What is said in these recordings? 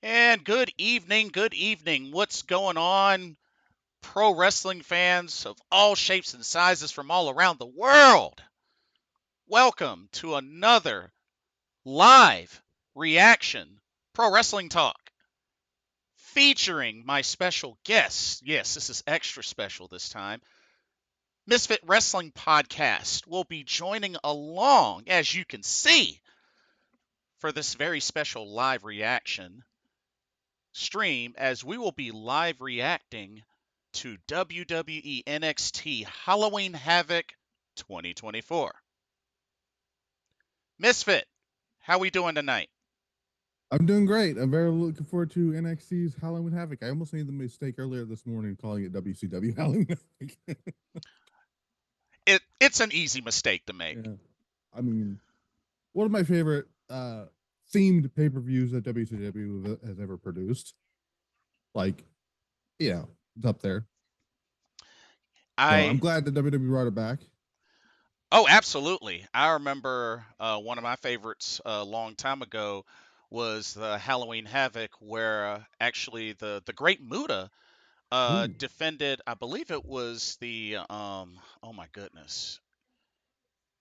And good evening, good evening. What's going on, pro wrestling fans of all shapes and sizes from all around the world? Welcome to another live reaction pro wrestling talk featuring my special guest. Yes, this is extra special this time. Misfit Wrestling Podcast will be joining along, as you can see, for this very special live reaction stream as we will be live reacting to WWE NXT Halloween Havoc 2024. Misfit, how we doing tonight? I'm doing great. I'm very looking forward to NXT's Halloween Havoc. I almost made the mistake earlier this morning calling it WCW Halloween Havoc. It's an easy mistake to make. Yeah. I mean, one of my favorite themed pay-per-views that WCW has ever produced. Like, it's up there. So I'm glad that WWE brought it back. Oh, absolutely. I remember one of my favorites a long time ago was the Halloween Havoc, where actually the Great Muta defended. I believe it was the oh my goodness,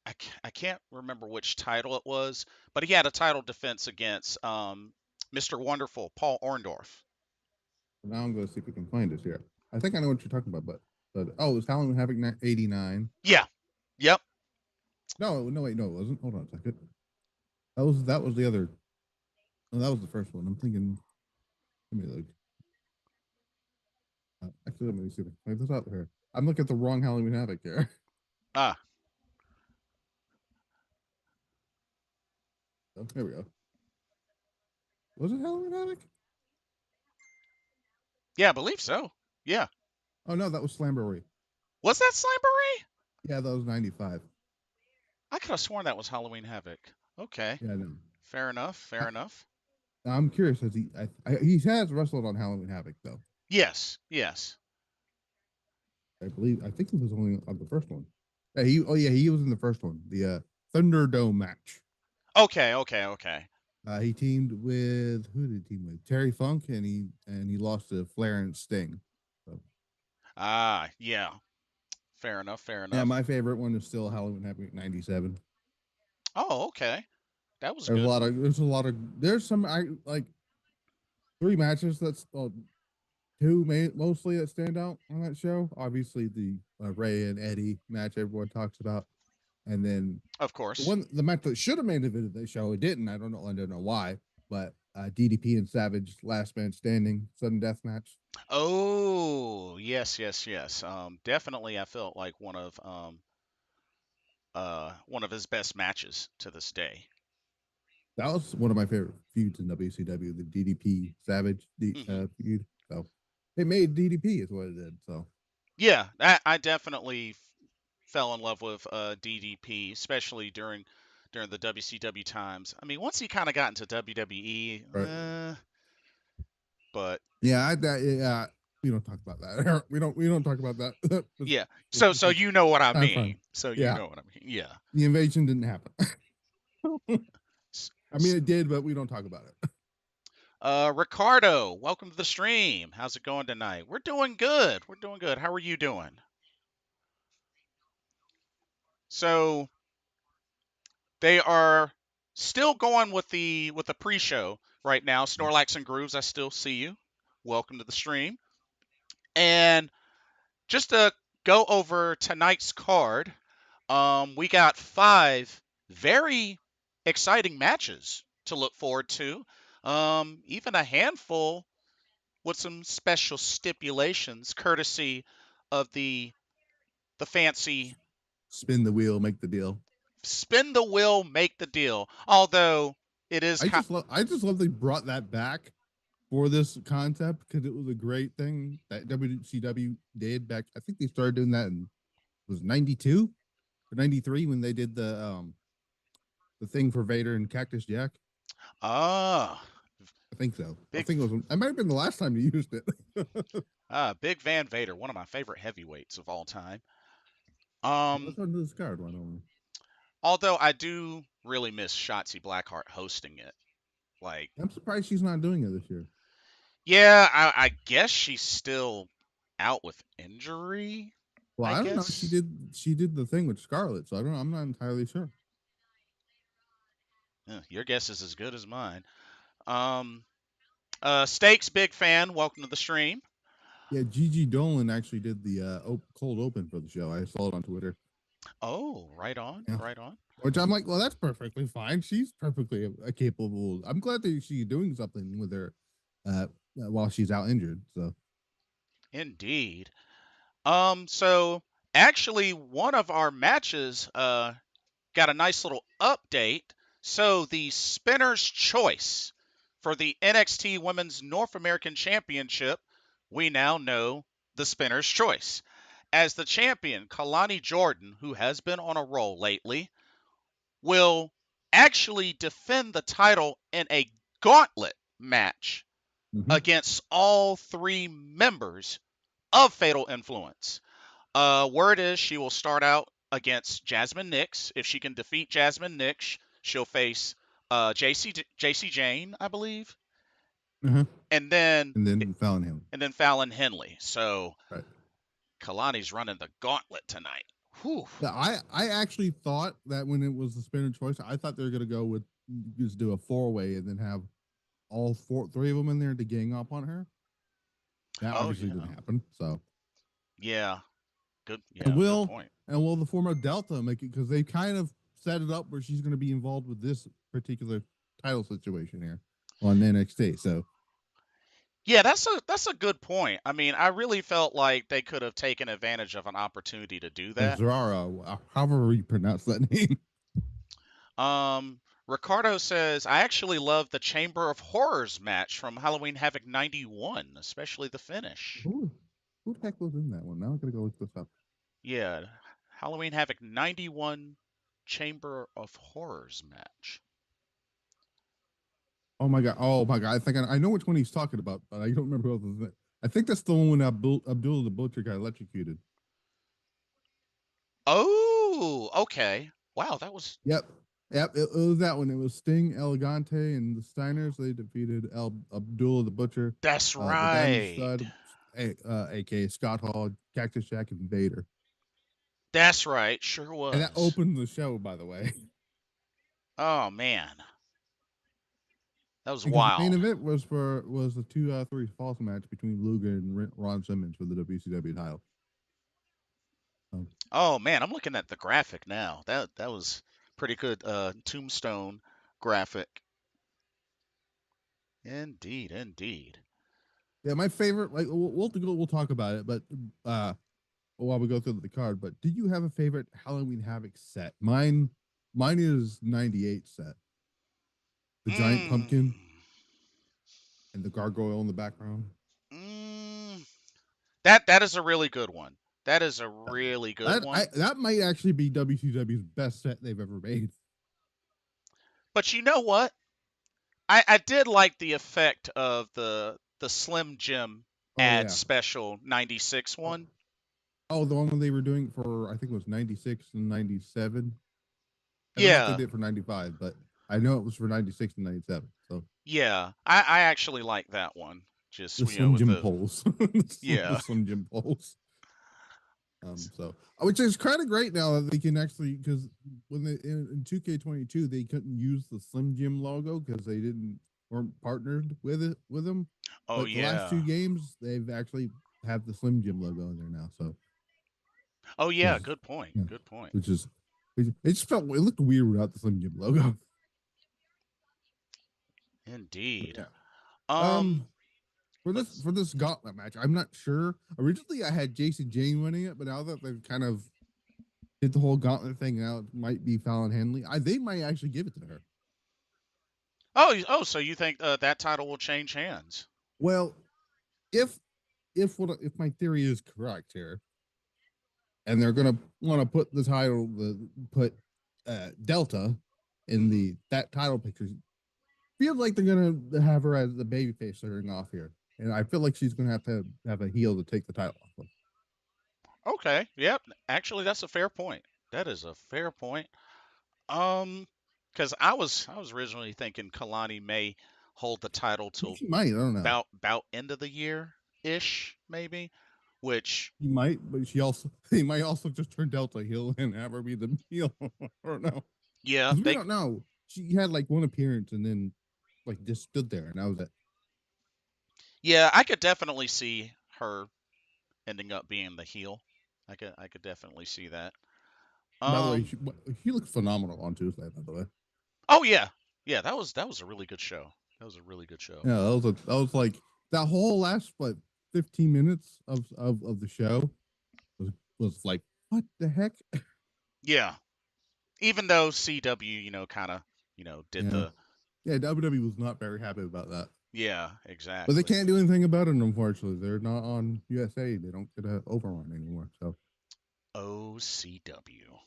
I can't remember which title it was, but he had a title defense against Mr. Wonderful Paul Orndorff. Now I'm going to see if we can find this here. I think I know what you're talking about, but it was Halloween Havoc 89. Yeah. Yep. No, wait, no, it wasn't. Hold on a second. That was the other. Oh, that was the first one. I'm thinking. Let me look. Actually, let me see if I can find this out here. I'm looking at the wrong Halloween Havoc here. Ah. Oh, there we go. Was it Halloween Havoc? Yeah, I believe so. Yeah. Oh no, that was Slamboree. Was that Slamboree? Yeah, that was 95. I could have sworn that was Halloween Havoc. Okay. Yeah, no. Fair enough. Fair enough. I'm curious. Has he has wrestled on Halloween Havoc though? Yes. Yes. I think he was only on the first one. Yeah, he was in the first one, the Thunderdome match. Okay. Okay. Okay. He teamed with who did he team with? Terry Funk, and he lost to Flair and Sting. So. Ah, yeah. Fair enough. Fair enough. Yeah, my favorite one is still Halloween Havoc '97. Oh, okay. That was a good one. There's some I like 3 matches that's two mostly that stand out on that show. Obviously, the Ray and Eddie match everyone talks about, and then Of course. the match that should have made it into the show, it didn't. I don't know why, but DDP and Savage last man standing sudden death match. Oh, yes, yes, yes. Definitely I felt like one of his best matches to this day. That was one of my favorite feuds in WCW, the DDP Savage feud. So it made DDP is what it did. So Yeah, I definitely fell in love with DDP, especially during the WCW times. I mean, once he kind of got into WWE, right. But yeah, we don't talk about that. We don't talk about that. yeah. So you know what I Time mean. frame. So you Yeah, know what I mean. Yeah. the invasion didn't happen. S- I mean, it did, but we don't talk about it. Ricardo, welcome to the stream. How's it going tonight? We're doing good. We're doing good. How are you doing? So they are still going with the pre-show right now. Snorlax and Grooves, I still see you. Welcome to the stream. And just to go over tonight's card, we got 5 very exciting matches to look forward to. Even a handful with some special stipulations, courtesy of the fancy Spin the wheel, make the deal. spin the wheel, make the deal. Although it is, I just love they brought that back for this concept because it was a great thing that WCW did back. I think they started doing that in was 92 or 93 when they did the thing for Vader and Cactus Jack. ah, I think so. I big, think it might have been the last time you used it. Big Van Vader, one of my favorite heavyweights of all time. Let's run this card one over. Although I do really miss Shotzi Blackheart hosting it. Like, I'm surprised she's not doing it this year. yeah, I guess she's still out with injury. Well, I I don't know. guess. She did the thing with Scarlett, so I don't know. I'm not entirely sure. Your guess is as good as mine. Um, Steaks, big fan. Welcome to the stream. Yeah, Gigi Dolan actually did the cold open for the show. I saw it on Twitter. Oh, right on, Yeah. right on. Which I'm like, well, that's perfectly fine. She's perfectly capable. I'm glad that she's doing something with her while she's out injured. So, Indeed. So actually, one of our matches got a nice little update. So the spinner's choice for the NXT Women's North American Championship, we now know the spinner's choice. As the champion, Kelani Jordan, who has been on a roll lately, will actually defend the title in a gauntlet match against all three members of Fatal Influence. Word is she will start out against Jazmyn Nix. If she can defeat Jazmyn Nix, she'll face Jacy Jayne, I believe, uh-huh. and then And then Fallon him. Fallon Henley. So Right. Kalani's running the gauntlet tonight. Whew. Yeah, I actually thought that when it was the spinner choice, I thought they were gonna go with just do a 4-way and then have three of them in there to gang up on her. That Oh obviously yeah, didn't happen. So yeah, good, and yeah, good point. will the former Delta make it because they kind of set it up where she's going to be involved with this particular title situation here on NXT. So Yeah, that's a good point. I mean, I really felt like they could have taken advantage of an opportunity to do that. Zara, however you pronounce that name. Ricardo says, I actually love the Chamber of Horrors match from Halloween Havoc 91, especially the finish. Who the heck was in that one? Now I'm gonna go look this up. Yeah, Halloween Havoc 91 Chamber of Horrors match. Oh my god! Oh my god! I think I know which one he's talking about, but I don't remember who else was in it. I think that's the one when Abdul the Butcher got electrocuted. Oh, okay. Wow, that was. Yep. Yep, it was that one. It was Sting, Elegante, and the Steiners. They defeated Abdullah the Butcher, That's the Damaged right. Stud, aka Scott Hall, Cactus Jack, and Vader. That's right. Sure And that was. opened the show, by the way. Oh, man. That was Because the main wild. event was the 2 3 falls match between Luger and Ron Simmons for the WCW title. Oh, man. I'm looking at the graphic now. That was pretty good tombstone graphic. Indeed, indeed. Yeah, my favorite. Like we'll talk about it, but while we go through the card. But did you have a favorite Halloween Havoc set? Mine is '98 set. The giant Mm. pumpkin and the gargoyle in the background. Mm. That is a really good one. That is a really good one. That might actually be WCW's best set they've ever made. But you know what? I did like the effect of the Slim Jim Oh ad yeah. special 96 Oh, one. the one when they were doing for I think it was '96 and '97. I don't know if they Yeah. did it for '95, but I know it was for '96 and '97. So Yeah. I actually like that one. the Just, Slim with Jim the polls, the yeah. Slim Jim polls. So which is kind of great now that they can actually because when they in 2K22 they couldn't use the Slim Jim logo because they didn't weren't partnered with them. Oh But the last two yeah. games they've actually have the Slim Jim logo in there now. So Oh yeah, is good point. yeah, Good point. which is it just felt it looked weird without the Slim Jim logo. But Indeed. yeah. Um Um, let's for this gauntlet match, I'm not sure. Originally, I had Jason Jayne winning it, but now that they've kind of did the whole gauntlet thing, now it might be Fallon Henley. They might actually give it to her. Oh, so you think that title will change hands? Well, if if my theory is correct here, and they're gonna want to put the title, put Delta in Mhm. that title picture, feels like they're gonna have her as the babyface starting off here, and I feel like she's gonna have to have a heel to take the title off of. Okay. Yep. Actually, that's a fair point. That is a fair point. Um Because I was originally thinking Kalani may hold the title till She might. I don't know. about end of the year ish, maybe. Which He might, but she also he might also just turn Delta heel and have her be the heel. I don't know yeah, because we they don't know. She had like one appearance and then like just stood there, and that was it. yeah, I could definitely see her ending up being the heel. I could definitely see that. By the way, Um she looked phenomenal on Tuesday. By the way, oh yeah. Yeah, that was a really good show. That was a really good show. yeah, that was like that whole last 15 minutes of the show was like what the heck? Yeah. Even though CW, kind of, did Yeah, the yeah. WWE was not very happy about that. yeah, But they exactly. can't do anything about it, unfortunately. They're not on USA. They don't get an overrun anymore. So OCW.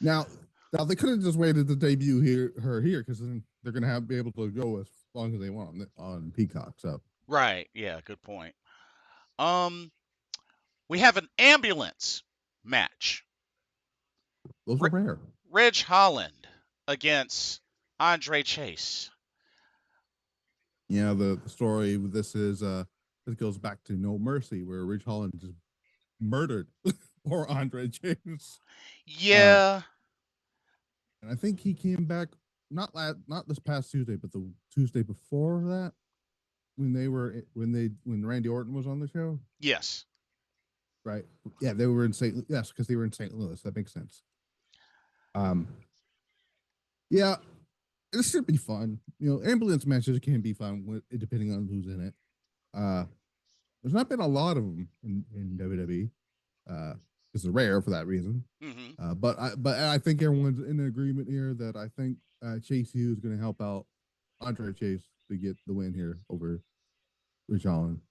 now, now they could have just waited to debut her here because then they're gonna have be able to go as long as they want on Peacock. So Right. Yeah, good point. Um we have an ambulance match. those are Re- rare. Reg Holland against Andre Chase. Yeah, the story with this is this goes back to No Mercy, where Rich Holland just murdered poor Andre James. Uh, Yeah. and I think he came back not this past Tuesday, but the Tuesday before that when Randy Orton was on the show. Yes. Right. Yeah, they were in St. Yes, because they were in St. Louis. That makes sense. Um, yeah, it should be fun. Ambulance matches can be fun depending on who's in it. Uh, there's not been a lot of them in WWE. It's rare for that reason. Mhm. But I think everyone's in agreement here that I think Chase Hughes is going to help out Andre Chase to get the win here over Rich Holland.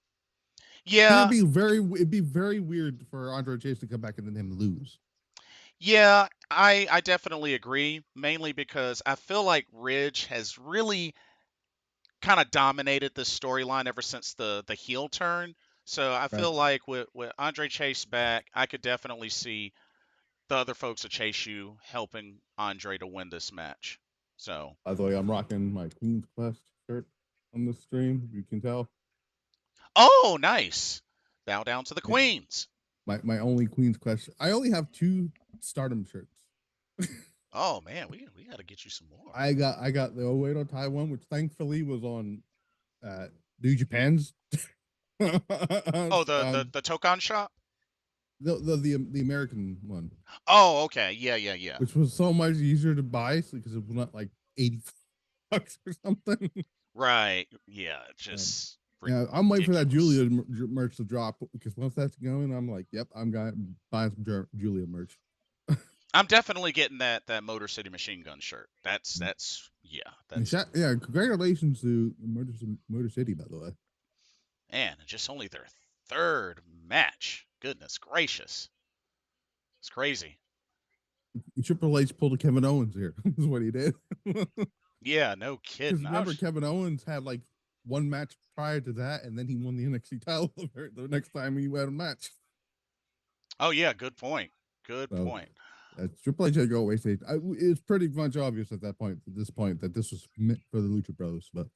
Because Yeah. it'd be very weird for Andre Chase to come back and then him lose. Yeah, I definitely agree, mainly because I feel like Ridge has really kind of dominated this storyline ever since the heel turn. So I Right. feel like with Andre Chase back, I could definitely see the other folks at Chase U helping Andre to win this match. So, By the way, I'm rocking my Queen's Quest shirt on the stream. You can tell. oh, nice. Bow down to the Yeah. Queens. My only Queen's Quest. I only have two Stardom shirts. Oh man, we got to get you some more. I got the Oedo Tai one, which thankfully was on uh New Japan's Oh, the Tokon shop. the American one, Oh, okay. Yeah, yeah, yeah. which was so much easier to buy because it was not like 80 bucks or something. Right. Yeah, Um, just yeah, I'm waiting for that ridiculous. Giulia merch to drop because once that's going, I'm like, yep, I'm going buying some Giulia merch. I'm definitely getting that Motor City Machine Gun shirt. That's yeah, And that's yeah, congratulations to Motor City, by the way. man, just only their third match. Goodness gracious. It's crazy. Triple H pulled a Kevin Owens here. Is what he did. Yeah, no Because kidding. remember, Kevin Owens had like one match prior to that, and then he won the NXT title the next time he had a match. Oh yeah, good point. Good So point. Triple H had to go away stage. It's pretty much obvious at this point, that this was meant for the Lucha Bros. But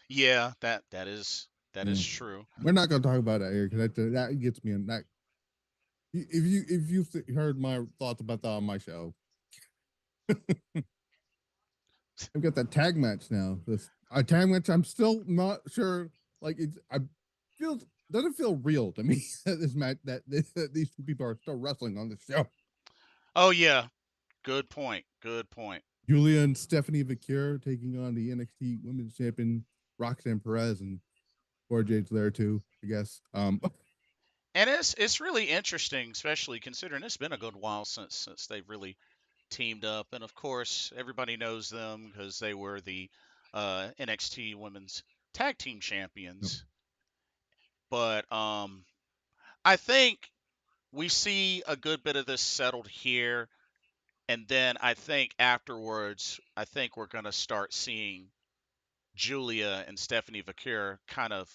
Yeah, that is yeah, true. we're not going to talk about that here because that gets me in that. If you've heard my thoughts about that on my show, I've got that tag match now. This a tag match. I'm still not sure. Like I feel doesn't feel real to me that this match that these two people are still wrestling on the show. Oh yeah, good point. Good point. Giulia and Stephanie Vaquer taking on the NXT Women's Champion Roxanne Perez, and Cora Jade's there too, I guess. And it's really interesting, especially considering it's been a good while since they've really teamed up. And of course, everybody knows them because they were the NXT Women's Tag Team Champions. But I think we see a good bit of this settled here, and then I think afterwards, I think we're gonna start seeing Giulia and Stephanie Vaquer kind of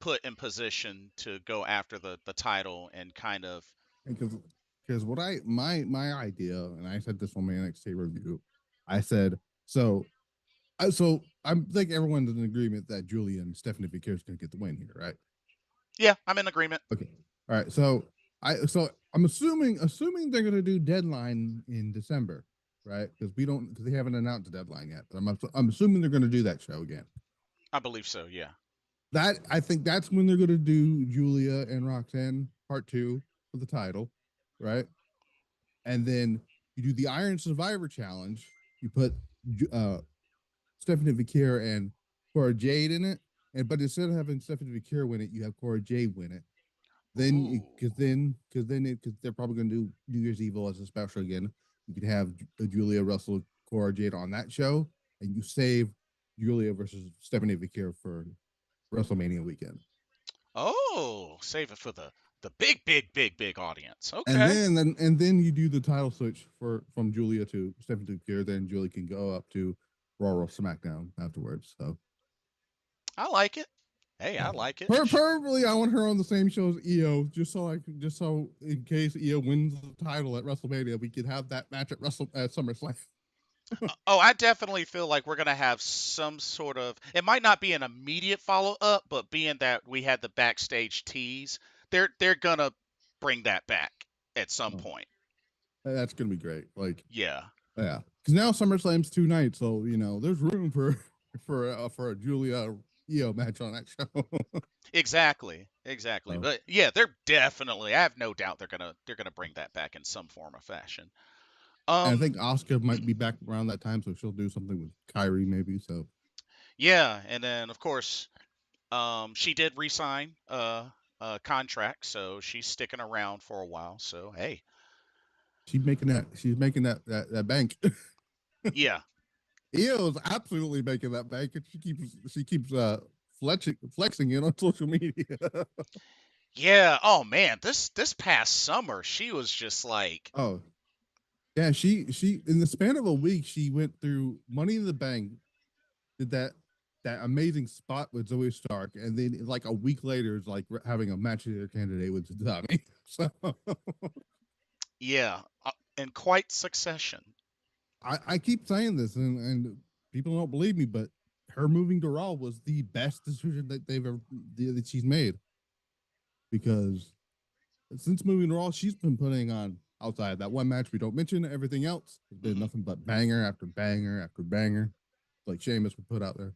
put in position to go after the title and kind of because what I my idea, and I said this on my NXT review, I said so. So I think everyone's in agreement that Giulia and Stephanie Vaquer is going to get the win here, right? Yeah, I'm in agreement. Okay. All right. So I'm assuming they're going to do deadline in December, right? Because they haven't announced the deadline yet. But I'm assuming they're going to do that show again. I believe so. Yeah. That I think that's when they're going to do Giulia and Roxanne part two for the title, right? And then you do the Iron Survivor Challenge. You put uh, Stephanie Vaquer and Cora Jade in it, and but instead of having Stephanie Vaquer win it, you have Cora Jade win it. Then Ooh. because they're probably going to do New Year's Evil as a special again. You could have Giulia Russell, Cora Jade on that show, and you save Giulia versus Stephanie Vaquer for WrestleMania weekend. Oh, save it for the big, big, big, big audience. And Okay. then you do the title switch for from Giulia to Stephanie Vaquer. Then Julia can go up to Raw or SmackDown afterwards. So I like it. Hey, yeah. I like it. Preferably, I want her on the same show as Io, just so in case Io wins the title at WrestleMania, we could have that match at SummerSlam. Oh, I definitely feel like we're gonna have some sort of. It might not be an immediate follow up, but being that we had the backstage tease, they're gonna bring that back at some Oh, point. that's gonna be great. Like, Yeah. yeah, because now SummerSlam's 2 nights, so there's room for for a Julia Io match on that show. Exactly. Exactly. So, But yeah, they're definitely. I have no doubt they're gonna bring that back in some form or fashion. and I Um. think Oscar might be back around that time, so she'll do something with Kyrie maybe. So Yeah, and then of course, she did resign a contract, so she's sticking around for a while. So hey, she's making that bank. yeah, Io's absolutely making that bank, and she keeps flexing it on social media. yeah. Oh man, this past summer she was just like, Oh yeah, she in the span of a week she went through Money in the Bank, did that amazing spot with Zoe Stark, and then like a week later it's like having a match of their candidate with Tommy. So yeah, in quite succession. I keep saying this, and people don't believe me, but her moving to Raw was the best decision that she's made, because since moving to Raw, she's been putting on, outside that one match we don't mention, everything else has been Hmm. nothing but banger after banger after banger, like Sheamus would put out there.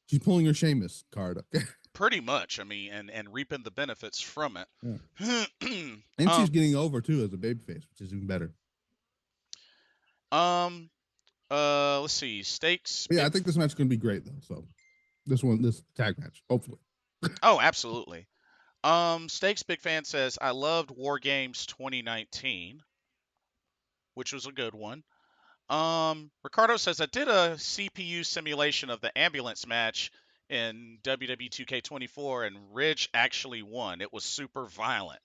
She's pulling her Sheamus card up. Pretty much. I mean, and reaping the benefits from Yeah. it. And she's getting over too as a babyface, which is even better. Um. Let's see. Stakes. But yeah, I Big. think this match is going to be great though. So this tag match, hopefully. Oh, absolutely. Stakes Big Fan says I loved War Games 2019, which was a good one. Ricardo says I did a CPU simulation of the ambulance match in WWE 2K24, and Ridge actually won. It was super violent.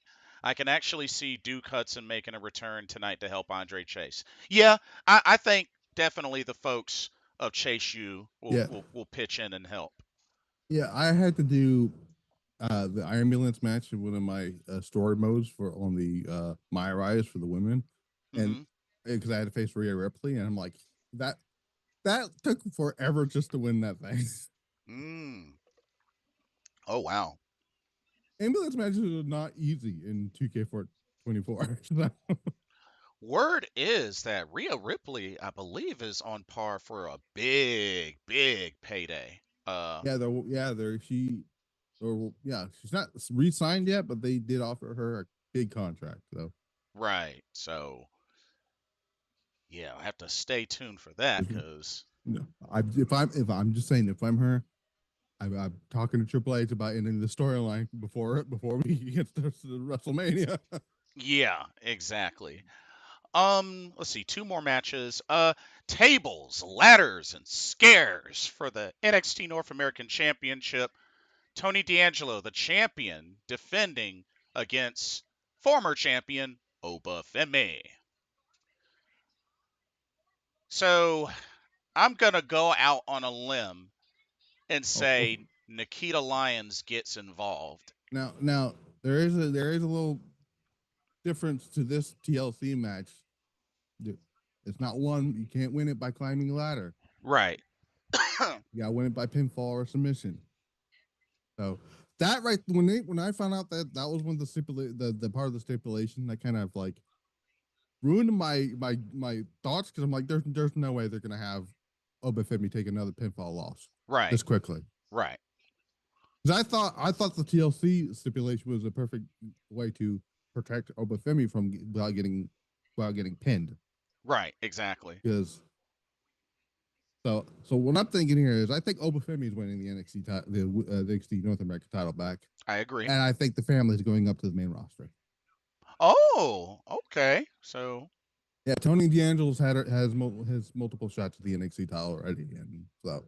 I can actually see Duke Hudson making a return tonight to help Andre Chase. Yeah, I think definitely the folks of Chase U will, Yeah, will pitch in and help. yeah. I had to do the ambulance match in one of my story modes for on the My Rise for the women, and Hmm. because I had to face Rhea Ripley, and I'm like that that took forever just to win that thing. Mm. Oh wow. Ambulance matches are not easy in 2K24. Word is that Rhea Ripley, I believe, is on par for a big, big payday. yeah, she's not re-signed yet, but they did offer her a big contract. So Right. So, yeah, I have to stay tuned for that if, because, if I'm just saying, if I'm her, I'm talking to Triple H about ending the storyline before we get to WrestleMania. yeah, exactly. Let's see, two more matches. Tables, ladders, and scares for the NXT North American Championship. Tony D'Angelo, the champion, defending against former champion Oba Femi. So I'm gonna go out on a limb and Oh, say Nikita Lyons gets involved. now there is a little difference to this TLC match. It's not one. You can't win it by climbing a ladder. Right. You gotta win it by pinfall or submission. So that right when I found out that that was one of the part of the stipulation, that kind of like ruined my thoughts because I'm like, there's no way they're gonna have Obafemi take another pinfall loss Right. this quickly. Right. Because I thought the TLC stipulation was a perfect way to protect Obafemi from without getting pinned. Right. Exactly. Because so what I'm thinking here is I think Obafemi is winning the the NXT North American title back, I agree. and I think the family is going up to the main roster. Oh, okay. So, Yeah, Tony D'Angelo's has multiple shots at the NXT title already, and so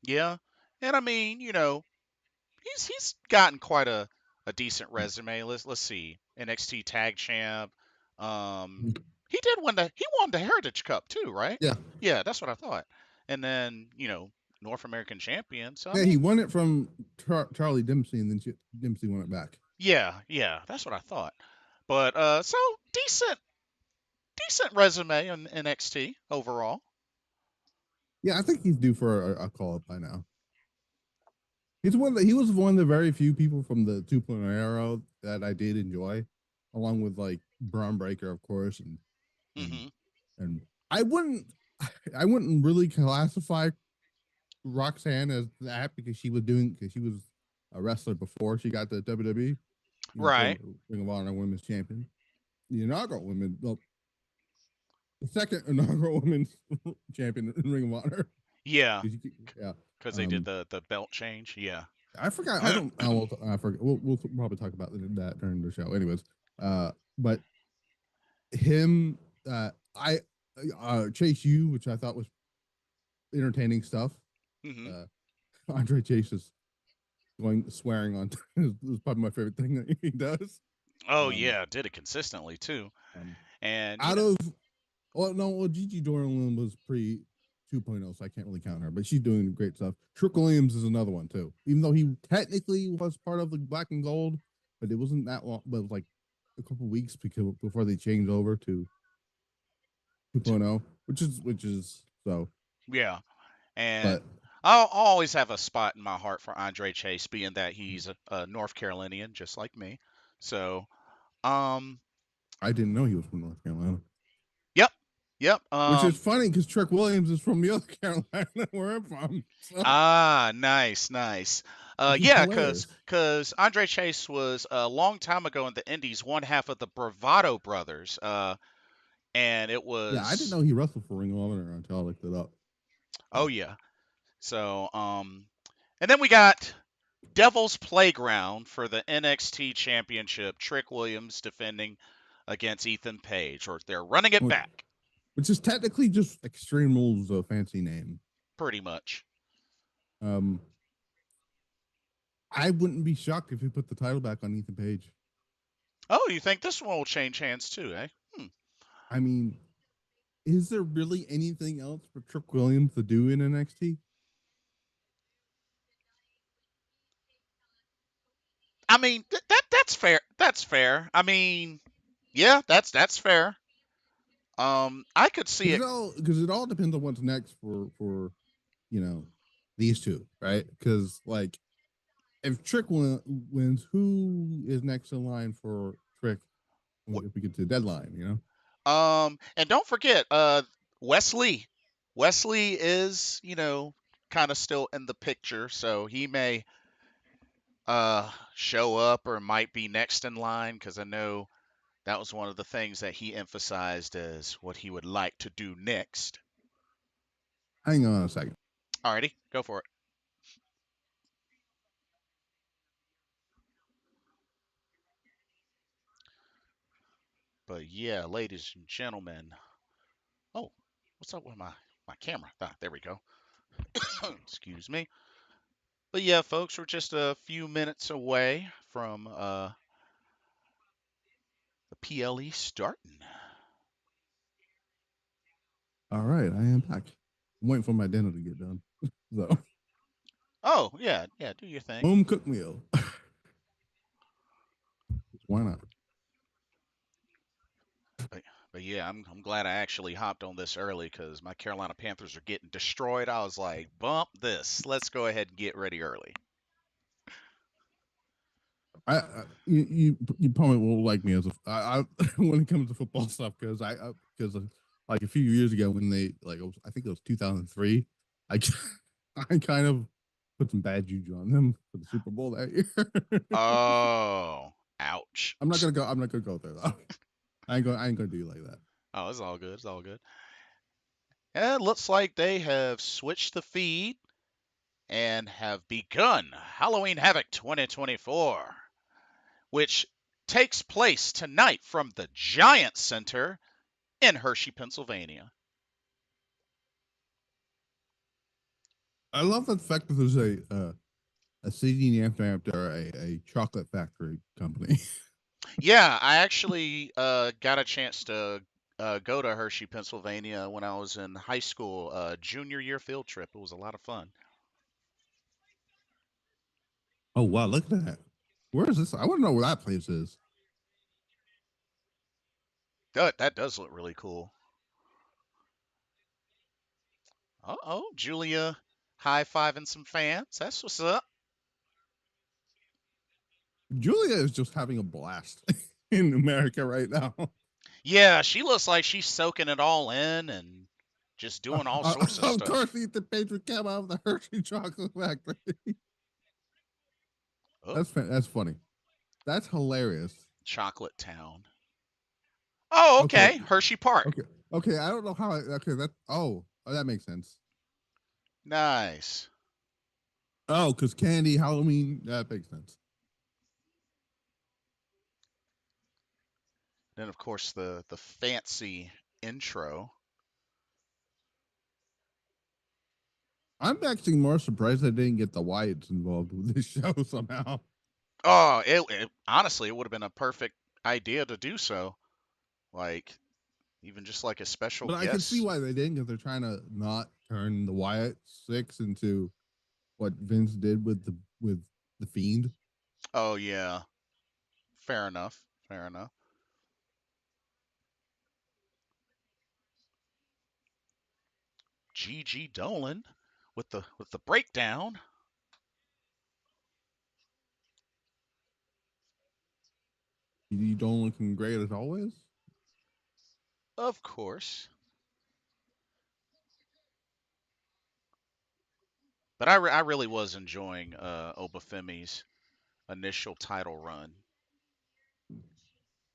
yeah. And I mean, he's gotten quite a decent resume. Let's see. NXT Tag Champ. Um, he won the Heritage Cup too, right? yeah, Yeah, that's what I thought. And then, North American Champion. So I yeah, he mean, won it from Charlie Dempsey, and then Dempsey won it back. yeah, that's what I thought. But so decent resume in NXT overall. Yeah, I think he's due for a call up by now. He was one of the very few people from the 2.0 era that I did enjoy, along with like Braun Breaker, of course, and Hmm. and I wouldn't I wouldn't really classify Roxanne as that because she was a wrestler before she got to WWE, Right. former Ring of Honor Women's Champion, the inaugural women, well, the second inaugural women's champion in Ring of Honor. Yeah, Yeah, because they did the belt change. Yeah. I forgot. I don't. I forget. We'll probably talk about that during the show. Anyways, but him, I, Chase U, which I thought was entertaining stuff. Hmm. Uh, Andre Chase is going swearing on is probably my favorite thing that he does. Oh Um, yeah, did it consistently too. um And out of Gigi Dorland was pre 2.0, so I can't really count her, but she's doing great stuff. Trick Williams is another one too, even though he technically was part of the Black and Gold, but it wasn't that long, but it was like a couple weeks before they changed over to 2.0, which is so. yeah, But and I'll always have a spot in my heart for Andre Chase, being that he's a North Carolinian, just like me. So, um, I didn't know he was from North Carolina, yep, yep. which is funny because Trick Williams is from the other Carolina where I'm from, so Nice, nice. which is Yeah, cause hilarious. cause Andre Chase was a long time ago in the Indies, one half of the Bravado Brothers. And it Yeah, I didn't was, know he wrestled for Ring of Honor until I looked it up. oh yeah. So, and then we got Devil's Playground for the NXT Championship. Trick Williams defending against Ethan Page, or they're running it Which back, is technically just Extreme Rules, a fancy name. pretty much. Um, I wouldn't be shocked if he put the title back on Ethan Page. Oh, you think this one will change hands too, eh? Hmm. I mean, is there really anything else for Trick Williams to do in NXT? I mean, that's fair. That's fair. I mean, yeah, that's fair. I could see it. Because it all depends on what's next for you know these two, right? Because like if wins, who is next in line for Trick? If we get to the deadline, And don't forget, Wesley. Wesley is, kind of still in the picture, so he may show up or might be next in line because I know that was one of the things that he emphasized as what he would like to do next. Hang on a second. Alrighty, go for it. But yeah, ladies and gentlemen. Oh, what's up with my camera? Ah, there we go. Excuse me. But yeah, folks, we're just a few minutes away from the PLE starting. All right, I am back. I'm waiting for my dinner to get done. So, Oh yeah, yeah, do your thing. home cooked meal. Why not? But, but yeah, I'm glad I actually hopped on this early because my Carolina Panthers are getting destroyed. I was like, bump this. Let's go ahead and get ready early. You probably won't like me as I when it comes to football stuff because because like a few years ago when they like I think it was 2003. I I kind of put some bad juju on them for the Super Bowl that year. Oh, ouch. I'm not gonna go there though. I ain't gonna do you like that. Oh, it's all good. It's all good. And it looks like they have switched the feed and have begun Halloween Havoc 2024, which takes place tonight from the Giant Center in Hershey, Pennsylvania. I love the fact that there's a city named after a chocolate factory company. Yeah, I actually got a chance to go to Hershey, Pennsylvania when I was in high school, junior year field trip. It was a lot of fun. Oh wow, look at that. Where is this? I want to know where that place is. That does look really cool. Uh-oh, Giulia high-fiving some fans. That's what's up. Giulia is just having a blast in America right now. Yeah, she looks like she's soaking it all in and just doing all sorts of Of stuff. course, Ethan Page would come out of the Hershey Chocolate Factory. Oh, That's funny. That's hilarious. Chocolate Town. Oh, Okay, okay. Hershey Park. okay, okay. I don't know how. Okay, that. Oh, that makes sense. Nice. Oh, because candy Halloween. That makes sense. Then of course the fancy intro. I'm actually more surprised I didn't get the Wyatts involved with this show somehow. Oh, honestly it would have been a perfect idea to do so. Like even just like a special But I can see guest. why they didn't, because they're trying to not turn the Wyatt Six into what Vince did with the Fiend. Oh yeah. Fair enough. Fair enough. GG Dolan with the breakdown. You don't looking great as always. Of course. But I really was enjoying Obafemi's initial title run.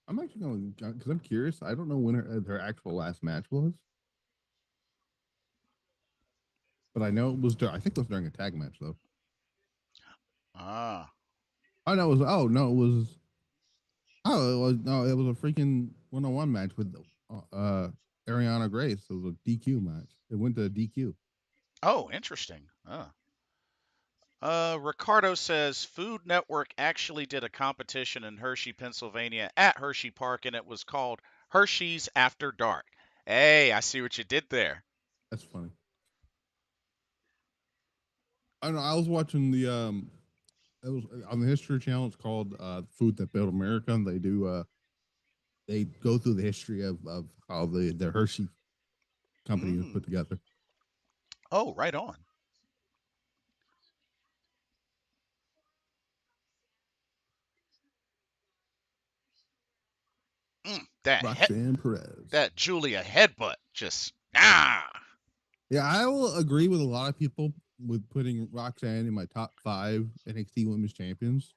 I'm actually going because I'm curious. I don't know when her actual last match was, but I know it was. I think it was during a tag match though. Ah. Oh no, it was. Oh no, it was. Oh, it was no. It was a freaking one-on-one match with Ariana Grace. It was a DQ match. It went to DQ. Oh, interesting. Ricardo says Food Network actually did a competition in Hershey, Pennsylvania at Hershey Park, and it was called Hershey's After Dark. Hey, I see what you did there. That's funny. I don't know. I was watching the it was on the History Channel. It's called "Food That Built America." And they go through the history of how the Hershey company was Mm. put together. Oh, right on. Roxanne Perez. That Giulia headbutt just ah. Yeah, I will agree with a lot of people with putting Roxanne in my top 5 NXT Women's Champions.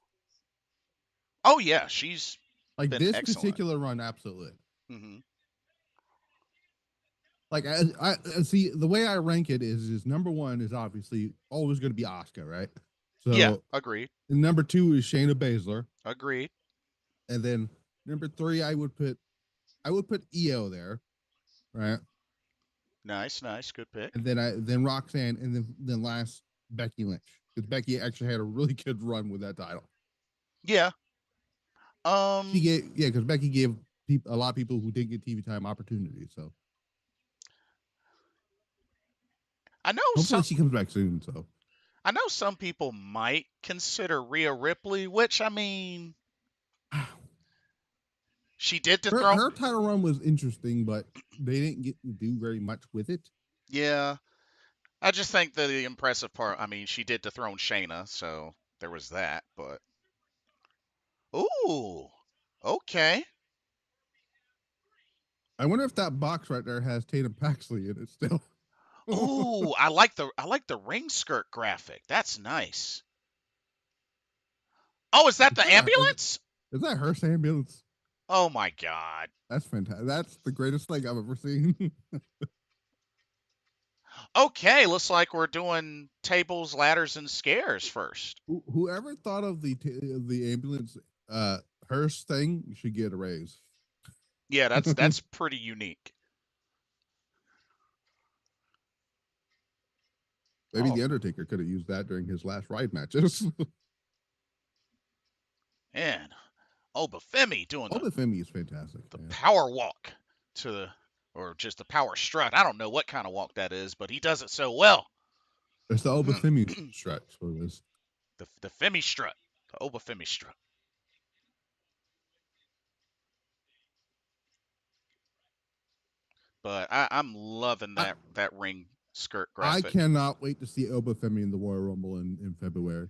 Oh yeah, she's Like been this excellent. particular run, absolutely. Hmm. Like I see the way I rank it is number 1 is obviously always going to be Asuka, right? Yeah, So agreed. number 2 is Shayna Baszler, Agreed. and then number 3 I would put EO there, right? Nice, nice, good pick. And then Roxanne, and then last Becky Lynch, because Becky actually had a really good run with that title. Yeah. She gave because Becky gave a lot of people who didn't get TV time opportunities. So I know hopefully some she comes back soon. So I know some people might consider Rhea Ripley, which I mean, She did Her dethrone. her title run was interesting, but they didn't get to do very much with it. Yeah, I just think the impressive part. I mean, she did dethrone Shayna, so there was that. But ooh, okay. I wonder if that box right there has Tatum Paxley in it still. Ooh, I like the ring skirt graphic. That's nice. Oh, is that Is the that ambulance? is that Hearst ambulance? Oh my god. That's fantastic. That's the greatest thing I've ever seen. Okay, looks like we're doing tables, ladders, and scares first. Whoever thought of the ambulance uh Hearst thing should get a raise. Yeah, that's pretty unique. Maybe Oh the Undertaker could have used that during his last ride matches. man. Oh, but Femi doing All the Femi is fantastic, the man. power walk to the or just the power strut. I don't know what kind of walk that is, but he does it so well. It's the Oba the Femi stretch. So it is. the Femi strut, the Oba Femi strut. But I'm loving I, that ring skirt I graphic. cannot wait to see Oba Femi in the Royal Rumble in February.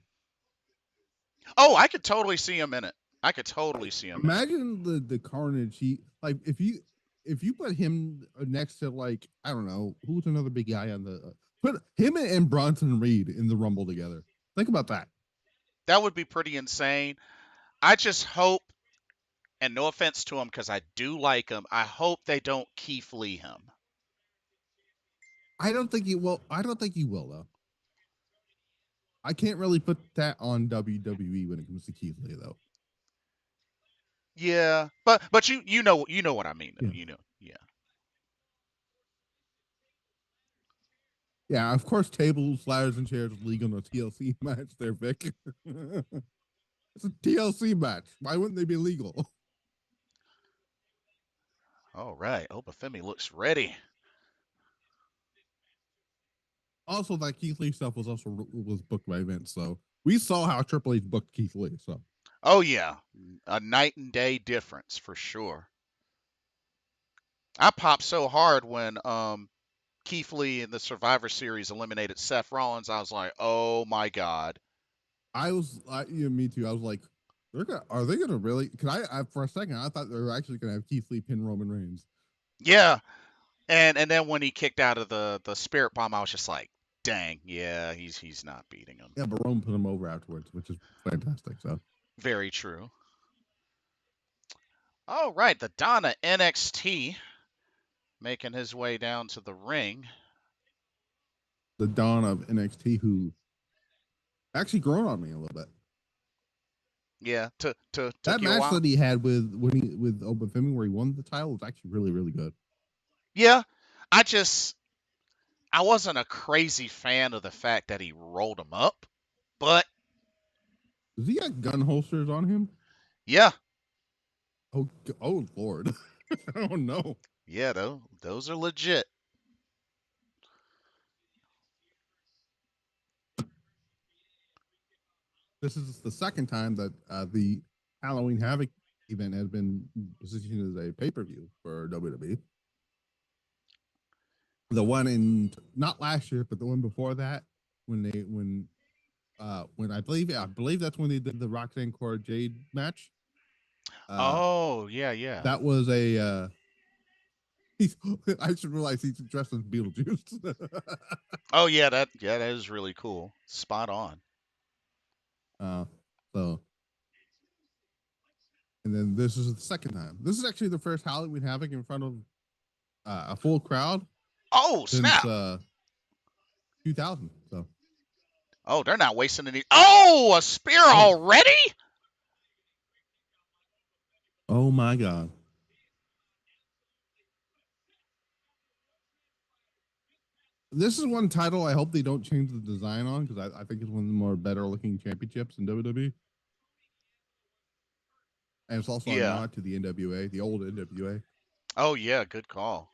Oh, I could totally see him in it. I could totally Like, see him in it. imagine the carnage he like if you put him next to like I don't know who's another big guy on the put him and Bronson Reed in the Rumble together. Think about that. That would be pretty insane. I just hope, and no offense to him because I do like him, I hope they don't Keith Lee him. I don't think he will. I don't think he will though. I can't really put that on WWE when it comes to Keith Lee though. Yeah, but you know what I mean though. Yeah. You know, yeah. Yeah, of course, tables, ladders, and chairs is legal in a TLC match there, Vic. It's a TLC match. Why wouldn't they be legal? All right, Obafemi looks ready. Also, that Keith Lee stuff was was booked by Vince, so we saw how Triple H booked Keith Lee. So Oh yeah, a night and day difference for sure. I popped so hard when Keith Lee in the Survivor Series eliminated Seth Rollins. I was like, oh my god. I was, yeah, me too. I was like, are they gonna really? Cause for a second I thought they were actually gonna have Keith Lee pin Roman Reigns. Yeah, and then when he kicked out of the Spirit Bomb, I was just like, dang, yeah, he's not beating him. Yeah, but Roman put him over afterwards, which is fantastic. So Very true. All right, the Donna NXT making his way down to the ring. the dawn of NXT, who actually grown on me a little bit. Yeah, took That you a match while. that he had with Obafemi where he won the title was actually really really good. Yeah, I wasn't a crazy fan of the fact that he rolled him up, but Does he got gun holsters on him? yeah, Oh oh Lord, oh no. yeah, those are legit. This is the second time that the Halloween Havoc event has been positioned as a pay per view for WWE. The one in not last year, but the one before that, when I believe that's when they did the Roxanne Cora Jade match. Uh, Oh, yeah, yeah. that was a he's, I should realize he's dressed as Beetlejuice. Oh, yeah, that is really cool. Spot on. uh, so, and then this is the second time. This is actually the first Halloween Havoc in front of a full crowd Oh, since snap. 2000. So, Oh, they're not wasting any. Oh, a spear oh, already? oh my God. This is one title I hope they don't change the design on because I think it's one of the more better looking championships in WWE. And it's also a Yeah. nod to the NWA, the old NWA. Oh, yeah, good call.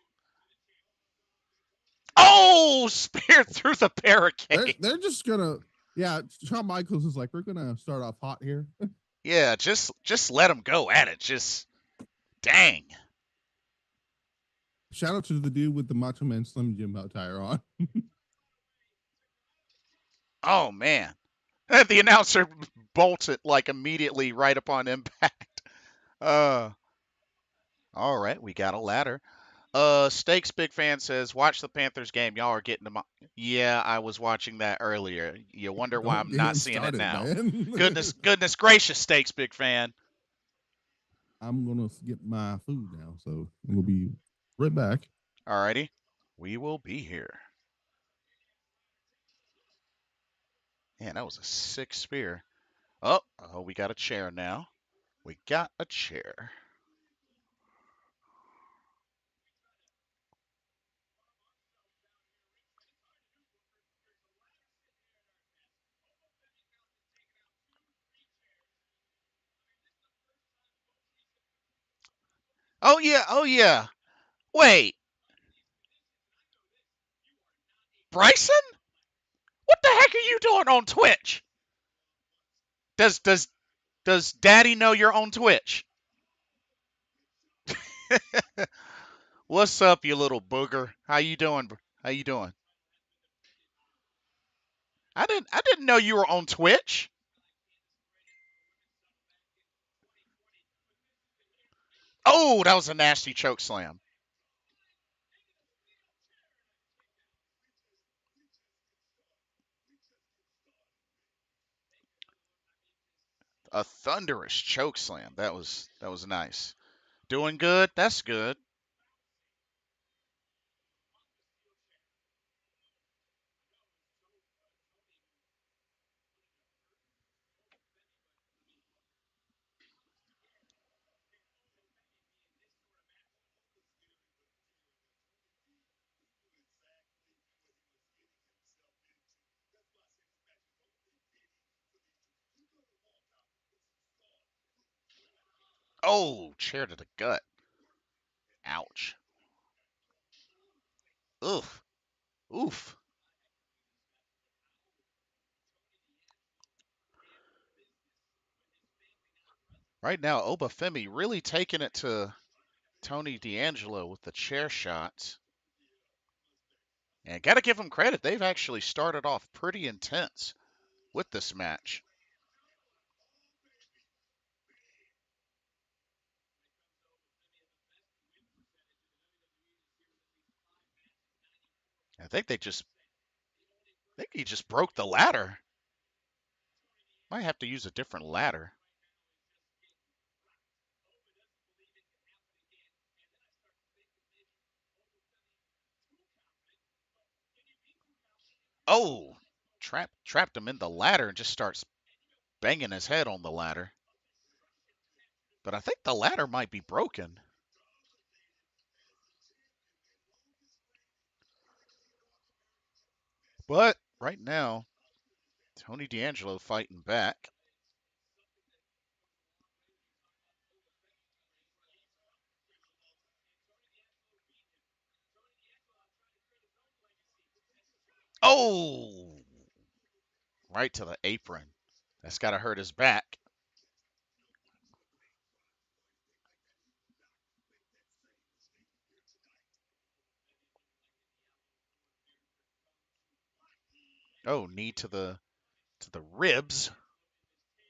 Oh, spear through the barricade. They're just gonna, yeah. Shawn Michaels is like, we're gonna start off hot here. Yeah, just let them go at it. Just Dang. Shout out to the dude with the Macho Man Slim Jim attire on. Oh, man. The announcer bolted like immediately right upon impact. Uh, all right, we got a ladder. Stakes Big Fan says, watch the Panthers game. Y'all are getting them. Yeah, I was watching that earlier. You wonder why Don't I'm get not him seeing it started, now. man. Goodness gracious, Stakes Big Fan. I'm gonna get my food now, so we'll be right back. Alrighty, we will be here. Man, that was a sick spear. Oh, we got a chair now. We got a chair. Oh yeah, oh yeah. Wait, Bryson? What the heck are you doing on Twitch? Does Daddy know you're on Twitch? What's up, you little booger? How you doing? How you doing? I didn't know you were on Twitch. Oh, that was a nasty choke slam. A thunderous choke slam. That was nice. Doing good. That's good. Oh, chair to the gut. Ouch. Oof. Oof. Right now, Obafemi really taking it to Tony D'Angelo with the chair shots. And got to give them credit. They've actually started off pretty intense with this match. I think he just broke the ladder. Might have to use a different ladder. Oh, trapped him in the ladder and just starts banging his head on the ladder. But I think the ladder might be broken. But right now, Tony D'Angelo fighting back. Oh, right to the apron. That's got to hurt his back. Oh, knee to the ribs,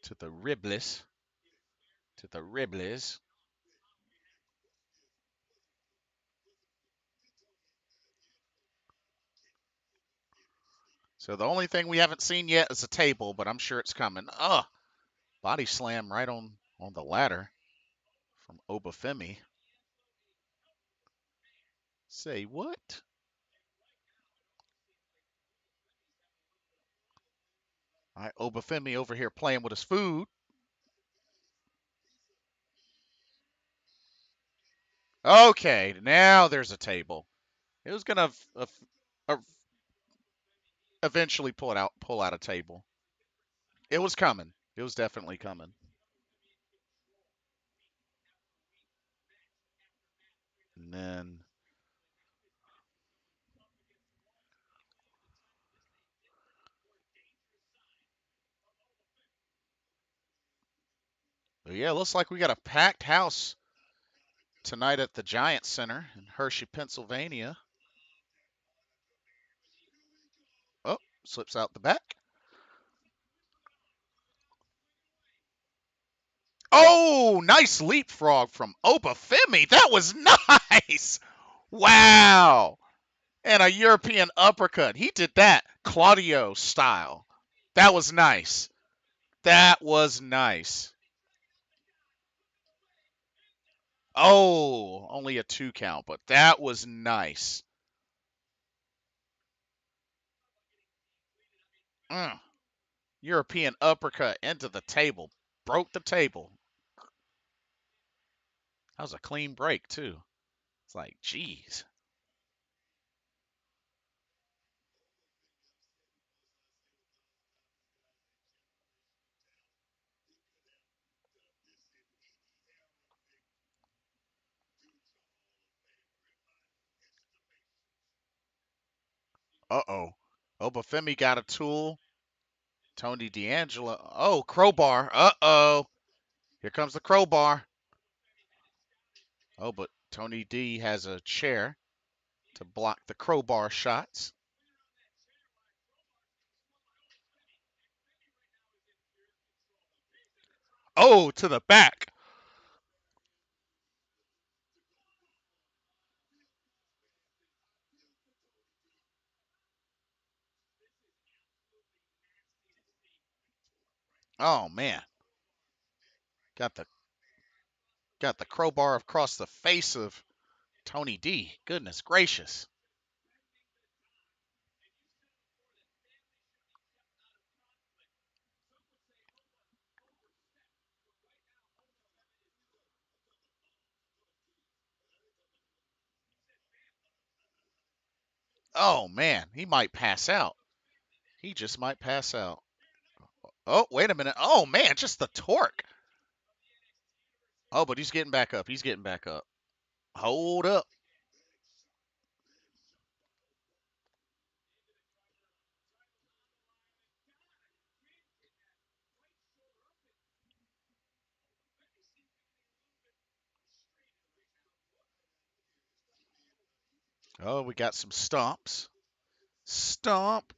to the ribless, to the ribless. So the only thing we haven't seen yet is a table, but I'm sure it's coming. Body slam right on the ladder from Obafemi. Say what? All right, Obafemi over here playing with his food. Okay, now there's a table. It was gonna uh, eventually pull out a table. It was coming. It was definitely coming. And then, but yeah, looks like we got a packed house tonight at the Giant Center in Hershey, Pennsylvania. Oh, slips out the back. Oh, nice leapfrog from Femi. That was nice. Wow. And a European uppercut. He did that Claudio style. That was nice. That was nice. Oh, only a 2 count, but that was nice. Mm. European uppercut into the table. Broke the table. That was a clean break, too. It's like, geez. Uh-oh. Obafemi got a tool. Tony D'Angelo. Oh, crowbar. Uh-oh. Here comes the crowbar. Oh, but Tony D has a chair to block the crowbar shots. Oh, to the back. Oh man. Got the got the crowbar across the face of Tony D. Goodness gracious. Oh man, he might pass out. He just might pass out. Oh, wait a minute. Oh man, just the torque. Oh, but he's getting back up. He's getting back up. Hold up. Oh, we got some stomps. Stomp.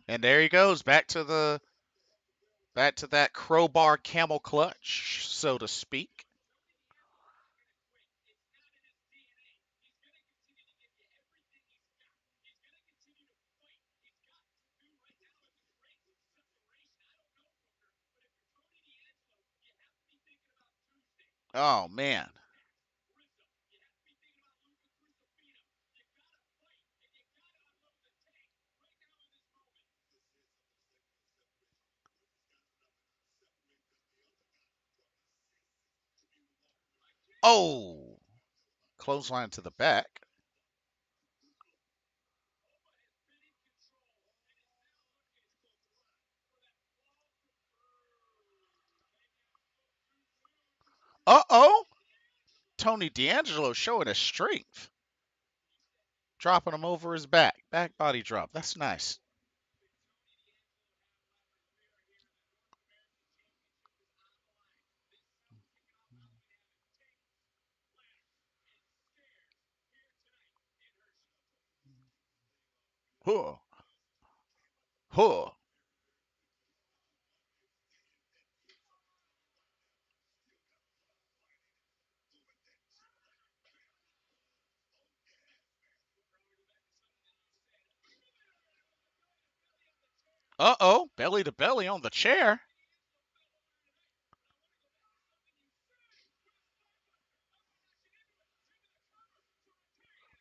And there he goes. Back to that crowbar camel clutch, so to speak. Oh man. Oh, clothesline to the back. Uh-oh. Tony D'Angelo showing his strength. Dropping him over his back. Back body drop. That's nice. Huh. Huh. Uh-oh. Belly to belly on the chair.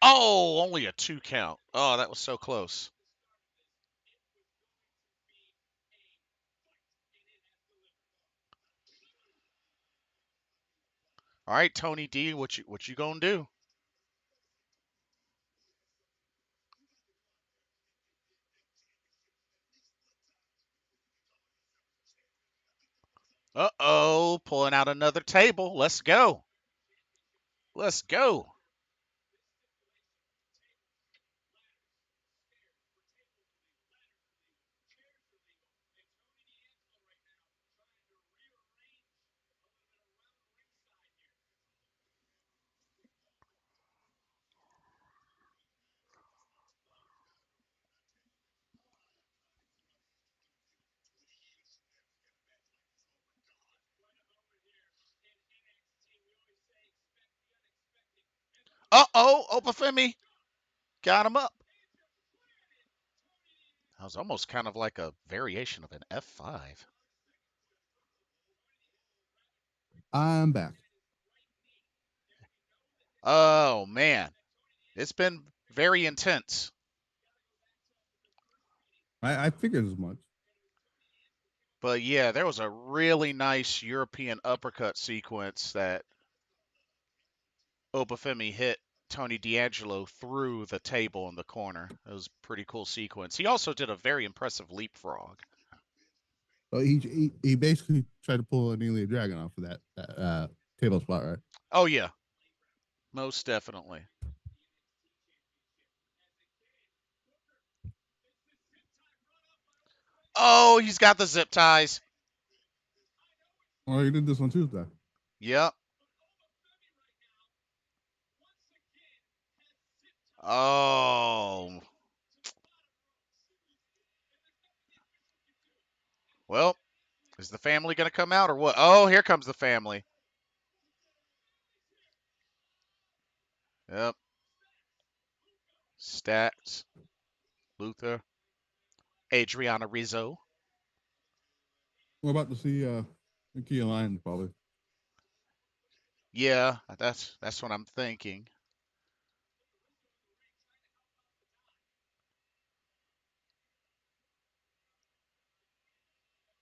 Oh, only a 2 count. Oh, that was so close. All right, Tony D, what you gonna do? Uh-oh, pulling out another table. Let's go. Let's go. Uh-oh, Obafemi got him up. That was almost kind of like a variation of an F5. I'm back. Oh, man. It's been very intense. I figured as much. But yeah, there was a really nice European uppercut sequence that Obafemi hit Tony D'Angelo through the table in the corner. It was a pretty cool sequence. He also did a very impressive leapfrog. Well, he basically tried to pull an Amelia Dragon off of that table spot, right? Oh, yeah, most definitely. Oh, he's got the zip ties. Well, he did this on Tuesday. Yep. Oh. Well, is the family going to come out or what? Oh, here comes the family. Yep. Stats. Luther. Adriana Rizzo. We're about to see Kelani probably. Yeah, that's what I'm thinking.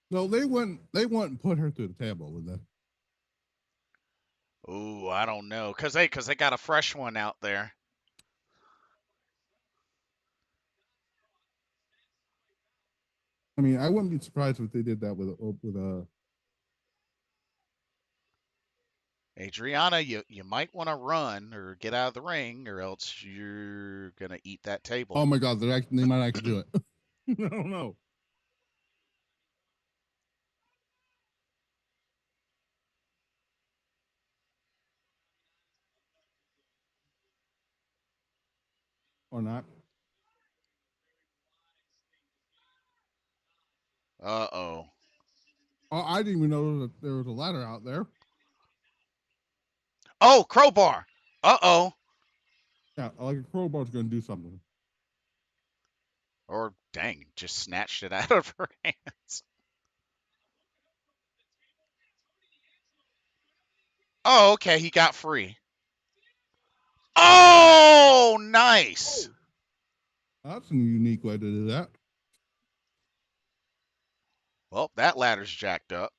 No, they wouldn't put her through the table, would they? Ooh, I don't know, cause they got a fresh one out there. I mean, I wouldn't be surprised if they did that with Adriana, you might want to run or get out of the ring, or else you're gonna eat that table. oh my god, they might actually do it. I don't know. Or not. Uh-oh. Oh, I didn't even know that there was a ladder out there. Oh, crowbar. Uh-oh. Yeah, like a crowbar's gonna do something. Or dang, just snatched it out of her hands. Oh, okay, he got free. Oh, nice. That's a unique way to do that. Well, that ladder's jacked up.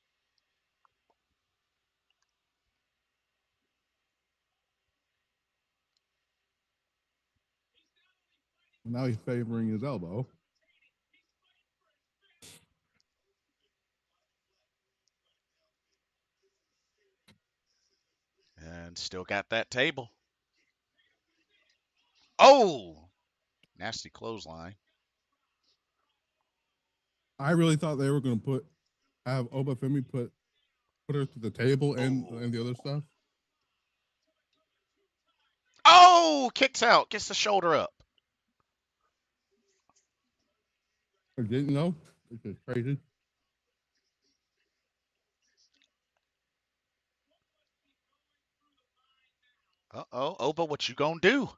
Now he's favoring his elbow. And still got that table. Oh, nasty clothesline. I really thought they were gonna have Obafemi put her to the table and the other stuff. Oh, kicks out, gets the shoulder up. I didn't know. It's just crazy. Uh-oh, Oba, what you gonna do?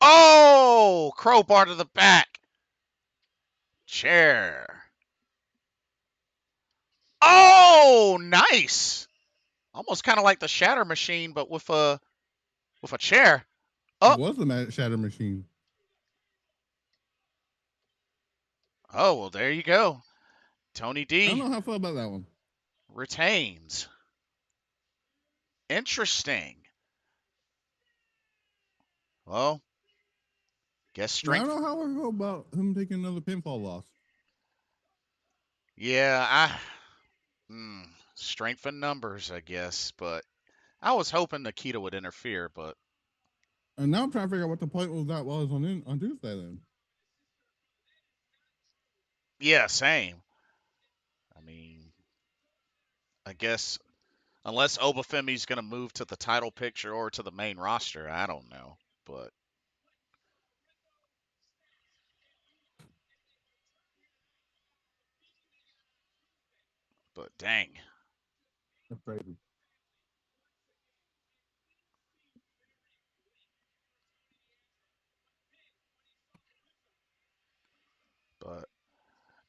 Oh, crowbar to the back. Chair. Oh, nice. Almost kind of like the shatter machine, but with a chair. It Oh, was a shatter machine. oh, well, there you go. Tony I don't D know how I feel about that one. retains. Interesting. Well, guess Yeah, I don't strength. know how I feel about him taking another pinfall loss. Yeah, mm, strength in numbers, I guess. But I was hoping Nikita would interfere, but And now I'm trying to figure out what the point of that was on Tuesday. Then yeah, same. I mean, I guess unless Obafemi's going to move to the title picture or to the main roster, I don't know. But dang. that's crazy. But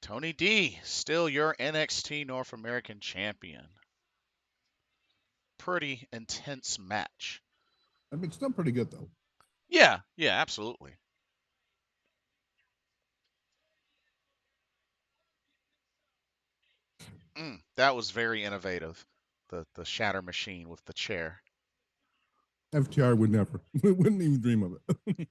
Tony D, still your NXT North American champion. Pretty intense match. I mean, it's still pretty good though. Yeah, yeah, absolutely. That was very innovative. The shatter machine with the chair. FTR would never, wouldn't even dream of it.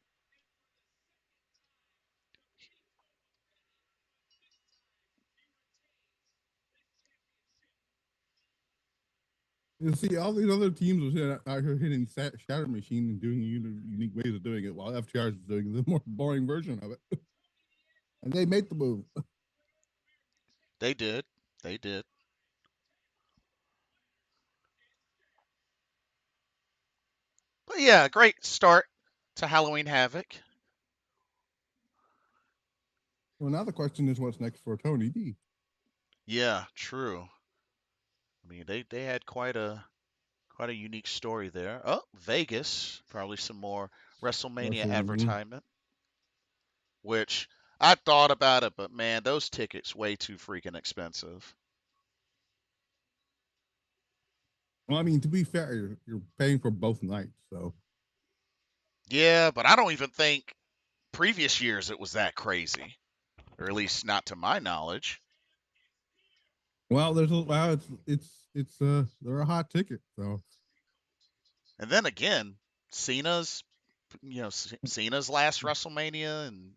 You see, all these other teams are out here hitting Shatter Machine and doing unique ways of doing it, while FTR is doing the more boring version of it. And they made the move. They did. They did. But yeah, great start to Halloween Havoc. Well, now the question is, what's next for Tony D? Yeah, true. I mean, they had quite a unique story there. Oh, Vegas, probably some more WrestleMania Wrestling. advertisement, which I thought about it, but man, those tickets way too freaking expensive. Well, I mean, to be fair, you're paying for both nights, so Yeah, but I don't even think previous years it was that crazy, or at least not to my knowledge. well, it's they're a hot ticket, so And then again, Cena's Cena's last WrestleMania, and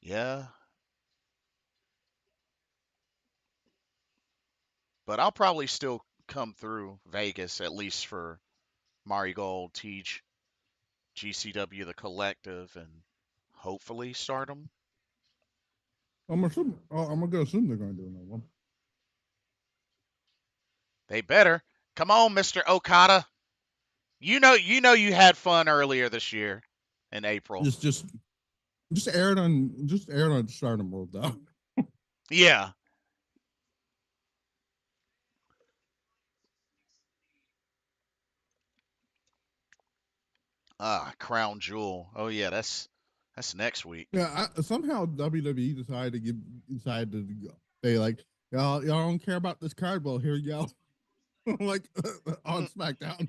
yeah. But I'll probably still come through Vegas at least for Marigold, Teach, GCW, the Collective, and hopefully Stardom. I'm gonna assume they're going to do another one. They better. Come on, Mr. Okada. You had fun earlier this year in April. Just just just air it on Stardom World though. Yeah. Crown Jewel. Oh yeah, that's next week. Yeah, somehow WWE decided to say like y'all don't care about this card. Well, here you go, like on Hmm. SmackDown.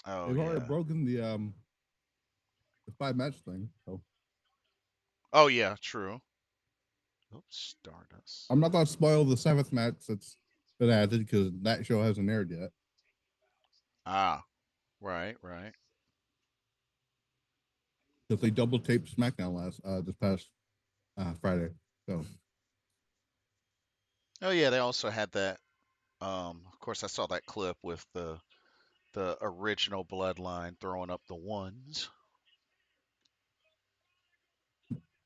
Oh They've already yeah. broken the 5 match thing, so Oh yeah, true. Oops, Stardust. I'm not gonna spoil the 7th match that's been added because that show hasn't aired yet. Ah, right, right. Because they double taped SmackDown this past Friday. So Oh yeah, they also had that. Of course, I saw that clip with the original Bloodline throwing up the ones.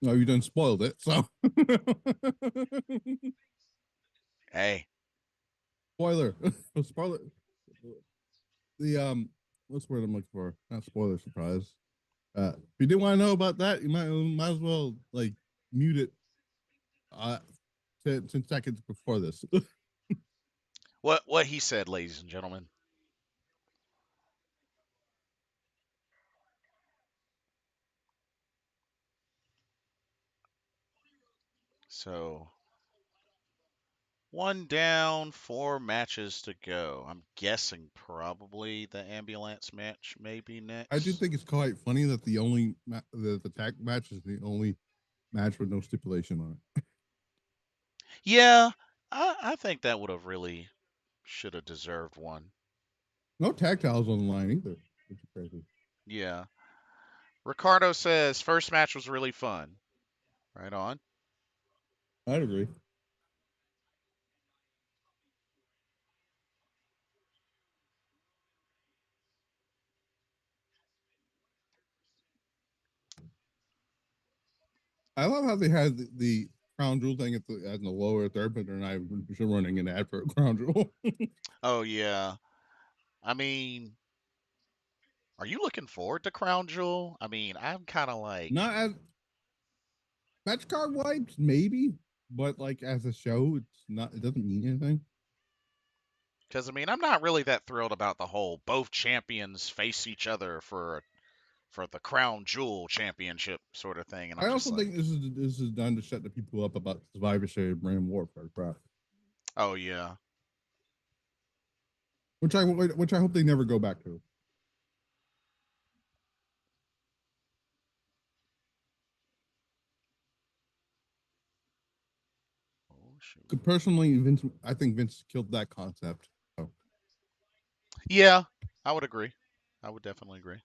no, you done spoiled it. So Hey, spoiler, spoiler. The what's the word I'm looking for? Not spoiler, surprise. If you didn't want to know about that, you might as well like mute it 10 seconds before this. what he said, ladies and gentlemen. So one down, four matches to go. I'm guessing probably the ambulance match may be I do next. think it's quite funny that the tag match is the only match with no stipulation on it. Yeah, I think that would have really should have deserved one. No tag titles on the line either, which is crazy. Yeah. Ricardo says first match was really fun. Right on. I'd agree. I love how they had the crown jewel thing at the lower third, but they're not even running an ad for a crown jewel. Oh yeah. I mean, are you looking forward to Crown Jewel? I mean, I'm kind of like, Not as match card wipes, maybe, but like as a show, it's not. It doesn't mean anything. because I mean, I'm not really that thrilled about the whole both champions face each other for the Crown Jewel Championship sort of thing, and I I'm just also like, think this is done to shut the people up about Survivor Series brand warfare crap, oh yeah. which I hope they never go back to. Oh shoot. Personally, Vince, I think Vince killed that concept. So, Yeah, I would agree. I would definitely agree.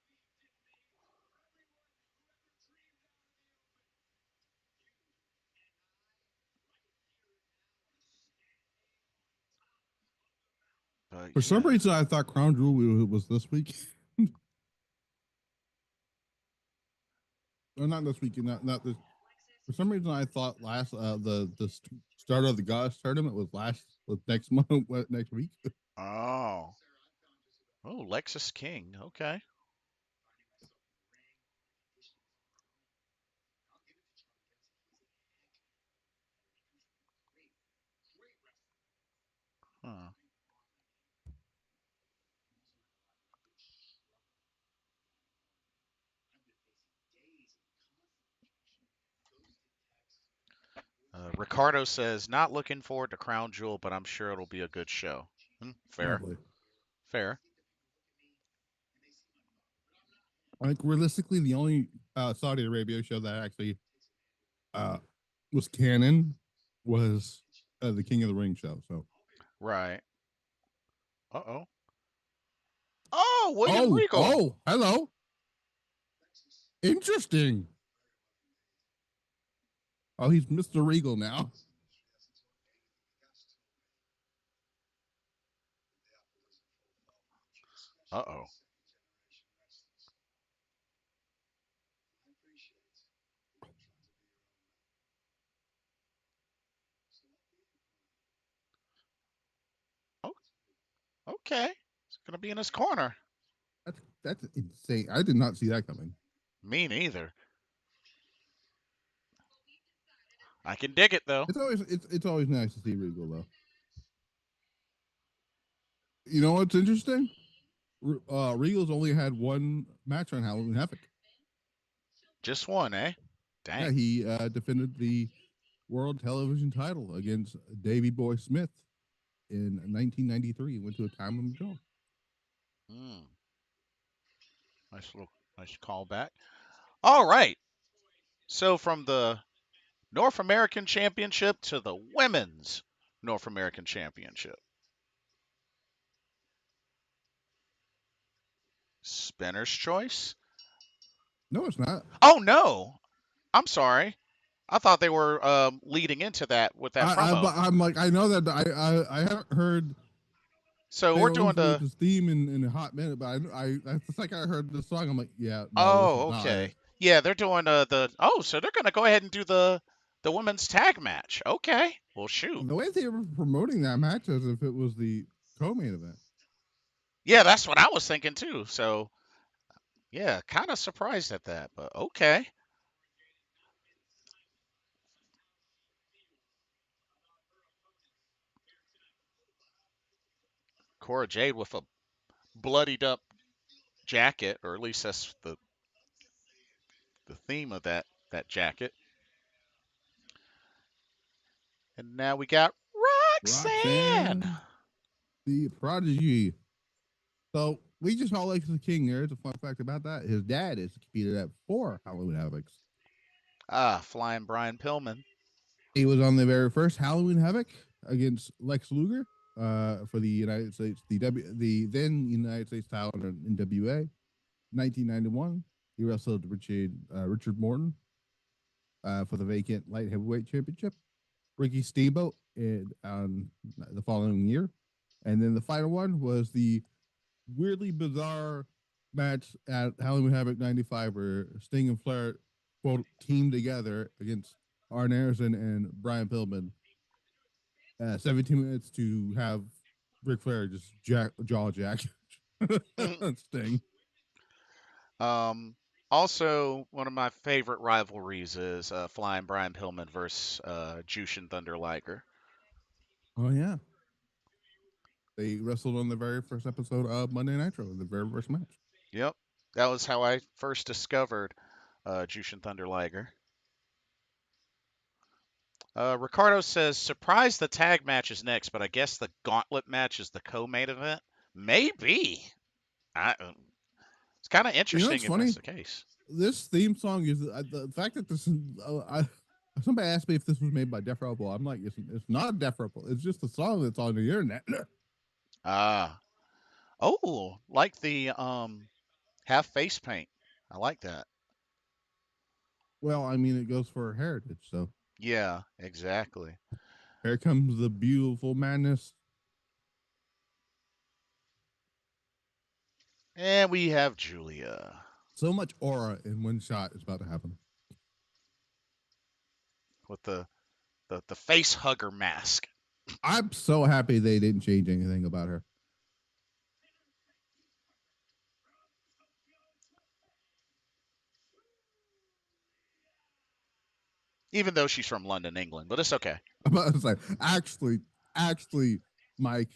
But for some yeah. reason, I thought Crown Jewel was this week. Or not this week, not this. For some reason, I thought last the start of the Goddess tournament was next month, next week. Oh. Oh, Lexus King. Okay. Huh. Ricardo says not looking forward to Crown Jewel, but I'm sure it'll be a good show. Fair. Probably. Fair. Like realistically, the only Saudi Arabia show that actually uh, was canon was the King of the Ring show. So, Right. Uh oh. Oh, William Regal. hello, interesting. Oh, he's Mr. Regal now. Uh oh. Oh, okay. It's gonna be in his corner. That's insane. I did not see that coming. Me neither. I can dig it though. It's always nice to see Regal though. You know what's interesting? Regal's only had one match on Halloween Havoc. Just one, eh? Yeah, Dang. he defended the world television title against Davey Boy Smith in 1993 and went to a time limit draw. Hmm. Nice call back. All right. So from the North American Championship to the Women's North American Championship. Spinner's choice? No, it's not. Oh no. I'm sorry. I thought they were leading into that with that promo. I'm like I know that I haven't heard So we're Taylor doing Swift the. this theme in a hot minute, but I that's like I heard the song. I'm like, yeah, no, this is Oh, not it. okay. Yeah, they're doing the. Oh, so they're gonna go ahead and do the women's tag match. Okay. Well, shoot. The way they were promoting that match as if it was the co-main event. Yeah, that's what I was thinking too. So yeah, kind of surprised at that, but okay. Cora Jade with a bloodied up jacket, or at least that's the theme of that jacket. And now we got Roxanne. Roxanne, the prodigy. So we just saw Lex the King. There's a fun fact about that. His dad is competed at 4 Halloween Havocs. Ah, flying Brian Pillman. He was on the very first Halloween Havoc against Lex Luger for the United States, the then United States title in NWA, 1991. He wrestled Richard Morton for the vacant light heavyweight championship. Ricky Steamboat on the following year, and then the final one was the weirdly bizarre match at Halloween Havoc '95 where Sting and Flair quote teamed together against Arn Anderson and Brian Pillman. 17 minutes to have Ric Flair just jaw jack Sting. Um, Also, one of my favorite rivalries is Flying Brian Pillman versus Jushin Thunder Liger. Oh yeah, they wrestled on the very first episode of Monday Nitro, the very first match. Yep, that was how I first discovered Jushin Thunder Liger. Ricardo says, surprise the tag match is next, but I guess the gauntlet match is the co-main event. Maybe. It's kind of You know, interesting it's if that's funny. the case. This theme song is the fact that this is. Somebody asked me if this was made by Def Rebel. I'm like, it's not Def Rebel. It's just a song that's on the internet. Ah. Oh, like the half face paint. I like that. Well, I mean, it goes for heritage. So Yeah, exactly. here comes the beautiful madness. And we have Giulia So much aura in one shot is about to happen. with the face hugger mask. I'm so happy they didn't change anything about her. Even though she's from London, England, but it's okay. I'm about to say, actually, Mike,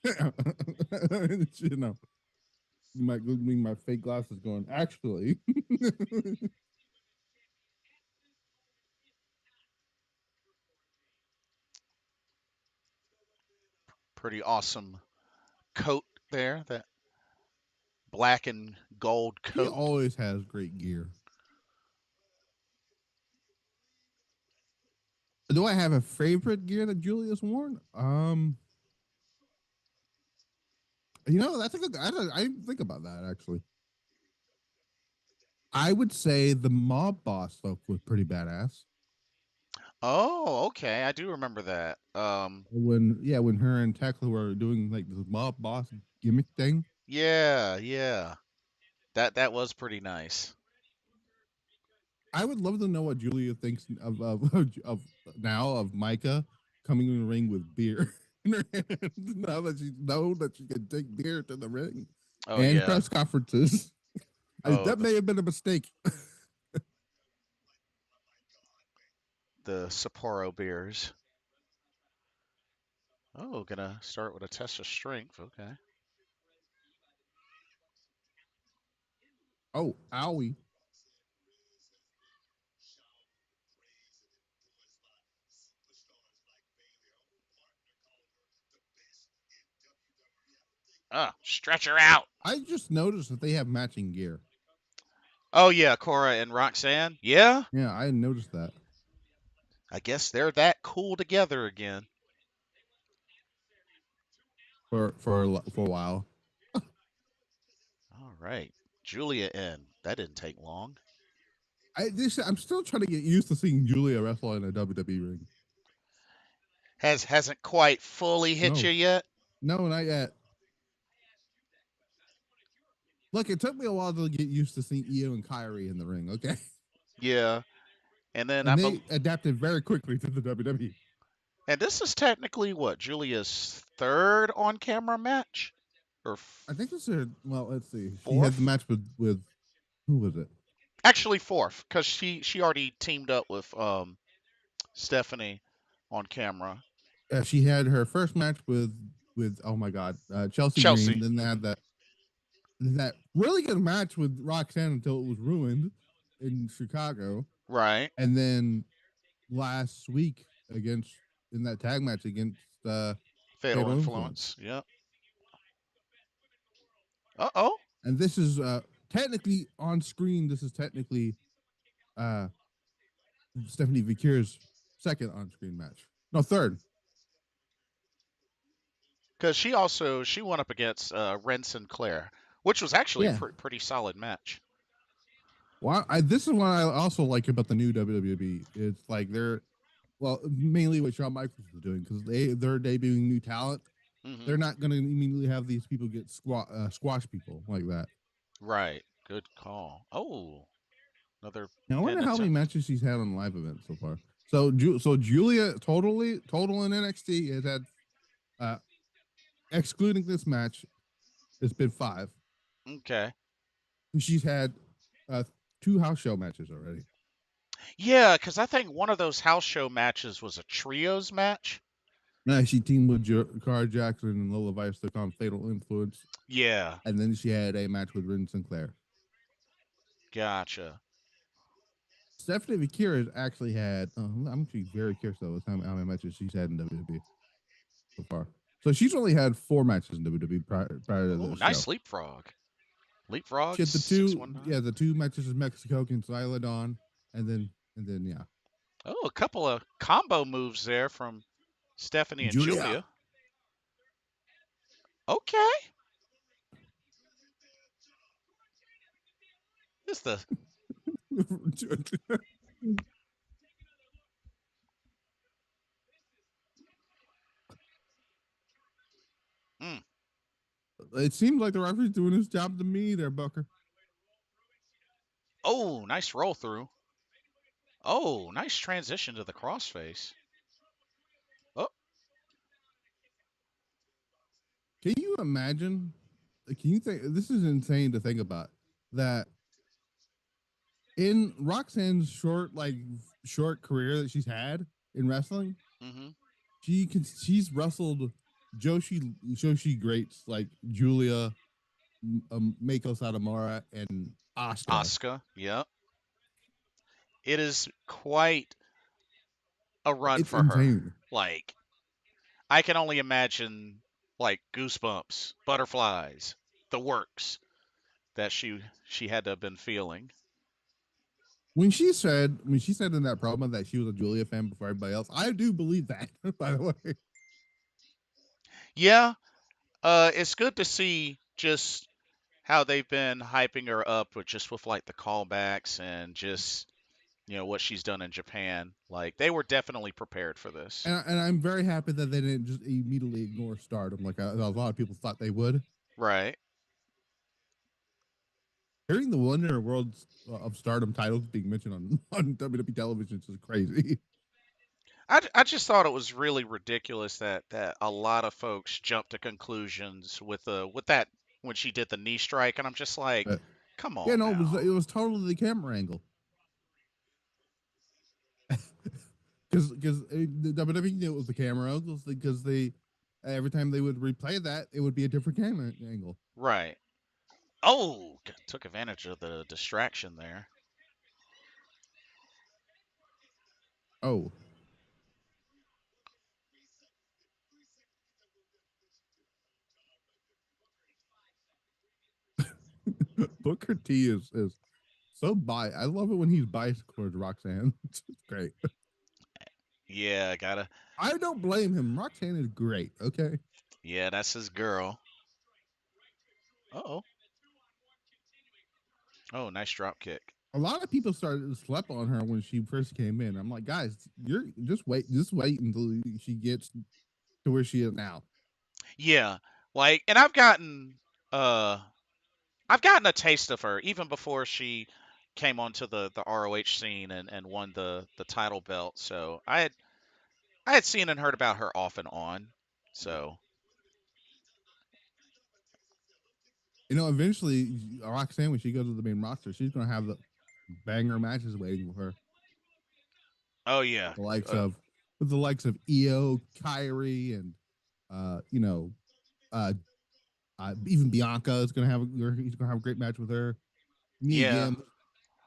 you know, you might go me my fake glasses going, actually. Pretty awesome coat there, that black and gold He coat. always has great gear. Do I have a favorite gear that Giulia's worn? You know, that's a good. I didn't think about that actually. I would say the mob boss look was pretty badass. Oh, okay. I do remember that. When her and Tekla were doing like the mob boss gimmick thing. Yeah, yeah. That was pretty nice. I would love to know what Giulia thinks of now of Micah coming in the ring with beer in her hand. Now that she knows that she can take beer to the ring Oh and yeah. press conferences. Oh, That may have been a mistake. the Sapporo beers. Oh, gonna start with a test of strength. Okay. Oh, owie. Ah, stretch her out. I just noticed that they have matching gear. Oh yeah, Cora and Roxanne. Yeah, Yeah, I noticed that. I guess they're that cool together again. For a while. All right, Giulia in. That didn't take long. I'm still trying to get used to seeing Giulia wrestle in a WWE ring. Hasn't quite fully hit No, you yet. no, not yet. Look, it took me a while to get used to seeing Io and Kyrie in the ring. Okay, Yeah, and then and they adapted very quickly to the WWE. and this is technically what Julia's third on camera match, or I think this is well. Let's see. She had the fourth. match with who was it? Actually fourth, because she already teamed up with Stephanie on camera. She had her first match with oh my god, Chelsea Green. Chelsea. Then they had that really good match with Roxanne until it was ruined in Chicago, Right. and then last week against in that tag match against Fatal Fatal Influence. influence. Yep. Uh-oh. And this is technically on screen. This is technically uh Stephanie Vaquer's second on screen match. No, third. Because she went up against Ren Sinclair, which was actually a Yeah. pretty solid match. Well, this is what I also like about the new WWE. It's like they're mainly what Shawn Michaels is doing because they're debuting new talent. Hmm. They're not going to immediately have these people get squash people like that. Right. Good call. Oh, another Now, I pin wonder how many attempt. matches she's had on live events so far. So, Giulia total in NXT has had, uh, excluding this match, it's been 5. Okay. She's had uh, 2 house show matches already. Yeah, because I think one of those house show matches was a trios match. She teamed with Cara Jackson and Lola Vice to on Fatal Influence, Yeah. and then she had a match with Rin Sinclair. Gotcha. Stephanie Vaquer has actually had. I'm actually very curious though with how many matches she's had in WWE so far. So she's only had 4 matches in WWE prior to Oh, this nice show. leapfrog. She Leapfrog had the 619. the 2 matches in Mexico against Isla Dawn, and then yeah, Oh, a couple of combo moves there from Stephanie and Giulia. Giulia. Okay. This the mm. It seems like the referee's doing his job to me there, Booker. Oh, nice roll through. Oh, nice transition to the crossface. Oh, Can you imagine? Can you think this is insane to think about that in Roxanne's short career that she's had in wrestling, mm-hmm. she's wrestled Joshi greats like Giulia, Mako Satomura, and Asuka. Asuka. Yep. It is quite a run It's for her. insane. Like, I can only imagine like goosebumps, butterflies, the works that she had to have been feeling. When she said in that promo that she was a Giulia fan before everybody else, I do believe that. By the way, Yeah, it's good to see just how they've been hyping her up with like the callbacks and just what she's done in Japan. Like they were definitely prepared for this. and I'm very happy that they didn't just immediately ignore Stardom like a lot of people thought they would. Right. Hearing the Wonder Worlds of Stardom titles being mentioned on on WWE television is just crazy. I just thought it was really ridiculous that a lot of folks jumped to conclusions with that when she did the knee strike, and I'm just like, But come yeah, on no, now. it was totally the camera angle because the WWE knew it was the camera angles because they every time they would replay that it would be a different camera angle. Right. Oh, took advantage of the distraction there. Oh, Booker T is so biased. I love it when he's biased towards Roxanne. It's great. Yeah, gotta. I don't blame him. Roxanne is great. Okay. Yeah, that's his girl. Oh. Oh, nice drop kick. A lot of people started to slept on her when she first came in. I'm like, guys, you're just wait until she gets to where she is now. Yeah, like, and uh I've gotten a taste of her even before she came onto the ROH scene and won the title belt. So I had seen and heard about her off and on. So Eventually, Roxanne, when she goes to the main roster, she's going to have the banger matches waiting for her. oh yeah, The likes uh, of with the likes of Io, Kyrie, and uh, you know, uh, even Bianca is going to have he's going to have a great match with her. Mia yeah, Yim,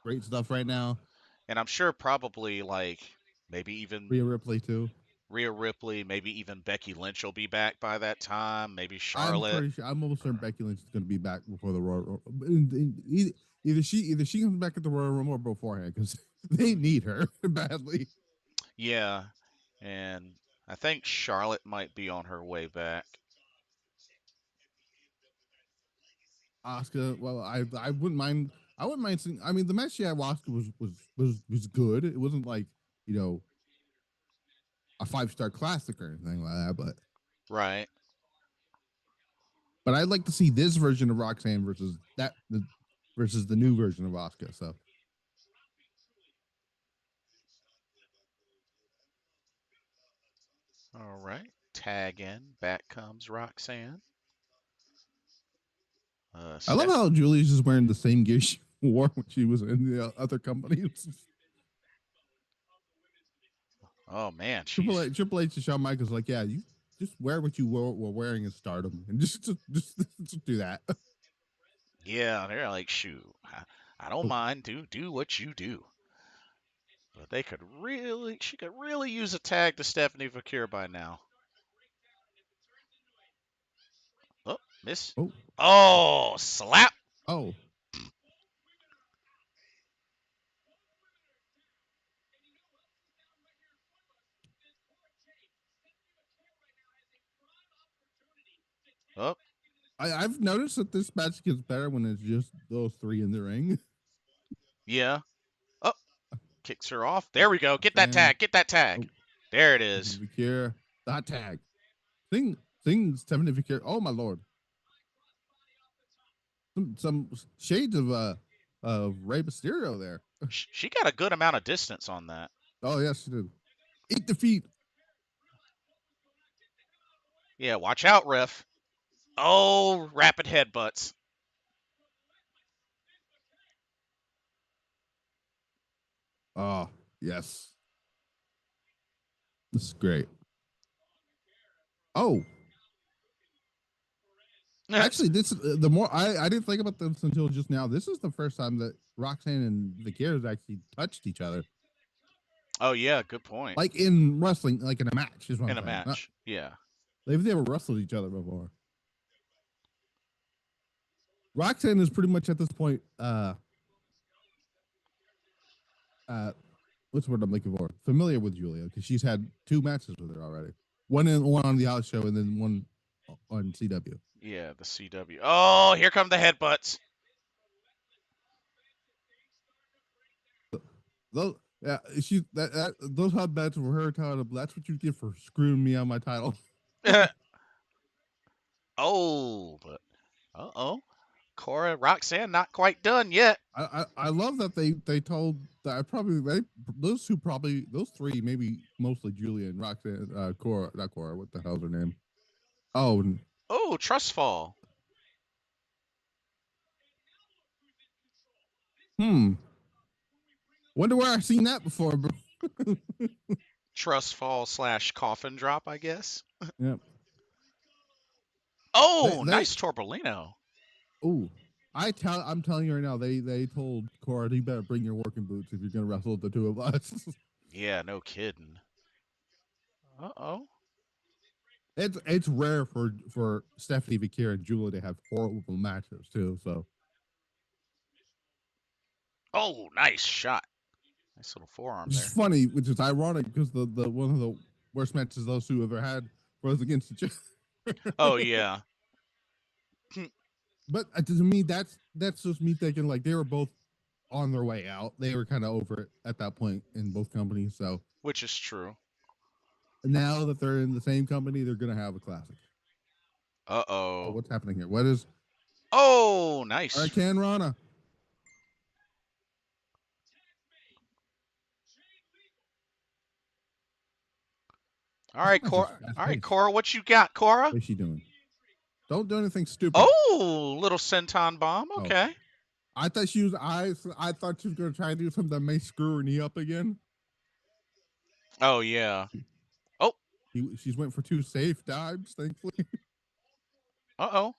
great stuff right now. and I'm sure probably like maybe even Rhea Ripley too. Rhea Ripley, maybe even Becky Lynch will be back by that time. Maybe I'm Charlotte. pretty sure. I'm almost certain Or, Becky Lynch is going to be back before the Royal. Either she comes back at the Royal Rumble or beforehand because they mhm. need her badly. Yeah, and I think Charlotte might be on her way back. Oscar, well, I wouldn't mind. I wouldn't mind seeing. I mean, the match she had Asuka was good. It wasn't like, you know, a 5-star classic or anything like that, Right. but I'd like to see this version of Roxanne versus the new version of Asuka. So All right. Tag in. Back comes Roxanne. I love Steph. how Giulia's just wearing the same gear she wore when she was in the other companies. Oh man, Triple she's H, Triple H and Shawn Michaels like, yeah, you just wear what you were wearing in Stardom, and just do that. yeah. They're like, shoot, I don't Oh, mind. Do what you do. But she could really use a tag to Stephanie Vaquer by now. Oh, miss. oh, Oh, slap. oh! Oh, I've noticed that this match gets better when it's just those three in the ring. yeah. Oh, kicks her off. There we go. Get that Roxanne, tag. Get that tag. oh, There it Stephanie is. Vaquer, that tag. Thing, Stephanie Vaquer. Oh my lord! Some shades of Rey Mysterio there. She got a good amount of distance on that. Oh yes, she did. Eat the feet. Yeah, watch out, ref. Oh, rapid headbutts. Oh yes, this is great. Oh, actually, this the more I didn't think about this until just now. This is the first time that Roxanne and Vaquer actually touched each other, Oh yeah, good point. like in wrestling, like in a match. Is what I'm In a saying. match. Yeah. They've never wrestled each other before. Roxanne is pretty much at this point, uh, what's the word I'm looking for? Familiar with Giulia because she's had 2 matches with her already. One on the house show and then one on CW. Yeah, the CW. Oh, here come the headbutts. Those, yeah, those hot bets were her title. That's what you get for screwing me on my title. Oh, but uh-oh. Cora, Roxanne, not quite done yet. I love that they told that those 3 maybe mostly Giulia and Roxanne, Cora, not Cora, what the hell's her name? Oh, Oh, trust fall. hmm. Wonder where I've seen that before, bro. Trust fall / coffin drop, I guess. Yep. Oh, They nice Torbolino. oh, I'm telling you right now, they told Cora, you better bring your working boots if you're gonna wrestle the 2 of us. Yeah, no kidding. Uh-oh. It's rare for Stephanie Vaquer and Giulia to have horrible matches too. So Oh, nice shot. Nice little forearm which is there. funny, which is ironic because the one of the worst matches those 2 ever had was against each other. Oh, yeah. But to me, that's just me thinking like they were both on their way out. They were kind of over it at that point in both companies. So Which is true. now that they're in the same company, they're gonna have a classic. Oh, Uh-oh. what's happening here? What is Oh, nice. Hurricane Rana? All This right, match is Cora. fast All right, paced. Cora, what you got, Cora? What is she doing? Don't do anything stupid. Oh, little senton bomb. Oh, Okay. I thought she was. I thought she was gonna try to do something that may screw her knee up again. Oh, yeah. Oh, She's went for 2 safe dives, thankfully. uh-oh.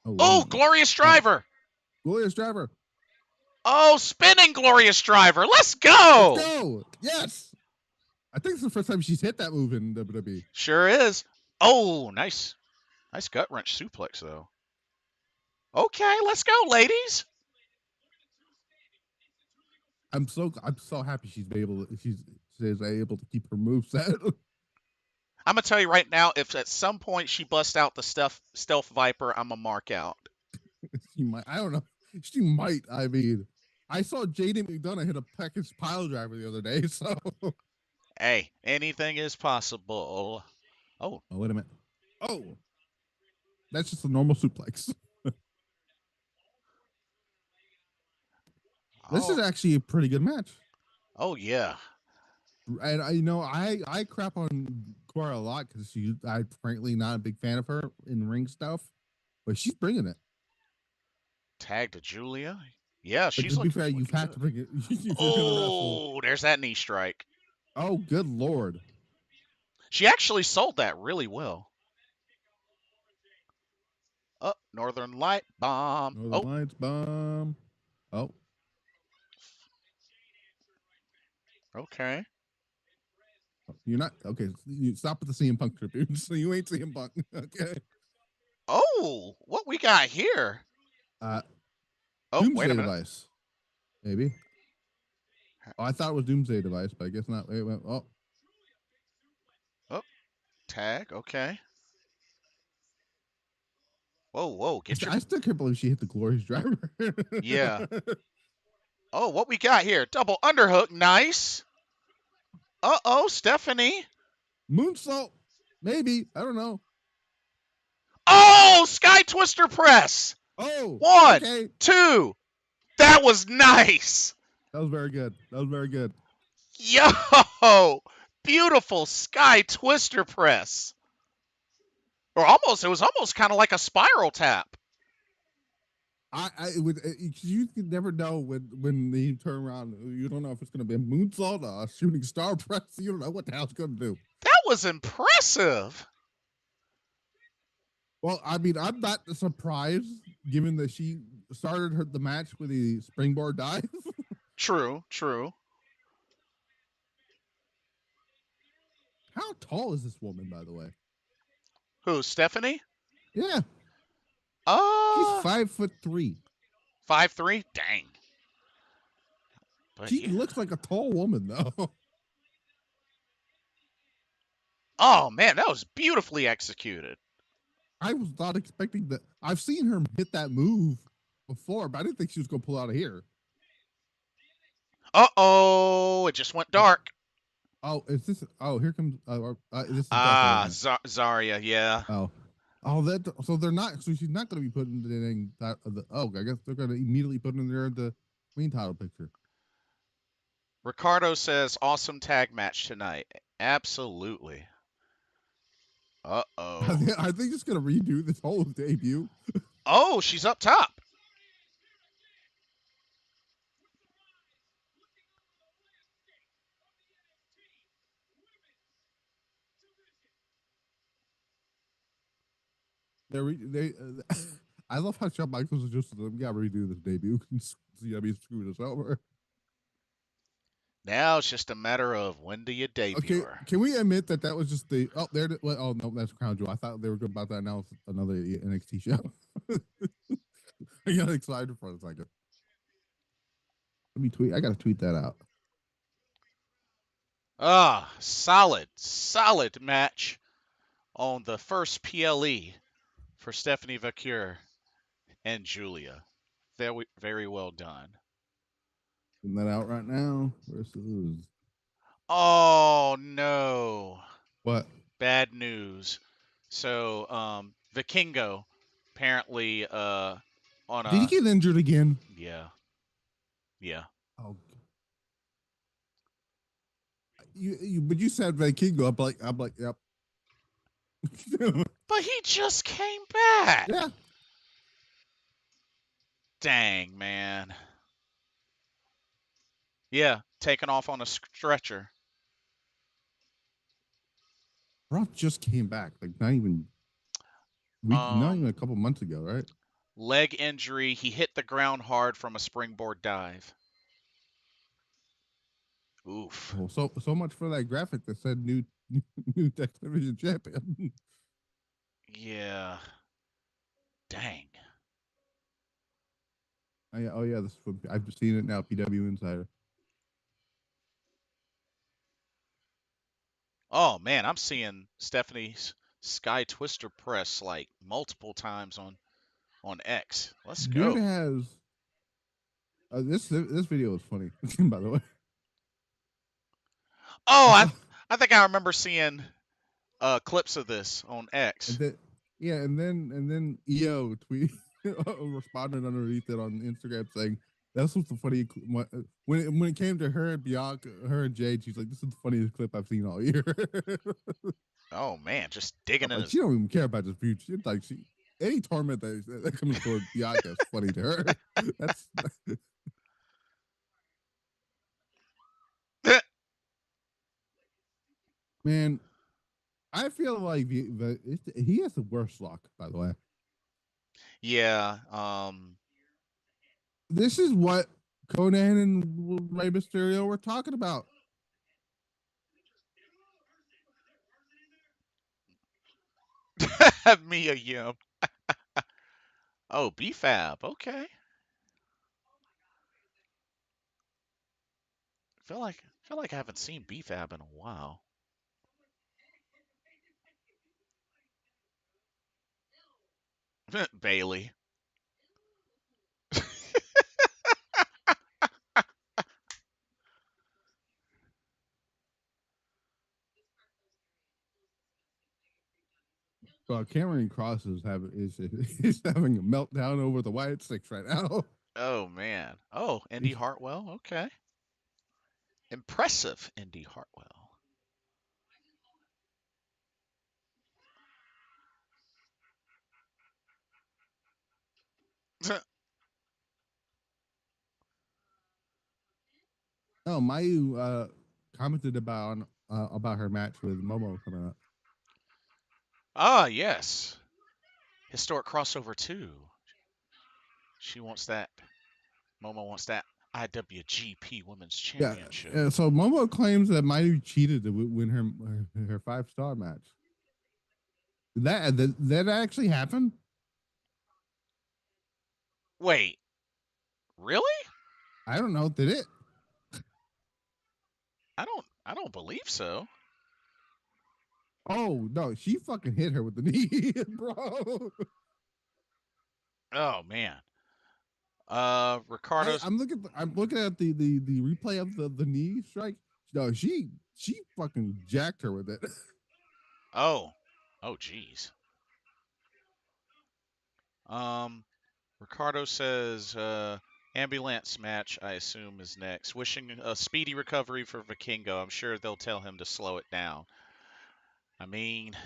Oh, wait a Oh, minute. glorious Oh, driver. Glorious driver. Oh, spinning glorious driver. Let's Let's go. go. Yes. I think it's the first time she's hit that move in WWE. Sure is. Oh, nice. Nice gut wrench suplex, though. Okay, let's go, ladies. I'm so happy she's able to keep her move set. I'm going to tell you right now, if at some point she busts out the stealth Viper, I'm going to mark out. She might. I don't know. She might. I mean, I saw Jade McDonough hit a package pile driver the other day. So, Hey, anything is possible. Oh, wait a minute. Oh, that's just a normal suplex. This is oh, actually a pretty good match. oh yeah. And I crap on Cora a lot because I'm frankly not a big fan of her in ring stuff, but she's bringing it. Tag to Giulia. Yeah, But she's to be looking fair, you looking have to good. bring it if you're gonna wrestle. Oh, there's that knee strike. Oh, good lord! She actually sold that really well. Oh, Northern Light bomb. Northern Oh, Lights bomb. Oh, okay. you're not okay. You stop with the CM Punk tribute. So you ain't CM Punk. Okay. Oh, what we got here? Uh, Oh, wait a Doomsday minute. Device, maybe. Oh, I thought it was Doomsday Device, but I guess not. Wait, wait, oh, Oh, tag. Okay. Whoa, whoa. Get your. I still can't believe she hit the Glorious Driver. Yeah. Oh, what we got here? Double underhook. Nice. Uh-oh, Stephanie. Moonsault, maybe. I don't know. Oh, Sky Twister press. Oh, One, okay. two. That was nice. That was very good. That was very good. Yo, beautiful Sky Twister press. Or almost, it was almost kind of like a spiral tap. You could never know when they turn around. You don't know if it's going to be a moonsault or a shooting star press. You don't know what the hell it's going to do. That was impressive. Well, I mean, I'm not surprised given that she started the match with a springboard dive. True, true. How tall is this woman, by the way? Who, Stephanie? Yeah, she's Uh, 5'3". 5'3"? Dang. But She yeah. looks like a tall woman, though. Oh, man, that was beautifully executed. I was not expecting that. I've seen her hit that move before, but I didn't think she was going to pull out of here. Uh-oh, it just went dark. Oh, is this? Oh, here comes. This is Ah, Delta. Zarya, yeah. Oh, that. So they're not. So she's not going to be putting it in that. I guess they're going to immediately put in there the main title picture. Ricardo says, awesome tag match tonight. Absolutely. Uh-oh. I think it's going to redo this whole debut. Oh, she's up top. They. I love how Shawn Michaels is just. We got to redo this debut. CW screwed us over. Now it's just a matter of when do you debut Okay, her. can we admit that was just the oh no, that's Crown Jewel. I thought they were about to announce another NXT show. I got excited for a second. Let me tweet. I gotta tweet that out. Ah, solid match on the first PLE for Stephanie Vaquer and Giulia. Very, very well done. Putting that out right now. Versus Oh no. what? Bad news. So, Vikingo apparently on Did he a get injured again? yeah. Yeah. Oh, but you said Vikingo. I'm like, yep. But he just came back. Yeah. Dang, man. Yeah, taken off on a stretcher. Rock just came back. Like not even a couple months ago, right? Leg injury. He hit the ground hard from a springboard dive. Oof. Well, so much for that graphic that said new Tech Division champion. Yeah. Dang. Oh yeah, this is I've seen it now. PW Insider. Oh man, I'm seeing Stephanie's Sky Twister press like multiple times on X. Let's Dude go. has This video is funny, by the way. Oh, I I saw, I think I remember seeing clips of this on and X. then yeah, and then EO tweet responded underneath it on Instagram saying that's what's the funny when it came to her and Bianca, her and Jade, she's like, this is the funniest clip I've seen all year. Oh man, just I'm digging in like, his. she don't even care about this feud. She like she any torment that comes toward Bianca is funny to her. That's man. I feel like he has the worst luck. By the way, Yeah. this is what Conan and Rey Mysterio were talking about. Mia Yim. Oh, BFAB. Okay. Feel like I haven't seen BFAB in a while. Bailey. Cameron Cross is having a meltdown over the Wyatt Six right now. Oh man. Oh, Indy Hartwell. Okay. Impressive, Indy Hartwell. Oh, Mayu commented about her match with Momo coming up. Ah, yes. Historic crossover too. She wants that. Momo wants that IWGP Women's Yeah, Championship. so Momo claims that Mayu cheated to win her 5-star match. Did that actually happen? Wait, really? I don't know. Did it? I don't believe so. Oh no, she fucking hit her with the knee, bro. Oh man. I, Ricardo's. I'm looking. I'm looking at the replay of the knee strike. No, she fucking jacked her with it. Oh. Oh geez. Um Ricardo says ambulance match I assume is next. Wishing a speedy recovery for Vikingo. I'm sure they'll tell him to slow it down. I mean,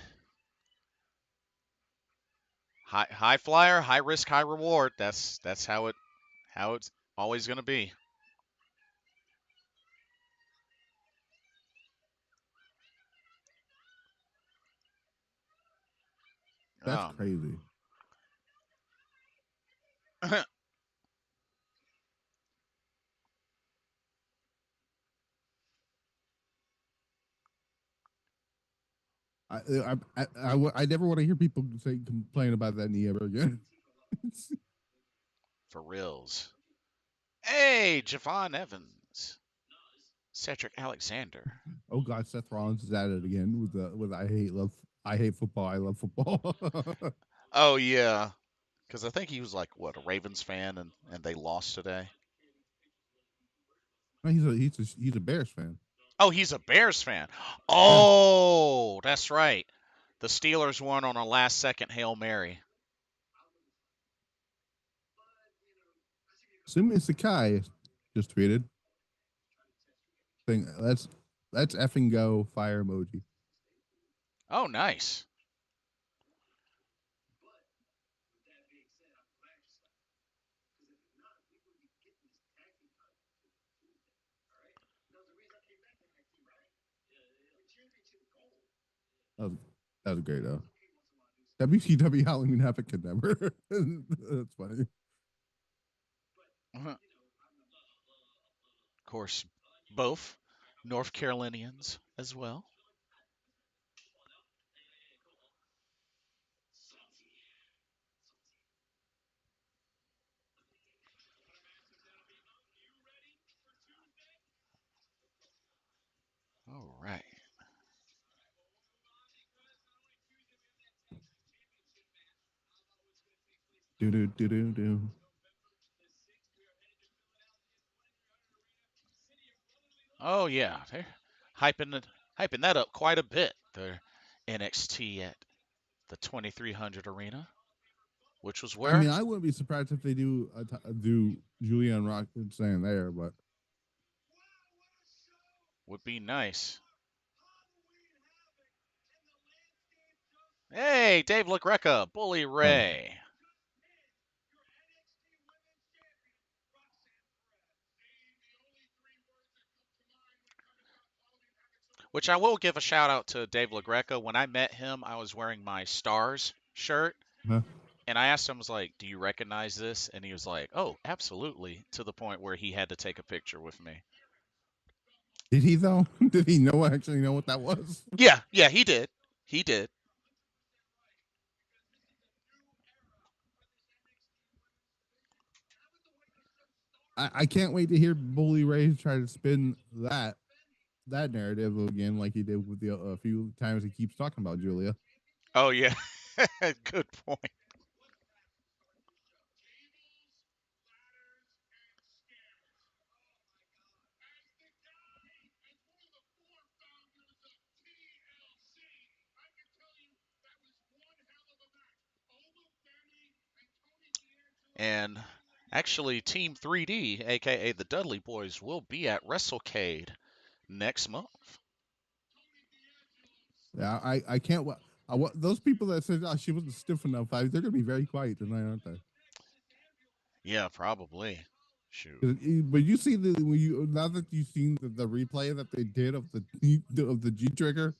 high flyer, high risk, high reward. That's how it's always going to be. That's Um, crazy. I never want to hear people complain about that knee ever again. for reals. Hey, Javon Evans, Cedric Alexander. Oh God, Seth Rollins is at it again with I hate football. I love football. Oh yeah, because I think he was like what, a Ravens fan, and they lost today. No, he's a Bears fan. Oh, he's a Bears fan. Yeah, Oh, that's right. The Steelers won on a last second Hail Mary. Sumi Sakai just tweeted saying let's effing go fire emoji. Oh, nice. That was, that was great though. WCW Halloween Havoc could never. That's funny. Of course, both North Carolinians as well. All right. Do do do do do. Oh yeah, they're hyping that up quite a bit. They're NXT at the 2300 arena, which was I mean, where I wouldn't be surprised if they do Giulia and Roxanne there, but would be nice. Hey, Dave LaGreca, Bully oh, Ray. Which I will give a shout out to Dave LaGreca. When I met him, I was wearing my Stars shirt. huh? And I asked him, I was like, do you recognize this? And he was like, oh, absolutely. To the point where he had to take a picture with me. Did he though? Did he actually know what that was? Yeah, he did. He did. I can't wait to hear Bully Ray try to spin that narrative again, like he did with the a few times he keeps talking about Giulia. Oh, yeah. Good point. And actually, Team 3D, aka the Dudley Boys, will be at WrestleCade next month. Yeah, I can't. Those people that said she wasn't stiff enough, they're going to be very quiet tonight, aren't they? Yeah, probably. Shoot. But you see when you now that you've seen the replay that they did of the G trigger,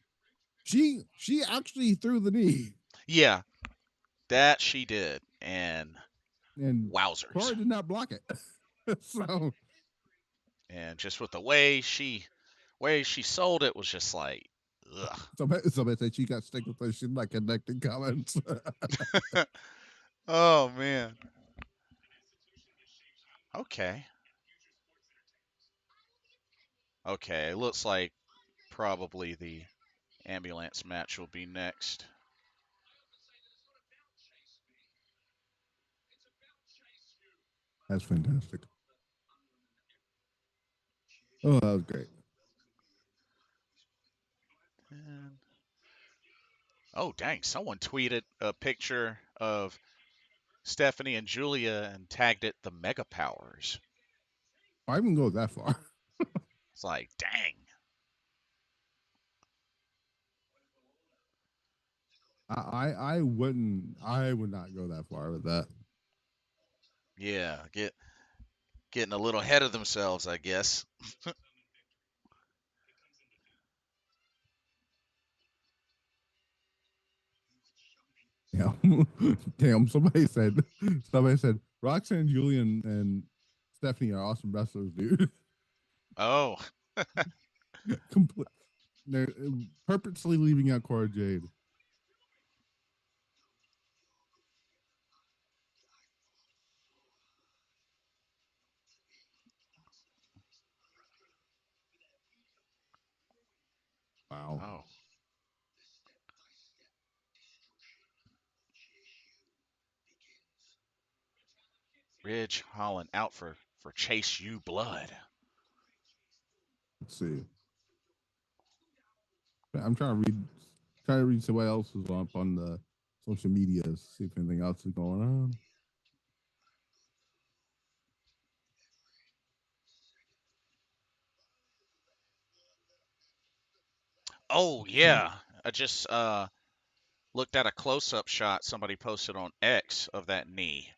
she actually threw the knee, Yeah, that she did. And and wowzers. Cora did not block it. So And just with the way she sold it was just like, ugh. somebody said she got stick with her. She's not connecting comments. Oh man. Okay. Okay. It looks like probably the ambulance match will be next. That's fantastic. Oh, that was great. And, oh dang! Someone tweeted a picture of Stephanie and Giulia and tagged it the Mega Powers. I wouldn't go that far. It's like, dang. I would not go that far with that. Yeah, getting a little ahead of themselves, I guess. Yeah. Damn, somebody said Roxanne, Julian, and Stephanie are awesome wrestlers, dude. Oh, Complete. They're purposely leaving out Cora Jade. Wow. oh. Ridge Holland out for Chase U Blood. Let's see. I'm trying to read what else is up on the social media, see if anything else is going on. Oh yeah, I just looked at a close-up shot somebody posted on X of that knee.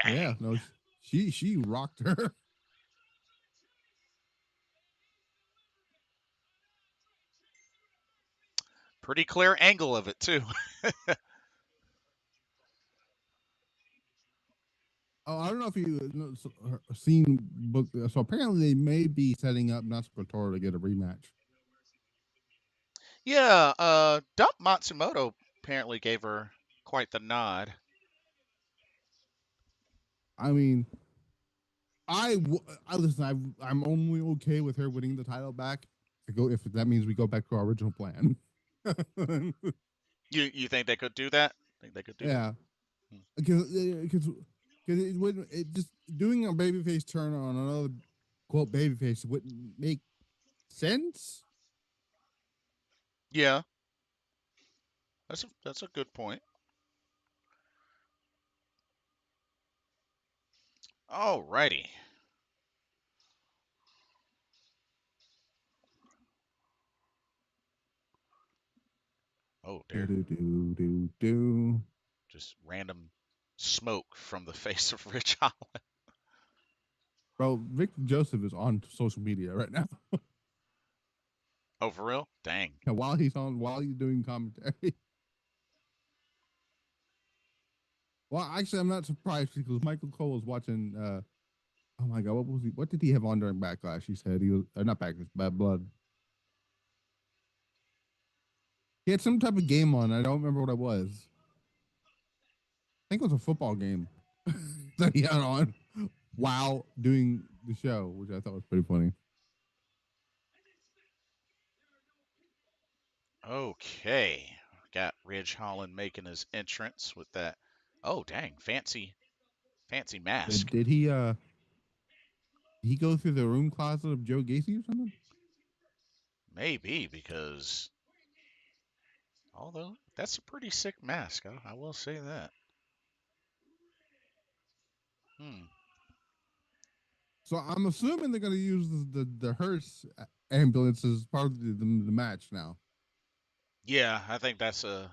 Yeah, Dang. no, she rocked her. Pretty clear angle of it too. Oh, I don't know if you seen book. So apparently they may be setting up Natsuko Tora to get a rematch. Yeah, Dump Matsumoto apparently gave her quite the nod. I mean, I listen. I'm only okay with her winning the title back. If that means we go back to our original plan. You think they could do that? Think they could do that? Yeah, Hmm. because it just doing a babyface turn on another quote babyface wouldn't make sense. Yeah, that's a good point. Alrighty. Oh, Do there. do do do do. Just random smoke from the face of Rich Holland. Bro, Victor Joseph is on social media right now. Oh, for real? Dang. And while he's doing commentary. Well, actually, I'm not surprised because Michael Cole was watching. Oh my God, what was he? What did he have on during Backlash? He said he was not Backlash, Bad Blood. He had some type of game on. I don't remember what it was. I think it was a football game that he had on while doing the show, which I thought was pretty funny. Okay. Got Ridge Holland making his entrance with that. Oh, dang. Fancy mask. Did he go through the room closet of Joe Gacy or something? Maybe because, although, that's a pretty sick mask. I will say that. Hmm. So I'm assuming they're going to use the hearse ambulance as part of the match now. Yeah, I think that's a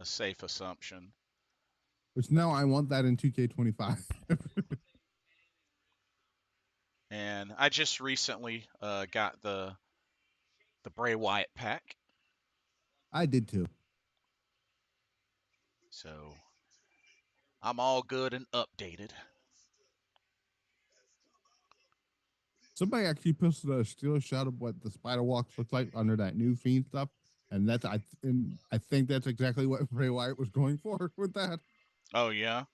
safe assumption. Which now I want that in 2K25. And I just recently got the Bray Wyatt pack. I did too. So I'm all good and updated. Somebody actually posted a still shot of what the spider walks look like under that new Fiend stuff, and I think that's exactly what Bray Wyatt was going for with that. Oh yeah.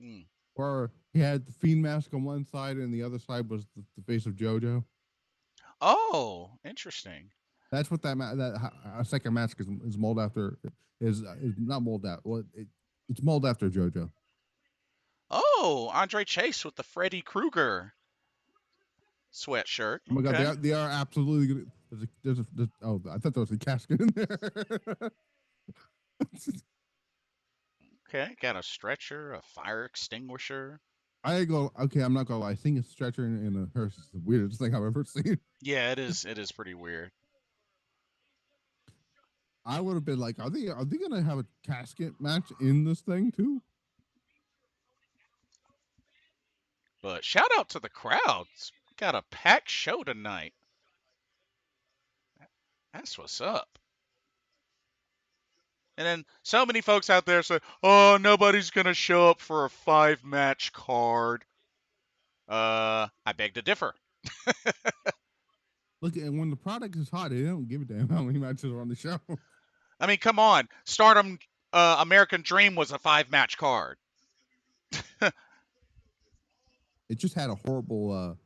Hmm. Where he had the Fiend mask on one side, and the other side was the face of JoJo. Oh, interesting. That's what that second mask is molded after. Is not molded out. Well, it's molded after JoJo. Oh, Andre Chase with the Freddy Krueger sweatshirt. Oh my God, Okay. they are absolutely good. Oh, I thought there was a casket in there. Okay. Got a stretcher, a fire extinguisher. I go, okay, I'm not gonna lie. Seeing a stretcher in a hearse is the weirdest thing I've ever seen. Yeah, it is. It is pretty weird. I would have been like, are they gonna have a casket match in this thing too? But shout out to the crowds. Got a packed show tonight. That's what's up. And then so many folks out there say, "Oh, nobody's gonna show up for a 5-match card." I beg to differ. Look, and when the product is hot, they don't give a damn how many matches are on the show. I mean, come on. Stardom American Dream was a 5-match card. It just had a horrible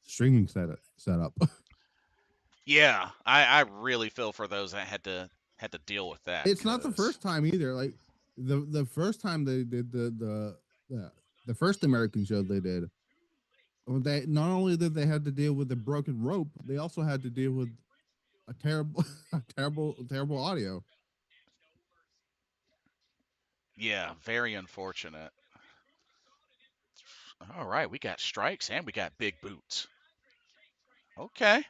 streaming setup. Yeah, I really feel for those that had to deal with that. It's not the first time either. Like the first time they did the first American show they did, they not only did they have to deal with the broken rope, they also had to deal with a terrible, terrible audio. Yeah, very unfortunate. All right, we got strikes and we got big boots. Okay.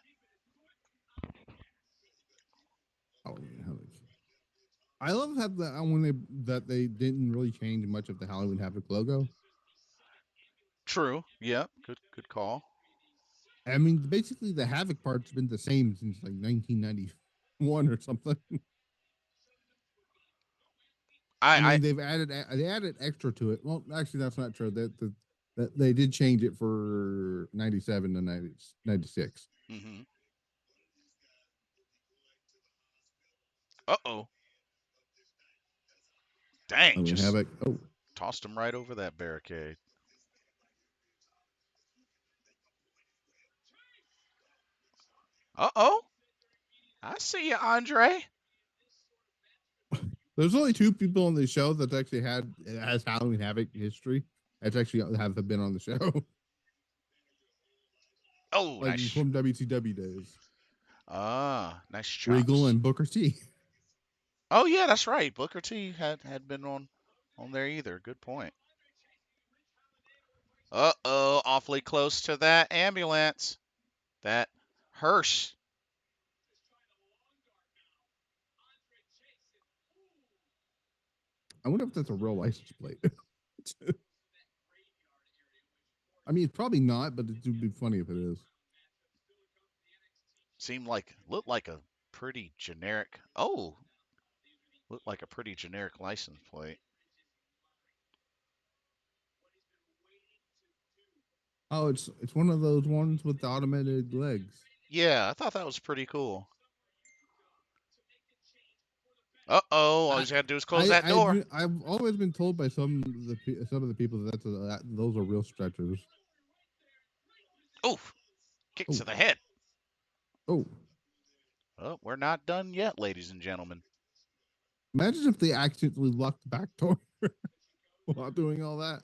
Oh yeah, I love how they didn't really change much of the Halloween Havoc logo. True. Yep. Good call. I mean, basically the Havoc part's been the same since like 1991 or something. I I mean, they added extra to it. Well, actually, that's not true. That they did change it for 97 to 96. mm-hmm. Uh-oh. I Dang, mean, just Havoc. Oh, tossed him right over that barricade. Uh-oh. I see you, Andre. there's only two people on the show that actually has Halloween Havoc history. That's actually have been on the show. Oh, like nice. from WCW days. Ah, nice Regal chops. and Booker T. Oh yeah, that's right. Booker T had been on there either. Good point. Uh-oh, awfully close to that ambulance. That hearse. I wonder if that's a real license plate. I mean, it's probably not, but it would be funny if it is. Seemed like looked like a pretty generic. Oh, looked like a pretty generic license plate. Oh, it's one of those ones with the automated legs. Yeah, I thought that was pretty cool. Uh-oh, all I he's got to do is close that door. I've always been told by some of the people that those are real stretchers. Oof, kick Oh, to the head. oh! Oh, we're not done yet, ladies and gentlemen. Imagine if they accidentally locked the back door while doing all that.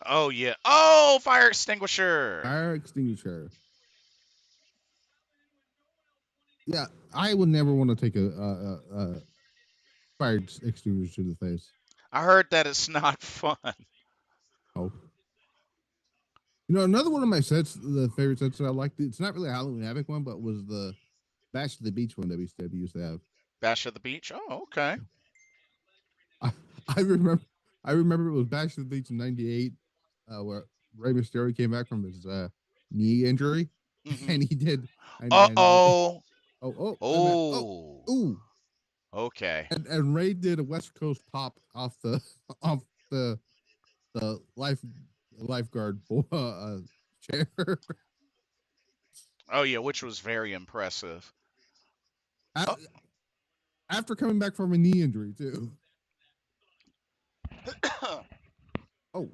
Oh yeah. Oh, fire extinguisher. Fire extinguisher. Yeah, I would never want to take a fire extinguisher to the face. I heard that it's not fun. Oh, you know, another one of my sets, the favorite sets that I liked. It's not really a Halloween Havoc one, but was the Bash to the Beach one that we used to have. Bash at the beach. Oh, okay. I, I remember I remember it was Bash to the Beach in '98, where Rey Mysterio came back from his knee injury, Mm-hmm. and he did and Uh-oh. and then Oh. ooh Okay. and Ray did a West Coast pop off the off the lifeguard chair Oh yeah, which was very impressive. Oh. after coming back from a knee injury too. Oh,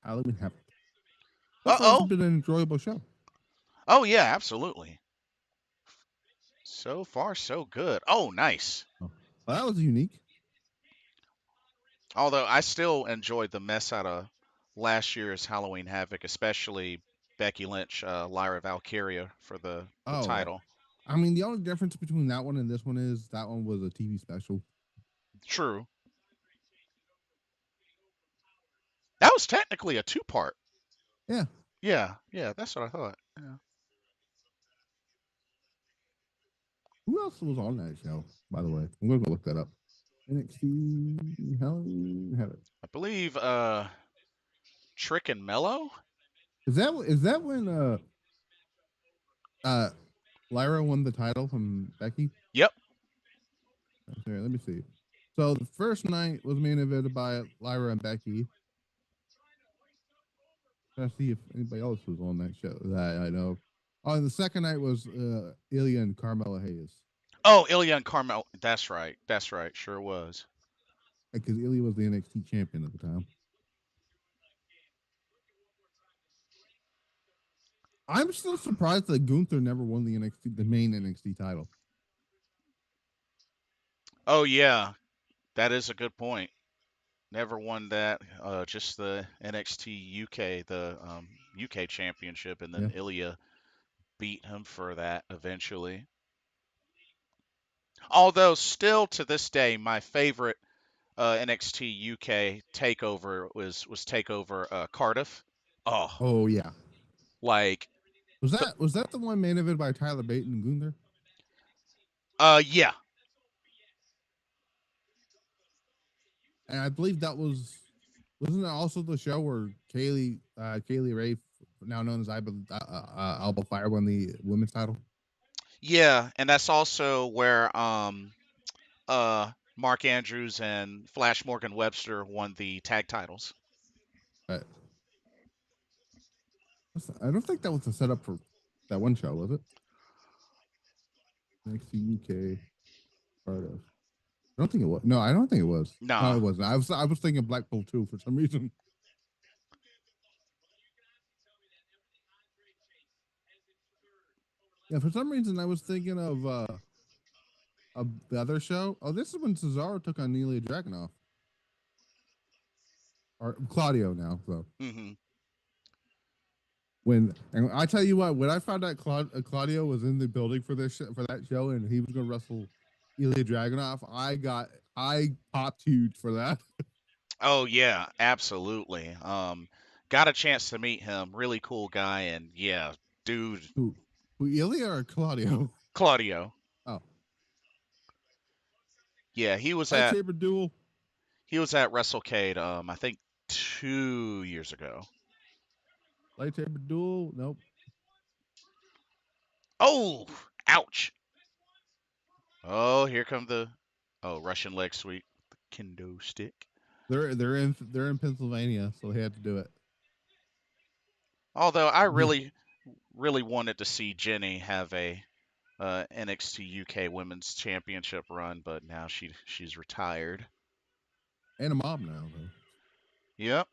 Halloween Havoc. So far, this has Uh-oh. been an enjoyable show. Oh yeah, absolutely. So far, so good. Oh, nice. Oh, well, that was unique. Although I still enjoyed the mess out of last year's Halloween Havoc, especially Becky Lynch, Lyra Valkyria for the Oh, title. I mean, the only difference between that one and this one is that one was a TV special. True. That was technically a two-part. Yeah. Yeah, yeah, that's what I thought. Yeah. Who else was on that show? By the way, I'm gonna go look that up. NXT Halloween Havoc. I believe Trick and Mello? Is that when uh Lyra won the title from Becky? Yep. Here, let me see. So the first night was main evented by Lyra and Becky. Let's see if anybody else was on that show that I know. Oh, and the second night was Ilya and Carmella Hayes. Oh, Ilya and Carmel. That's right. That's right. Sure was. Because Ilya was the NXT champion at the time. I'm still surprised that Gunther never won the main NXT title. Oh yeah, that is a good point. Never won that. Just the NXT UK, the UK championship, and then Yeah. Ilya beat him for that eventually. Although still to this day, my favorite NXT UK takeover was takeover Cardiff. Oh, Oh yeah. like the Was that the one main evented by Tyler Bate and Gunther? yeah. And I believe that wasn't it also the show where Kaylee Ray, now known as Alba Fire, won the women's title? Yeah, and that's also where Mark Andrews and Flash Morgan Webster won the tag titles. But I don't think that was the setup for that one show, was it? NXT UK Cardiff. I don't think it was. No, I don't think it was. No, Nah. it wasn't. I was thinking Blackpool 2 for some reason. Yeah, for some reason I was thinking of the other show. Oh, this is when Cesaro took on Nelia Dragunov. or Claudio now. So Hmm. and I tell you what, when I found out Claudio was in the building for for that show and he was going to wrestle Ilya Dragunov, I popped huge for that. Oh yeah, absolutely. Got a chance to meet him. Really cool guy, and yeah, dude, Who, Ilya or Claudio? Claudio. Oh, Yeah, he was at lightsaber duel, WrestleCade. I think 2 years ago. lightsaber duel. Nope. Oh, ouch. Oh, here come the Russian leg sweep, the kendo stick. They're in Pennsylvania, so they had to do it. Although I really wanted to see Jenny have a NXT UK Women's Championship run, but now she's retired. And a mob now, though. Yep.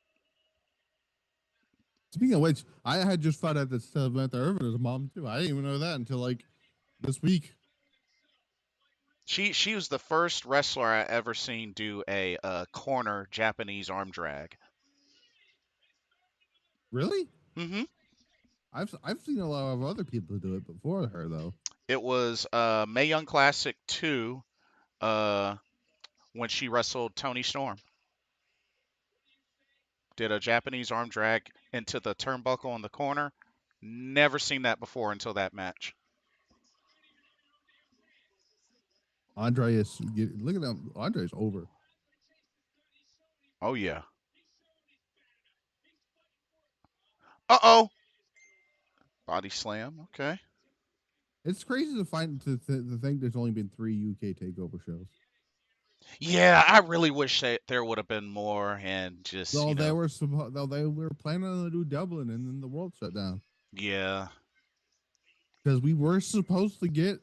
Speaking of which, I had just found out that Samantha Irvin is a mom too. I didn't even know that until like this week. She was the first wrestler I ever seen do a corner Japanese arm drag. Really? Hmm. I've seen a lot of other people do it before her though. It was Mae Young Classic 2 uh, when she wrestled Tony Storm. Did a Japanese arm drag into the turnbuckle on the corner. Never seen that before until that match. Andre is look at him. Andre's over. Oh yeah. Uh-oh. Body slam. Okay. It's crazy to find to think there's only been 3 UK takeover shows. Yeah, I really wish that there would have been more and just, Though they were planning on to do Dublin and then the world shut down yeah, because we were supposed to get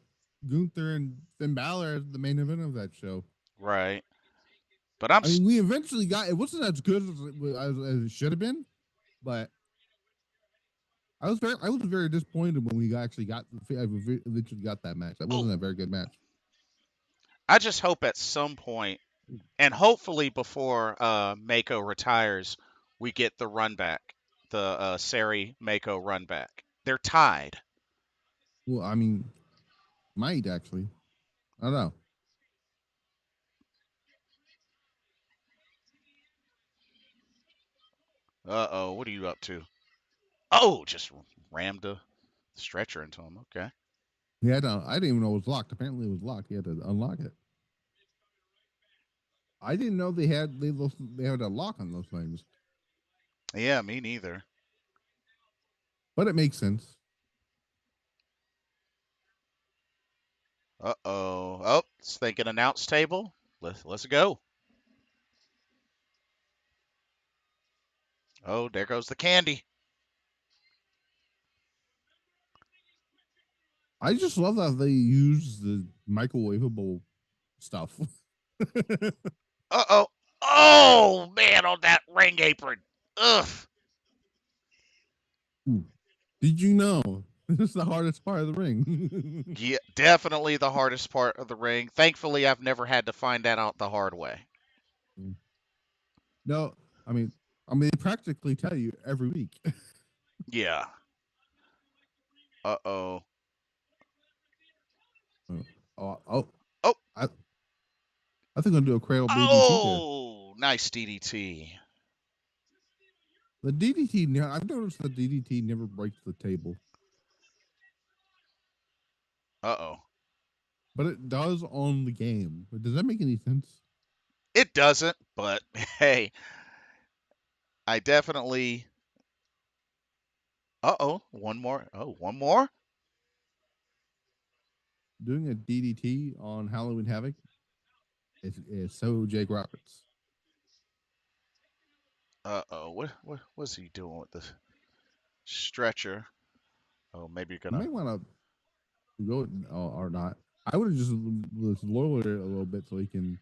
Gunther and Finn Balor as the main event of that show. right. But I'm I mean, we eventually got it. Wasn't as good as it should have been, but I was very disappointed when we actually eventually got that match. That oh, wasn't a very good match. I just hope at some point, and hopefully before Mako retires, we get the run back, the Sari Mako run back. They're tied. Well, I mean, might actually. I don't know. Uh-oh, what are you up to? Oh, just rammed a stretcher into him. Okay. I didn't even know it was locked. Apparently, it was locked. He had to unlock it. I didn't know they had a lock on those things, Yeah, me neither. but it makes sense. Uh-oh. Oh, it's thinking announce table. Let's go. Oh, there goes the candy. I just love that they use the microwavable stuff. Uh-oh. Oh, man, on that ring apron. Ugh. Did you know this is the hardest part of the ring? Yeah, definitely the hardest part of the ring. Thankfully, I've never had to find that out the hard way. No, I mean, they practically tell you every week. Yeah. Uh-oh. Oh, Oh. I think I'm gonna do a cradle DDT there. Oh, nice DDT. The DDT, I've noticed the DDT never breaks the table, Uh-oh. but it does on the game. Does that make any sense? It doesn't, but hey, I definitely. Uh-oh, one more. Oh, one more? Doing a DDT on Halloween Havoc is so Jake Roberts. Uh-oh. What was he doing with the stretcher? Oh, maybe you're You gonna. might want to go or not. I would have just lowered it a little bit so he can.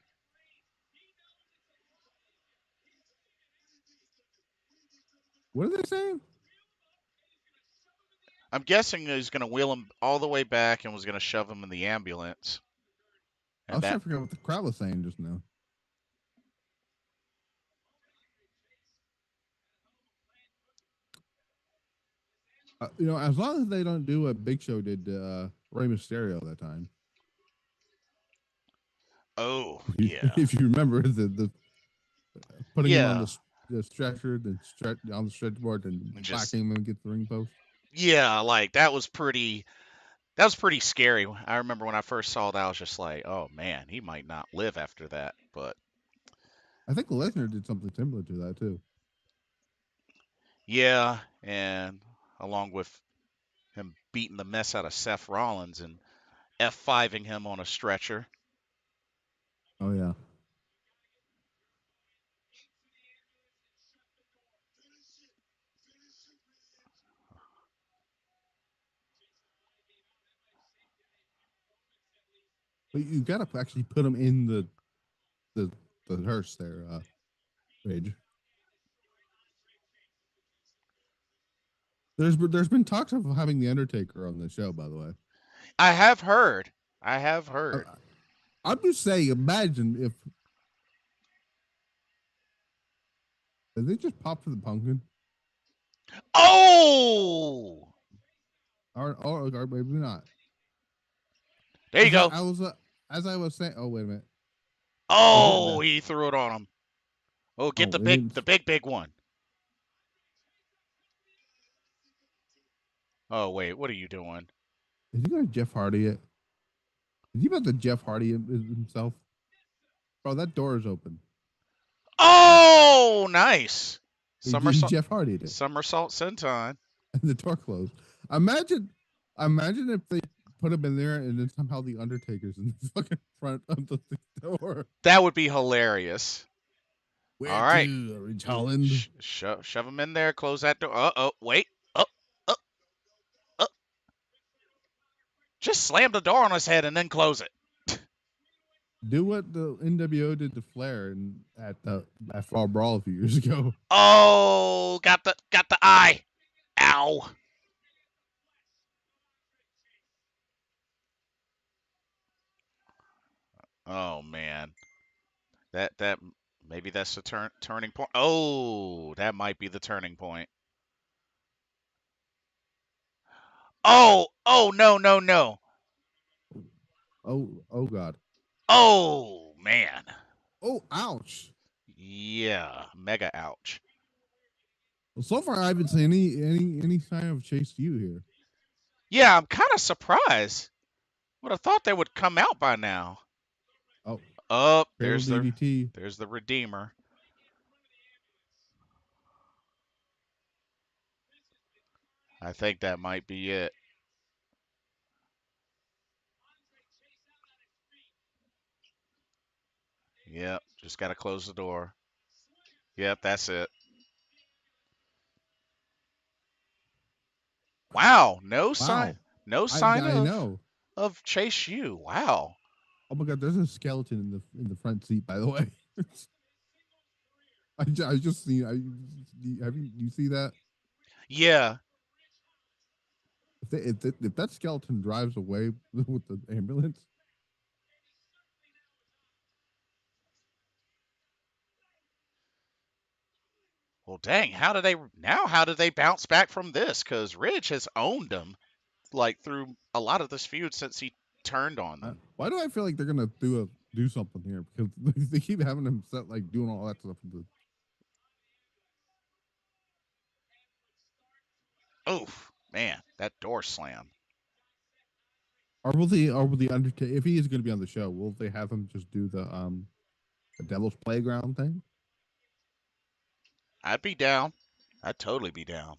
What are they saying? I'm guessing he's gonna wheel him all the way back and was gonna shove him in the ambulance. I And was trying that. to figure out what the crowd was saying just now. as long as they don't do what Big Show did to Rey Mysterio that time. Oh, If you yeah. if you remember the putting him on Yeah. the stretcher, then on the stretch board, and And just, whacking him against the ring post. yeah, like that was pretty scary. I remember when I first saw that, I was just like, oh man, he might not live after that. But I think Lesnar did something similar to that too. yeah, and along with him beating the mess out of Seth Rollins and F5ing him on a stretcher. Oh yeah. But you got to actually put him in the the hearse there, Rage. There's been talks of having the Undertaker on the show, by the way. I have heard. I have heard. I, I'm just saying, imagine if they just pop for the pumpkin, Oh, or maybe not. there you As I, go. I was as I was saying, oh wait a minute, oh Oh, he threw it on him. Oh, get oh the it big, didn't. the big, big one. Oh wait, what are you doing? Is he going to Jeff Hardy it? Is he about to Jeff Hardy himself? Bro, that door is open. Oh, nice. He Somersault, Jeff Hardy it, somersault senton. and the door closed. Imagine, imagine if they put him in there, and then somehow the Undertaker's in the fucking front of the door. That would be hilarious. Where All right, to, Ridge Holland? shove him in there. Close that door. Oh, wait. Oh, oh, oh. Just slam the door on his head and then close it. Do what the NWO did to Flair at Fall Brawl a few years ago. Oh, got the eye. Ow. Oh man. That maybe that's the turning point. Oh, that might be the turning point. Oh, no, no, no. Oh God. Oh man. Oh ouch. Yeah, mega ouch. Well, so far I haven't seen any sign of Chase U here. Yeah, I'm kind of surprised. Would have thought they would come out by now. Oh, Oh, Cradle DDT. there's the Redeemer. I think that might be it. Yep, just got to close the door. Yep, that's it. Wow, Wow. no I sign I know. of Chase U. Wow. Oh my God, there's a skeleton in the front seat. By the way, I just seen. Have you see that? Yeah. If that skeleton drives away with the ambulance, Well, dang, how did they bounce back from this? Because Ridge has owned them like through a lot of this feud since he turned on them. why do I feel like they're gonna do something here? Because they keep having him set like doing all that stuff. Oof, man, that door slam. Or will the Undertaker, if he is going to be on the show, will they have him just do the Devil's Playground thing? I'd be down. I'd totally be down.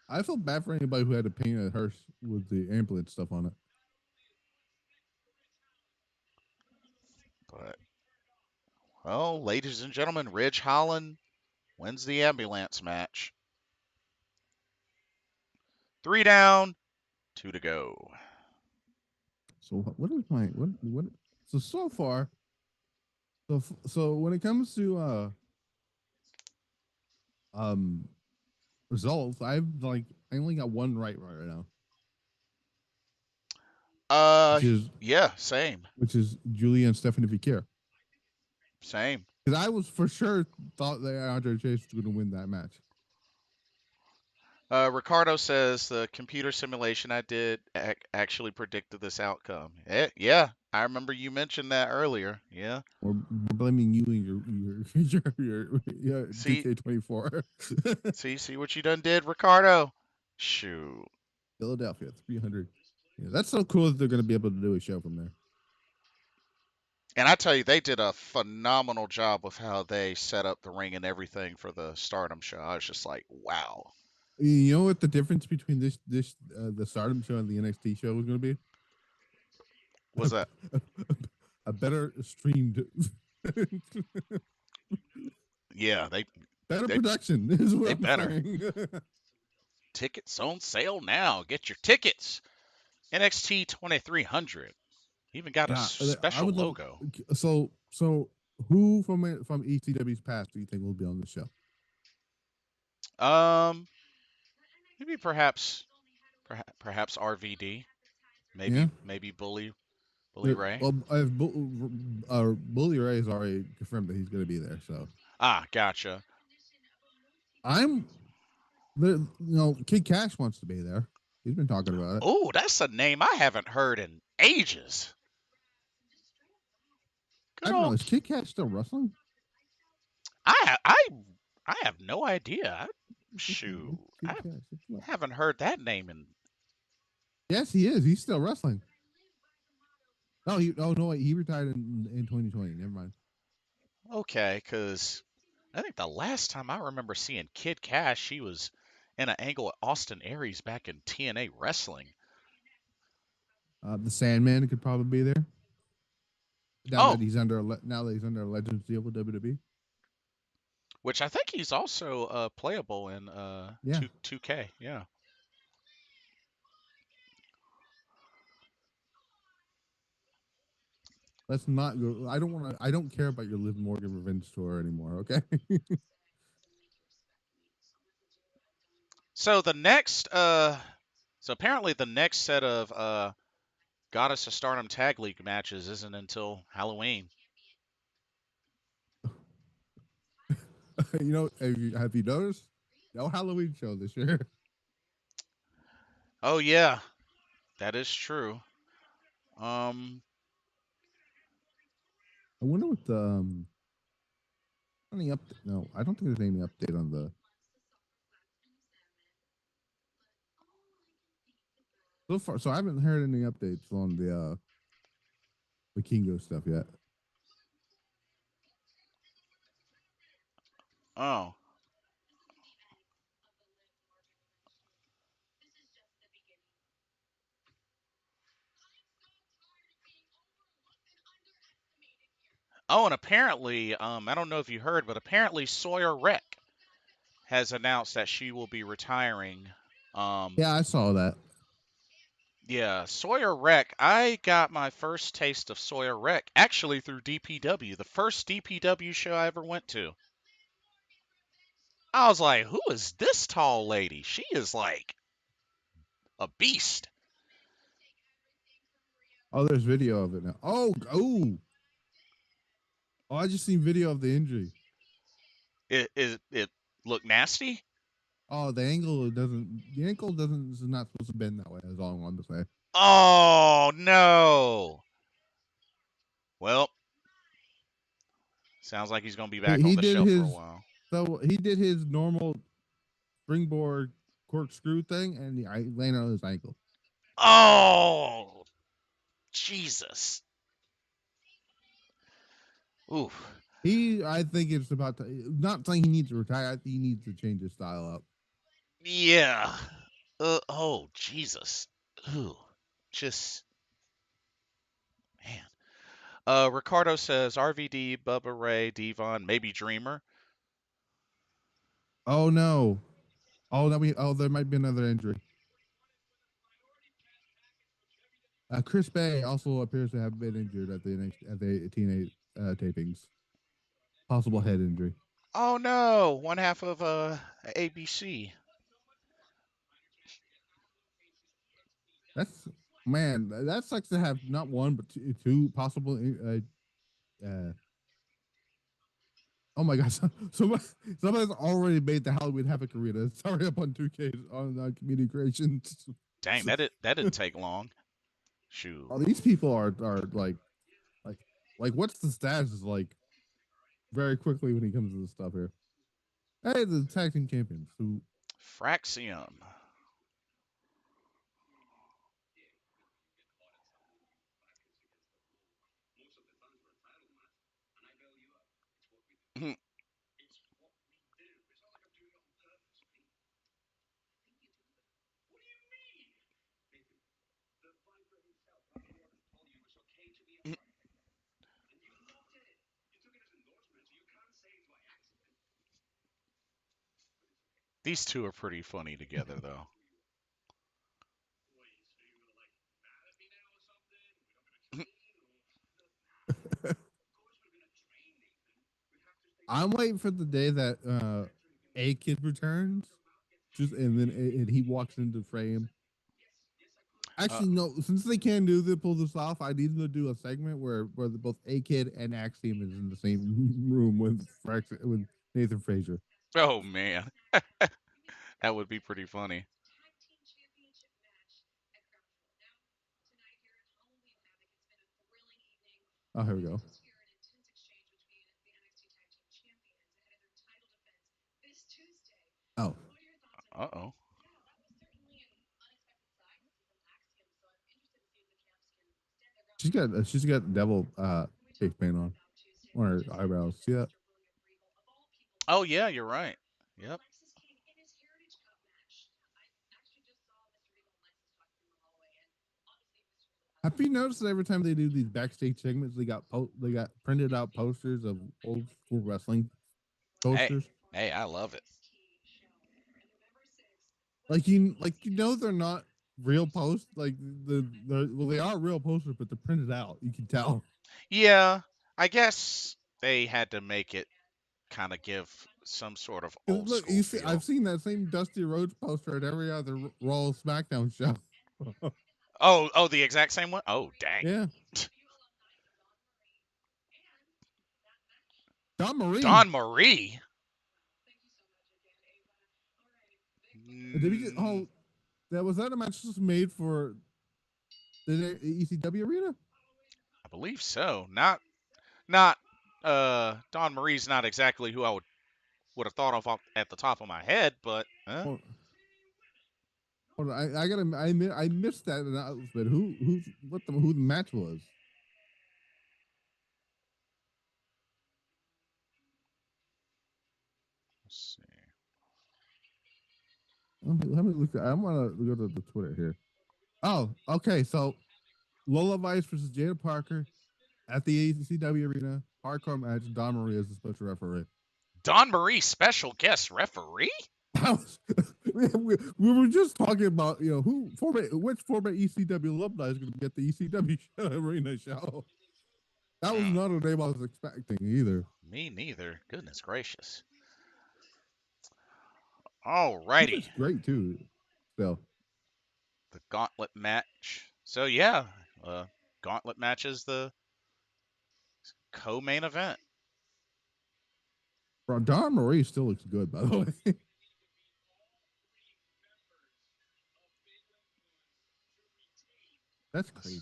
I feel bad for anybody who had to paint a hearse with the ambulance stuff on it. But well, ladies and gentlemen, Ridge Holland wins the ambulance match. 3 down, 2 to go. So what is my what? So far, so when it comes to um results, I only got one right now, Uh, which is yeah, same, Giulia and Stephanie Vaquer. same. Because I was for sure thought that Andre Chase was going to win that match. Ricardo says the computer simulation I did actually predicted this outcome. Yeah, I remember you mentioned that earlier. Yeah. We're blaming you and your See, 2K24. see what you done did, Ricardo. Shoot. Philadelphia 300. Yeah, that's so cool that they're going to be able to do a show from there. And I tell you, they did a phenomenal job with how they set up the ring and everything for the Stardom show. I was just like, wow. You know what the difference between the Stardom show and the NXT show was going to be? Was that? A better streamed, Yeah, better they production is what they I'm better. saying. Tickets on sale now. Get your tickets. NXT 2300. Even got a Yeah, I special would love. logo. So who from ECW's past do you think will be on the show? Um, maybe perhaps RVD. Yeah, Maybe Bully Ray. well, Bully Ray has already confirmed that he's going to be there. So Ah, gotcha. I'm, Kid Cash wants to be there. He's been talking about it. Oh, that's a name I haven't heard in ages. I Good don't know. old. Is Kid Cash still wrestling? I I I have no idea. Shoot, Kid I Cash. haven't heard that name in. Yes, he is. He's still wrestling. No, wait, he retired in 2020. Never mind. Okay, because I think the last time I remember seeing Kid Cash, she was in an angle with Austin Aries back in TNA Wrestling. The Sandman could probably be there. Oh, Now that he's under a Legends deal with WWE. which I think he's also playable in Yeah. 2K. Yeah. Let's not go. I don't want to. I don't care about your Liv Morgan revenge tour anymore. Okay. So so apparently the next set of Goddess of Stardom Tag League matches isn't until Halloween. Have you noticed? No Halloween show this year. Oh yeah, that is true. Um, I wonder what the any update. No, I don't think there's any update on the. So far, so I haven't heard any updates on the Kingo stuff yet. oh, oh, and apparently, I don't know if you heard, but apparently Sawyer Wreck has announced that she will be retiring. Yeah, I saw that. Yeah, Sawyer Wreck. I got my first taste of Sawyer Wreck actually through DPW, the first DPW show I ever went to. I was like, who is this tall lady? She is like a beast. Oh, there's video of it now. Oh! I just seen video of the injury. It look nasty? Oh, the angle doesn't. The ankle doesn't is not supposed to bend that way. That's all I wanted to say. Oh no. Well, sounds like he's gonna be back on He the did shelf for a his. while. So he did his normal springboard corkscrew thing, and I landed on his ankle. Oh Jesus. Oof. I think it's about to. Not saying he needs to retire. I think he needs to change his style up. Yeah. Oh Jesus. Ooh. Just man. Ricardo says RVD, Bubba Ray, Devon, maybe Dreamer. Oh no! Oh, there might be another injury. Chris Bay also appears to have been injured at the TNA tapings. Possible head injury. Oh no, one half of ABC. That's man. That sucks to have not one but two possible uh, Oh my gosh! Somebody's already made the Halloween Havoc arena. Sorry, up on 2K on Community Creations. Dang, that didn't take long. Shoot. Oh, these people are like like what's the status is like very quickly when he comes to this stuff here. Hey, the tag team champions who Fraxium. These two are pretty funny together, though. I'm waiting for the day that A Kid returns, just and then and he walks into the frame. Uh, Actually, no. Since they can't do the pull this off, I need them to do a segment where both A Kid and Axiom is in the same room with Nathan Frazier. oh man, that would be pretty funny. Oh, here we go. Oh, Uh oh. she's got devil face paint on her eyebrows. See that? Oh yeah, you're right. Yep. Have you noticed that every time they do these backstage segments, they got printed out posters of old school wrestling Hey, posters? hey, I love it. Like you know they're not real posts. Like well they are real posters, but they're printed out. You can tell. Yeah, I guess they had to make it kind of give some sort of 'Cause old look, school I've feel. seen that same Dusty Rhodes poster at every other Raw SmackDown show. Oh, the exact same one. Oh, dang. Yeah, Don Marie. Don Marie. Did we get? Mm, Oh, that was that a match just made for the ECW arena? I believe so. Not. Don Marie's not exactly who I would have thought of at the top of my head, but Hold, hold on, I gotta I missed that announcement. Who the match was? let's see. Let me look. I want to go to the Twitter here. Oh, okay. So Lola Vice versus Jada Parker at the ACW arena. Hardcore match. Don Marie is the special referee. Don Marie, special guest referee. We were just talking about which former ECW alumni is going to get the ECW arena show. That was Mm, not a name I was expecting either. me neither. Goodness gracious. He Alrighty. looks great too. So The gauntlet match. So yeah, gauntlet match is the co-main event. Don Marie still looks good, by the way. That's crazy.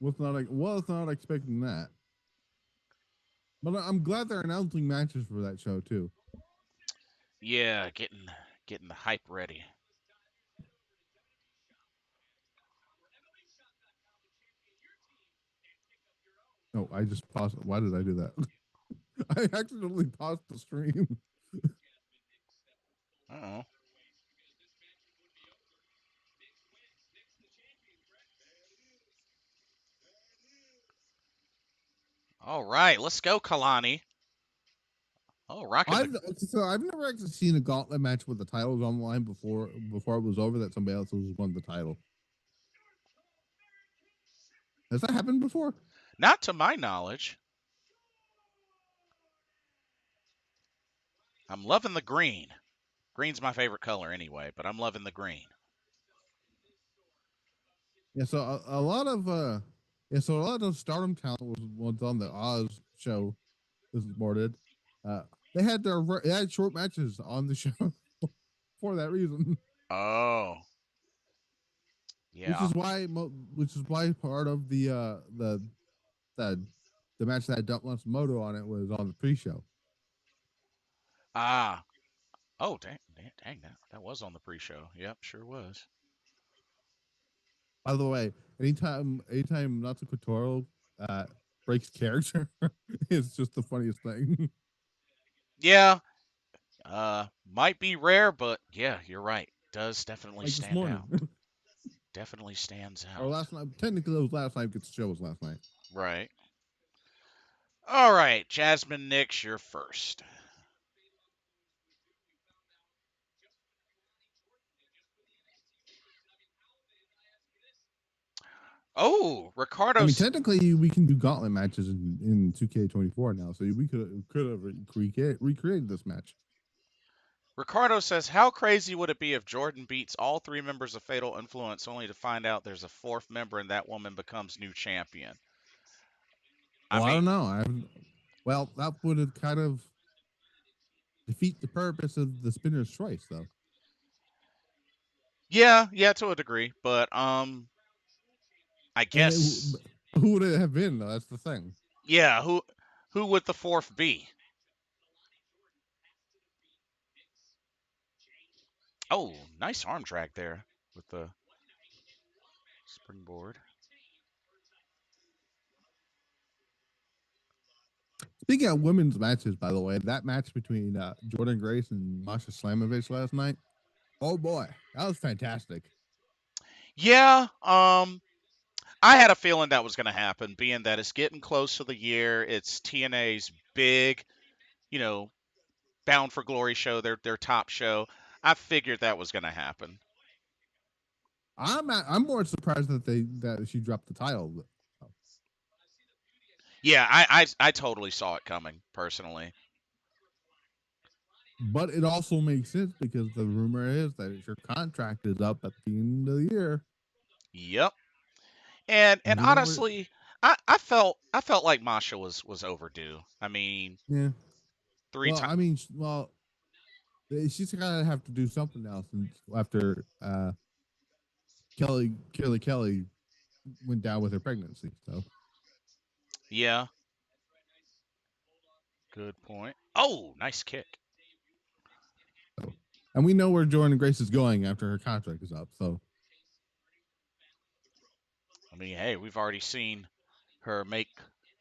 Was not expecting that. But I'm glad they're announcing matches for that show too. Yeah, getting the hype ready. No, I just paused. Why did I do that? I accidentally paused the stream. Uh-oh. All right, let's go, Kalani. Oh, rocking the. I've never actually seen a gauntlet match with the titles online before it was over that somebody else was won the title. Has that happened before? Not to my knowledge. I'm loving the green. Green's my favorite color anyway, but I'm loving the green. Yeah, so a lot of Stardom talent was on the Oz show. this is boarded. They had short matches on the show for that reason, Oh, which yeah. is why part of the the match that had Matsumoto on it was on the pre-show. Ah. Oh, dang, that was on the pre-show. Yep, sure was. By the way, anytime Natsuko Toro breaks character, it's just the funniest thing. Yeah, might be rare, but yeah, you're right. Does definitely Like this stand morning out. Definitely stands or out. last night. Technically, it was last night because the show was last night. Right. All right, Jazmyn Nix, you're first. Oh, I mean, Ricardo's. technically, we can do gauntlet matches in 2K24 now, so we could have recreated this match. Ricardo says, "How crazy would it be if Jordan beats all three members of Fatal Influence, only to find out there's a fourth member and that woman becomes new champion?" I Well, I mean, don't know. Well, that would have kind of defeat the purpose of the spinner's choice, though. yeah, to a degree, but I And guess, who would it have been, though? That's the thing. yeah, who would the fourth be? Oh, nice arm drag there with the springboard. Speaking of women's matches, by the way, that match between Jordan Grace and Masha Slamovich last night, oh boy, that was fantastic. Yeah, I had a feeling that was going to happen, being that it's getting close to the year. It's TNA's big, you know, Bound for Glory show, their top show. I figured that was going to happen. I'm more surprised that she dropped the title. Yeah, I totally saw it coming personally. But it also makes sense because the rumor is that your contract is up at the end of the year. Yep. And And we know where honestly, I felt like Masha was overdue. I mean, yeah. three Well, times. I mean, she's gonna have to do something now since after Kelly went down with her pregnancy. So, Yeah, good point. Oh, nice kick. so and we know where Jordan Grace is going after her contract is up. So, I mean, hey, we've already seen her make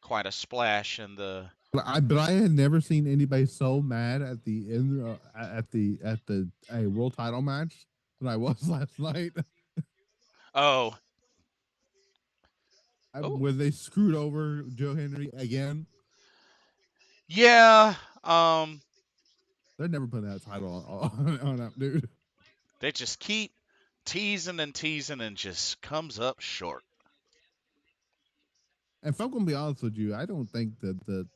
quite a splash in the. but I had never seen anybody so mad at the end at the a world title match than I was last night. Oh, oh, When they screwed over Joe Henry again. yeah. They're never putting that title on that dude. They just keep teasing and just comes up short. And if I'm gonna be honest with you, I don't think that the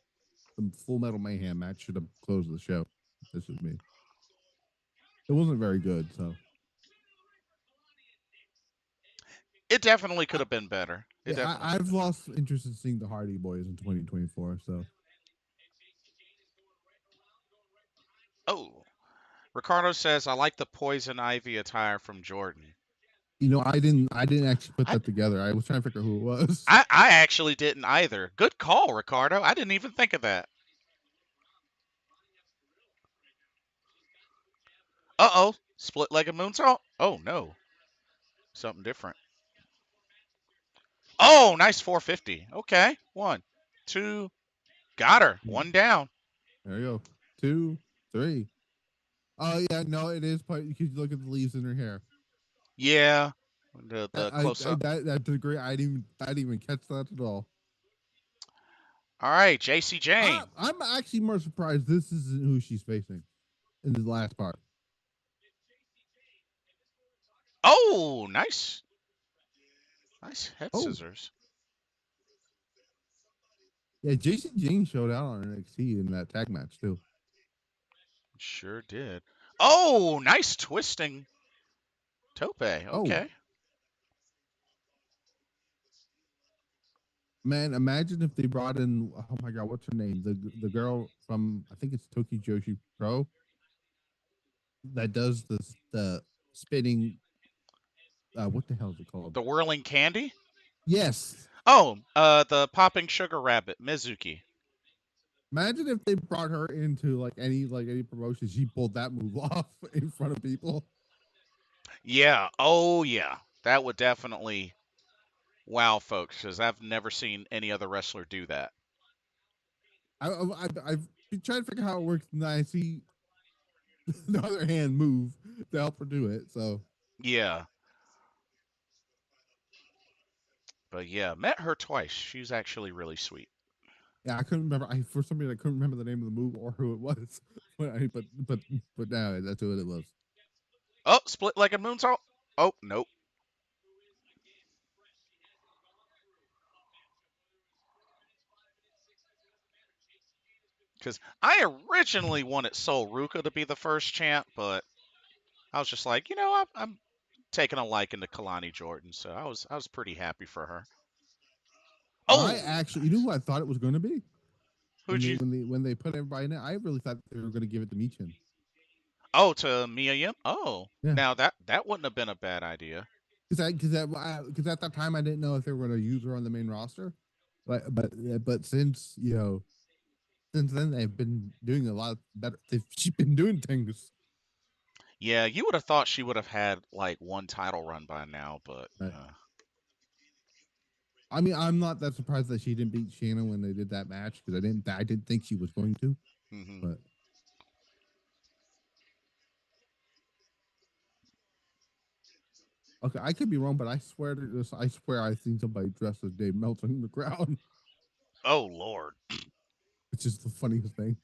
Full Metal Mayhem match should have closed the show. This is me. It wasn't very good, so It definitely could I, have been better. It yeah, definitely could have I've been better. lost interest in seeing the Hardy Boys in 2024. So Oh, Ricardo says, I like the poison ivy attire from Jordan. I didn't actually put I, that together. I was trying to figure out who it was. I actually didn't either. Good call, Ricardo. I didn't even think of that. Uh-oh. Split-legged moonsault? Oh, no. Something different. Oh, nice 450. Okay. One, two. Got her. One down. There you go. 2, 3. Oh yeah, no, it is part because you look at the leaves in her hair. Yeah. The close-up. That degree, I didn't even catch that at all. All right, Jacy Jayne. I'm actually more surprised this isn't who she's facing in the last part. Oh, nice. Nice head Oh, scissors. yeah, Jacy Jayne showed out on NXT in that tag match too. Sure did. Oh, nice twisting tope. Oh, Okay. Man, imagine if they brought in, oh my god, what's her name? The girl from, I think it's Toki Joshi Pro, that does the spinning, what the hell is it called? The whirling candy? Yes. Oh, the popping sugar rabbit, Mizuki. Imagine if they brought her into like any promotion, she pulled that move off in front of people. Yeah. Oh, yeah. That would definitely wow folks, because I've never seen any other wrestler do that. I've been trying to figure out how it works, and I see the other hand move to help her do it. So Yeah. But yeah, met her twice. She's actually really sweet. yeah, I couldn't remember. I for some reason I couldn't remember the name of the move or who it was. But now that's who it was. Oh, split like a moonsault. Oh, nope. Because I originally wanted Sol Ruka to be the first champ, but I was just like, I'm taking a liking to Kelani Jordan, so I was pretty happy for her. I Oh, actually, you know nice. who I thought it was going to be when Who'd they you? when they when they put everybody in it. I really thought they were going to give it to Michin. Oh, to Mia Yim. Oh, Yeah, now that wouldn't have been a bad idea. because at that time I didn't know if they were going to use her on the main roster, but since since then they've been doing a lot better. She's been doing things. Yeah, you would have thought she would have had like one title run by now, but Right. I mean, I'm not that surprised that she didn't beat Shannon when they did that match because I didn't think she was going to. hmm But okay, I could be wrong, but I swear I've seen somebody dressed as Dave Meltzer in the crowd. oh Lord. It's just the funniest thing.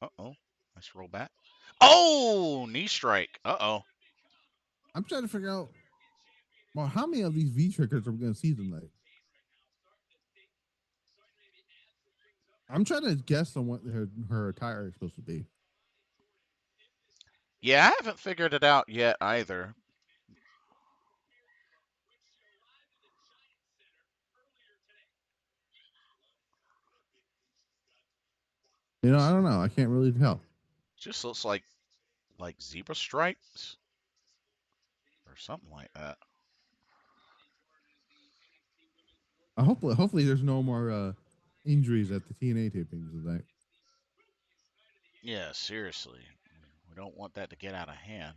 Uh-oh. Nice roll back. Oh, knee strike. Uh-oh. I'm trying to figure out, well, how many of these V triggers are we going to see tonight? I'm trying to guess on what her attire is supposed to be. Yeah, I haven't figured it out yet either. I don't know. I can't really tell. Just looks like zebra stripes or something like that. Hopefully there's no more injuries at the TNA tapings tonight. Yeah, seriously. We don't want that to get out of hand.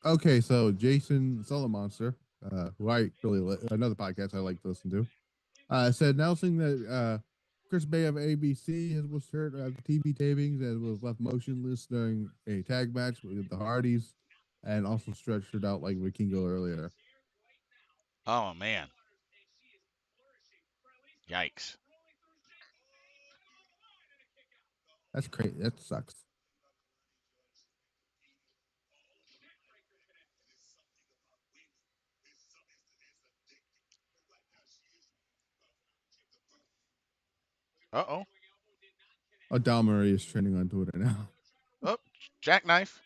Okay, so Jason Solo Monster, who I really another podcast I like to listen to, said announcing that Chris Bay of ABC was hurt at the TV tapings and was left motionless during a tag match with the Hardys, and also stretched it out like Vikingo earlier. Oh man. Yikes. That's crazy. That sucks. Uh-oh. Oh, Dal Murray is trending on Twitter now. Oh, jackknife.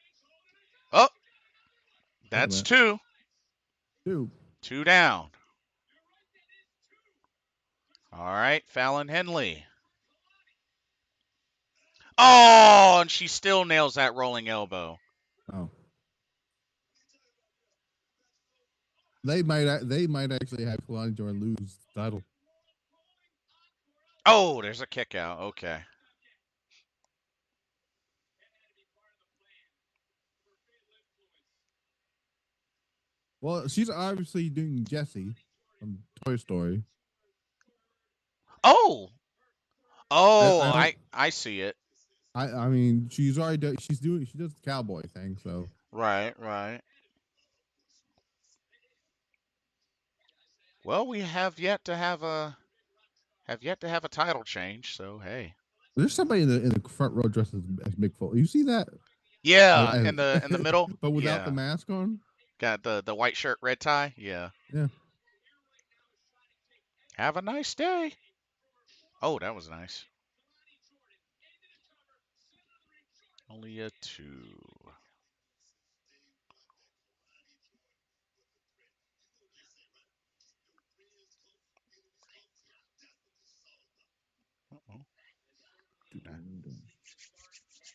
Oh, Wait a that's minute. two. Dude. Two down. All right, Fallon Henley. Oh, and she still nails that rolling elbow. Oh. They might actually have Kalani Jordan lose the title. Oh, there's a kick out. Okay. Well, she's obviously doing Jacy from Toy Story. Oh. Oh, I don't. I see it. I mean, she does the cowboy thing. So Right, right. Well, we have yet to have a title change, so hey. there's somebody in the front row dressed as Mick Foley. You see that? Yeah, As, in the middle. but without the Yeah. mask on. Got the white shirt, red tie. Yeah. Yeah. Have a nice day. Oh, that was nice. Only a two.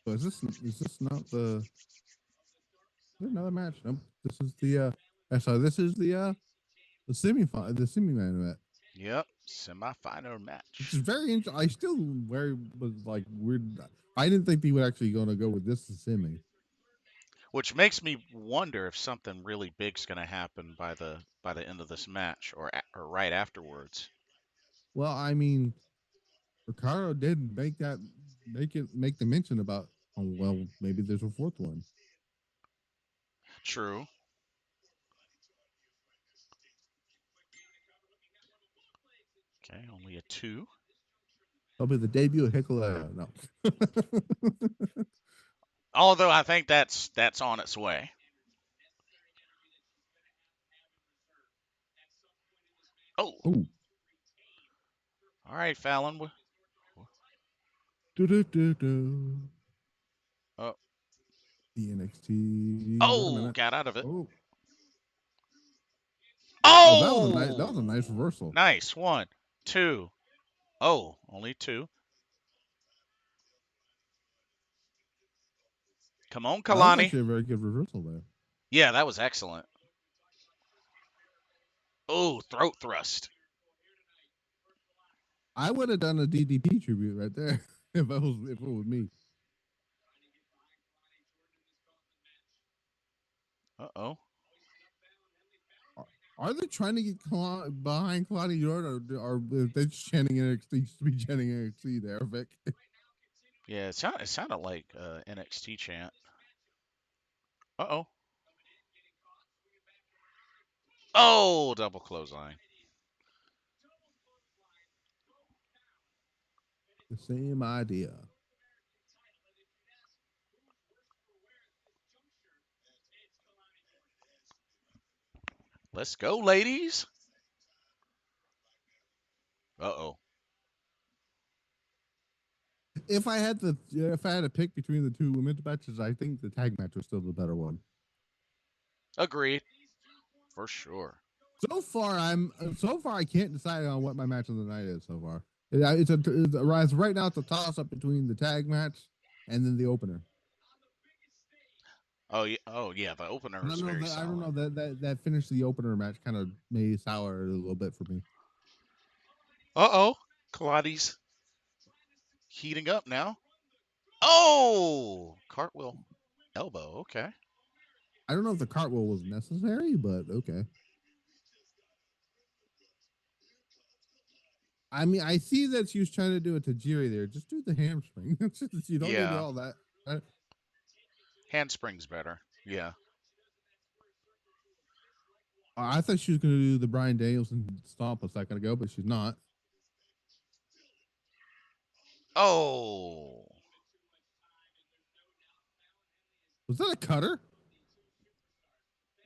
So is this not another match? Nope. This is this is the semi-main event. Yep, semifinal Which is match. very interesting. I still very was like weird. I didn't think they would actually going to go with this as semi. Which makes me wonder if something really big's going to happen by the end of this match or right afterwards. Well, I mean, Ricardo did make the mention about, oh well, maybe there's a fourth one. True. Okay, only a 2. Probably the debut of Hikuleo. No. Although I think that's on its way. Oh, Oh. all right, Fallon. Do. Oh, The NXT. Wait a oh, minute. got out of it. Oh. Oh, that was a nice Oh, reversal. nice. 1, 2. Oh, only 2. Come on, That was Kelani. actually a very good reversal there. Yeah, that was excellent. Oh, throat thrust. I would have done a DDP tribute right there if it was me. Uh-oh. Are they trying to get behind Claudia Jordan, or are they just chanting NXT just to be chanting NXT there, Vic? Yeah, it sounded like NXT chant. Uh-oh. Oh, double clothesline. The same idea. Let's go, ladies. Uh-oh. If I had to pick between the two women's matches, I think the tag match was still the better one. Agreed. For sure. So far I can't decide on what my match of the night is so far. Right now it's a toss up between the tag match and then the opener. Oh yeah, the opener I was don't know very that I don't solid. know that finish the opener match kind of made sour a little bit for me. Uh-oh. Kaladi's heating up now. Oh! Cartwheel elbow. Okay. I don't know if the cartwheel was necessary, but okay. I mean, I see that she was trying to do a tajiri there. Just do the hamstring. You don't need Yeah. all that. Handspring's better. Yeah. I thought she was going to do the Brian Danielson stomp a second ago, but she's not. Oh. Was that a cutter?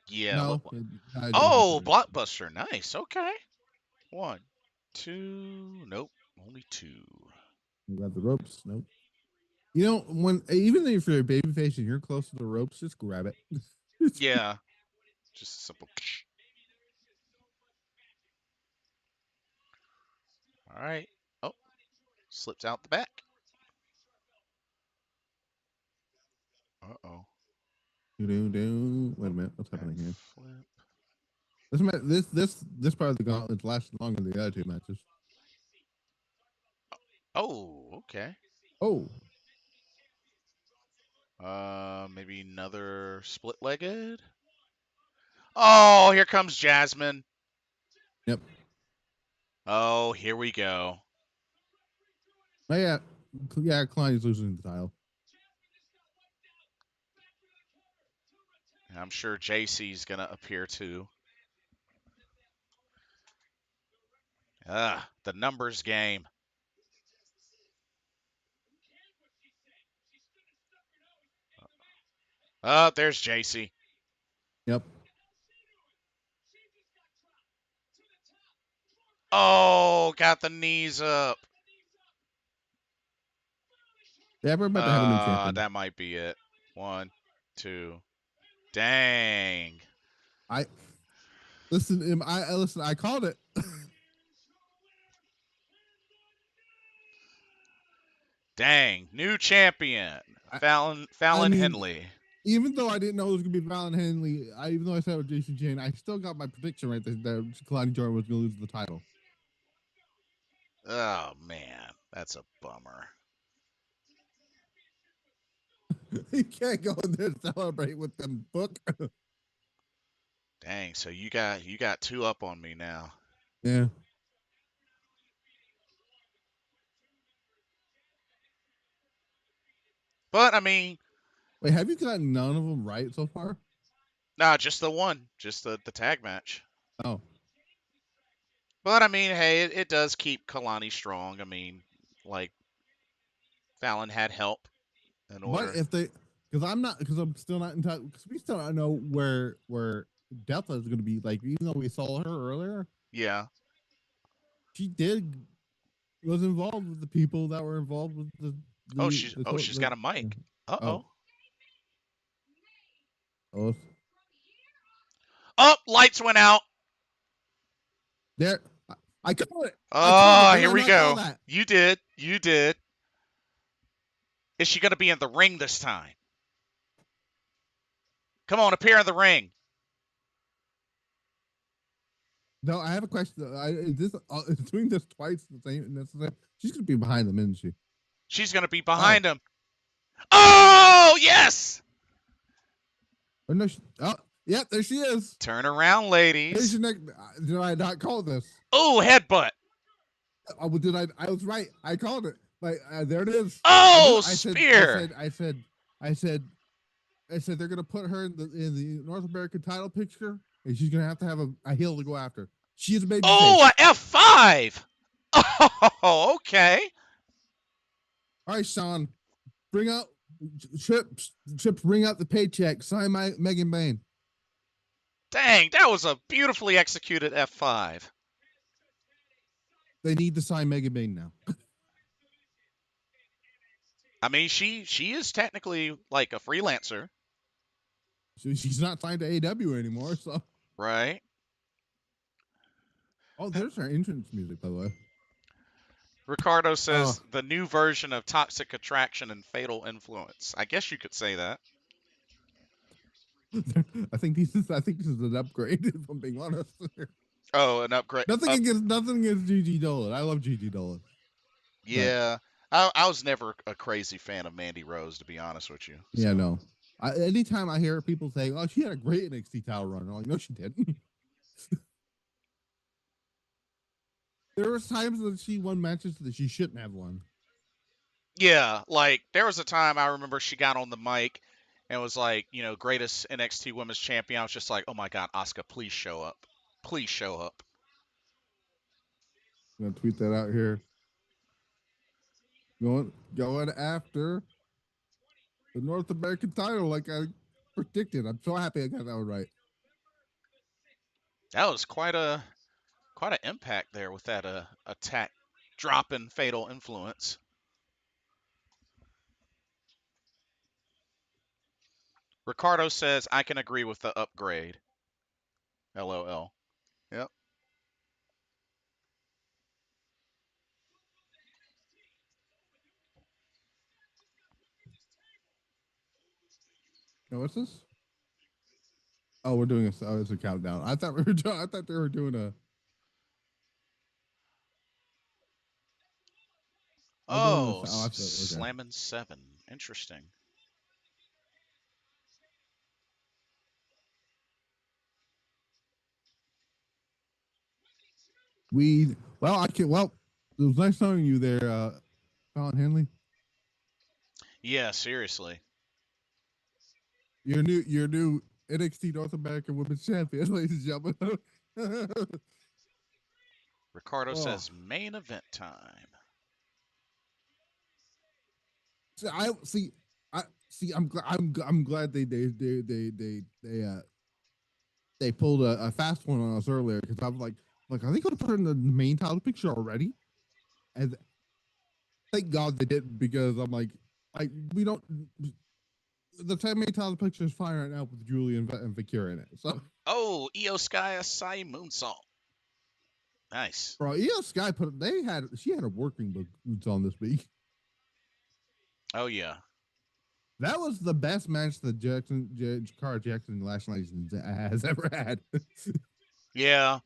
Yeah. No, I didn't hit Oh, the. blockbuster. Nice. Okay. 1, 2. Nope. Only 2. You got the ropes. Nope. You know, even if you're a babyface and you're close to the ropes, just grab it. Yeah. Just a simple. All right. Oh, slips out the back. Uh-oh. Wait a minute, what's Back happening here? flip. This part of the gauntlet lasted longer than the other two matches. Oh, okay. Oh, Maybe another split-legged. Oh, here comes Jazmyn. yep. Oh, here we go. Oh yeah. Kalani's losing the title. I'm sure Jacy's gonna appear too. The numbers game. Oh, there's Jacy. Yep. Oh, got the knees up. Yeah, we're about to have a new champion. That might be it. 1, 2. Dang. I listen. Listen. I called it. Dang, new champion, I, Fallon I mean, Henley. even though I didn't know it was gonna be Fallon Henley, even though I said it was Jacy Jayne, I still got my prediction right that Kelani Jordan was gonna lose the title. Oh man, that's a bummer. You can't go in there and celebrate with them book. Dang, so you got two up on me now. Yeah. But I mean, Wait, have you gotten none of them right so far? nah, just the one, just the tag match. Oh. But I mean, hey, it does keep Kelani strong. I mean, like Fallon had help in But order. if they, because I'm still not in touch, because we still don't know where Delta is going to be. Like, even though we saw her earlier, Yeah. she was involved with the people that were involved with She's got a mic. Uh oh oh. oh Oh, lights went out. there. I called it. I called it. Oh, Did here I we not call go. that? You did. You did. Is she gonna be in the ring this time? Come on, appear in the ring. No, I have a question. Is doing this twice the same? She's going to be behind them, isn't she? She's gonna be Oh, behind him. Oh yes. oh no! Yeah, there she is. Turn around, Here's ladies. your next. Did I not call this? Oh, headbutt. Did I? I was right. I called it. Like there it is. Oh, I spear. said they're gonna put her in the North American title picture, and she's gonna have a heel to go after. She is a baby Oh, face. a F5. Oh, okay. All right, Sean, bring out Chips. Bring out the paycheck. Sign my Megan Bain. Dang, that was a beautifully executed F5. They need to sign Megan Bain now. I mean, she is technically like a freelancer, She's not signed to AW anymore. So, right? oh, there's her entrance music, by the way. Ricardo Oh, says the new version of Toxic Attraction and Fatal Influence. I guess you could say that. I think this is an upgrade. If I'm being honest. Oh, an upgrade. Nothing against Gigi Dolan. I love Gigi Dolan. But Yeah. I was never a crazy fan of Mandy Rose, to be honest with you. yeah, So. no. Anytime I hear people say, "Oh, she had a great NXT title run," I'm like, "No, she didn't." There was times that she won matches that she shouldn't have won. Yeah, like there was a time I remember she got on the mic and was like, greatest NXT Women's Champion. I was just like, oh my God, Asuka, please show up. Please show up. I'm gonna tweet that out here. Going after the North American title, like I predicted. I'm so happy I got that one right. That was quite an impact there with that attack dropping Fatal Influence. Ricardo says I can agree with the upgrade. LOL. Yep. Now, what's this? Oh, we're doing it's a countdown. I thought I thought they were doing a. I'm doing this. Oh, Oh, I thought, okay. Slammin' 7. Interesting. I can well. It was nice knowing you there, Fallon Henley. Yeah, seriously. Your new NXT North American Women's Champion, ladies and gentlemen. Ricardo Oh, says main event time. so I see. I'm glad they pulled a fast one on us earlier because I was like, are they going to put her in the main title picture already? And thank God they didn't because I'm like we don't. The main title picture is fine right now with Giulia and Vaquer in it. So, Oh, Io Sky Asai moonsault. Nice. bro, Io Sky she had a working boots on this week. Oh yeah. That was the best match that Cara Jackson Last Legends has ever had. Yeah.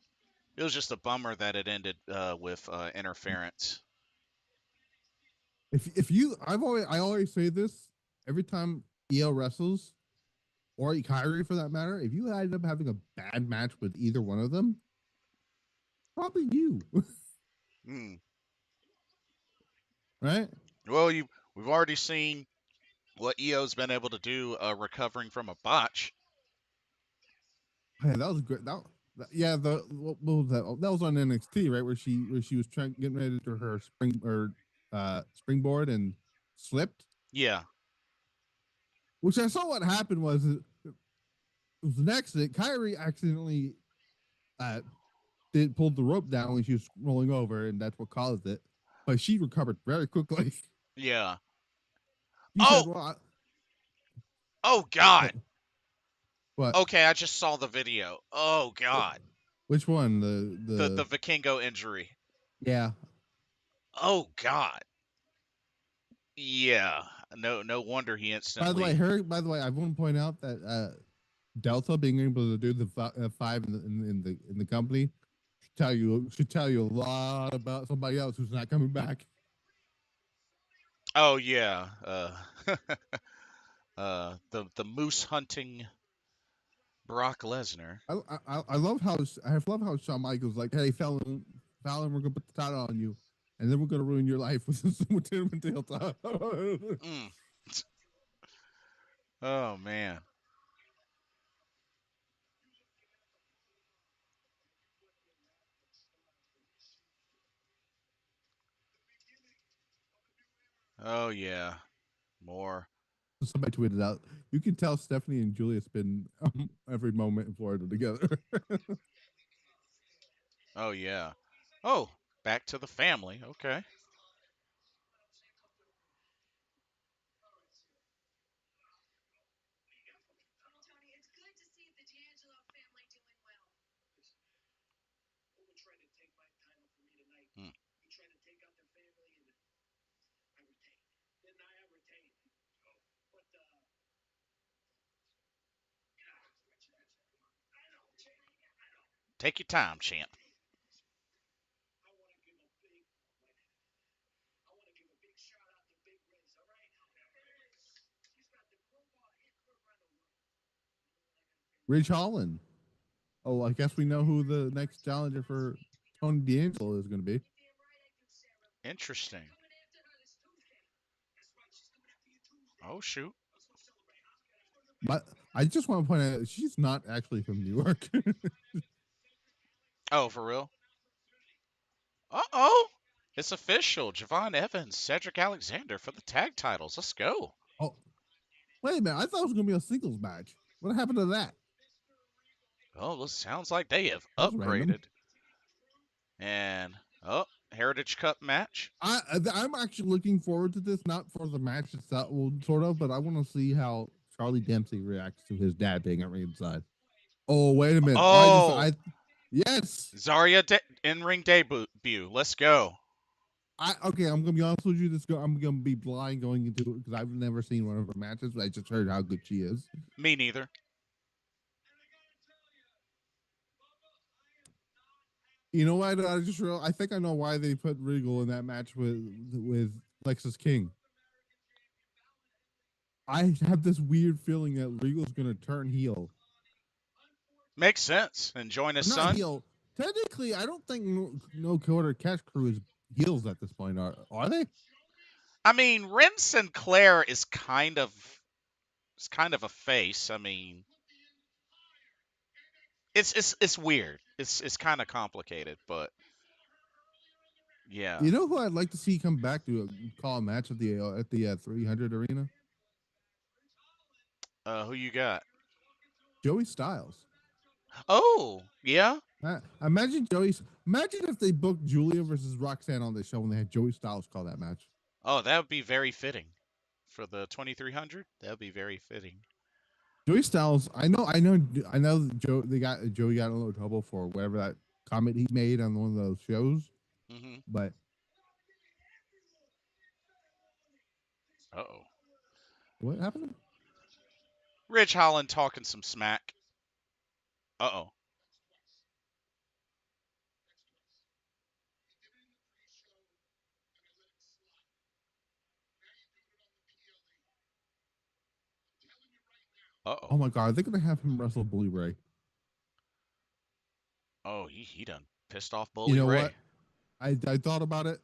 It was just a bummer that it ended with interference. If you, I always say this every time EO wrestles or Kyrie for that matter. If you end up having a bad match with either one of them, probably you, Mm. right? Well, we've already seen what EO's been able to do recovering from a botch. Hey, that was great. Yeah, what was that? Oh, that was on NXT, right? Where she was trying getting ready to do her springboard and slipped. Yeah. Which I saw what happened was it was an accident. Kyrie accidentally uh pulled the rope down when she was rolling over, and that's what caused it. But she recovered very quickly. Yeah. You Oh, said, "Well, oh God. what? Okay, I just saw the video. Oh God. Which one? The Vikingo injury. Yeah. Oh God. Yeah. No wonder he instantly. By the way, I want to point out that Delta being able to do the five in the company should tell you a lot about somebody else who's not coming back. Oh yeah. The moose hunting Brock Lesnar. I love how Shawn Michaels like, hey Fallon, we're gonna put the title on you, and then we're gonna ruin your life with Delta. Mm. Oh man. Oh yeah. More. Somebody tweeted out, you can tell Stephanie and Giulia spend every moment in Florida together. Oh yeah. Oh, back to the family. Okay. Mm. Take your time, champ. Ridge Holland. Oh, I guess we know who the next challenger for Tony D'Angelo is going to be. Interesting. Oh shoot. But I just want to point out she's not actually from New York. Oh, for real? Uh-oh. It's official. Javon Evans, Cedric Alexander for the tag titles. Let's go. Oh, wait a minute! I thought it was going to be a singles match. What happened to that? Oh, this sounds like they have That was random. upgraded. And oh, Heritage Cup match. I'm actually looking forward to this, not for the match itself, well, sort of, but I want to see how Charlie Dempsey reacts to his dad being at ringside. Oh, wait a minute! Oh, Yes. Zarya in-ring debut. Let's go. Okay, I'm gonna be honest with you. I'm gonna be blind going into it because I've never seen one of her matches. But I just heard how good she is. Me neither. You know what? I think I know why they put Regal in that match with Lexus King. I have this weird feeling that Regal's gonna turn heel. Makes sense. And join his Not son. heel. Technically, I don't think No Quarter Cash Crew is heels at this point. Are they? I mean, Ren Sinclair is kind of a face. I mean, it's weird. It's kind of complicated, but yeah. You know who I'd like to see come back to call a match at the 300 arena? Who you got? Joey Styles. Oh, yeah. Imagine if they booked Giulia versus Roxanne on the show and they had Joey Styles call that match. Oh, that would be very fitting for the 2300. That would be very fitting. Joey Styles, I know. Joey got in a little trouble for whatever that comment he made on one of those shows, Hmm. but Uh-oh. What happened? Ridge Holland talking some smack. Uh-oh. Oh Uh-oh. my god, they're gonna have him wrestle Bully Ray. Oh, he done pissed off You Bully know Ray. what? I thought about it.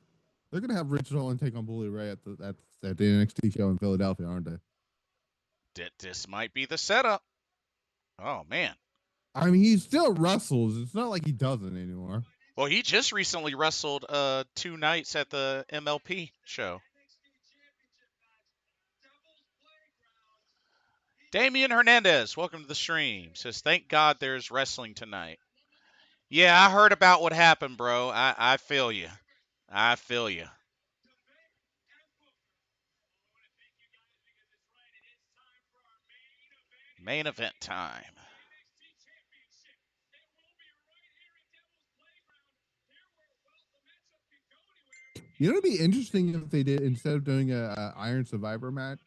They're gonna have Rich Holland take on Bully Ray at the NXT show in Philadelphia, aren't they? This might be the setup. Oh, man. I mean, he still wrestles. It's not like he doesn't anymore. Well, he just recently wrestled 2 nights at the MLP show. Damian Hernandez, welcome to the stream. Says, thank God there's wrestling tonight. Yeah, I heard about what happened, bro. I feel you. I feel you. Main event time. You know, it'd be interesting if they did instead of doing a Iron Survivor match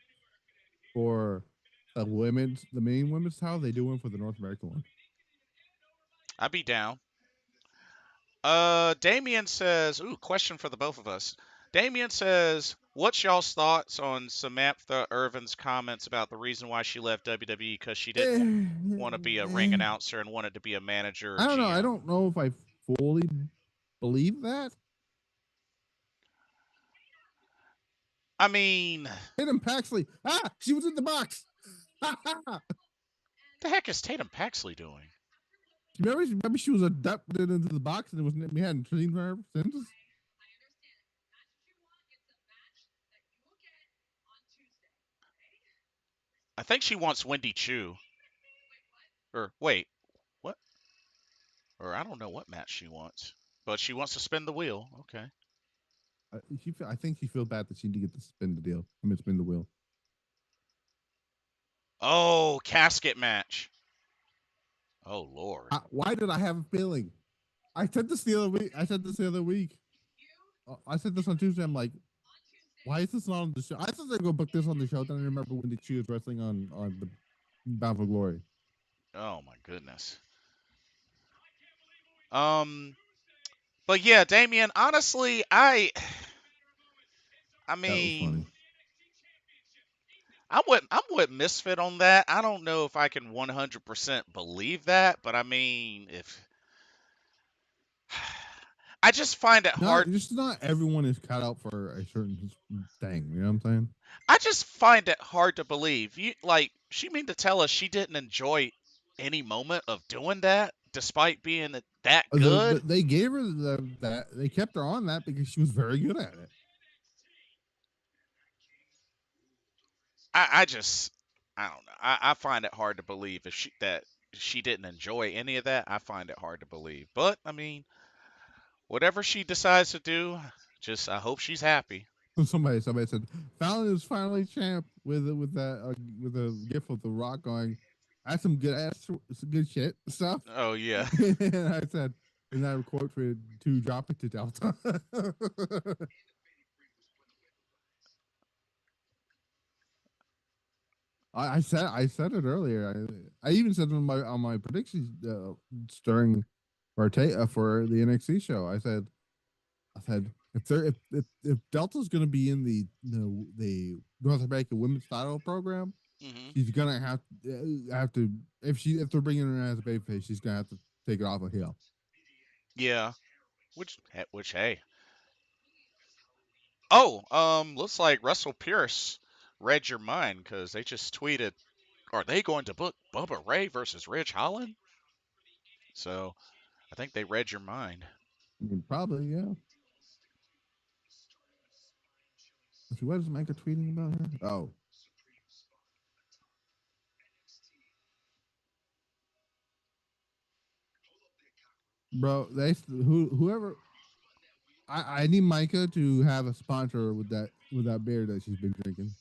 for the main women's title, they do one for the North American one. I'd be down. Damien says, ooh, question for the both of us. Damien says, what's y'all's thoughts on Samantha Irvin's comments about the reason why she left WWE because she didn't want to be a ring announcer and wanted to be a manager or I don't know. I GM? don't know if I fully believe that. I mean, Tatum Paxley. She was in the box. the heck is Tatum Paxley doing? Remember she was adopted into the box and we hadn't seen her since. I think she wants Wendy Chu. Or wait, what? Or I don't know what match she wants, but she wants to spin the wheel. Okay. I think she feels bad that she didn't get to spin the deal. I mean, spin the wheel. Oh, casket match. Oh Lord. Why did I have a feeling? I said this the other week. I said this on Tuesday. I'm like, why is this not on the show? I thought they were gonna book this on the show. Then I remember when she was wrestling on the Bound for Glory. Oh my goodness. Um, but yeah, Damien. Honestly, I That was mean, funny. I'm with Misfit on that. I don't know if I can 100% believe that, but I mean, if I just find it hard. Not everyone is cut out for a certain thing. You know what I'm saying? I just find it hard to believe. You like she mean to tell us she didn't enjoy any moment of doing that despite being that good? They gave her that they kept her on that because she was very good at it. I just I don't know. I find it hard to believe if she didn't enjoy any of that. I find it hard to believe. But I mean, whatever she decides to do, just I hope she's happy. Somebody said Fallon is finally champ with that with a gif of the Rock going. That's some good shit stuff. Oh yeah. And I said, and I quote for to drop it to Delta. I said it earlier. I even said on my predictions during for the NXT show. I said if Delta's going to be in the North American Women's Title program, Hmm. she's gonna have to if they're bringing her in as a babyface, she's gonna have to take it off a heel. Yeah. Which hey. Oh, looks like Russell Pierce read your mind because they just tweeted, "Are they going to book Bubba Ray versus Ridge Holland?" So I think they read your mind. I mean, probably yeah. What is Micah tweeting about her? Oh, bro, whoever. I need Micah to have a sponsor with that beer that she's been drinking.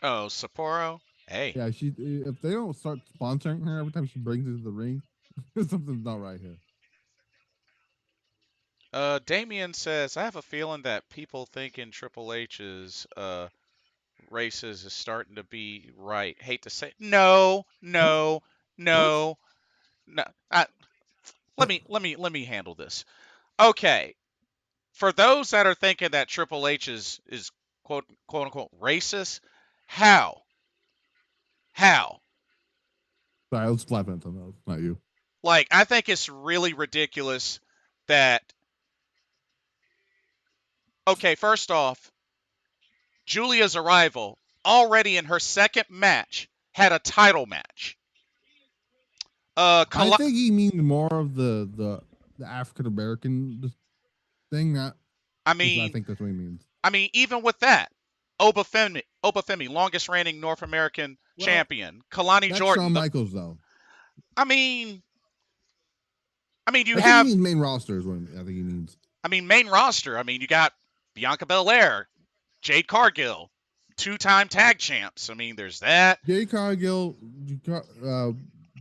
Oh, Sapporo. Hey. Yeah, she if they don't start sponsoring her every time she brings it to the ring, something's not right here. Damien says, I have a feeling that people thinking Triple H is races is starting to be right. Hate to say no, What? no, What? no, no. Let What? me handle this. Okay, for those that are thinking that Triple H is quote unquote racist, how? How? Sorry, let's slap it on those, not you. Like, I think it's really ridiculous that, okay, first off, Giulia's arrival already in her second match had a title match. I think he means more of the African American thing. That I is, I mean, think that's what he means. even with that, Obafemi, longest reigning North American Well, champion. Kalani that's Shawn Jordan. Michaels, though. I mean, you I think he have, means main roster is what I think he means. main roster. You got Bianca Belair, Jade Cargill, two-time tag champs. There's that. Jay Cargill,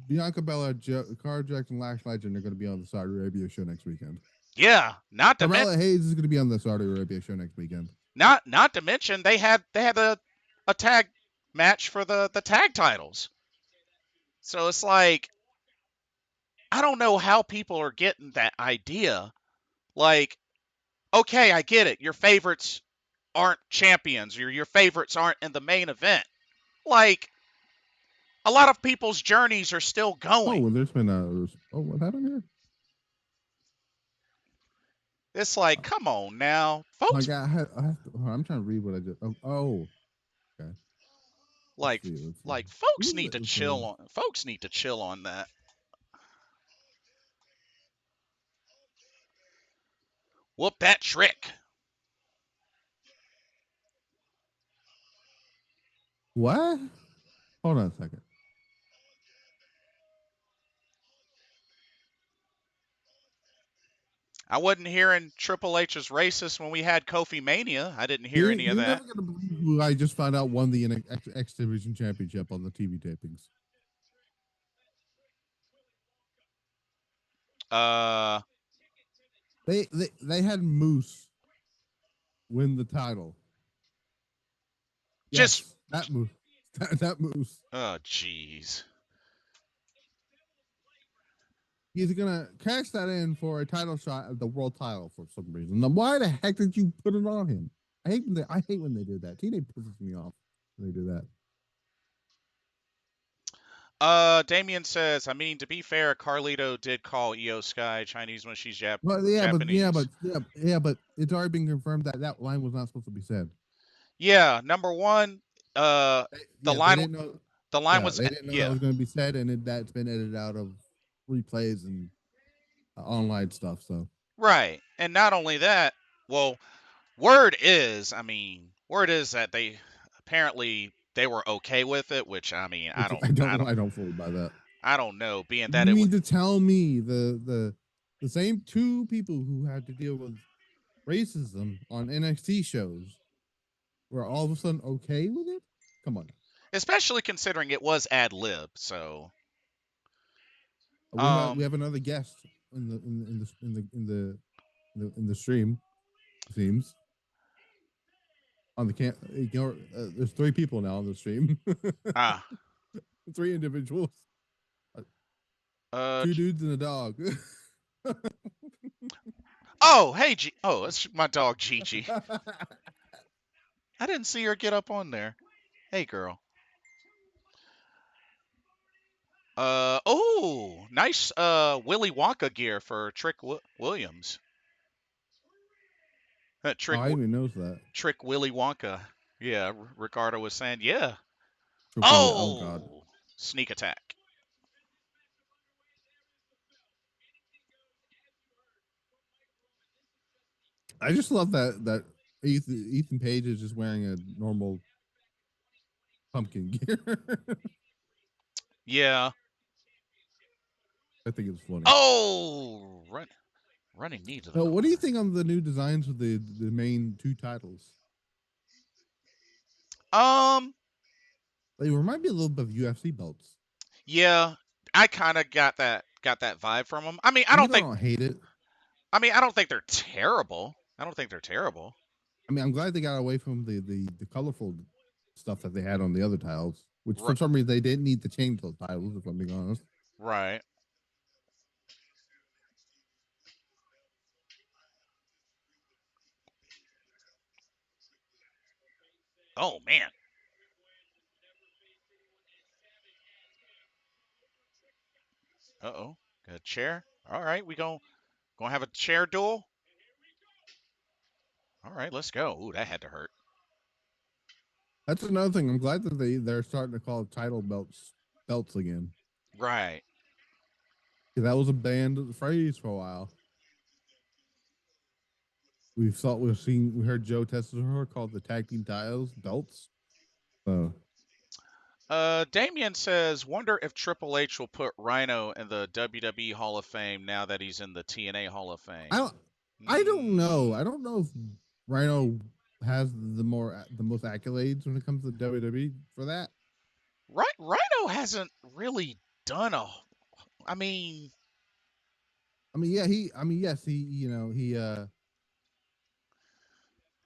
Bianca Belair, Car Jackson, Lash Legend are going to be on the Saudi Arabia show next weekend. Yeah, not to Carmella Hayes is going to be on the Saudi Arabia show next weekend. not to mention they had a tag match for the tag titles. So it's like, I don't know how people are getting that idea. Like, okay, I get it. Your favorites aren't champions. Your favorites aren't in the main event. Like, a lot of people's journeys are still going. Oh, well, there's been what happened here? It's like, come on now, folks. Like I'm trying to read what I just. Okay. Like, Let's see. folks Ooh, need to chill on. Folks need to chill on that. Whoop that trick. What? Hold on a second. I wasn't hearing Triple H is racist when we had Kofi Mania. I didn't hear any of You're that. never gonna believe who I just found out won the X Division Championship on the TV tapings. Uh, They had Moose win the title. just Yes, that Moose. That Moose. oh, jeez. He's gonna cash that in for a title shot at the world title for some reason. Now, why the heck did you put it on him? I hate when they do that. TNA pisses me off when they do that. Damien says, to be fair, Carlito did call Io Sky Chinese when she's Well, Japanese. but it's already been confirmed that that line was not supposed to be said. Yeah, number one, the line, they didn't know, the line was, they didn't know that was going to be said, and that's been edited out of replays and online stuff. So right, and not only that, well, word is that they apparently they were okay with it, which I don't fully buy that. I don't know, being that You it mean was to tell me the same two people who had to deal with racism on NXT shows were all of a sudden okay with it? Come on. especially considering it was ad lib, so We have another guest in the stream. Seems on the there's 3 people now on the stream. 3 individuals. 2 dudes and a dog. Oh, hey, it's my dog Gigi. I didn't see her get up on there. Hey, girl. Oh, nice Willy Wonka gear for Trick Williams. Trick I even knows that. Trick Willy Wonka. Yeah, Ricardo was saying, yeah. Oh God. Sneak attack. I just love that Ethan Page is just wearing a normal pumpkin gear. Yeah. I think it's funny. Oh, running knee to the What do you think on the new designs with the main 2 titles? They remind me a little bit of UFC belts. Yeah, I kind of got that vibe from them. I don't hate it. I don't think they're terrible. I don't think they're terrible. I'm glad they got away from the colorful stuff that they had on the other titles, which Ri- for some reason they didn't need to change those titles, if I'm being honest. right. Oh man. Uh-oh. Got a chair. All right, we gonna have a chair duel. All right, let's go. Ooh, that had to hurt. That's another thing. I'm glad that they're starting to call title belts again. Right. 'Cause that was a banned phrase for a while. We heard Joe Tessitore called the tag team titles belts. So Damien says, "Wonder if Triple H will put Rhino in the WWE Hall of Fame now that he's in the TNA Hall of I Fame." don't I don't know. I Mm, don't know if Rhino has the most accolades when it comes to WWE for that. right. Rhino hasn't really done a. I mean, Yes, he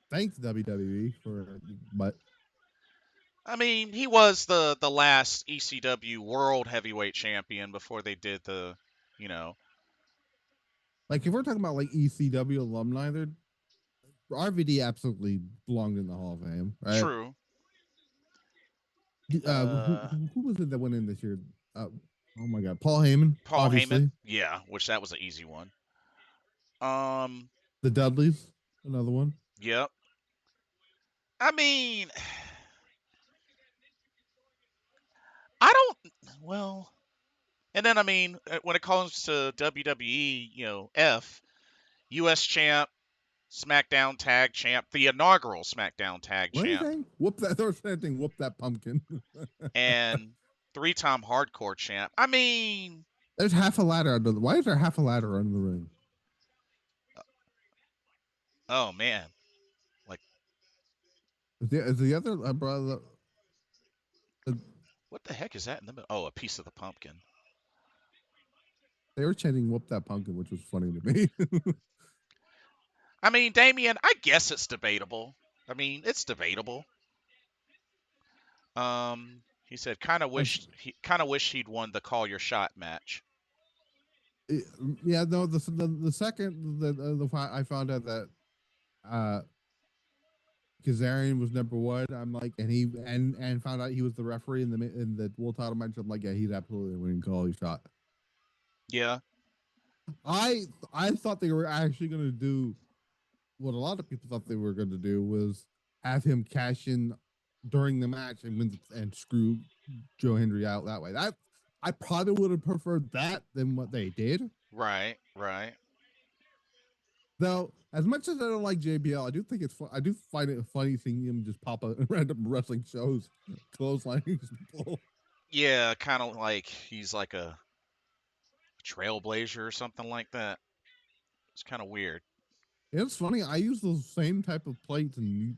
thanked WWE for, but he was the last ECW World Heavyweight Champion before they did the, you know, like if we're talking about like ECW alumni, they're RVD absolutely belonged in the Hall of Fame, right? true. Who, Uh, who was it that went in this year? Uh, oh my God, Paul Heyman, Paul Heyman, obviously. yeah, which that was an easy one. Um, The Dudleys, another one. yep. I mean, I don't. Well, and then when it comes to WWE, U.S. champ, SmackDown tag champ, the inaugural SmackDown tag What are you champ, saying? Whoop that! They were saying, "Whoop that pumpkin." and three-time hardcore champ. There's half a ladder under the. Why is there half a ladder under the ring? oh man, like Is the other brother? Uh, what the heck is that in the middle? Oh, a piece of the pumpkin. they were chanting "Whoop that pumpkin," which was funny to me. Damien, I guess it's debatable. It's debatable. He said kind of wish he'd won the call your shot match. It- yeah, no. The second I found out that uh Kazarian was number one, I'm like, and found out he was the referee in the world title match. I'm like, yeah, he's absolutely winning call his shot. Yeah, I thought they were actually going to do what a lot of people thought they were going to do was have him cash in during the match and win and screw Joe Hendry out that way. That I probably would have preferred that than what they did. right, right. Though, as much as I don't like JBL, I do think it's fun. I do find it funny seeing him just pop up at random wrestling shows, clotheslining people. Yeah, kind of like he's like a trailblazer or something like that. It's kind of weird. It's funny. I use those same type of plates and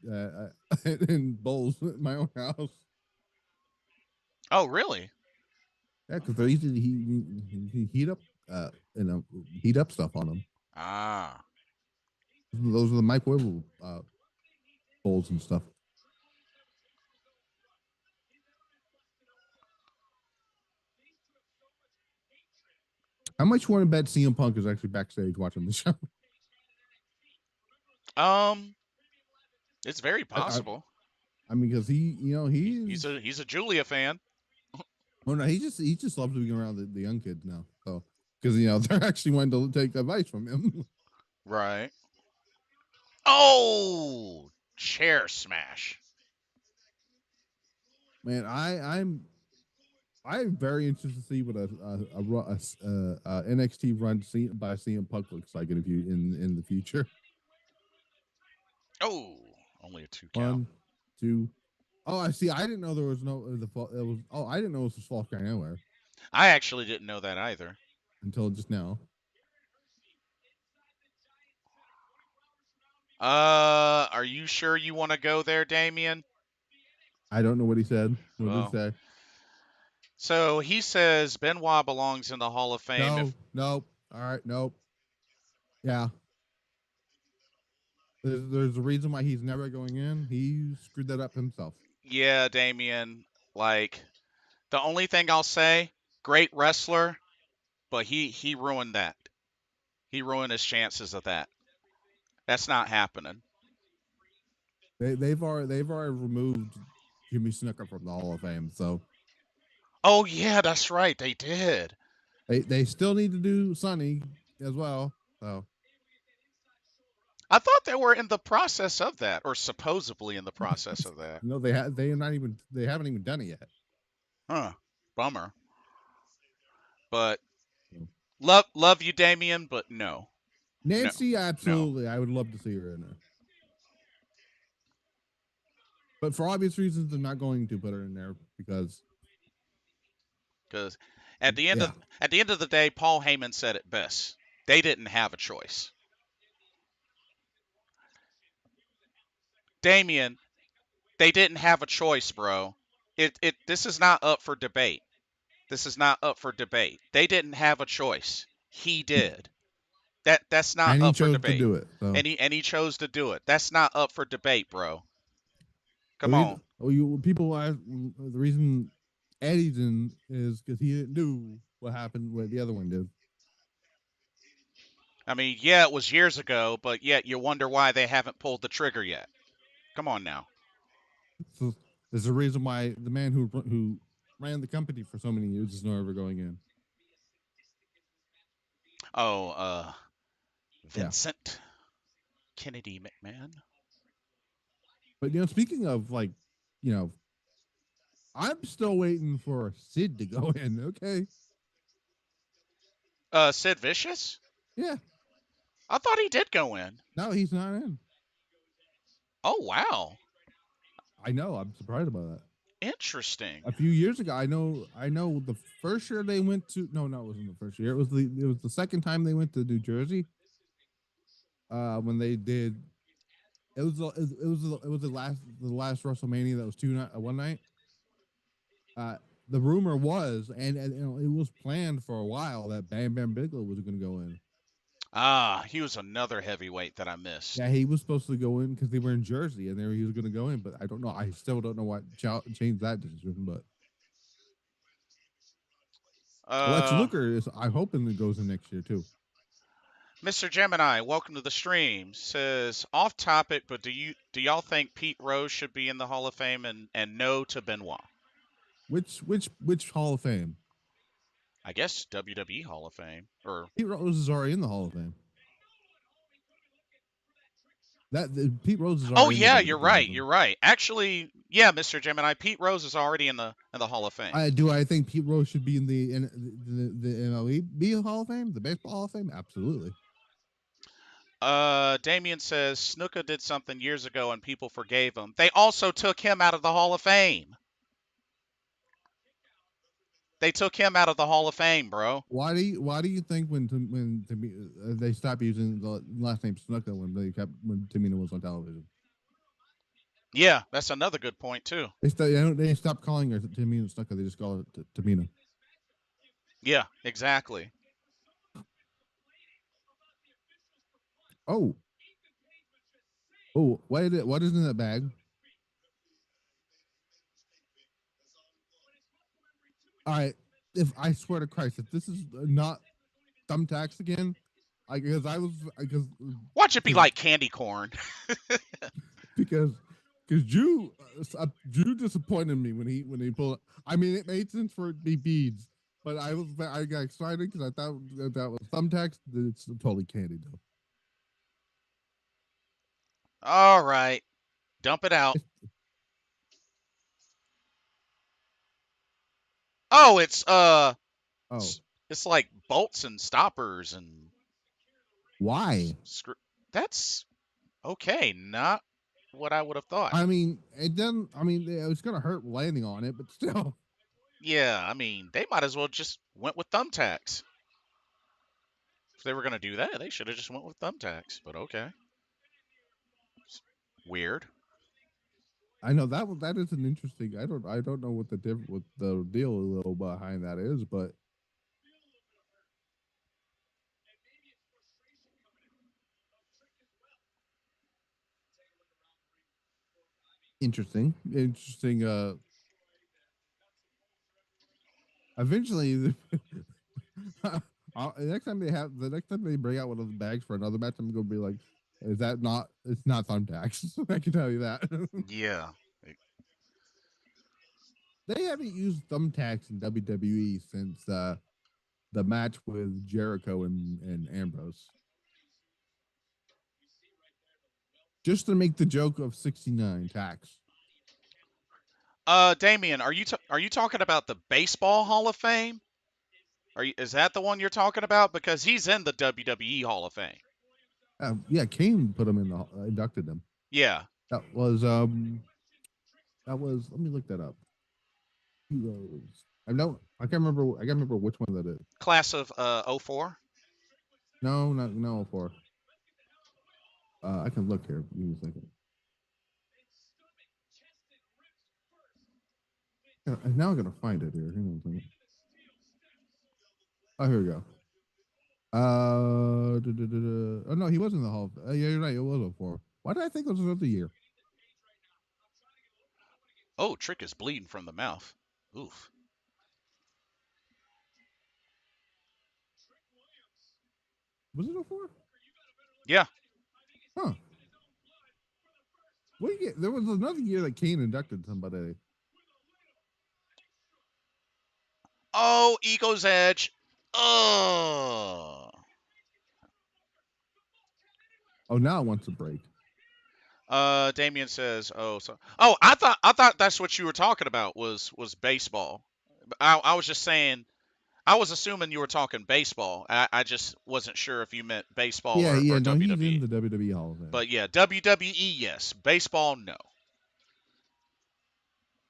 in bowls in my own house. Oh, really? Yeah, because they're easy to heat up, heat up stuff on them. Ah. Those are the microwave bowls and stuff. How much you want to bet CM Punk is actually backstage watching the show? Um, it's very I, I, possible. I mean, because He's a Giulia fan. no, he just loves being around the young kids now. So because they're actually wanting to take advice from him. Right. Oh, chair smash. Man, I'm very interested to see what a NXT run by CM Punk looks like in the future. Oh, only a 2 count. One, two. Oh, I see. I didn't know there was no the it was. Oh, I didn't know it was false count anywhere I actually didn't know that either. until just now. Are you sure you want to go there, Damien? I don't know what he said. What did he Well, say? so he says Benoit belongs in the Hall of Fame. No, If nope. All right, nope. Yeah, there's a reason why he's never going in. He screwed that up himself. Yeah, Damien. Like the only thing I'll say, great wrestler, but he ruined that. He ruined his chances of that. That's not happening. They've already removed Jimmy Snuka from the Hall of Fame, so Oh yeah, that's right. They did. they still need to do Sonny as well. So I thought they were in the process of that, or supposedly in the process of that. no, they haven't even done it yet. Huh. Bummer. But So. love you, Damien, but no. No. Nancy, No. absolutely, I would love to see her in there, but for obvious reasons, I'm not going to put her in there because Because at the end yeah, of at the end of the day, Paul Heyman said it best. They didn't have a choice. Damien, they didn't have a choice, bro. It this is not up for debate. This is not up for debate. They didn't have a choice. He did. That's not and he up for chose to debate. do it. So And he chose to do it. That's not up for debate, bro. Come on. people ask the reason Eddie's in is because he didn't do what happened what the other one did. I mean, yeah, it was years ago, but yet you wonder why they haven't pulled the trigger yet. Come on now. So there's a reason why the man who ran the company for so many years is not ever going in. Oh, Yeah, Vincent Kennedy McMahon. but speaking of like, you know, I'm still waiting for Sid to go in. Okay, Sid Vicious? yeah, I thought he did go in. no, he's not in. Oh, wow. I know. I'm surprised about that. Interesting. A few years ago, I know the first year they went to no, it wasn't the first year. It was the second time they went to New Jersey. When they did it was the last WrestleMania that was one night. Uh, the rumor was, and it was planned for a while that Bam Bam Bigelow was going to go in. Ah, he was another heavyweight that I missed. Yeah, he was supposed to go in because they were in Jersey, and there he was going to go in. But I don't know. I still don't know what changed that decision. But Lex Uh, Luger is. I'm hoping it goes in next year too. Mr. Gemini, welcome to the stream. Says off topic, but do y'all think Pete Rose should be in the Hall of Fame and no to Benoit? Which Hall of Fame? I guess WWE Hall of Fame or Pete Rose is already in the Hall of Fame. Pete Rose is oh already in the yeah, you're WWE Hall of right. Fame. You're right. Actually, yeah, Mr. Gemini, Pete Rose is already in the Hall of Fame. I think Pete Rose should be in the MLB Hall of Fame, the Baseball Hall of Fame? Absolutely. Damien says Snuka did something years ago and people forgave him. They also took him out of the Hall of Fame. They took him out of the Hall of Fame, bro. Why do you think they stopped using the last name Snuka when Tamina was on television? Yeah, that's another good point too. They stopped calling her Tamina Snuka. They just call her Tamina. Yeah, exactly. Oh, what is in that bag? All right, if I swear to Christ, if this is not thumbtacks again, because Watch it be like candy corn. because Drew disappointed me when he pulled. I mean, it made sense for it to be beads, but I got excited because I thought that was thumbtacks. It's totally candy though. All right, dump it out. Oh, Oh, it's like bolts and stoppers and why? screw. That's okay. Not what I would have thought. I mean, it doesn't. I mean, it was gonna hurt landing on it, but still. Yeah, I mean, they might as well just went with thumbtacks. If they were gonna do that, they should have just went with thumbtacks. But okay, weird. I know that is an interesting. I don't know what the deal a little behind that is, but Interesting. Eventually, the next time they bring out one of the bags for another match, I'm gonna be like, is that not? It's not thumbtacks. I can tell you that. Yeah. They haven't used thumbtacks in WWE since the match with Jericho and Ambrose, just to make the joke of 69 tax. Damien, are you talking about the Baseball Hall of Fame? Is that the one you're talking about? Because he's in the WWE Hall of Fame. Yeah, Kane put him in the inducted him. Yeah. That was let me look that up. Heroes. I can't remember which one that is. Class of 04? No, no for. I can look here. Give me a second. Now I'm gonna find it here. Hang on a second. Oh, here we go. Oh no, he was in the Hall. Yeah, you're right. It was 04. Why did I think it was another year? Oh, Trick is bleeding from the mouth. Oof. Was it 04? Yeah. Huh. There was another year that Kane inducted somebody. Oh, Ego's Edge. Oh. Oh, now it wants a break. Damien says, oh, I thought that's what you were talking about was baseball. I was just saying, I was assuming you were talking baseball. I just wasn't sure if you meant baseball or No, he's WWE. in the WWE Hall of Fame. But yeah, WWE, yes. Baseball, no.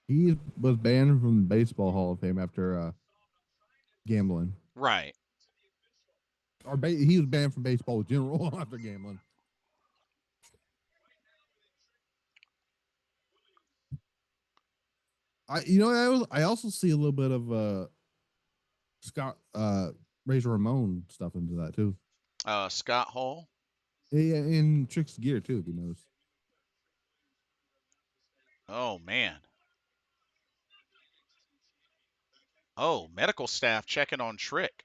He was banned from the Baseball Hall of Fame after gambling. Right. He was banned from baseball in general after gambling. I also see a little bit of Scott Razor Ramon stuff into that too. Scott Hall. Yeah, in Trick's gear too, if you notice. Oh man. Oh, medical staff checking on Trick.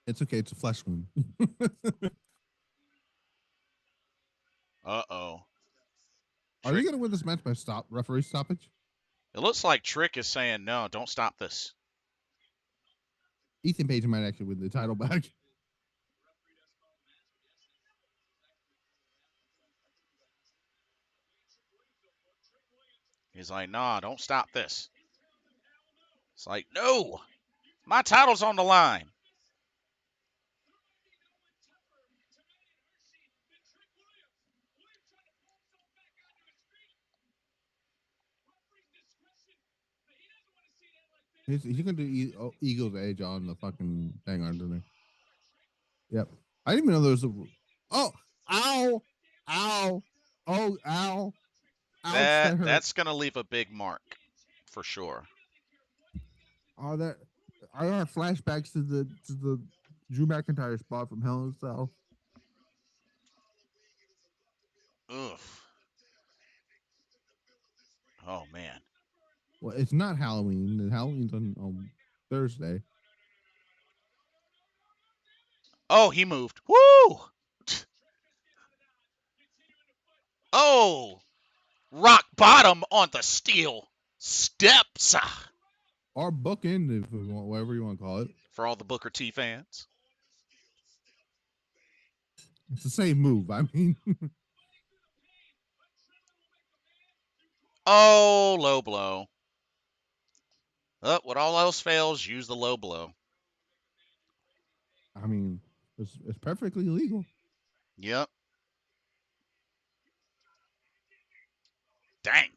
It's okay, it's a flesh wound. Uh-oh. Are they gonna win this match by referee stoppage? It looks like Trick is saying, no, don't stop this. Ethan Page might actually win the title back. He's like, nah, don't stop this. It's like, no, my title's on the line. He's gonna do Eagle's Edge on the fucking thing, aren't they? Yep. I didn't even know there was a. Oh, ow, ow, oh, ow, ouch! That hurt. That's gonna leave a big mark, for sure. Oh, that I have flashbacks to the Drew McIntyre spot from Hell in a Cell. Oof. Oh man. Well, it's not Halloween. Halloween's on Thursday. Oh, he moved. Woo! Oh, rock bottom on the steel steps. Or bookend, if we want, whatever you want to call it. For all the Booker T fans. It's the same move. I mean, oh, low blow. Oh, when all else fails, use the low blow. I mean, it's perfectly legal. Yep. Dang.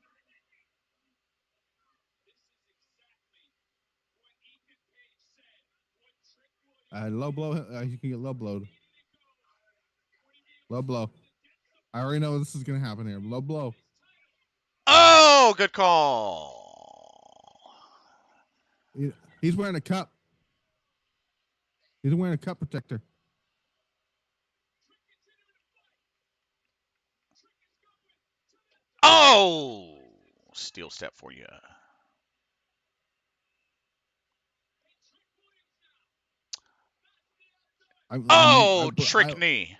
Low blow. You can get low blowed. Low blow. I already know this is gonna happen here. Low blow. Oh, good call. He's wearing a cup. He's wearing a cup protector. Oh, steel step for you. Oh, trick knee.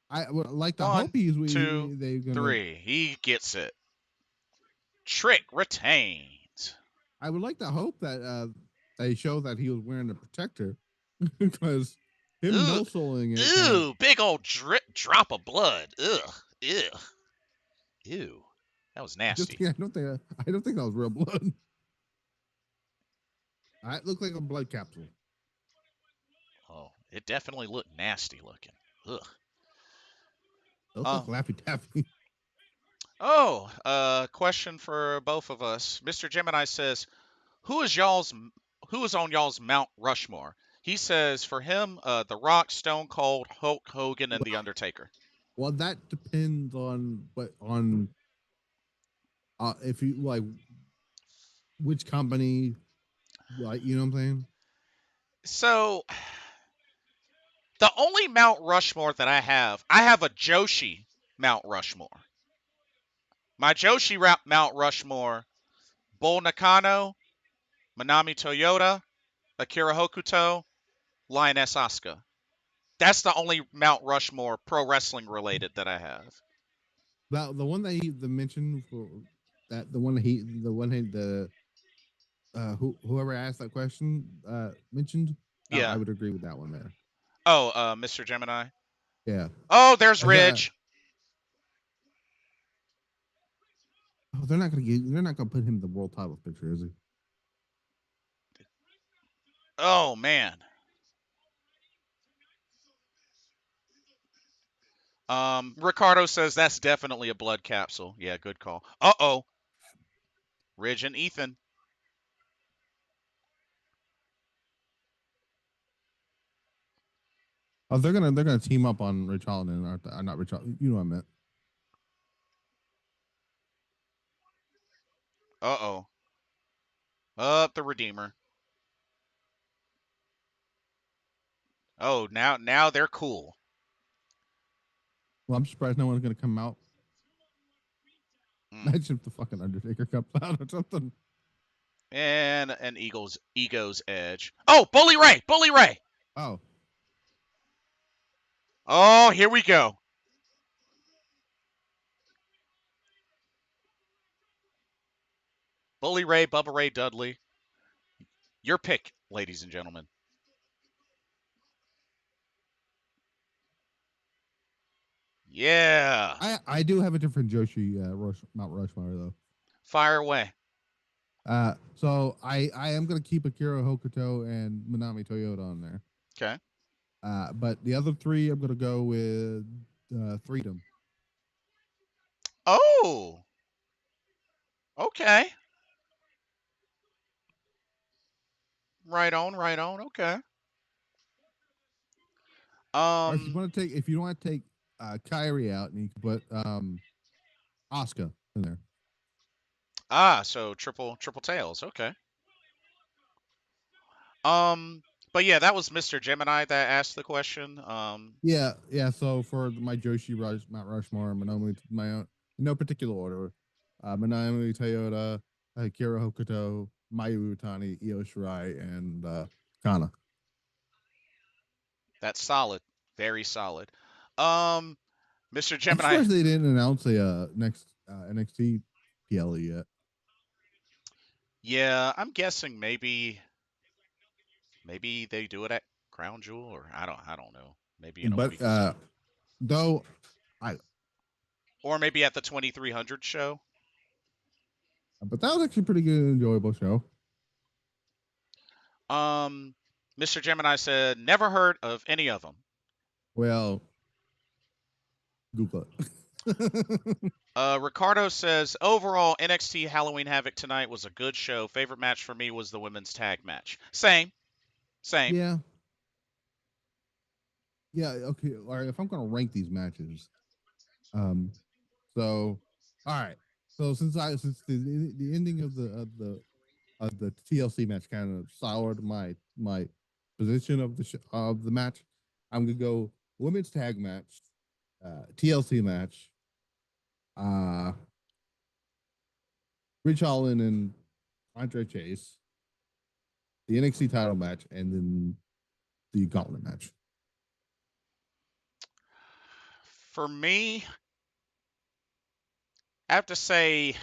I would like to hope One, he's two, they gonna. three. He gets it. Trick retains. I would like to hope that they show that he was wearing a protector because him Ooh, no souling it kind of. ooh, big old drop of blood. Ugh, ew, ew. That was nasty. I don't think that was real blood. It looked like a blood capsule. Oh, it definitely looked nasty looking. Ugh. It looked like Laffy Taffy. Question for both of us. Mr. Gemini says, who is on y'all's Mount Rushmore? He says for him, The Rock, Stone Cold, Hulk Hogan, and The Undertaker. Well, that depends on if you like which company, like, you know what I'm saying? So the only Mount Rushmore that I have a Joshi Mount Rushmore. My Joshi Mount Rushmore, Bull Nakano, Manami Toyota, Akira Hokuto, Lioness Asuka. That's the only Mount Rushmore pro wrestling related that I have. The one that he mentioned for that the one the whoever asked that question mentioned. I Yeah. would agree with that one there. Oh, Mr. Gemini. Yeah. Oh, there's Ridge. They're not gonna put him in the world title picture, is he? Oh man. Ricardo says that's definitely a blood capsule. Yeah, good call. Uh-oh. Ridge and Ethan. Oh, they're gonna team up on Rich Holland and aren't they? Not Rich Holland. You know what I meant. Uh-oh. Up the Redeemer. Oh, now they're cool. Well, I'm surprised no one's gonna come out. Imagine if the fucking Undertaker comes out or something. And an ego's edge. Oh, Bully Ray! Bully Ray! Oh. Oh, here we go. Bully Ray, Bubba Ray Dudley. Your pick, ladies and gentlemen. Yeah. I do have a different Joshi Mount Rushmore though. Fire away. So I am gonna keep Akira Hokuto and Manami Toyota on there. Okay. But the other three I'm gonna go with Freedom. Oh. Okay. Right on, right on. Okay. Or if you want to take Kyrie out, and you can put Asuka in there. So triple tails. Okay. But yeah, that was Mr. Gemini that asked the question. Yeah. So for my Joshi Mount Rushmore, Manami, my own, in no particular order, Manami Toyota, Akira Hokuto, Mayu Utani, Io Shirai, and Kana. That's solid. Very solid. Mr. I'm Gemini. surprised they didn't announce a next NXT PLE yet. Yeah, I'm guessing maybe they do it at Crown Jewel, or I don't know. Maybe in a But week or so. though I Or maybe at the 2300 show. but that was actually a pretty good, enjoyable show. Mr. Gemini said never heard of any of them. Well, Google it. Ricardo says overall NXT Halloween Havoc tonight was a good show. Favorite match for me was the women's tag match. Same. Yeah. Okay. All right. If I'm gonna rank these matches, so all right. So since the ending of the TLC match kind of soured my position of the match, I'm gonna go women's tag match, TLC match, Rich Holland and Andre Chase, the NXT title match, and then the gauntlet match. For me, I have to say,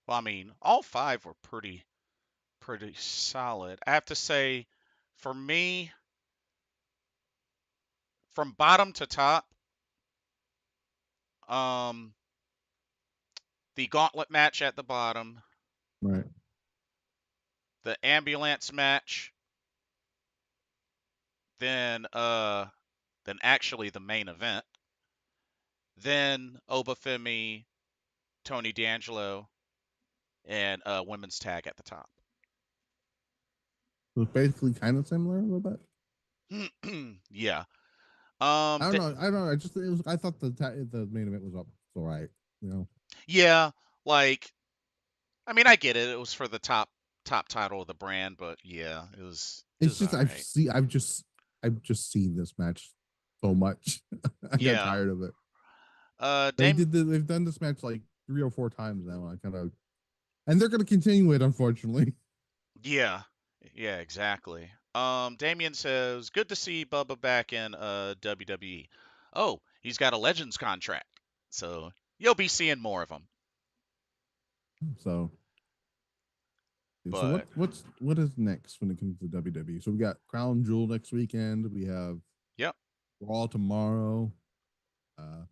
well, I mean, all five were pretty solid. I have to say, for me, from bottom to top, um, the gauntlet match at the bottom, Right. the ambulance match, then actually the main event, then Obafemi, Tony D'Angelo, and women's tag at the top. It was basically kind of similar a little bit. Yeah. I don't know. I don't know. I just it was. I thought the main event was up all right. You know. Yeah, like I mean, I get it. It was for the top title of the brand, but yeah, it It's was just all right. I've just seen this match so much. I got Yeah. tired of it. Dame. They've done this match like 3 or 4 times now. I kind of and they're gonna continue it, unfortunately. Yeah. Yeah, exactly. Damien says, "Good to see Bubba back in WWE. Oh, he's got a Legends contract, so you'll be seeing more of him." So But what is next when it comes to WWE? So we got Crown Jewel next weekend. We have yep. Raw tomorrow. Uh,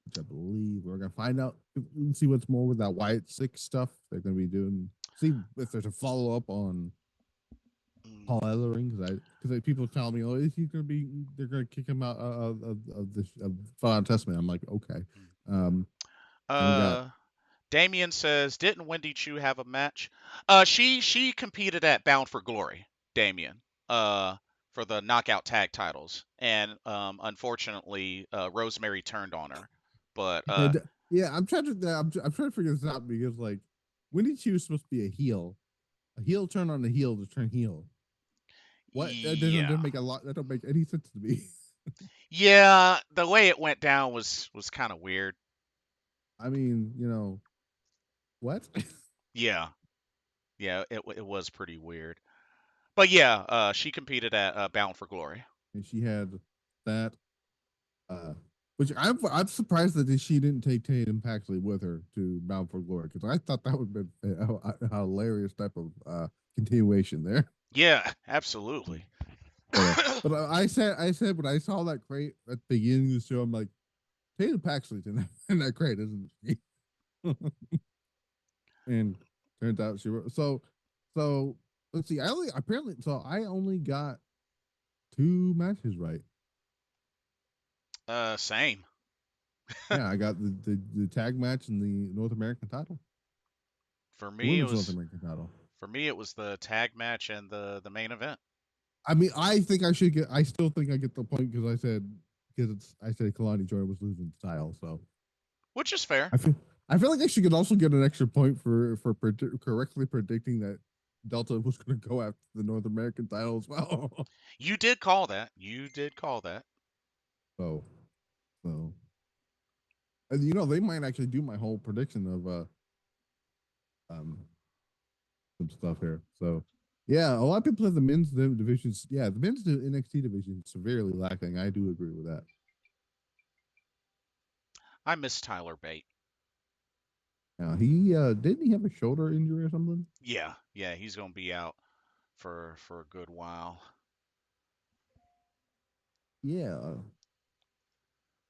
which I believe we're gonna find out and see what's more with that Wyatt Six stuff they're gonna be doing. See if there's a follow up on Mm, Paul Ellering because people tell me, oh, is he gonna be? They're gonna kick him out of the Fallon Testament. I'm like, okay. mm. Um, and we got Uh, Damien says, "Didn't Wendy Chu have a match?" She competed at Bound for Glory, Damien. For the knockout tag titles, and unfortunately, Rosemary turned on her. But yeah, I'm trying to figure this out because like Wendy Chu was supposed to be a heel turn on a heel to turn heel. What that yeah, doesn't make a lot. That don't make any sense to me. yeah, the way it went down was kind of weird. I mean, what? Yeah, yeah, it was pretty weird. But yeah, she competed at Bound for Glory. And she had that, uh, which I'm surprised that she didn't take Tatum Paxley with her to Bound for Glory because I thought that would have been a hilarious type of continuation there. Yeah, absolutely. But I said when I saw that crate at the beginning of the show, I'm like, Tatum Paxley's in that crate, isn't she? And turns out she was so let's see. I only got 2 matches right. Same. Yeah, I got the tag match and the North American title, For the me, it women's North was American title. for me it was the tag match and the main event, I mean, I think I should get. I still think I get the point because I said Kalani Joy was losing the title, so which is fair. I feel I feel like I should also get an extra point for correctly predicting that Delta was going to go after the North American title as well. You did call that. You did call that. so so and they might actually do my whole prediction of um some stuff here. So yeah, a lot of people have the men's divisions. Yeah, the men's NXT division is severely lacking. I do agree with that. I miss Tyler Bate. Now he didn't he have a shoulder injury or something? Yeah, yeah, he's gonna be out for a good while. Yeah,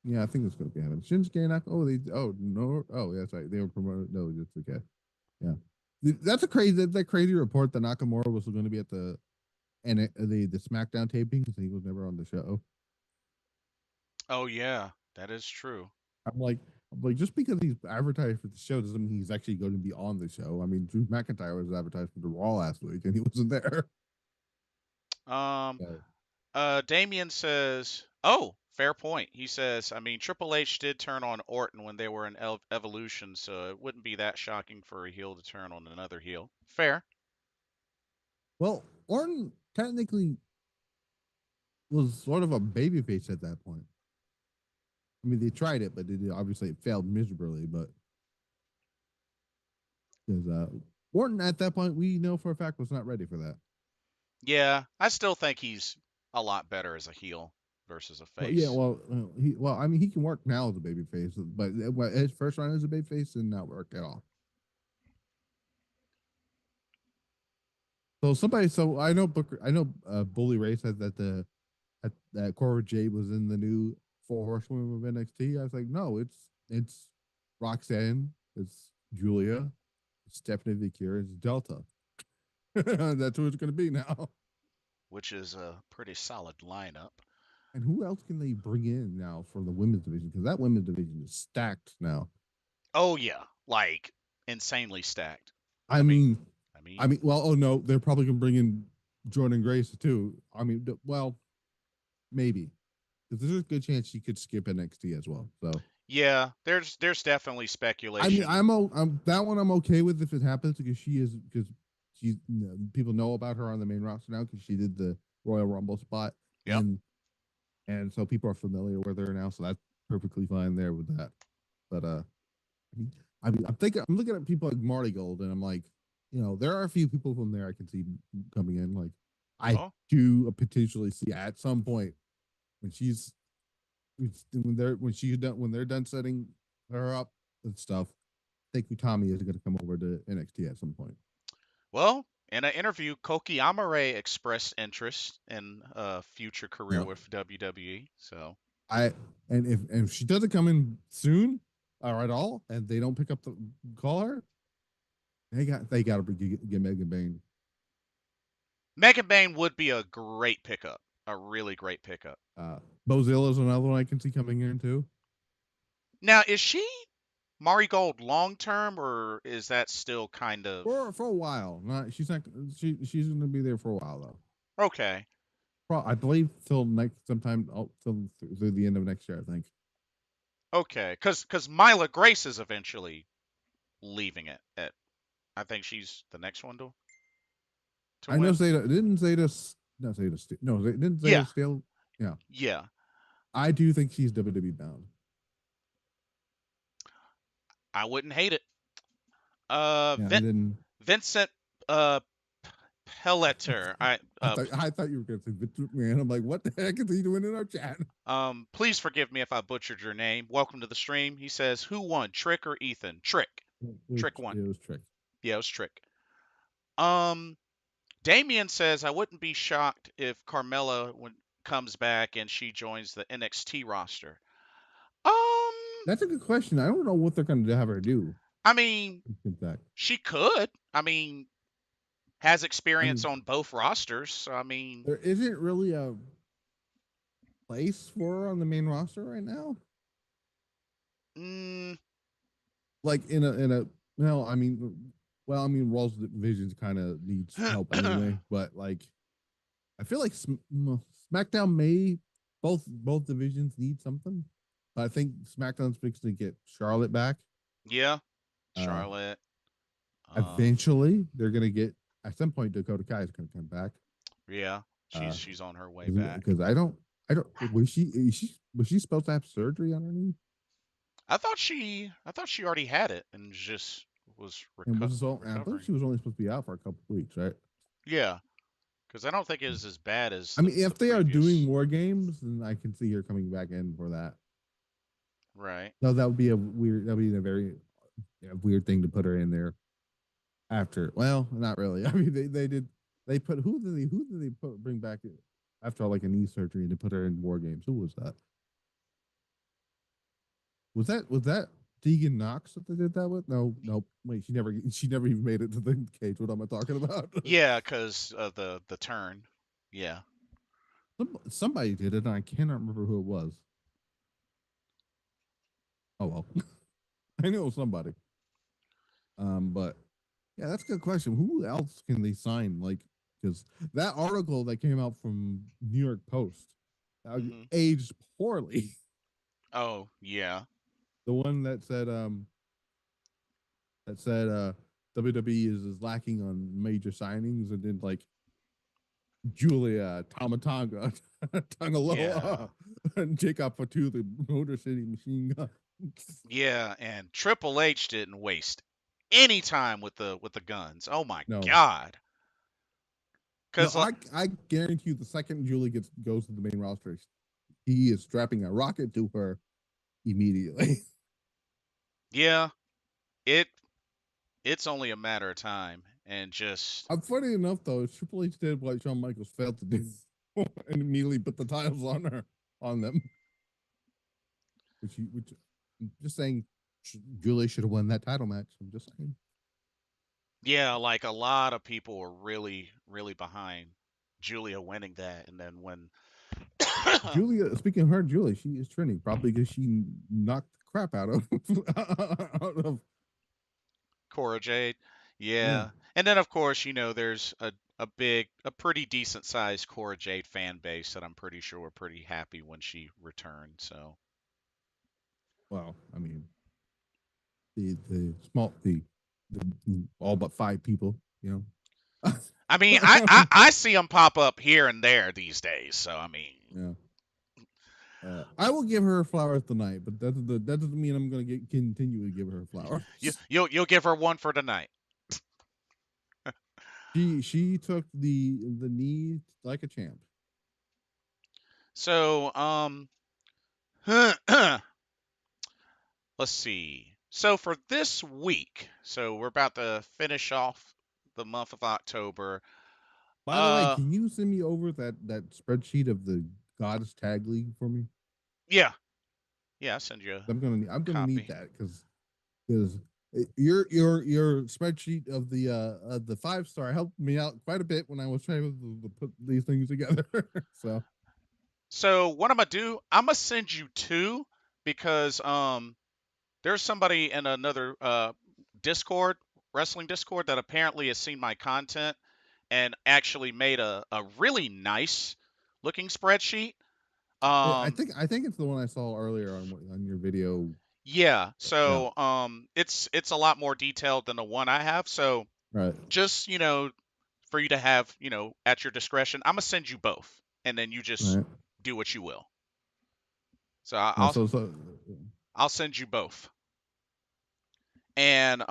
yeah, I think it's going to be happening. Shinsuke Nakamura. Oh no, oh yeah, that's right. They were promoted. No, it's okay. Yeah, that's a crazy that crazy report that Nakamura was going to be at the SmackDown tapings and he was never on the show. Oh yeah, that is true. I'm like, just because he's advertised for the show doesn't mean he's actually going to be on the show. I mean, Drew McIntyre was advertised for the Raw last week and he wasn't there. Um, So, Damien says, "Oh, fair point." He says, "I mean, Triple H did turn on Orton when they were in Evolution, so it wouldn't be that shocking for a heel to turn on another heel." Fair. well, Orton technically was sort of a babyface at that point. I mean, they tried it, but obviously it failed miserably. But because Orton at that point we know for a fact was not ready for that. Yeah, I still think he's a lot better as a heel versus a Well, yeah, face. I mean, he can work now as a baby face, but his first run as a baby face did not work at all. So I know Bully Ray said that that Cora Jade was in the new Four Horsewomen of NXT. I was like, no, it's Roxanne, it's Giulia, it's Stephanie Vaquer, it's Delta. That's who it's going to be now. Which is a pretty solid lineup. And who else can they bring in now for the women's division? Because that women's division is stacked now. Oh yeah, like insanely stacked. I I mean, mean, I mean, well, oh no, they're probably going to bring in Jordan Grace too. I mean, well, maybe because there's a good chance she could skip NXT as well. So yeah, there's definitely I mean, speculation. I'm that one I'm okay with if it happens because she's people know about her on the main roster now because she did the Royal Rumble spot Yep. and so people are familiar with her now, so that's perfectly fine there with that. But I'm looking at people like Marty Gold, and I'm like, there are a few people from there I can see coming in. Like, I Oh, do potentially see at some point when when they're done setting her up and stuff. I think Utami is going to come over to NXT at some point. well, in an interview, Koki Amare expressed interest in a future career Yeah, with WWE. So, I and if she doesn't come in soon or at all, and they don't pick up the call her, they got to get Megan Bain. Megan Bain would be a great pickup, a really great pickup. Bozilla's another one I can see coming in too. Now, is she Mari Gold long term, or is that still kind of For a while. Not she's not she's going to be there for a while though. okay? I believe till next sometime till through the end of next year. I think. Okay, because Mila Grace is eventually leaving it. I think she's the next one to I know win. Zeta didn't Zeta not Zeta no didn't Zeta Yeah, still yeah. yeah. I do think she's WWE bound. I wouldn't hate it. Yeah, Vin- and then Vincent Pelleter. I thought you were going to say Vince McMahon. I'm like, what the heck is he doing in our chat? Please forgive me if I butchered your name. Welcome to the stream. He says, "Who won, Trick or Ethan?" Trick. Trick won. It was Trick. Yeah, it was Trick. Um, Damien says, "I wouldn't be shocked if Carmella comes back and she joins the NXT roster." Um, That's a good question. I don't know what they're going to have her do. I mean, Back. she could. I mean, has I experience mean, on both rosters. So, I mean, there isn't really a place for her on the main roster right now. mm, Like I mean, Raw's division kind of needs help anyway. But like, I feel like SmackDown may both divisions need something. But I think SmackDown's fixing to get Charlotte back. yeah, Uh, Charlotte. Eventually, they're gonna get at some point. Dakota Kai is gonna come back. Yeah, Uh, she's on her way back. because I don't was she supposed to have surgery on her knee? I thought she already had it and just was And I thought recovering. she was only supposed to be out for a couple of weeks, right? Yeah, because I don't think it was as bad as I mean, the if they are doing previous. more games, then I can see her coming back in for that. Right. No, that would be a very weird thing to put her in there after. Well, not really. I mean, they put who did they bring back after like a knee surgery to put her in war games? Who was that? Was that Tegan Knox that they did that with? No, nope. Wait, she never even made it to the cage. What am I talking about? Yeah, because of the turn. Yeah. Somebody did it, and I cannot remember who it was. Oh well, I know somebody. But yeah, that's a good question. Who else can they sign? Like, because that article that came out from New York Post Hmm. aged poorly. Oh yeah. The one that said WWE is lacking on major signings, and then like Giulia, Tamatanga, Yeah. Tangaloa, and Jacob Fatu, the Motor City Machine Gun. Yeah, and Triple H didn't waste anytime with the guns. Oh my No, god. no, Cuz I guarantee you, the second Julie goes to the main roster, he is strapping a rocket to her immediately. yeah, it it's only a matter of time and just Funny enough, though, Triple H did what Shawn Michaels failed to do, and immediately put the titles on them. Which, I'm just saying, Julie should have won that title match. I'm just saying. yeah, like a lot of people were really behind Giulia winning that, and then when Giulia, speaking of her, Julie, she is trending probably because she knocked the crap out of, out of Cora Jade. yeah. Yeah. And then of course, there's a pretty decent sized Cora Jade fan base that I'm pretty sure were pretty happy when she returned. So Well, I mean, the small the all but five people, you know. I mean, I see them pop up here and there these days. So I mean, Yeah. I will give her flowers tonight, but that doesn't mean I'm going to continue to give her you flowers. you'll give her one for tonight. She took the knee like a champ. So let's see. So for this week, so we're about to finish off the month of October. By the way, Uh, can you send me over that spreadsheet of the Goddess Tag League for me? yeah, yeah, I'll send you a I'm gonna need copy. that because your spreadsheet of the 5-star helped me out quite a bit when I was trying to put these things together. So So what I'm gonna do, I'm gonna send you two because there's somebody in another Discord, wrestling Discord, that apparently has seen my content and actually made a really nice looking spreadsheet. I Um, think it's the one I saw earlier on your video. yeah, Yeah, so it's a lot more detailed than the one I have. So right, just for you to have at your discretion, I'm gonna send you both, and then you just right. do what you will. So No, so I'll send you both. And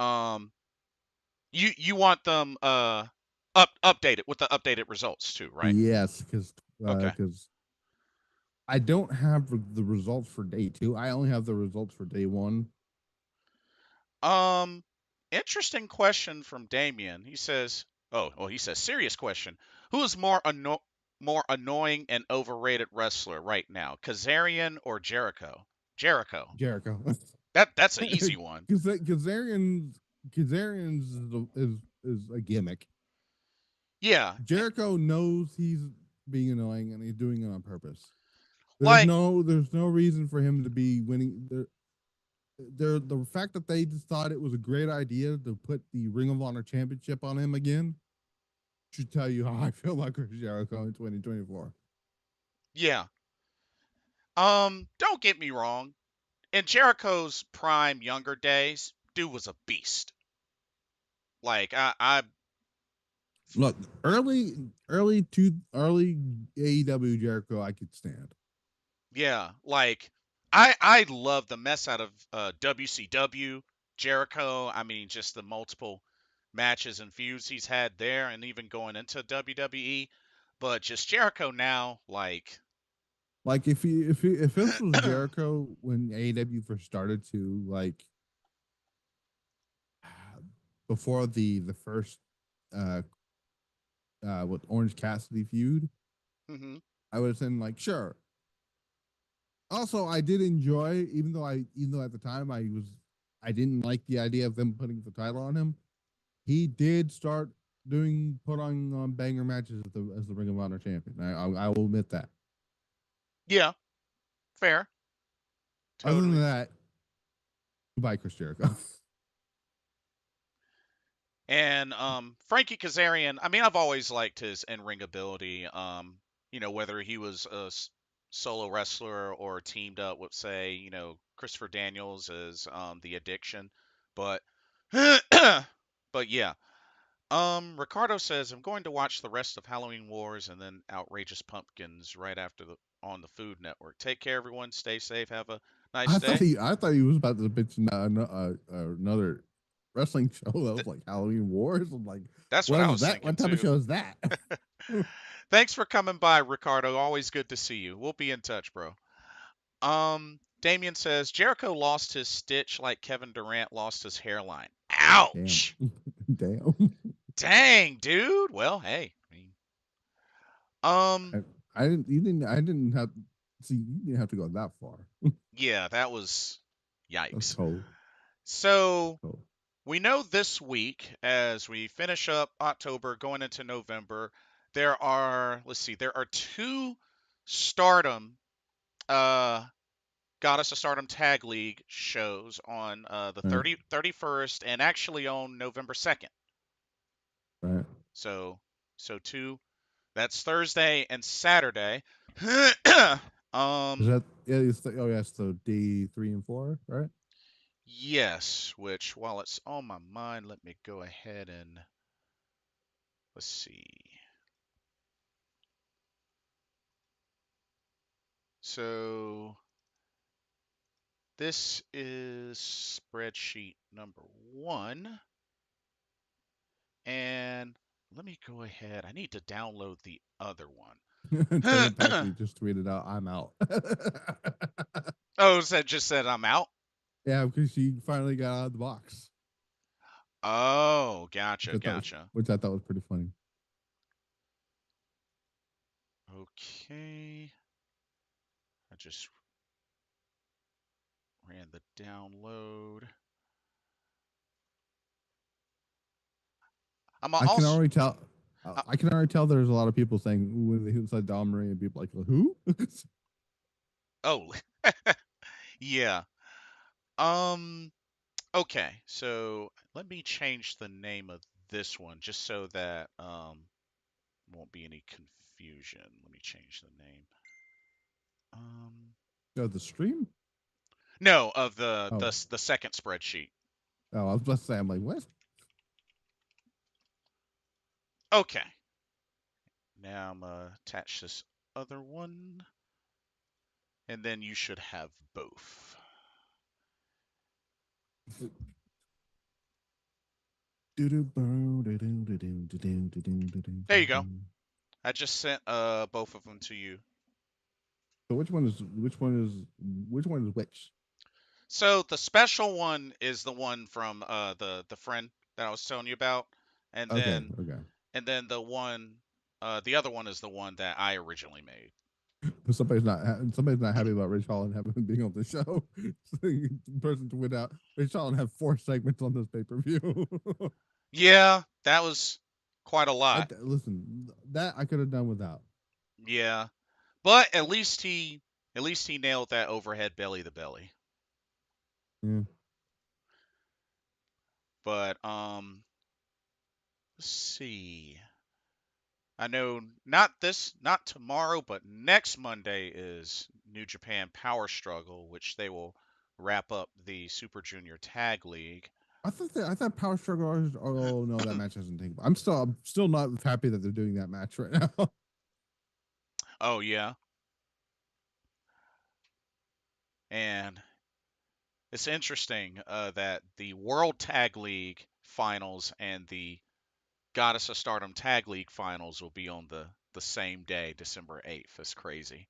you want them updated with the updated results too, right? yes, Okay. because I don't have the results for day 2. I only have the results for day 1. Um Interesting question from Damien. He says, "Oh, well, he says serious question. Who is more annoying and overrated wrestler right now? Kazarian or Jericho?" Jericho. Jericho. That's an easy one. Kazarian's is a gimmick. Yeah. Jericho knows he's being annoying and he's doing it on purpose. Like, There's no reason for him to be winning. The fact that they just thought it was a great idea to put the Ring of Honor Championship on him again should tell you how I feel about Chris Jericho in 2024. yeah. Don't get me wrong. In Jericho's prime younger days, dude was a beast. Like I Look, early AEW Jericho, I could stand. yeah, like I love the mess out of WCW Jericho. I mean, just the multiple matches and feuds he's had there, and even going into WWE. But just Jericho now, like, Like if this was Jericho when AEW first started to like before the first uh with Orange Cassidy feud, hmm I would have said like sure. Also, I did enjoy even though at the time I didn't like the idea of them putting the title on him. He did start put on banger matches as the Ring of Honor champion. I will admit that. yeah, fair, Other than totally. that, goodbye Chris Jericho. And Frankie Kazarian, I mean, I've always liked his in-ring ability. Whether he was a solo wrestler or teamed up with, say, Christopher Daniels as the Addiction, but but yeah. Ricardo says I'm going to watch the rest of Halloween Wars and then Outrageous Pumpkins right after the on the Food Network. Take care, everyone. Stay safe. Have a nice day. I thought he was about to mention another wrestling show that was Th- like Halloween Wars. I'm like, that's what what I is was that? thinking What type of too. show is that? Thanks for coming by, Ricardo. Always good to see you. We'll be in touch, bro. Damien says Jericho lost his stitch like Kevin Durant lost his hairline. Damn. Ouch. Damn. Dang, dude. Well, hey. Um, I, I didn't. You didn't. I didn't have. See, you didn't have to go that far. yeah, that was That's yikes. cold. So Cold. we know this week, as we finish up October, going into November, there are, let's see, there are two Stardom, uh, Goddess of Stardom Tag League shows on the Right. 31st and actually on November 2nd. Right. So, two, that's Thursday and Saturday. Is um, that? Yeah. It's oh yeah. So D3 and 4, right? yes, which while it's on my mind, let me go ahead and let's see. So this is spreadsheet number one. And let me go ahead. I need to download the other Taylor one. Paxley just tweeted out, "I'm out." Oh, that just said I'm out? Yeah, because she finally got out of the box, Oh, gotcha, gotcha. which I thought was pretty funny. Okay. I just ran the download. I'm I can also. already tell. Uh, I can already tell there's a lot of people saying when they said Dom Marie and people like who? oh, yeah. Um. Okay. So let me change the name of this one just so that won't be any confusion. Let me change the name. Um. Oh, the stream? No, of the Oh, the second spreadsheet. oh, I was about to say, I'm like, what? Okay. Now I'm gonna attach this other one, and then you should have both. There you go. I just sent both of them to you. So which one is which? So the special one is the one from the friend that I was telling you about, and Okay, then okay. the other one is the one that I originally made. But somebody's not happy about Rich Holland having being on the show. So the person tweeted out Rich Holland have 4 segments on this pay-per-view. Yeah, that was quite a lot. Listen, that I could have done without. Yeah, but at least he nailed that overhead belly to belly. Yeah. But let's see. I know not tomorrow, but next Monday is New Japan Power Struggle, which they will wrap up the Super Junior Tag League. I thought Power Struggle. Oh no, that match hasn't taken. I'm still not happy that they're doing that match right now. Oh yeah, and it's interesting that the World Tag League finals and the Goddess of Stardom Tag League finals will be on the same day, December 8th. It's crazy.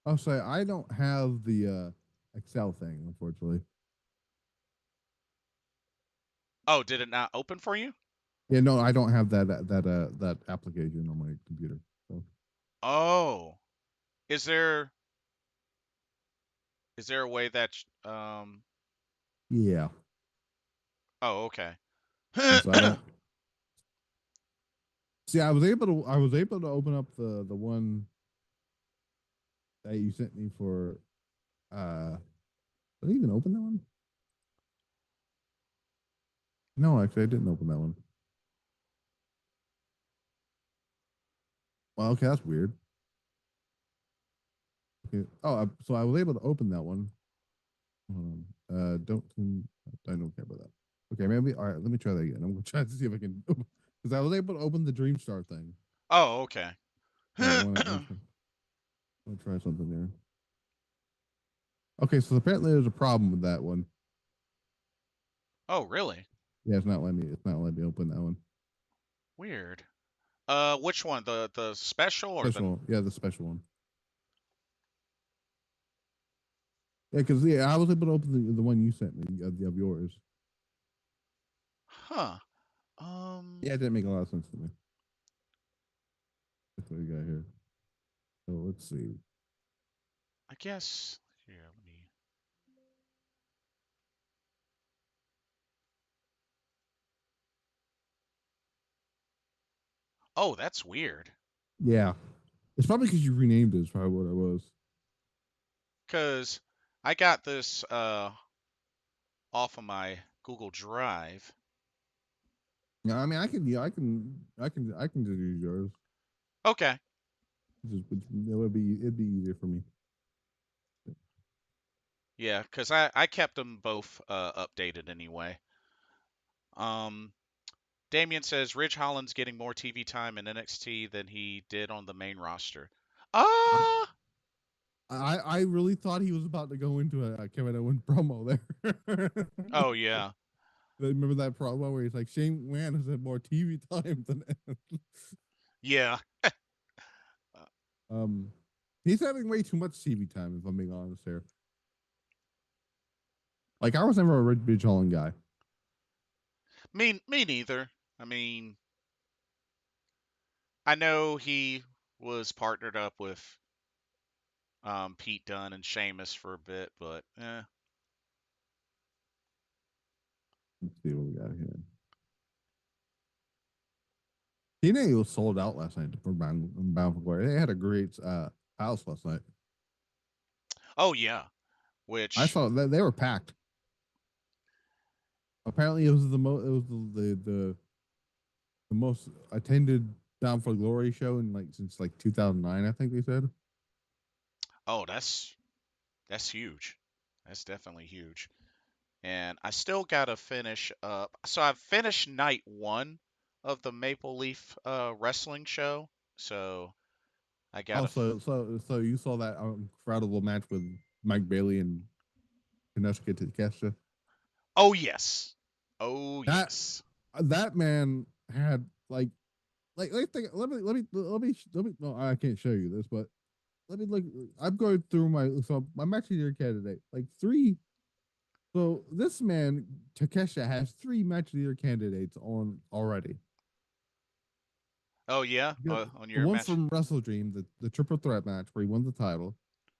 I'll say I don't have the Excel thing, unfortunately. Oh, did it not open for you? Yeah, no, I don't have that application on my computer. So Oh, is there a way that yeah, oh, okay. and so I don't see. I was able to open up the one that you sent me for. Did I even open that one? No, actually, I didn't open that one. Well, okay, that's weird. Okay. Oh, so I was able to open that one. Hold on. I don't care about that. Okay, maybe. All right, let me try that again. I'm gonna try to see if I can, because I was able to open the Dream Star thing. Oh, okay. All right, I want to try something there. Okay, so apparently there's a problem with that one. Oh, really? Yeah, it's not letting me. It's not letting me open that one. Weird. Which one? The special or the? Special, yeah, the special one. Yeah, because yeah, I was able to open the one you sent me of yours. Huh. Yeah, it didn't make a lot of sense to me. That's what we got here. So let's see. I guess. Here, let me. Oh, that's weird. Yeah, it's probably because you renamed it. Is probably what it was. Cause I got this off of my Google Drive. Yeah, I mean, I can, yeah, I can just use yours. Okay. It'd be easier for me. Yeah, cause I kept them both updated anyway. Um, Damien says Ridge Holland's getting more TV time in NXT than he did on the main roster. Ah. I really thought he was about to go into a Kevin Owens promo there. Oh yeah. Remember that promo where he's like, Shane McMahon has had more TV time than Yeah. Uh, um he's having way too much TV time, if I'm being honest here. Like I was never a Ridge Holland guy. me neither. I mean, I know he was partnered up with Pete Dunne and Sheamus for a bit, but Let's see what we got here. TNA was sold out last night for Bound for Glory. They had a great house last night. oh yeah, I which saw that they were packed. Apparently, it was it was the most attended Bound for Glory show in like since like 2009. I think they said. oh that's huge. That's definitely huge. And I still gotta finish up. So I've finished night one of the Maple Leaf wrestling show. So I gotta. So you saw that incredible match with Mike Bailey and Konosuke Takeshita. Oh yes. Oh That yes. that man had let me no, I can't show you this, but let me look. I'm going through my match of the year candidate. Like three. So this man Takesha has three match of the year candidates on already. Oh yeah. You got On the your one match. from Wrestle Dream, the triple threat match where he won the title.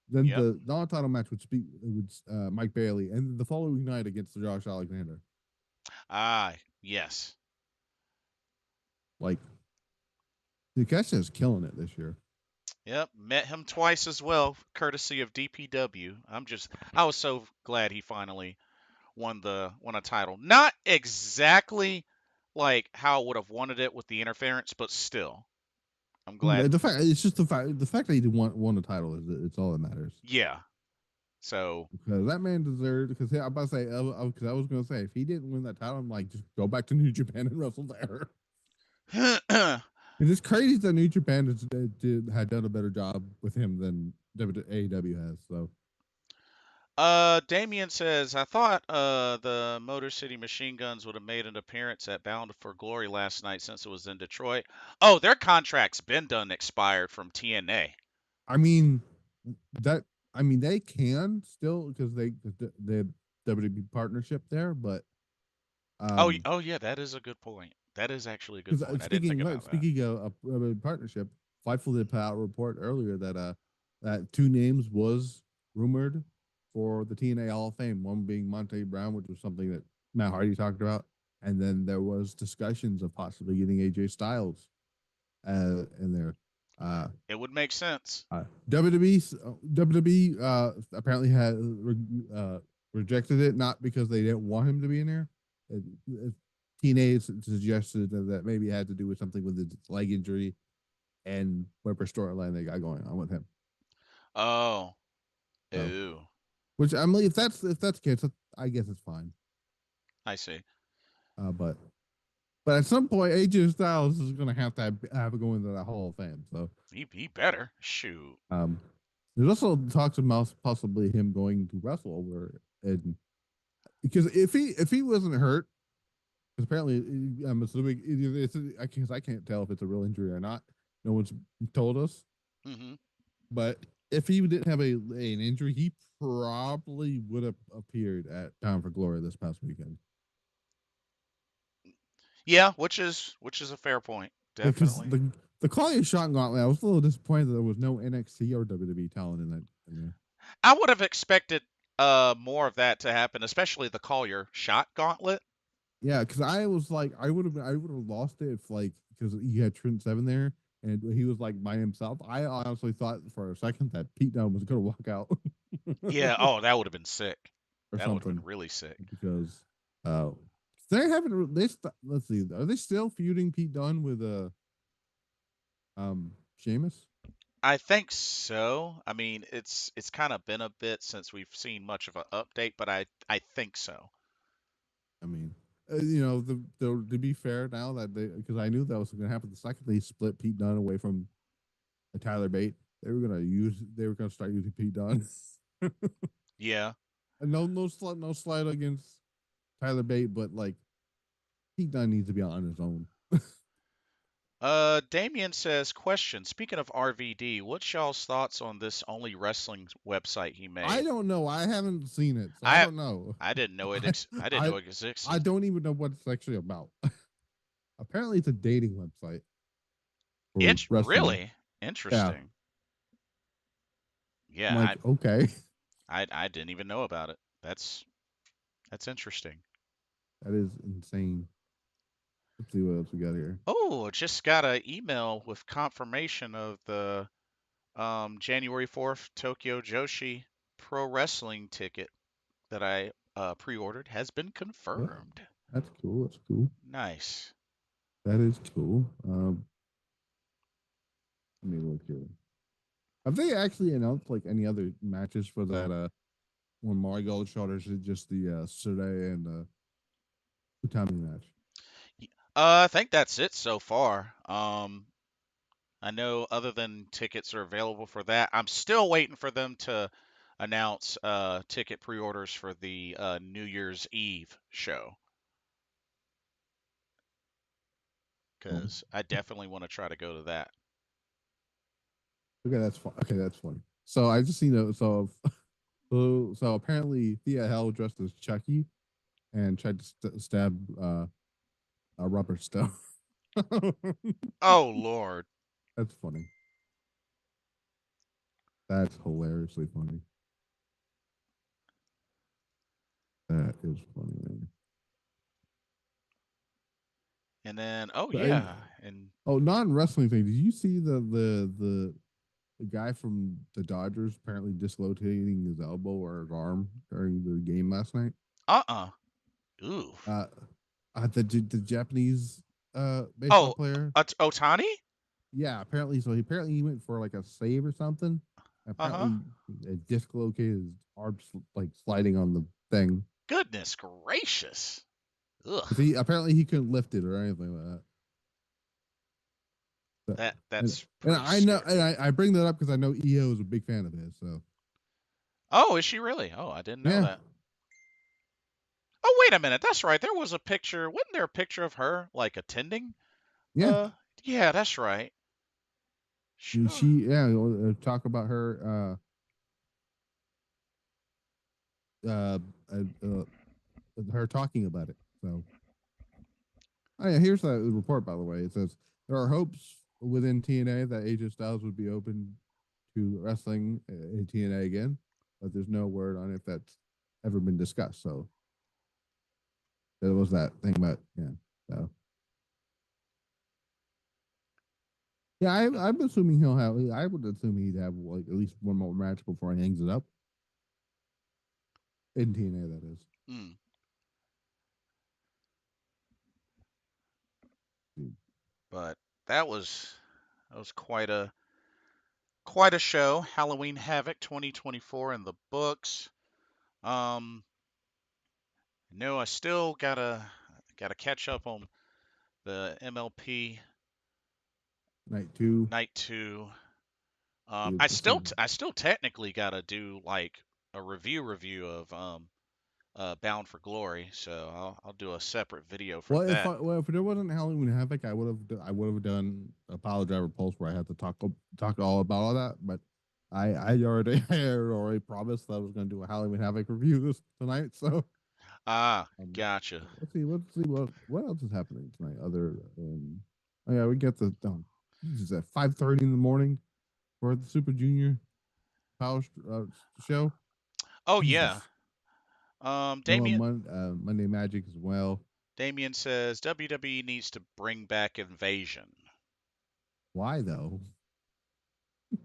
Then Yep. the non-title match with Mike Bailey, and the following night against Josh Alexander. Ah yes. Like Takesha is killing it this year. Yep. Met him twice as well, courtesy of DPW. I was so glad he finally won a title. Not exactly like how I would have wanted it with the interference, but still, I'm glad. The fact it's just the fact that he won the title is it's all that matters. Yeah. So Because that man deserved. Because I'm about to say, because I was going to say, if he didn't win that title, I'm like, just go back to New Japan and wrestle there. And it's crazy that New Japan had done a better job with him than AEW has. So Damien says, I thought the Motor City Machine Guns would have made an appearance at Bound for Glory last night since it was in Detroit. Oh, their contract's been done expired from TNA. I mean that I mean they can still because the WWE partnership there, but Oh, um oh yeah, that is a good point. That is actually a good because point. I didn't think about that. speaking of a partnership, Fightful did put out a report earlier that that two names was rumored for the TNA Hall of Fame. One being Monte Brown, which was something that Matt Hardy talked about, and then there was discussions of possibly getting AJ Styles in there. It would make sense. WWE apparently had rejected it, not because they didn't want him to be in there. TNA suggested that maybe it had to do with something with his leg injury and whatever storyline they got going on with him. Oh, So, ooh, which I'm like, if that's the case, I guess it's fine. I see. But at some point, AJ Styles is going to have to go into that Hall of Fame. So He better shoot. there's also talks about possibly him going to wrestle over in because if he wasn't hurt, because apparently I'm assuming it's because I can't tell if it's a real injury or not. No one's told us. Hmm. But if he didn't have an injury, he probably would have appeared at Time for Glory this past weekend. Yeah, which is a fair point. Because Definitely. the Claudia Shot Gauntlet, I was a little disappointed that there was no NXT or WWE talent in that. In there. I would have expected more of that to happen, especially the Collier shot gauntlet. Yeah, because I was like, I would have lost it if like because you had Trent Seven there and he was like by himself. I honestly thought for a second that Pete Dunne was going to walk out Yeah, oh, that would have been sick. or That would have something been really sick. because uh they haven't let's see, are they still feuding Pete Dunne with Sheamus? I think so. I mean, it's kind of been a bit since we've seen much of an update, but I think so. I mean, to be fair, now that they because I knew that was going to happen the second they split Pete Dunne away from Tyler Bate, they were going to start using Pete Dunne. Yeah. And no slide against Tyler Bate, but like Pete Dunne needs to be on his own. Damien says, question. Speaking of RVD, what's y'all's thoughts on this only wrestling website he I made? don't know. I haven't seen it, so I I don't know. I didn't know I I didn't I, know it I existed. don't even know what it's actually about. Apparently, it's a dating website for It's wrestling. really Yeah, interesting. I'm Yeah, like, okay, I didn't even know about it. That's interesting. that is insane. Let's see what else we got here. Oh, just got an email with confirmation of the January 4th Tokyo Joshi Pro Wrestling ticket that I pre-ordered has been Oh, confirmed. that's cool. That's cool. Nice. That is cool. Let me look here. Have they actually announced like any other matches for that? When Marigold shoulders is just the Sure and Utami match. I think that's it so far. I know other than tickets are available for that, I'm still waiting for them to announce ticket pre-orders for the New Year's Eve show Oh, because I definitely want to try to go to that. okay, that's fun. Okay, that's funny. So I just seen so apparently Thea Hell dressed as Chucky and tried to stab Robert Stone. Oh Lord, That's funny. That's hilariously funny. That is funny, man. and then oh And yeah, and non wrestling thing. Did you see the guy from the Dodgers apparently dislocating his elbow or his arm during the game last night? uh-uh, ooh, Uh, the Japanese baseball oh, player. Otani, Yeah, apparently. So apparently he went for like a save or something. uh-huh. Apparently, it dislocated his arm, like sliding on the thing. Goodness gracious, ugh, Because he apparently he couldn't lift it or anything like that. But, that's and pretty I know, and scary. I bring that up because I know EO is a big fan of his. So Oh, is she really? Oh, I didn't know yeah, that. Oh, wait a minute. That's right. There was a picture. Wasn't there a picture of her like attending? yeah. Uh, yeah, that's right. Sure. Talk about uh, uh, uh her talking about it. So oh yeah, here's the report by the way. It says there are hopes within TNA that AJ Styles would be open to wrestling in TNA again, but there's no word on if that's ever been discussed. So there was that thing about yeah. So yeah, I'm assuming he'll have. I would assume he'd have like at least one more match before he hangs it up in TNA. That is. Mm, but that was quite a show. Halloween Havoc 2024 in the books. Um, no, I still gotta catch up on the MLP Night two. Night 2. The same. I still technically gotta do like a review of Bound for Glory, so I'll do a separate video for Well, that. if there wasn't Halloween Havoc, I would have done a Pile Driver Pulse where I had to talk all about all that. But I had already promised that I was going to do a Halloween Havoc review this tonight. So Ah, um, gotcha. let's see what else is happening tonight. Other oh yeah, we get the Jesus at 5:30 in the morning for the Super Junior Power show. Oh yeah. Jesus, no Damien Monday Magic as well. Damien says WWE needs to bring back Invasion. Why though?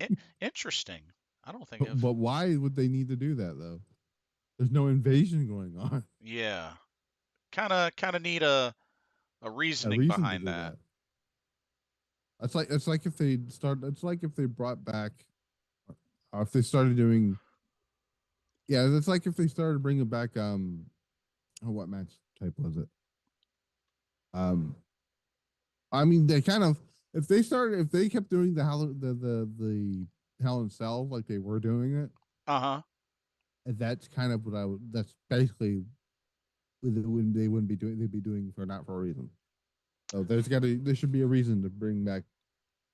I- Interesting. I don't think of. But why would they need to do that though? There's no invasion going on. Yeah. Kind of need a A reasoning reason to behind do that. that. It's like if they start. It's like if they brought back, or if they started doing. Yeah, it's like if they started bringing back. Oh, what match type was it? Um, I mean, they kind of if they kept doing the Hell in Cell like they were doing it, Uh-huh. and that's kind of what I would. That's basically when they wouldn't be doing. They'd be doing for not for a reason. So there should be a reason to bring back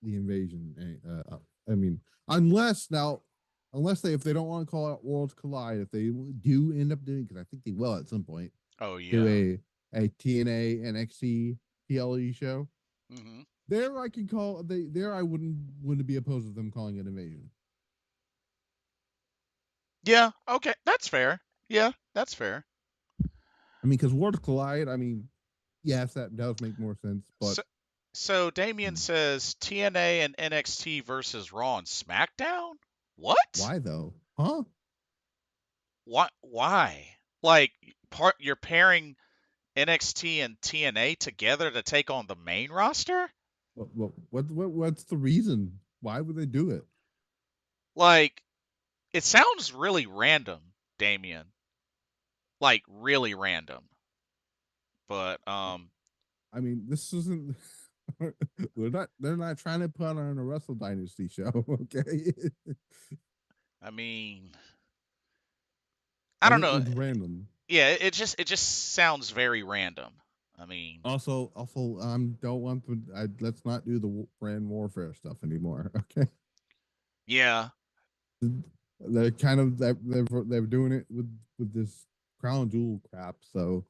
the invasion. I mean, unless now, unless if they don't want to call it Worlds Collide, if they do end up doing, because I think they will at some point, Oh do yeah. a TNA NXT PLE show. Hmm. There I can call there I wouldn't be opposed to them calling it invasion. Yeah, okay. That's fair. Yeah, that's fair. I mean, because Worlds Collide, I mean, yes, that does make more sense, but So so Damien says TNA and NXT versus Raw and SmackDown? What? why though? Huh? Why? Like you're pairing NXT and TNA together to take on the main roster? What's the reason? Why would they do it? Like it sounds really random, Damien. Like really random. But I mean, this isn't. They're not trying to put on a Wrestle Dynasty show, okay? I mean, I I don't mean, know. it's random. Yeah, it just sounds very random. I mean, Also, don't want to. Let's not do the brand warfare stuff anymore, okay? yeah, They're kind of they're doing it with this crown jewel crap. So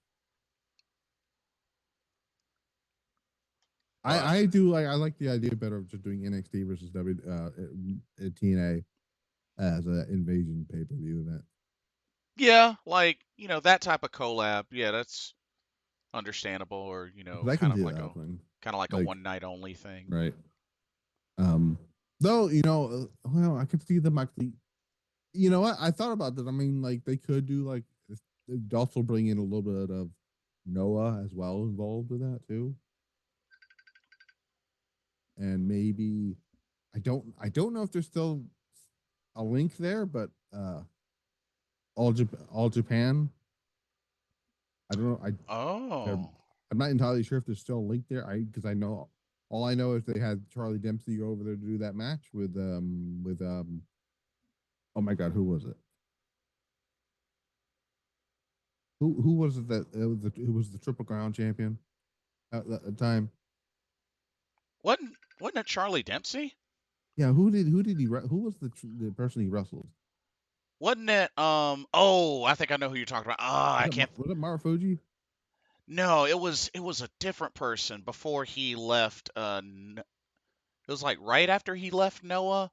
but I do I like the idea better of just doing NXT versus TNA as an invasion pay per view event. yeah, like, that type of collab, yeah, that's understandable or, But I can see that happening. kind of like a Like one night only thing. right. Um, though well, I could see them actually. You know what? I thought about that. I mean, like they could do like they'd also bring in a little bit of Noah as well involved with that too, and maybe I don't know if there's still a link there, but all Japan. I don't know. Oh. I'm not entirely sure if there's still a link there. Because I know all I know is they had Charlie Dempsey go over there to do that match with oh my god, who was it? Who was it that it was who was the Triple Crown champion at the time? Wasn't it Charlie Dempsey? Yeah, who was the person he wrestled? Wasn't it oh, I think I know who you're talking about. Ah, I can't. Was it Marufuji? No, it was a different person before he left it was like right after he left Noah.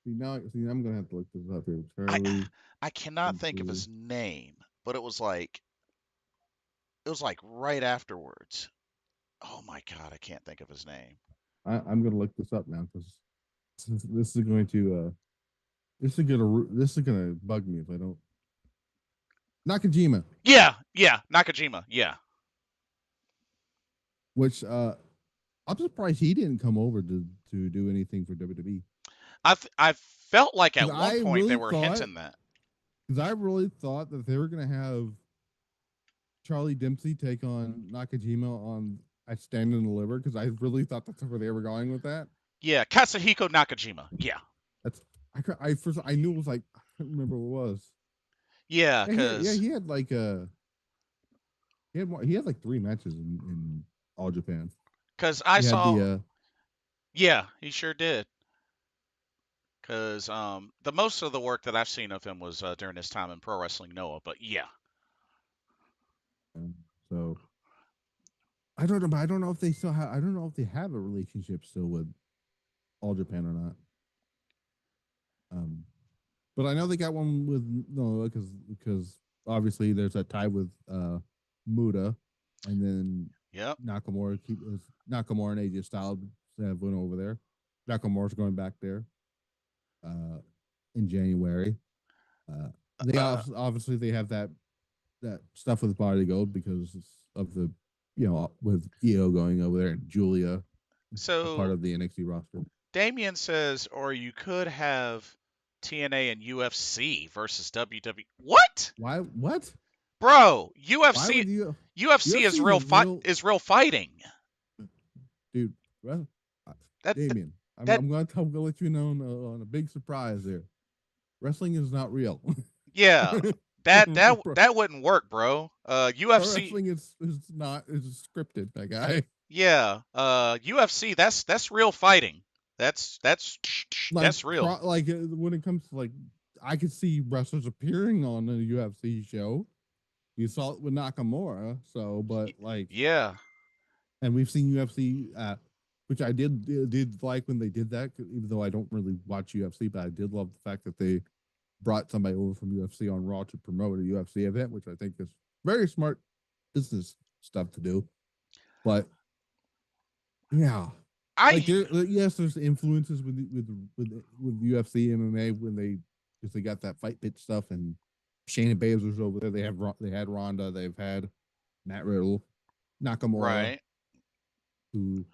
See, I'm gonna have to look this up here. I Charlie I cannot think of Dempsey. his name, but it was like right afterwards. Oh my god, I can't think of his name. I'm gonna look this up now because this is going to this is gonna bug me if I don't. Nakajima, Yeah, yeah, Nakajima. Yeah. which I'm surprised he didn't come over to do anything for WWE. I felt like Because at one I point they really were thought hinting that. because I really thought that they were gonna have Charlie Dempsey take on Nakajima on I Stand and Deliver because I really thought that's where they were going with that. Yeah, Katsuhiko Nakajima. Yeah. That's I first I knew it was like I don't remember what it was. Yeah, Yeah, because he had like he had like three matches in All Japan. I He had saw. the Yeah, he sure did. Because the most of the work that I've seen of him was during his time in Pro Wrestling Noah. But yeah, so I don't know, but I don't know if they still have. I don't know if they have a relationship still with All Japan or not. Um, but I know they got one with no because obviously there's that tie with Muda, and then yep. Nakamura and AJ Styles have went over there. Nakamura's going back there uh, in January. Uh, they Uh, obviously they have that stuff with Body Gold because of the with EO going over there and Giulia a part so of the NXT roster. Damien says, or you could have TNA and UFC versus WWE. What, Why? What? bro? Why UFC would you? UFC UFC is is a real fight. real Is real fighting. dude. Well, That Damien, that I'm gonna let you know on a big surprise there. Wrestling is not real. yeah. pro, That wouldn't work, bro. pro UFC. wrestling is not is scripted. That guy. Yeah. UFC. That's real fighting. That's Like that's real. when it comes to like, I could see wrestlers appearing on a UFC show. You saw it with Nakamura, so but like, Yeah. and we've seen UFC, which I did like when they did that, even though I don't really watch UFC, but I did love the fact that they brought somebody over from UFC on Raw to promote a UFC event, which I think is very smart business stuff to do. But yeah, like I yes, there's influences with UFC MMA when because they got that fight pitch stuff and Shayna Baszler's over there. They had Ronda, they've had Matt Riddle, Nakamura, right. who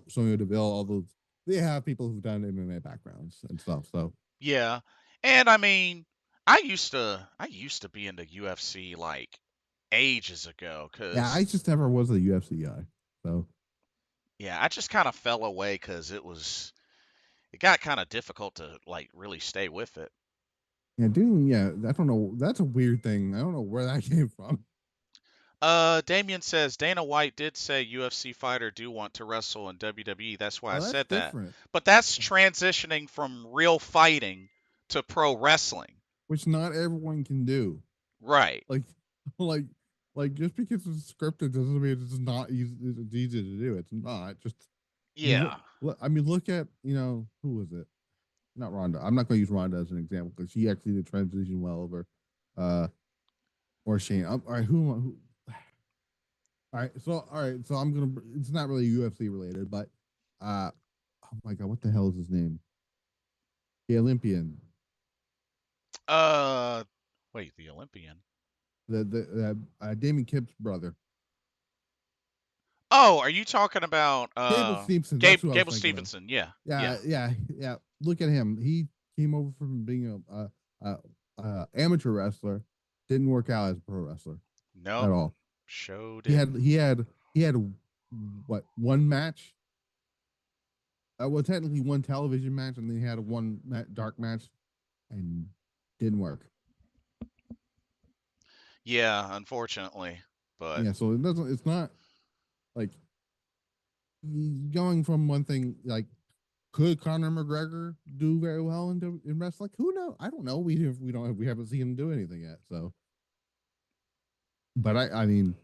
Sonya Deville, all those they have people who've done MMA backgrounds and stuff. So Yeah. And I mean, I used to be into UFC like ages ago yeah, cuz I just never was a UFC guy. So yeah, I just kind of fell away cuz it got kind of difficult to like really stay with it. yeah, dude, yeah, I don't know. That's a weird thing. I don't know where that came from. Damien says Dana White did say UFC fighter do want to wrestle in WWE. That's why I Oh, that's said that. different. But that's transitioning from real fighting to pro wrestling. Which not everyone can do. Right. Like, like, like just because it's scripted doesn't mean it's not easy. It's easy to do. It's not. Just Yeah. I mean, look at who was it? Not Ronda. I'm not going to use Ronda as an example because she actually did transition well over, uh, or Shane. All right, who? All right, so I'm gonna. It's not really UFC related, but oh my god, what the hell is his name? The Olympian, Uh Wait, the Olympian. Damon Kip's brother. Oh, are you talking about Gable Stevenson. That's who I was Gable thinking of. Stevenson? Yeah. Yeah. Yeah. Look at him. He came over from being amateur wrestler. Didn't work out as a pro wrestler at Nope. all. Show He had didn't. he had he had what one match? Well, technically one television match, and then he had a dark match, and didn't work. Yeah, unfortunately. But Yeah, so it doesn't. It's not like going from one thing like could Conor McGregor do very well in wrestling? Who knows? I don't know. We haven't seen him do anything yet. So, but I mean,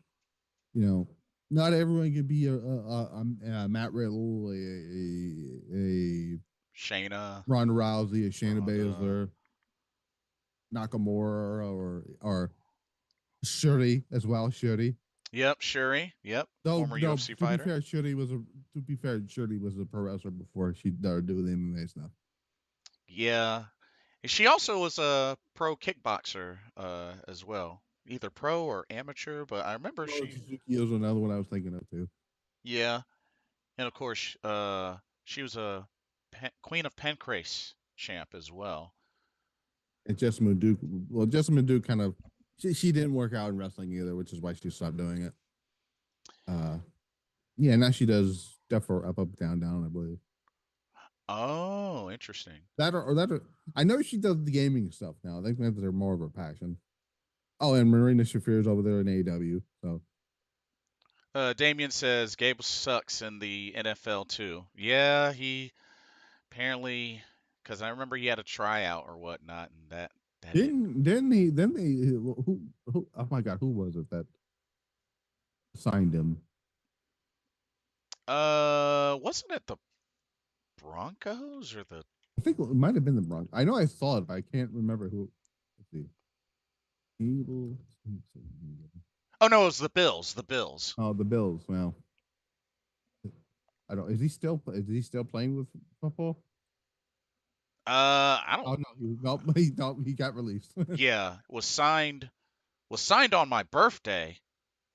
you know, not everyone can be a Matt Riddle, a Shayna, Ronda Rousey, a Shayna Ronda. Baszler, Nakamura, or Shuri as well. Shuri. Yep, Shuri. Yep, Though former no, UFC to be fighter. fair, Shuri was a pro wrestler before she started doing the MMA stuff. Yeah. She also was a pro kickboxer as well. Either pro or amateur, but I remember Well, she Suzuki is another one I was thinking of too. yeah. And of course, she was a Queen of Pancrase champ as well. And Jessamine Duke. Well, Jessamine Duke kind of she didn't work out in wrestling either, which is why she stopped doing it. Uh, yeah, now she does stuff for up, up, down, down. I believe. Oh, interesting. I know she does the gaming stuff now. I think maybe they're more of her passion. Oh, and Marina Shafir is over there in AEW. So Damien says Gable sucks in the NFL too. Yeah, he apparently, because I remember he had a tryout or whatnot, and that didn't. didn't he? Then they who? Oh my God, who was it that signed him? Wasn't it the Broncos or the? I think it might have been the Broncos. I know I saw it, but I can't remember who. Let's see. Evil. Oh no, it was the Bills. The Bills. Oh, the Bills. Well, I don't. Is he still playing with football? I don't. Oh no, he got released. Yeah, was signed on my birthday,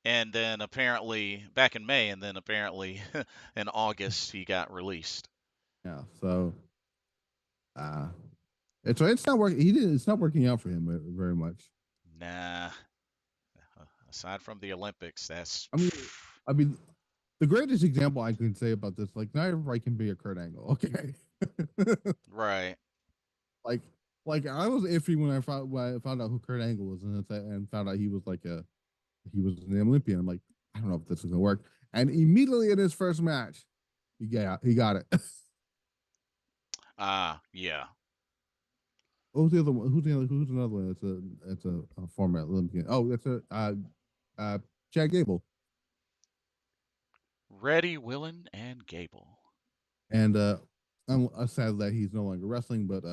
and then apparently back in May, and then apparently in August he got released. Yeah. So, uh, it's not working. He didn't. It's not working out for him very much. Nah. Aside from the Olympics, that's I mean, I mean, the greatest example I can say about this, like, not everybody can be a Kurt Angle. Okay. right. like, I was iffy when I found out who Kurt Angle was, and found out he was he was an Olympian. I'm like, I don't know if this is gonna work. And immediately in his first match, he got it. Yeah. Who's the other one? Who's another one? It's a former Olympian. Oh, it's a uh, Chad Gable. Ready, willing, and Gable. And I'm sad that he's no longer wrestling, but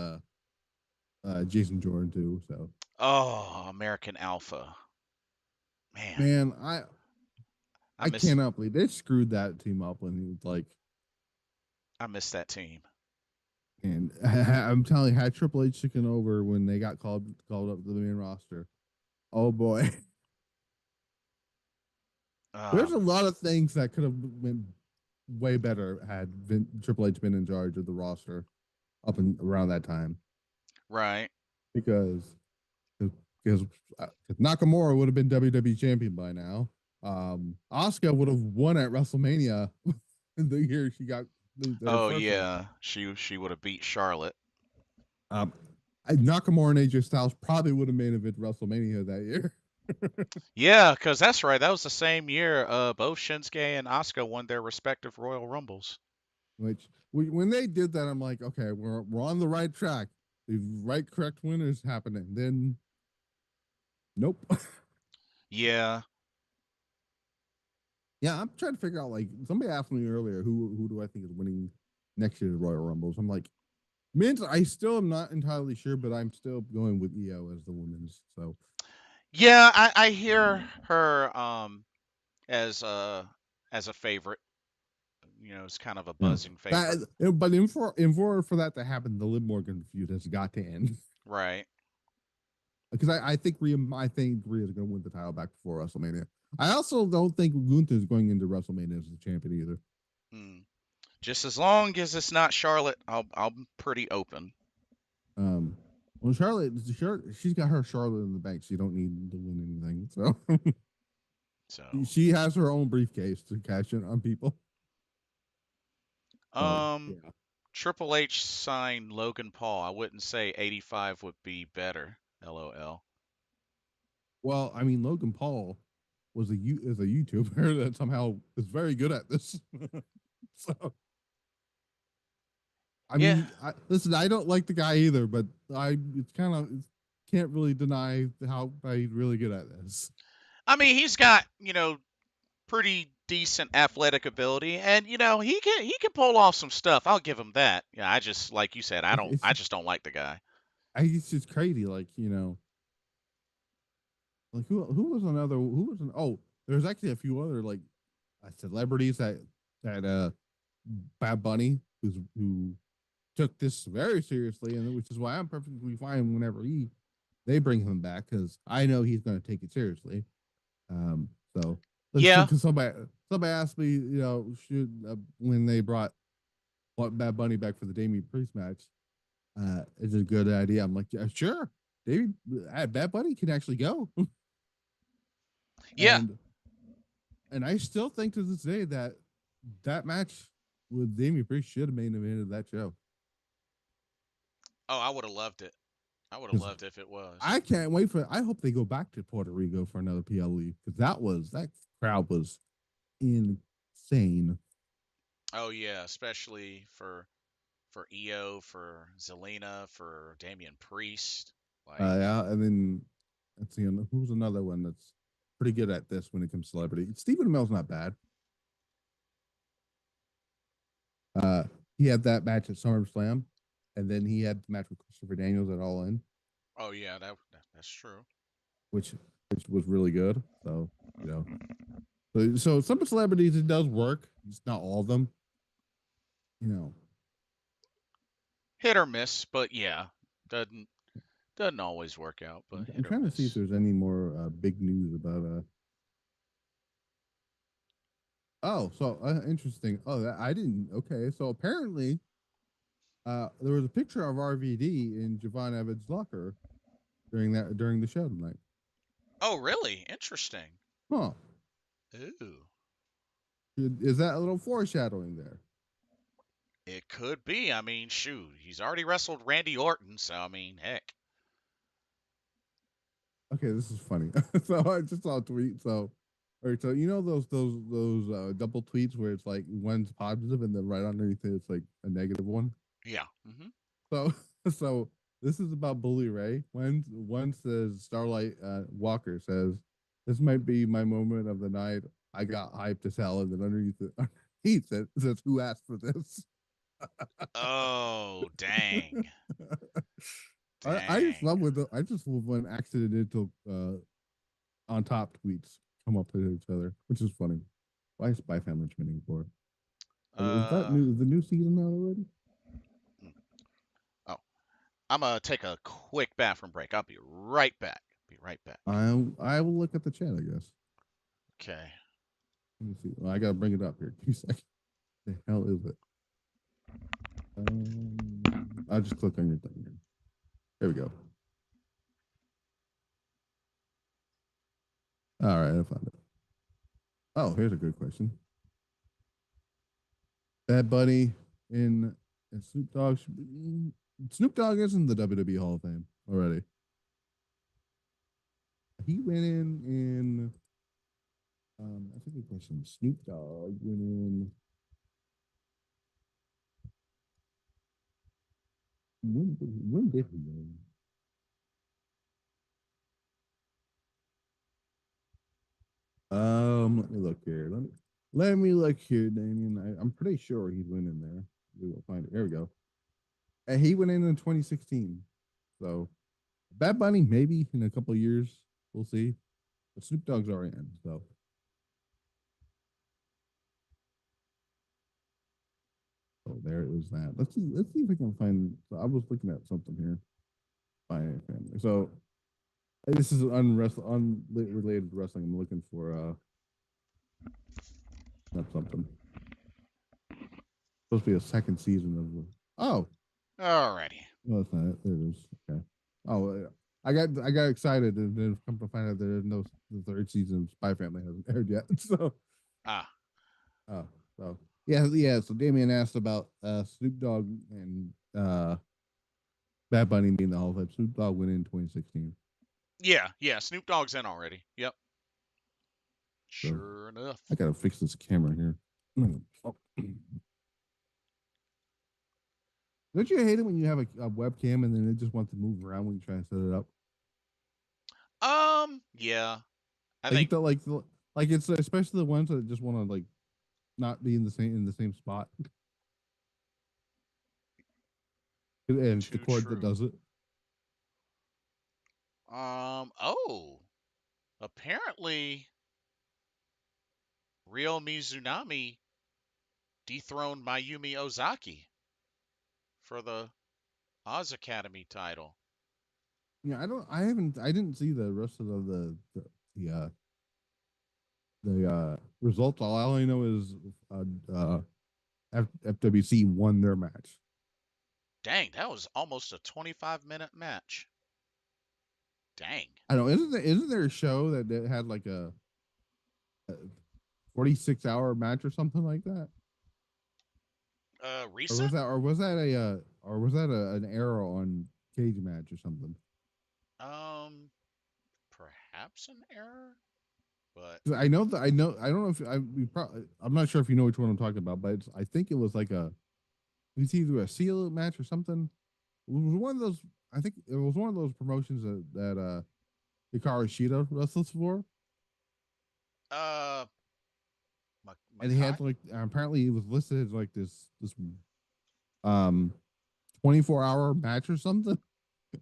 Jason Jordan too. So Oh, American Alpha. Man, man, I I miss cannot believe they screwed that team up when he was like, I miss that team. and I'm telling you, had Triple H taken over when they got called up to the main roster. Oh boy, there's a Um, lot of things that could have been way better had Triple H been in charge of the roster up and around that time right. because because Nakamura would have been WWE champion by now. Asuka would have won at WrestleMania the year she got their Oh first one. yeah, she would have beat Charlotte. Um, Nakamura and AJ Styles probably would have made it at WrestleMania that year. Yeah, because that's right. That was the same year. Both Shinsuke and Asuka won their respective Royal Rumbles. Which when they did that, I'm like, okay, we're on the right track. The right correct winners happening. Then nope. Yeah. Yeah, I'm trying to figure out. Like somebody asked me earlier, who do I think is winning next year's Royal Rumbles? I'm like, men's. I still am not entirely sure, but I'm still going with EO as the women's. So Yeah, I hear her as a favorite. It's kind of a yeah, buzzing favorite. but in for that to happen, the Liv Morgan feud has got to end Right. because I think Rhea's going to win the title back before WrestleMania. I also don't think Gunther's going into WrestleMania as the champion either. Hmm. Just as long as it's not Charlotte, I'm pretty open. Um, well, she's got her Charlotte in the bank. She don't need to win anything. So So, she has her own briefcase to cash in on people. So um, yeah. Triple H signed Logan Paul. I wouldn't say 85 would be better. LOL. Well, I mean, Logan Paul is a YouTuber that somehow is very good at this. So I Yeah. mean, listen, I don't like the guy either, but it's kind of can't really deny how he's really good at this. I mean, he's got, pretty decent athletic ability, and he can pull off some stuff. I'll give him that. Yeah, I just like you said, It's I just don't like the guy. it's just crazy. Like like who was another who was an oh there's actually a few other like celebrities that Bad Bunny who took this very seriously, and which is why I'm perfectly fine whenever they bring him back because I know he's going to take it seriously. Um, so Yeah. because somebody asked me, should when they brought Bad Bunny back for the Damian Priest match, is it a good idea? I'm like, yeah, sure. David Bad Bunny can actually go, Yeah. and I still think to this day that match with Damian Priest should have made him into that show. Oh, I would have loved it. I would have because loved it if it was. I can't wait for. I hope they go back to Puerto Rico for another PLE because that crowd was insane. Oh yeah, especially for EO, for Zelina, for Damian Priest. Like, Yeah, and then let's see who's another one that's pretty good at this when it comes to celebrity. Stephen Amell's not bad. Uh, he had that match at SummerSlam, and then he had the match with Christopher Daniels at All In, oh yeah, that's true. which which was really good. So you know, so some celebrities it does work. It's not all of them. You know, Hit or miss, but yeah, doesn't doesn't always work out, but I'm hit or trying to see if miss. there's any more big news about. Oh, so interesting. Oh, I didn't. Okay, so apparently, there was a picture of RVD in Javon Evans' locker during the show tonight. Oh really? Interesting. Huh? Ooh, Is that a little foreshadowing there? it could be. I mean, shoot, he's already wrestled Randy Orton, so I mean, heck. Okay, this is funny. So I just saw a tweet. So, all right, so you know those double tweets where it's like one's positive and then right underneath it it's like a negative one. Yeah. Hmm. So so this is about Bully Ray. One says Starlight Walker says this might be my moment of the night. I got hyped as hell, and then underneath it says who asked for this. Oh, dang. I just Dang. love I just love when accidental on top tweets come up with each other, which is funny. Why is Spy Family trending for? Is that Uh, new? Is the new season out already? mm. Oh, I'm gonna take a quick bathroom break. I'll be right back. Be right back. I will look at the chat. I guess. Okay. Let me see. Well, I gotta bring it up here. 2 seconds. The hell is it? I'll just click on your thing here. There we go. All right, I found it. Oh, here's a good question. Bad Bunny in Snoop Dogg. Snoop Dogg is in the WWE Hall of Fame already. He went in. I think the question. Snoop Dogg went in. When did he win? Let me look here. Let me look here, Damien. I'm pretty sure he went in there. We will find it. There we go. And he went in 2016. So Bad Bunny, maybe in a couple of years, we'll see. But Snoop Dogg's already in. So there is that. Let's see if we can find. So I was looking at something here. By family. So this is unrelated wrestling. I'm looking for not something. Supposed to be a second season of. Oh, Alrighty. no, that's not it. There it is. Okay. Oh, I got excited and then come to find out there's no the third season of Spy Family hasn't aired yet. So Ah. oh so yeah. So Damien asked about Snoop Dogg and Bad Bunny being the Hall of Fame. Snoop Dogg went in 2016. Yeah. Yeah. Snoop Dogg's in already. Yep. So Sure enough. I gotta fix this camera here. Oh. Don't you hate it when you have a webcam and then it just wants to move around when you try to set it up? Yeah. I Like think the like it's especially the ones that just want to like not be in the same spot. And it's the too cord that true. does it. Oh. Apparently, Ryo Mizunami dethroned Mayumi Ozaki for the Oz Academy title. Yeah, I didn't see the rest of the results. All I know is FWC won their match. Dang, that was almost a 25-minute match. Dang. I know, isn't there a show that had like a 46-hour match or something like that? Recent? Or was that a or was that an error on Cage Match or something? Um, Perhaps an error, but 'Cause I don't know if I'm not sure if you know which one I'm talking about, but I think it was like it's either a seal match or something. It was one of those. I think it was one of those promotions that Hikaru Shida wrestles for, uh, and he Makai. had like apparently it was listed as like this um 24-hour match or something.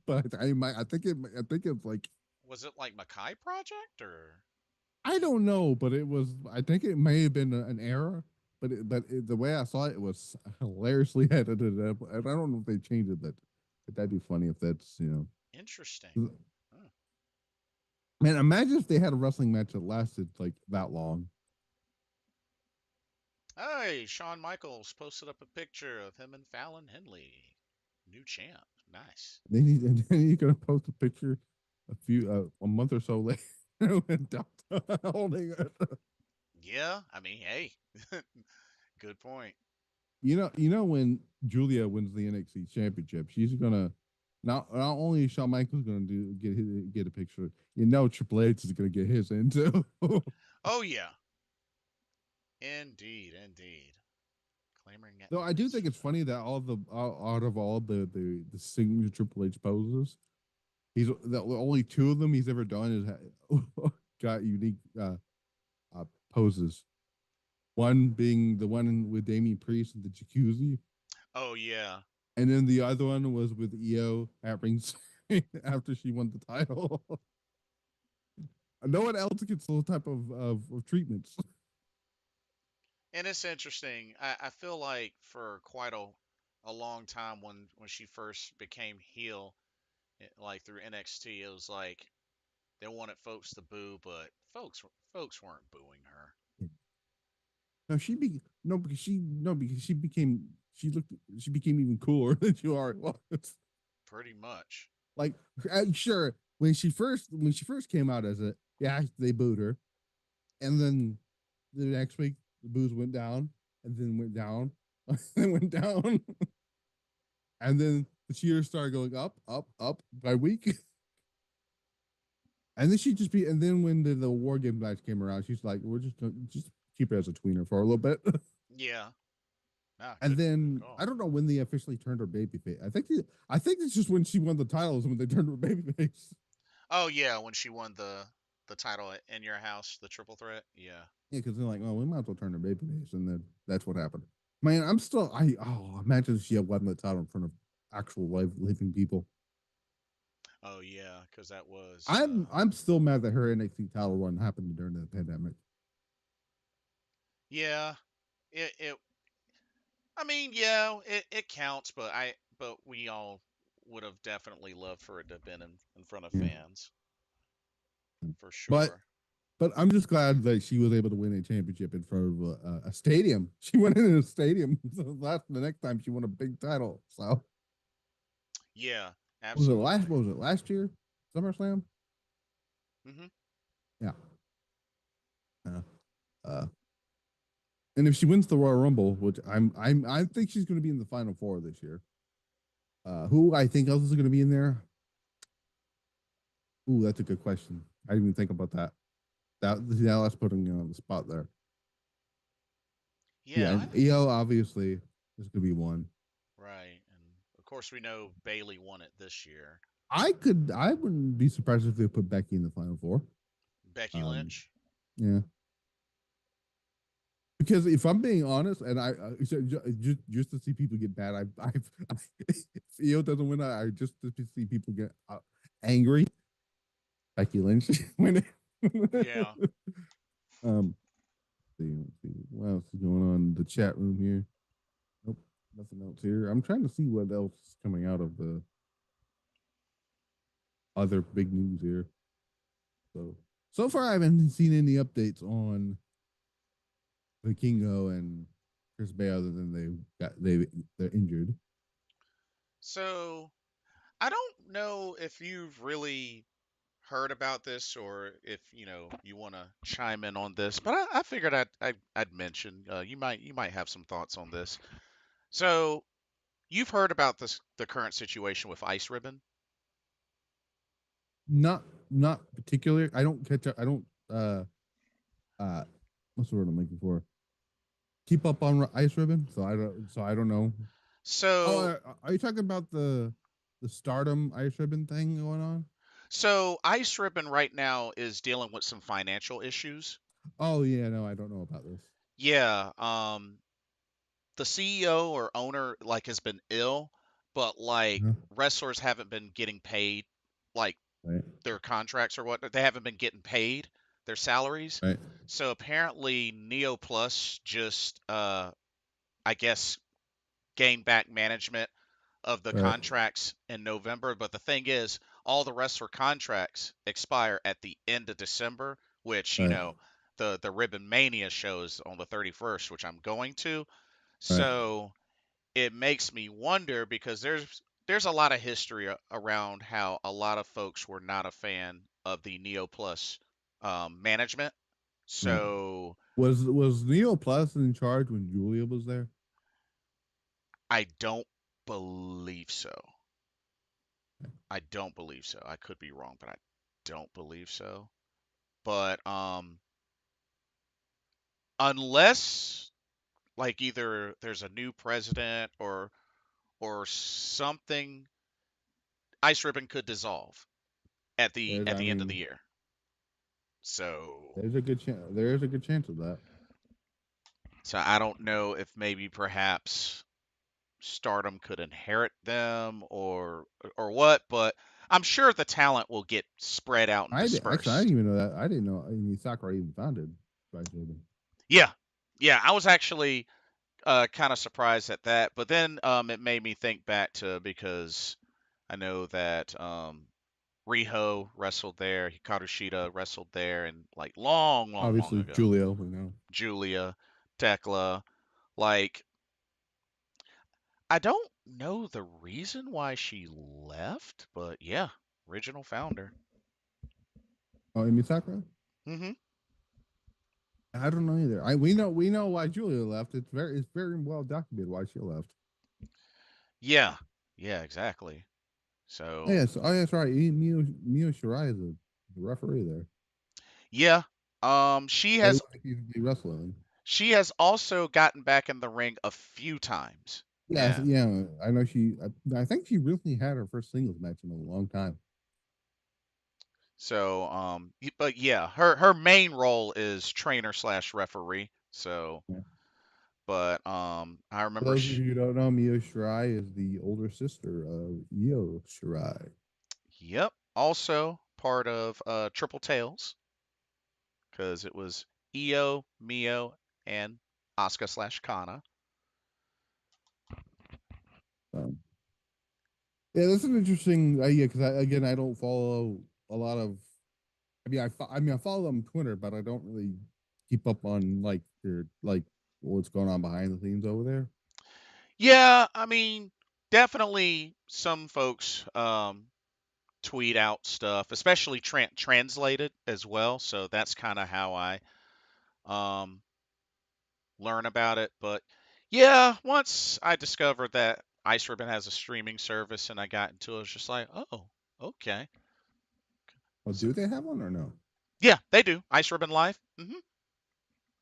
But I think it's like Was it like Makai Project or? I don't know, but it was. I think it may have been an error, the way I saw it, it was hilariously edited up. And I don't know if they changed it, but that'd be funny if that's Interesting. Huh. Man, imagine if they had a wrestling match that lasted like that long. Hey, Shawn Michaels posted up a picture of him and Fallon Henley, new champ. Nice. And then you're gonna post a picture a month or so later with Delta holding it. Yeah, I mean, hey, good point. You know when Giulia wins the NXT championship, she's gonna not only is Shawn Michaels gonna get a picture, Triple H is gonna get his in too. Oh yeah, indeed, indeed. Clamoring at Though the I do bits think for it's that. funny that out of all the signature Triple H poses, the only two of them he's ever done is got unique poses. One being the one with Damian Priest in the jacuzzi, Oh yeah, and then the other one was with Io at ringside after she won the title. No one else gets those type of treatments. and it's interesting. I feel like for quite a long time when she first became heel, like through NXT, it was like they wanted folks to boo, but folks weren't booing her. No, because she became even cooler than she already was. Pretty much. Like, sure, when she first came out as they booed her, and then the next week the boos went down, and then went down, and went down, and then the cheers started going up, up, up by week. And then and then when the war game match came around, she's like, we're just gonna just keep her as a tweener for a little bit. Yeah. Ah, And good then I call. don't know when they officially turned her babyface. I think it's just when she won the titles when they turned her babyface. Oh yeah, when she won the title in your house, the triple threat. Yeah. Yeah, because they're like, oh, we might as well turn her babyface, and then that's what happened. Man, I'm still imagine if she had won the title in front of actual live living people. Oh yeah, because that was I'm still mad that her NXT title run happened during the pandemic. yeah. It I mean, yeah, it counts, but we all would have definitely loved for it to have been in front of Yeah. fans for But sure. I'm just glad that she was able to win a championship in front of a stadium. She went in a stadium. So that's the next time she won a big title. So Yeah, what absolutely. was it last year? SummerSlam? Hmm. Yeah. Uh, uh, and if she wins the Royal Rumble, which I think she's going to be in the Final Four this year. Who I think else is going to be in there? Ooh, that's a good question. I didn't even think about that. Now that's putting you on the spot there. Yeah, Yeah, and EO obviously is going to be one. right. And of course, we know Bailey won it this year. I wouldn't be surprised if they put Becky in the Final Four. Becky Um, Lynch. yeah, because if I'm being honest, and just to see people get mad, if EO doesn't win, I just to see people get angry. Becky Lynch winning. Yeah. um, let's see what else is going on in the chat room here. Nope, nothing else here. I'm trying to see what else is coming out of the other big news here. So far, I haven't seen any updates on Vikingo and Chris Bay other than they're injured. So I don't know if you've really heard about this or if you want to chime in on this, but I figured I'd mention you might have some thoughts on this. So You've heard about the current situation with Ice Ribbon. Not not particularly. I don't catch up. I don't uh what's the word I'm looking for? Keep up on Ice Ribbon. So I don't know. Oh, So are you talking about the Stardom Ice Ribbon thing going on? so Ice Ribbon right now is dealing with some financial issues. Oh yeah, no, I don't know about this. Yeah, the CEO or owner like has been ill, but like Uh-huh. wrestlers haven't been getting paid like Right, their contracts or what. They haven't been getting paid their salaries. right, So apparently Neo Plus just I guess gained back management of the right, contracts in November. But the thing is, all the wrestler contracts expire at the end of December, which, right, the Ribbon Mania shows on the 31st, which I'm going to. right. So it makes me wonder because there's a lot of history around how a lot of folks were not a fan of the Neo Plus management. Right. So Was Neo Plus in charge when Giulia was there? I don't believe so. I don't believe so. I could be wrong, but I don't believe so. But unless like either there's a new president or something, Ice Ribbon could dissolve at the There's, at I the end of the mean, year. So there's a good chance. There is a good chance of that. so I don't know if maybe perhaps Stardom could inherit them or what, but I'm sure the talent will get spread out and Actually, I didn't dispersed. even know that. I didn't know. I mean, Sakura even founded Vice Ribbon. Yeah. Yeah, I was actually kind of surprised at that, but then it made me think back to because I know that Riho wrestled there, Hikaru Shida wrestled there, and like long, long, long Obviously, ago. Giulia, we know. Giulia, Tekla, like I don't know the reason why she left, but yeah, original founder. Oh, Amy Sakura. Hmm. I don't know either. We know why Giulia left. It's very well documented why she left. Yeah, yeah, exactly. Oh, So yes, oh that's right. Mio Shirai is a referee there. yeah, They look like he's be wrestling. she has also gotten back in the ring a few times, Yes, and yeah. I know she. I think she recently had her first singles match in a long time. so but yeah, her main role is trainer slash referee. So, Yeah. but I For remember those of you who don't know, Mio Shirai is the older sister of Io Shirai. yep, also part of Triple Tails because it was Io, Mio, and Asuka slash Kana. Um, yeah, that's an interesting idea because again, I don't follow a lot of. I mean, I follow them on Twitter, but I don't really keep up on like their like what's going on behind the scenes over there. Yeah, I mean, definitely some folks tweet out stuff, especially translated as well. So that's kind of how I um, learn about it. But yeah, once I discovered that Ice Ribbon has a streaming service and I got into it, I was just like, oh, okay. Well, So do they have one or no? yeah, they do Ice Ribbon Live.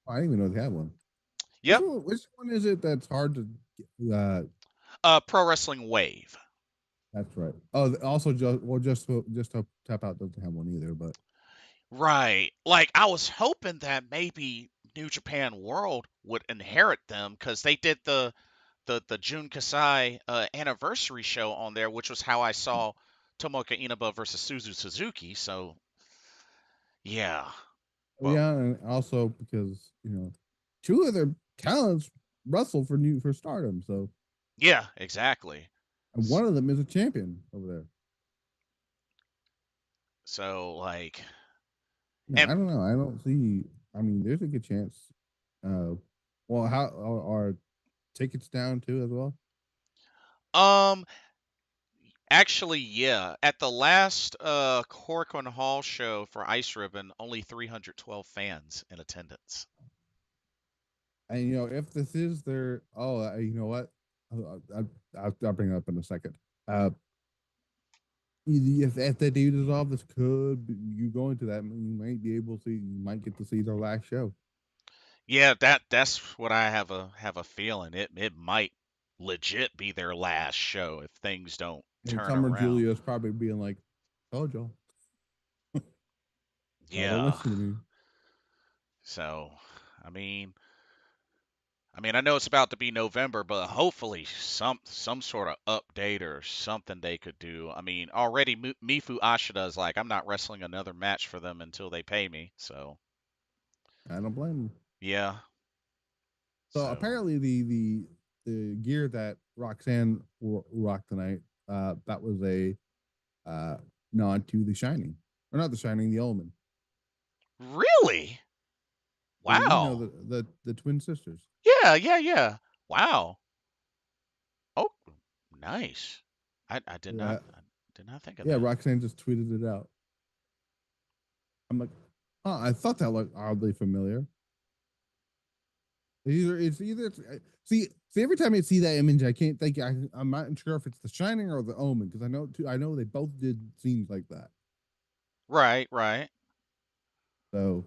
I didn't even know they had one. Yep, Which one is it that's hard to? Pro Wrestling Wave. That's right. Oh, also just tap out doesn't have one either. But Right. Like I was hoping that maybe New Japan World would inherit them because they did the June Kasai anniversary show on there, which was how I saw Tomoka Inaba versus Suzu Suzuki. So yeah, but yeah, and also because two of their talents wrestle for new for Stardom, so yeah, exactly. and one of them is a champion over there. So like, Yeah, and I don't know. I don't see. I mean, there's a good chance. Uh, well, how are tickets down too as well? um, actually, yeah, at the last Corcoran Hall show for Ice Ribbon, only 312 fans in attendance. And if this is their, you know what? I'll bring it up in a second. Uh, if they do dissolve, this could you go into that, you might be able to, you might get to see their last show. Yeah, that's what I have a feeling. It might legit be their last show if things don't And turn Summer around. Giulia is probably being like, "Told y'all, y'all don't Yeah. listen to me." So, I mean, I know it's about to be November, but hopefully some sort of update or something they could do. I mean, already Mifu Ashida is like, I'm not wrestling another match for them until they pay me. So, I don't blame them. yeah. So So, apparently, the gear that Roxanne rocked tonight, that was a uh, nod to The Shining, or not The Shining, The Omen. really? Wow. The twin sisters. Yeah, yeah, yeah. Wow. Oh, nice. Yeah, I did not think of yeah. that. Roxanne just tweeted it out. I'm like, oh, I thought that looked oddly familiar. See every time I see that image, I can't think. I'm not sure if it's The Shining or The Omen because I know they both did scenes like that. Right, right. So,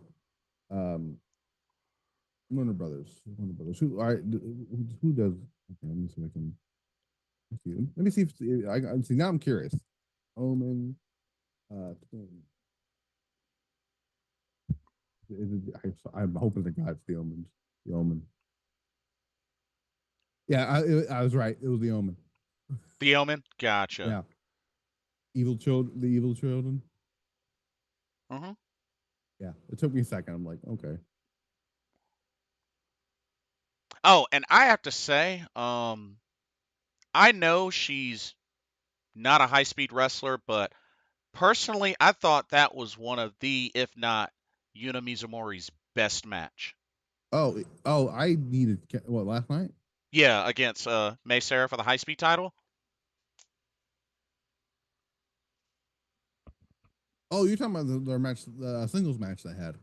um, Warner Brothers. Who does? Okay, let me see if I can see. Let me see if I see. Now I'm curious. Omen. I'm hoping the God's the Omen. The Omen. Yeah, I was right. It was the Omen. The Omen. Gotcha. Yeah, evil children. The evil children. Hmm. Yeah, it took me a second. I'm like, okay. Oh, and I have to say, I know she's not a high speed wrestler, but personally, I thought that was one of the, if not Yuna Mizumori's best match. Oh, I needed what last night? Yeah, against May Sarah for the high speed title. Oh, you're talking about their match, the singles match they had.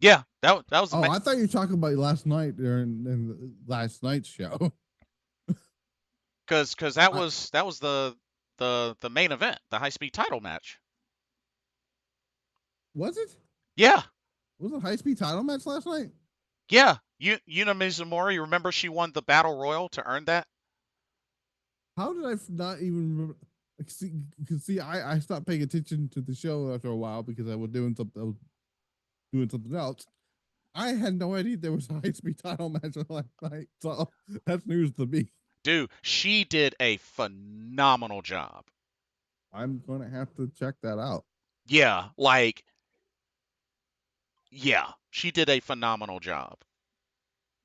Yeah, that was Oh, I thought you were talking about last night during in last night's show. because I that was the main event, the high speed title match. was it Yeah, was it a high speed title match last night? yeah. Yuna Mizumori, remember she won the battle royal to earn that? How did not even remember? Like, see, I stopped paying attention to the show after a while because I was doing something. I was doing something else. I had no idea there was a high speed title match last night. So that's news to me. Dude, she did a phenomenal job. I'm gonna have to check that out. Yeah, like, yeah, she did a phenomenal job.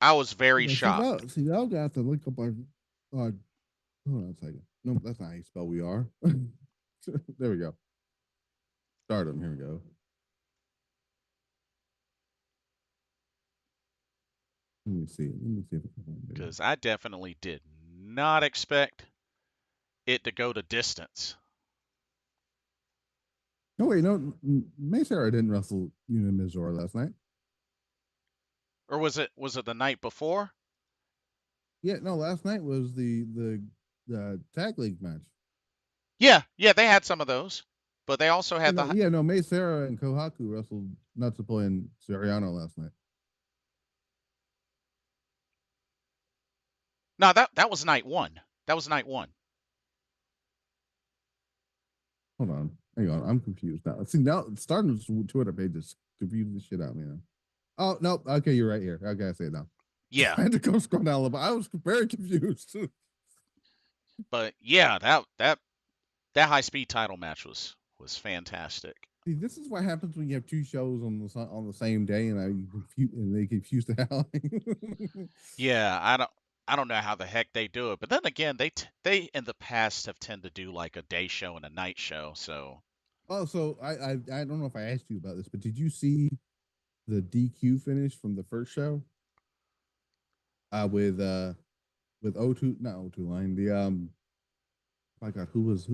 I was very Okay, shocked. see now I have to look up our. Uh, hold on a second. No, that's not how you spell we are. There we go. Stardom. Here we go. Let me see. Let me see if I can find it. Because I definitely did not expect it to go to distance. No, wait, no. May Sarah didn't wrestle Mizora last night. Or was it the night before? Yeah, no. Last night was the tag league match. Yeah, yeah, they had some of those. But they also had the Yeah, no. May Sarah and Kohaku wrestled Natsupo and Soriano last night. No, that was night 1. That was night 1. Hold on, hang on. I'm confused now. See now, Stardom's Twitter page is confusing the shit out of me now. Oh no, okay, you're right here. Okay, I say it now. Yeah. I had to go scroll down a little bit. I was very confused. But yeah, that high speed title match was fantastic. See, this is what happens when you have two shows on the same day, and they confuse the hell. Yeah, I don't know how the heck they do it. But then again, they in the past have tend to do like a day show and a night show. So, Oh, so I don't know if I asked you about this, but did you see the DQ finish from the first show? With O2, not O2 line. The my God, who is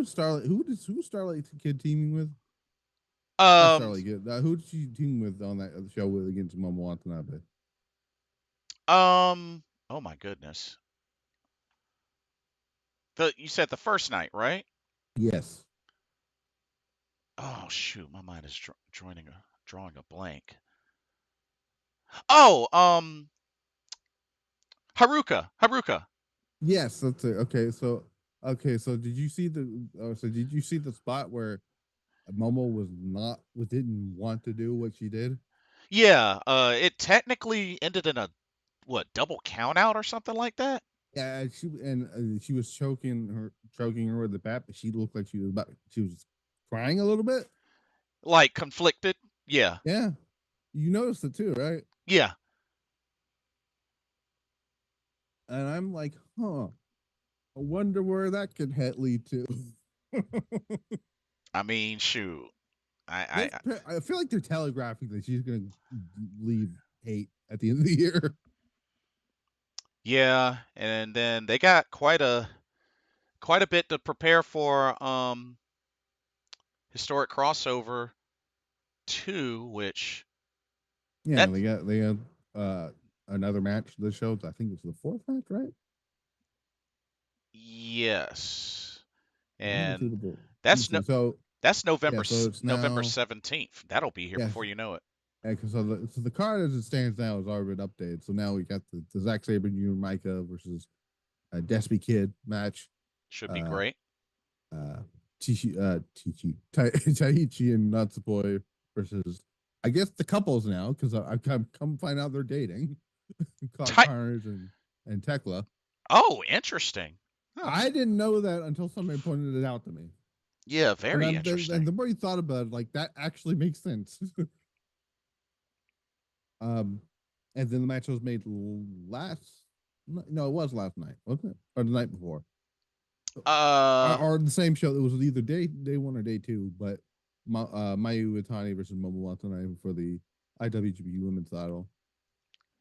Starlight? Who's Starlight Kid teaming with? Not um Starlight Kid. Who did she team with on that show with against Momo Watanabe? Oh my goodness. You said the first night, right? Yes. Oh shoot, my mind is drawing a blank. Oh, Haruka. Yes, that's it. Okay, so did you see the spot where Momo didn't want to do what she did? Yeah, it technically ended in a what double count out or something like that. Yeah, she was choking her with the bat, but she looked like she was crying a little bit. Like conflicted. Yeah, Yeah, you noticed it too, right? yeah. And I'm like, huh. I wonder where that could lead to. I mean, shoot. I I feel like they're telegraphing that she's going to leave hate at the end of the year. yeah, and then they got quite a bit to prepare for historic crossover 2, which Yeah, that they had another match this show. I think it was the fourth match, right? yes. Let me see And the book. Let me that's no see. So that's yeah, so it's November now 17th. That'll be here yeah, before you know it. yeah. So the card as it stands now has already been updated. So now we got the Zack Sabre Jr. Micah versus Despy Kid match. Should be Uh, great. uh, Taichi and Natsupoi versus I guess the couples now because I've come find out they're dating. Ti- Carnage and Tekla. oh, interesting. Huh. I didn't know that until somebody pointed it out to me. Yeah, And very then, interesting. the more you thought about it, like that actually makes sense. um, and then the match was made last. No, it was last night, wasn't it, or the night before, Uh, or the same show. It was either day one or day two. But Mayu Iwatani versus Momo Watanabe for the IWGP Women's Title,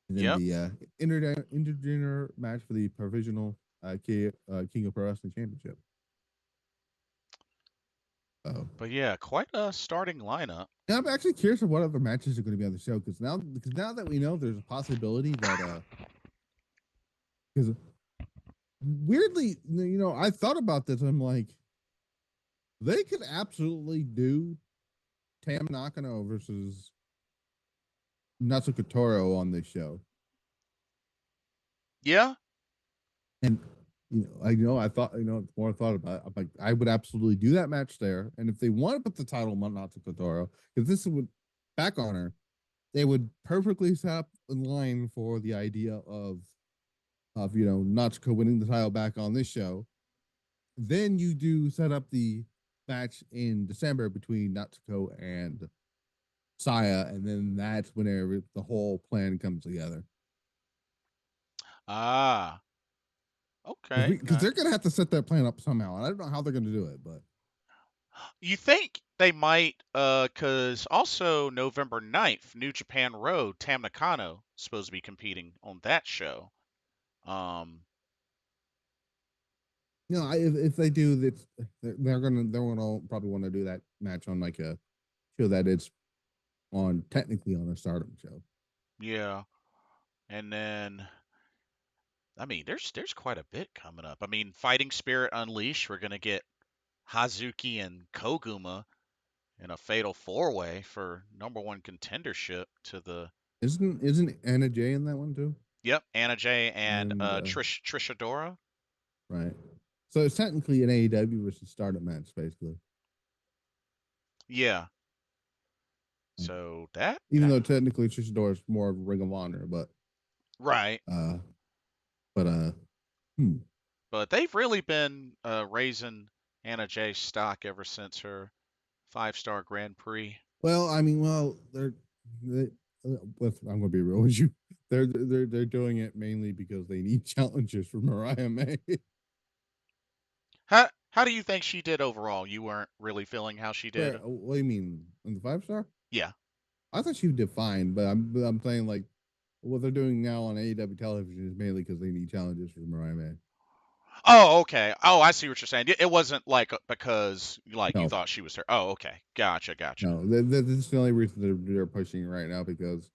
and then yep. the intergender match for the provisional King of Pro Wrestling Championship. Oh. But yeah, quite a starting lineup. Yeah, I'm actually curious of what other matches are going to be on the show because now that we know there's a possibility that because weirdly I thought about this. I'm like they could absolutely do Tam Nakano versus Natsuko Toro on this show, Yeah. and I thought the more I thought about it, I'm like I would absolutely do that match there, and if they want to put the title on Natsuko Toro, because this would back on her, they would perfectly set up in line for the idea of Natsuko winning the title back on this show. Then you do set up the match in December between Natsuko and Saya, and then that's whenever the whole plan comes together. Ah. Okay. Because they're gonna have to set that plan up somehow, and I don't know how they're gonna do it, but You think they might, because also November 9th, New Japan Road, Tam Nakano supposed to be competing on that show. Um, if they do that, they're gonna probably want to do that match on like a show that it's on technically on a Stardom show. yeah, and then I mean, there's quite a bit coming up. I mean, Fighting Spirit Unleashed, we're gonna get Hazuki and Koguma in a fatal four-way for number one contendership to the Isn't Anna Jay in that one too? yep, Anna Jay and And Trish Adora. right. So it's technically an AEW versus Stardom match, basically. Yeah. So that Even though technically Trish Adora is more of a Ring of Honor, but right. uh, but hmm. But they've really been raising Anna Jay's stock ever since her 5-star Grand Prix. Well, I mean, they I'm gonna be real with you. They're doing it mainly because they need challenges for Mariah May. How do you think she did overall? You weren't really feeling how she did. What do you mean in the 5-star? Yeah. I thought she did fine, but I'm saying like what they're doing now on AEW television is mainly because they need challenges for Mariah May. Oh, okay. Oh, I see what you're saying. It wasn't like because like you No, thought she was her. Oh, okay. Gotcha. no, this is the only reason they're pushing it right now because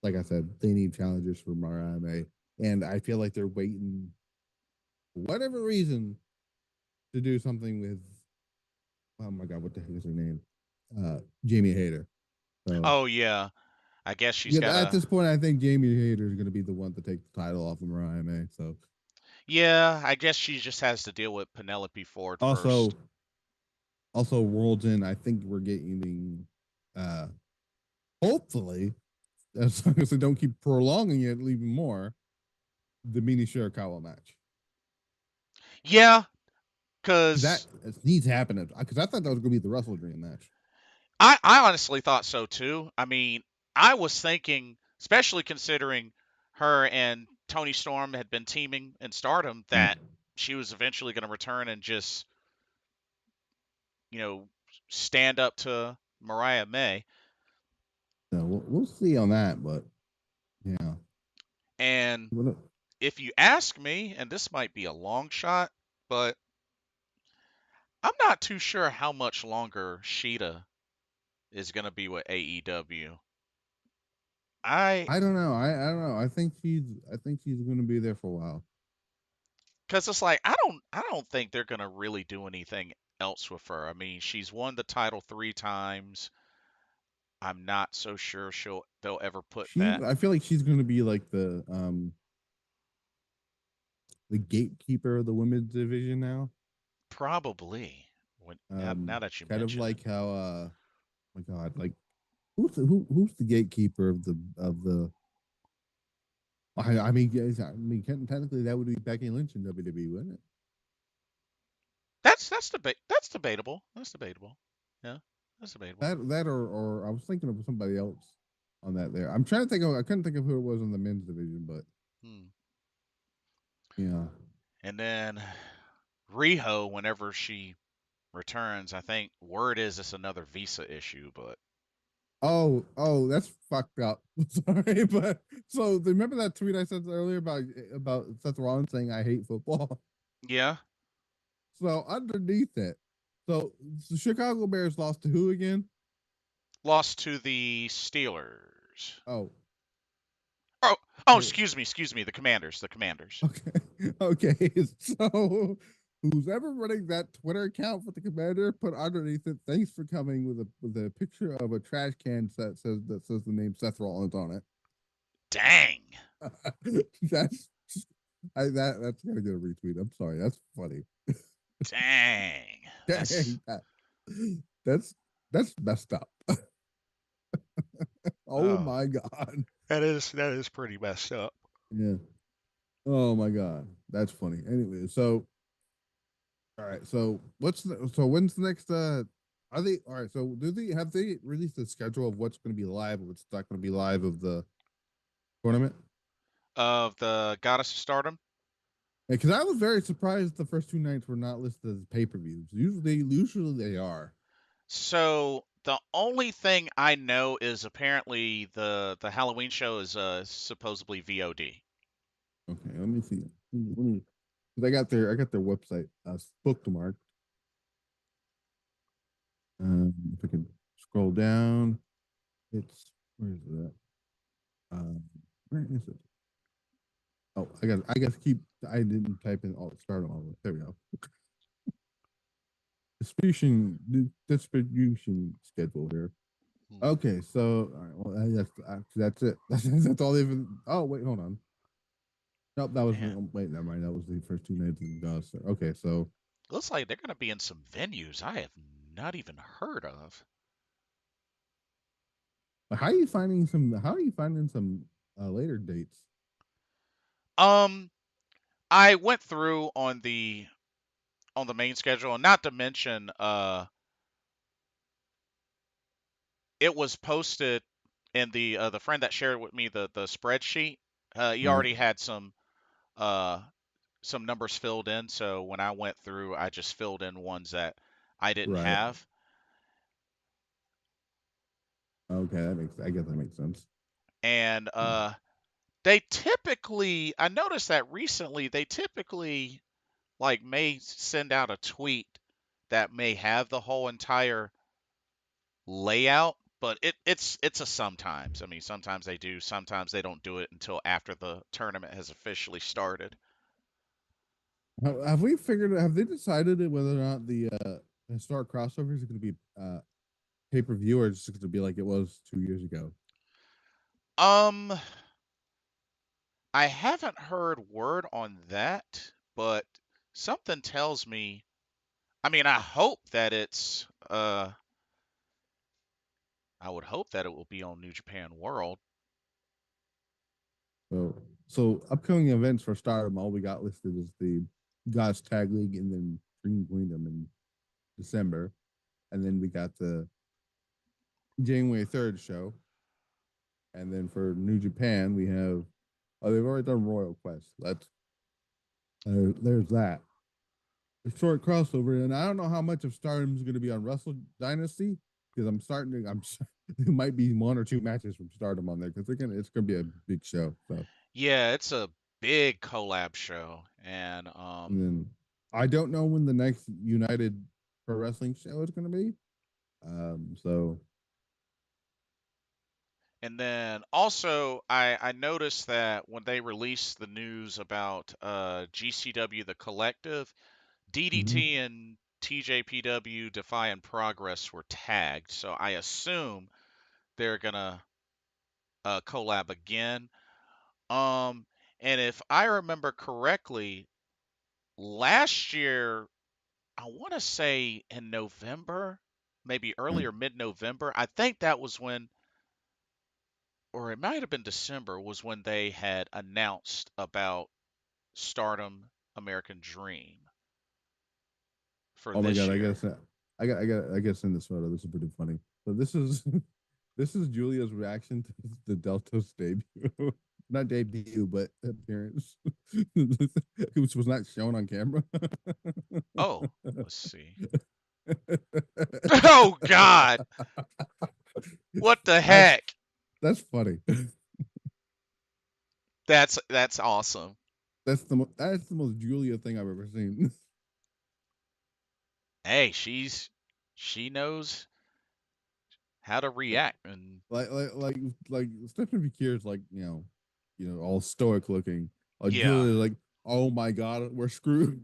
like I said, they need challengers for Mariah May, and I feel like they're waiting for whatever reason to do something with. Oh my god, what the heck is her name? Jamie Hayter. So Oh yeah, I guess she's yeah, got at a. this point, I think Jamie Hayter is going to be the one to take the title off of Mariah May. So Yeah, I guess she just has to deal with Penelope Ford also, first. Worlds in. I think we're getting, uh, hopefully, as long as they don't keep prolonging it even more, the Mini Shirakawa match. Yeah, That because needs to happen because I thought that was going to be the Wrestle Dream match. I honestly thought so too. I mean, I was thinking, especially considering her and Tony Storm had been teaming in Stardom, Yeah. that she was eventually going to return and just, you know, stand up to Mariah May. So we'll see on that, but yeah. And What if you ask me, and this might be a long shot, but I'm not too sure how much longer Sheeta is going to be with AEW. I I don't know. I don't know. I think she's going to be there for a while. Because it's like I don't think they're gonna really do anything else with her. I mean, she's won the title 3 times. I'm not so sure they'll ever put that. I feel like she's going to be like the gatekeeper of the women's division now. Probably. When now that you Kind of mention it. like how my god, like who's the gatekeeper of the I mean, guys, I mean, technically that would be Becky Lynch in WWE, wouldn't it? That's debatable. That's debatable. Yeah, that's debatable. That or I was thinking of somebody else on that there. I'm trying to think of I couldn't think of who it was in the men's division, but Hmm. yeah. And then Riho, whenever she returns, I think word is it's another visa issue, but That's fucked up. Sorry, but so remember that tweet I said earlier about Seth Rollins saying I hate football? yeah, So underneath it, so the Chicago Bears lost to who again? lost to the Steelers. Oh, Oh, oh, hey, excuse me, the Commanders, the Commanders. okay, okay. So who's ever running that Twitter account for the Commander put underneath it, "Thanks for coming" with a picture of a trash can that says the name Seth Rollins on it. Dang. that's that's gotta get a retweet. I'm sorry, that's funny. Dang. That's Dang, that's that's messed up. Oh oh, my god. that is pretty messed up. Yeah. Oh my god, that's funny. Anyway, so all right, so so when's the next? Are they all right? So do they have they released the schedule of what's going to be live and what's not going to be live of the tournament? Of the Goddess of Stardom. Because I was very surprised the first two nights were not listed as pay per views. Usually they are. So the only thing I know is apparently the Halloween show is supposedly VOD. Okay, let me see. Let me. Because I got their website bookmarked. If I can scroll down, it's where is that? Where is it? Oh, I guess keep. I didn't type in all start all. There we go. Distribution schedule here. Hmm. Okay, so all right, well that's it. That's all they've. Oh wait, hold on. Nope, that was Man, wait. Never mind. That was the first two nights of Goss. Okay, so looks like they're gonna be in some venues I have not even heard of. how are you finding some? How are you finding some later dates? Um, I went through on the main schedule, and not to mention, it was posted in the friend that shared with me the spreadsheet. He Right, already had uh some numbers filled in, so when I went through, I just filled in ones that I didn't right. have. Okay, that makes. I guess that makes sense. And they typically, I noticed that recently, they typically like may send out a tweet that may have the whole entire layout. but it's a sometimes. I mean, sometimes they do, sometimes they don't do it until after the tournament has officially started. Have we figured? Have they decided whether or not the historic crossovers is going to be pay per view or is it going to be like it was 2 years ago? Um, I haven't heard word on that, but something tells me. I mean, I would hope that it will be on New Japan World. So upcoming events for Stardom, all we got listed is the Gods Tag League and then Dream Kingdom in December, and then we got the January 3rd show, and then for New Japan we have they've already done Royal Quest. There's that. A short crossover, and I don't know how much of Stardom is going to be on Wrestle Dynasty because there might be one or two matches from Stardom on there because it's gonna be a big show. So Yeah, it's a big collab show, and then I don't know when the next United Pro Wrestling show is going to be. So then also I noticed that when they released the news about GCW the Collective, mhm. DDT and TJPW Defy and Progress were tagged, so I assume they're gonna collab again. Um, and if I remember correctly, last year, I want to say in November, maybe early or mid-November, I think that was when, or it might have been December, was when they had announced about Stardom American Dream for Oh my this god, year. I got to send this photo. This is pretty funny. So this is this is Giulia's reaction to the Delta's debut. Not debut, but appearance, which was not shown on camera. Oh, let's see. Oh God, what the that's heck? that's funny. That's awesome. That's the most Giulia thing I've ever seen. Hey, she knows how to react, and like Stephanie Vaquer is like all stoic looking. yeah. Giulia is like, oh my god, we're screwed.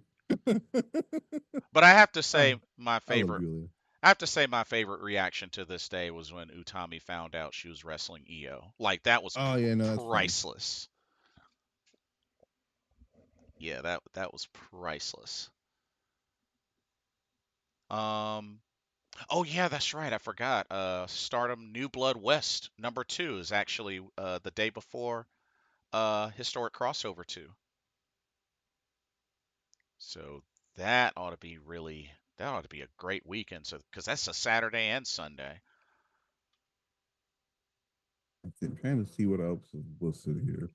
But I have to I, say my I love favorite Giulia. I have to say my favorite reaction to this day was when Utami found out she was wrestling Io. Like that was Oh yeah, no, that's funny. priceless. Yeah, that was priceless. Um oh yeah, that's right. I forgot. Stardom New Blood West #2 is actually the day before Historic Crossover 2. So that ought to be a great weekend. So cuz that's a Saturday and Sunday. I'm trying to see what else is listed here.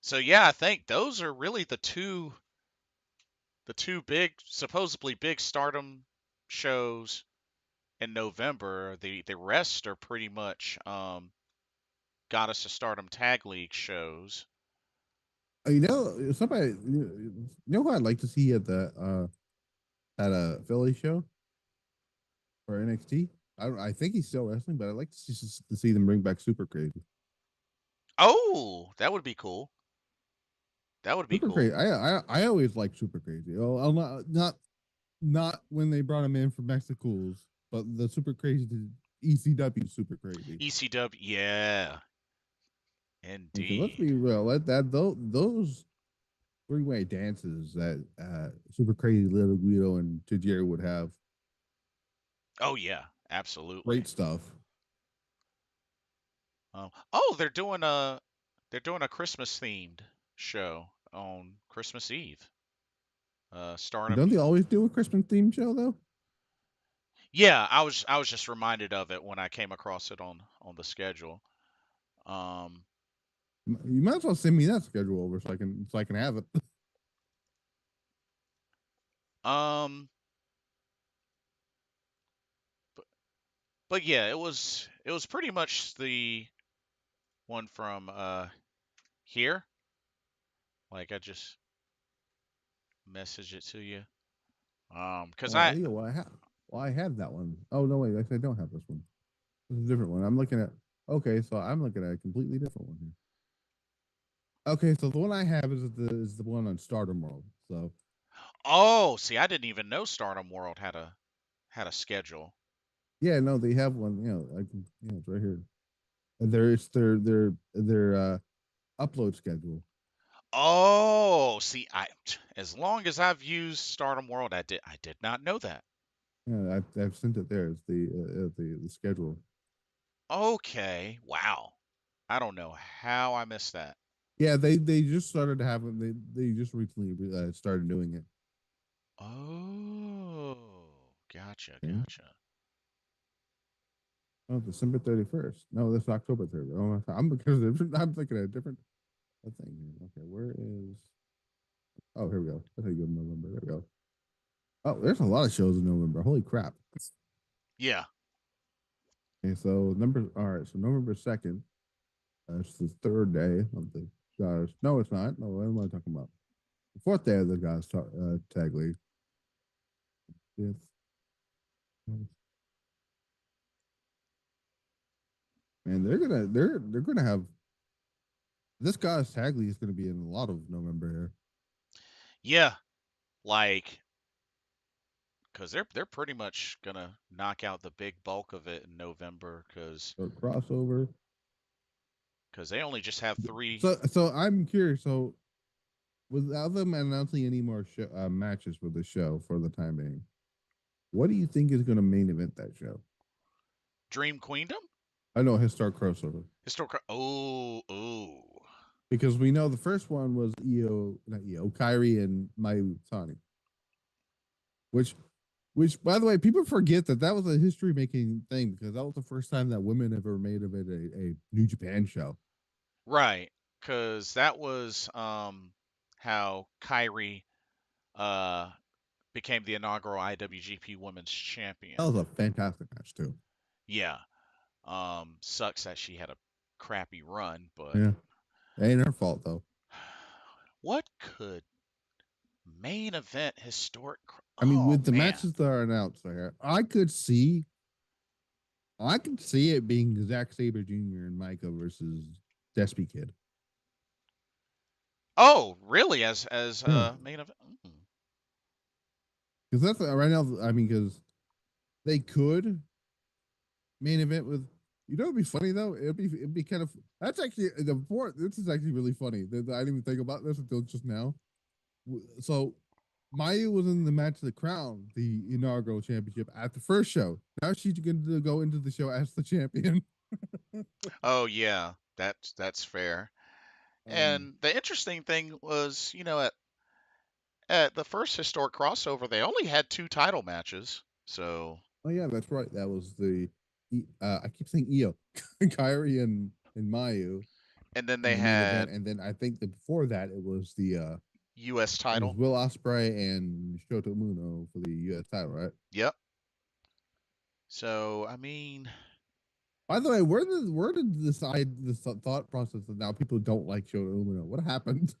So yeah, I think those are really the two big, supposedly big Stardom shows in November. The rest are pretty much got us to Stardom Tag League shows. Somebody, who I'd like to see at a Philly show for NXT. I think he's still wrestling, but I'd like to see them bring back Super Crazy. Oh, that would be cool. That would be Super Crazy. cool. I always like Super Crazy. Oh, I'm not when they brought him in from Mexico's, but the Super Crazy ECW Super Crazy. ECW, yeah, Because let's indeed. be real, those three-way dances that Super Crazy, Little Guido, and Tajiri would have Oh yeah, absolutely. great stuff. Oh, they're doing a Christmas themed show on Christmas Eve. Stardom. Don't they always do a Christmas theme show though? Yeah, I was just reminded of it when I came across it on the schedule. Um, You might as well send me that schedule over so I can have it. um, but, but yeah, it was pretty much the one from here. Like I just message it to you. Cause Well, I Leo, Well, I have that one. Oh no, wait, actually, I don't have this one. This is a different one. I'm looking at. Okay, so I'm looking at a completely different one here. Okay, so the one I have is the one on Stardom World. So Oh, see, I didn't even know Stardom World had a schedule. yeah, no, they have one. I can. It's right here. And there's their upload schedule. Oh, see, I as long as I've used Stardom World, I did not know that. Yeah, I've sent it there. It's the schedule. Okay, wow. I don't know how I missed that. Yeah, they just started having they just recently started doing it. Oh, gotcha, Okay. gotcha. Oh, December 31st. No, that's October 3rd. Oh, I'm because I'm thinking of a different thing here. Okay, where is? Oh, here we go. That's how you go to November. There we go. Oh, there's a lot of shows in November. Holy crap! Yeah. Okay, so number. All right, so November 2nd. It's the third day of the guys. No, it's not. No, what am I talking about? The fourth day of the guys tag league. Fifth. Man, they're gonna have this guy's tag league is gonna be in a lot of November here. Yeah, like because they're pretty much gonna knock out the big bulk of it in November So crossover. because they only just have three. So I'm curious. So without them announcing any more matches for the show for the time being, what do you think is going to main event that show? Dream Queendom? I know historic crossover Historical. Oh, oh. because we know the first one was not Kyrie and Mayu Tani, which by the way, people forget that was a history making thing because that was the first time that women ever made of it a New Japan show. Right, because that was how Kyrie uh became the inaugural IWGP Women's That Champion. was a fantastic match too. Yeah. Sucks that she had a crappy run, but Yeah, it ain't her fault though. what could main event historic? I mean, Oh with the man. matches that are announced there, I could see it being Zack Sabre Jr. and Micah versus Despy Kid. Oh, really? As Yeah, main event? Mm. because that's right now. I mean, because they could main event with. You know, it'd be funny though. It'd be kind of. That's actually the point. This is actually really funny. I didn't even think about this until just now. So, Maya was in the match of the crown, the inaugural championship at the first show. Now she's going to go into the show as the champion. Oh yeah, that's fair. um, And the interesting thing was, at the first historic crossover, they only had two title matches. So, Oh yeah, that's right. That was I keep saying Io, Kyrie and Mayu and then in they the main event, had and then I think that before that U.S. it was title. Will Ospreay and Shota Muno for the U.S. title, right? Yep. So, I mean, By the way, where did this thought process that now people don't like Shota Muno? What happened?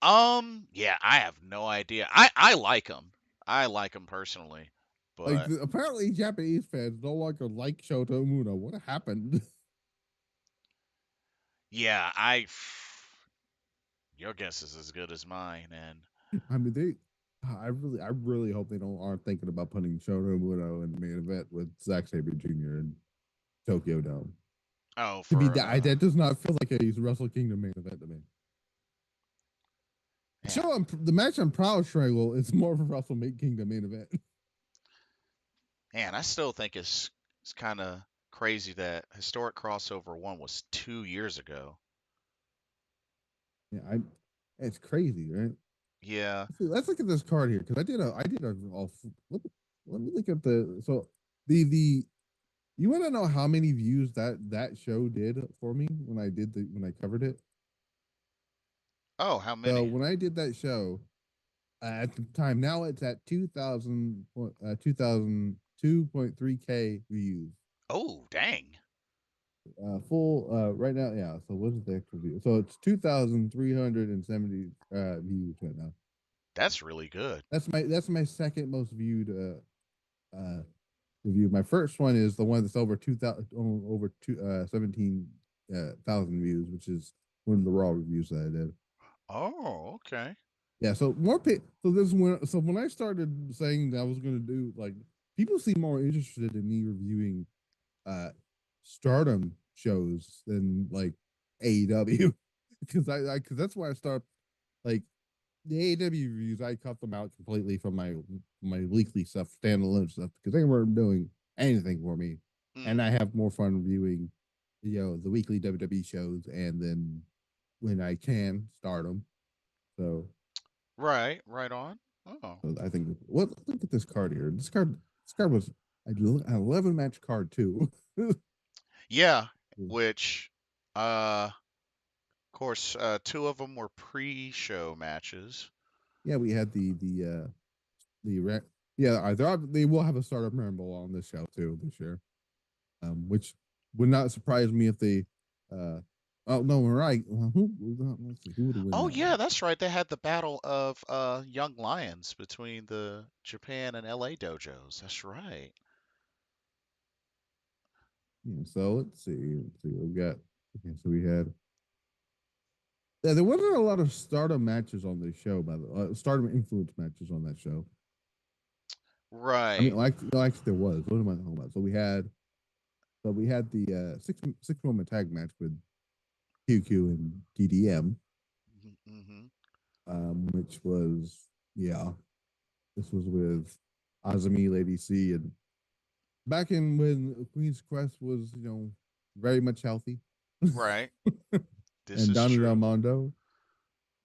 yeah, I have no idea. I like him. I like him personally, Like but apparently Japanese fans no longer like Shota Muno. What happened? yeah, your guess is as good as mine. And I mean, I really hope they don't aren't thinking about putting Shota Muno in the main event with Zack Sabre Jr. and Tokyo Dome. oh, To be for that does not feel like a Wrestle Kingdom main event to me. man, The match on Proud Strangle is more of a Wrestle Kingdom main event. man, I still think it's kind of crazy that historic crossover one was 2 years ago. Yeah, it's crazy, right? Yeah. Let's look at this card here because I did a all. Let me look at the. You want to know how many views that show did for me when I covered it? Oh, how So many? when I did that show at the time, now it's at 2002.3K views. Oh, dang. Full right now, yeah. So what is the extra view? So it's 2,370 views right now. That's really good. That's my second most viewed uh, review. My first one is the one that's over 2,000, over 17,000 views, which is one of the Raw reviews that I did. Oh, okay. Yeah, so so this when I started saying that I was going to do like people seem more interested in me reviewing uh Stardom shows than like AEW because I because that's why I start like the AEW reviews. I cut them out completely from my weekly stuff, standalone stuff because they weren't doing anything for me, and I Mm. have more fun reviewing the weekly WWE shows and then when I can Stardom. So Right, right on. Oh. I think what look at this card here. This card was an 11 match card too. Yeah, which of course two of them were pre-show matches. Yeah, we had the yeah they will have a startup ramble on this show too this year, which would not surprise me if they oh no we're right let's see who would win Oh that yeah, one. that's right. They had the battle of young lions between the Japan and LA dojos. That's right. Yeah, so let's see we got okay so we had yeah, there wasn't a lot of stardom matches on this show by the stardom influence matches on that show. I mean, Right. like there was. What am I talking about? So we had the six woman tag match with QQ and DDM, Mm-hmm. which was yeah, this was with Azami, Lady C, and back in when Queen's Quest was very much healthy, Right. This and is Donnie true. Almondo.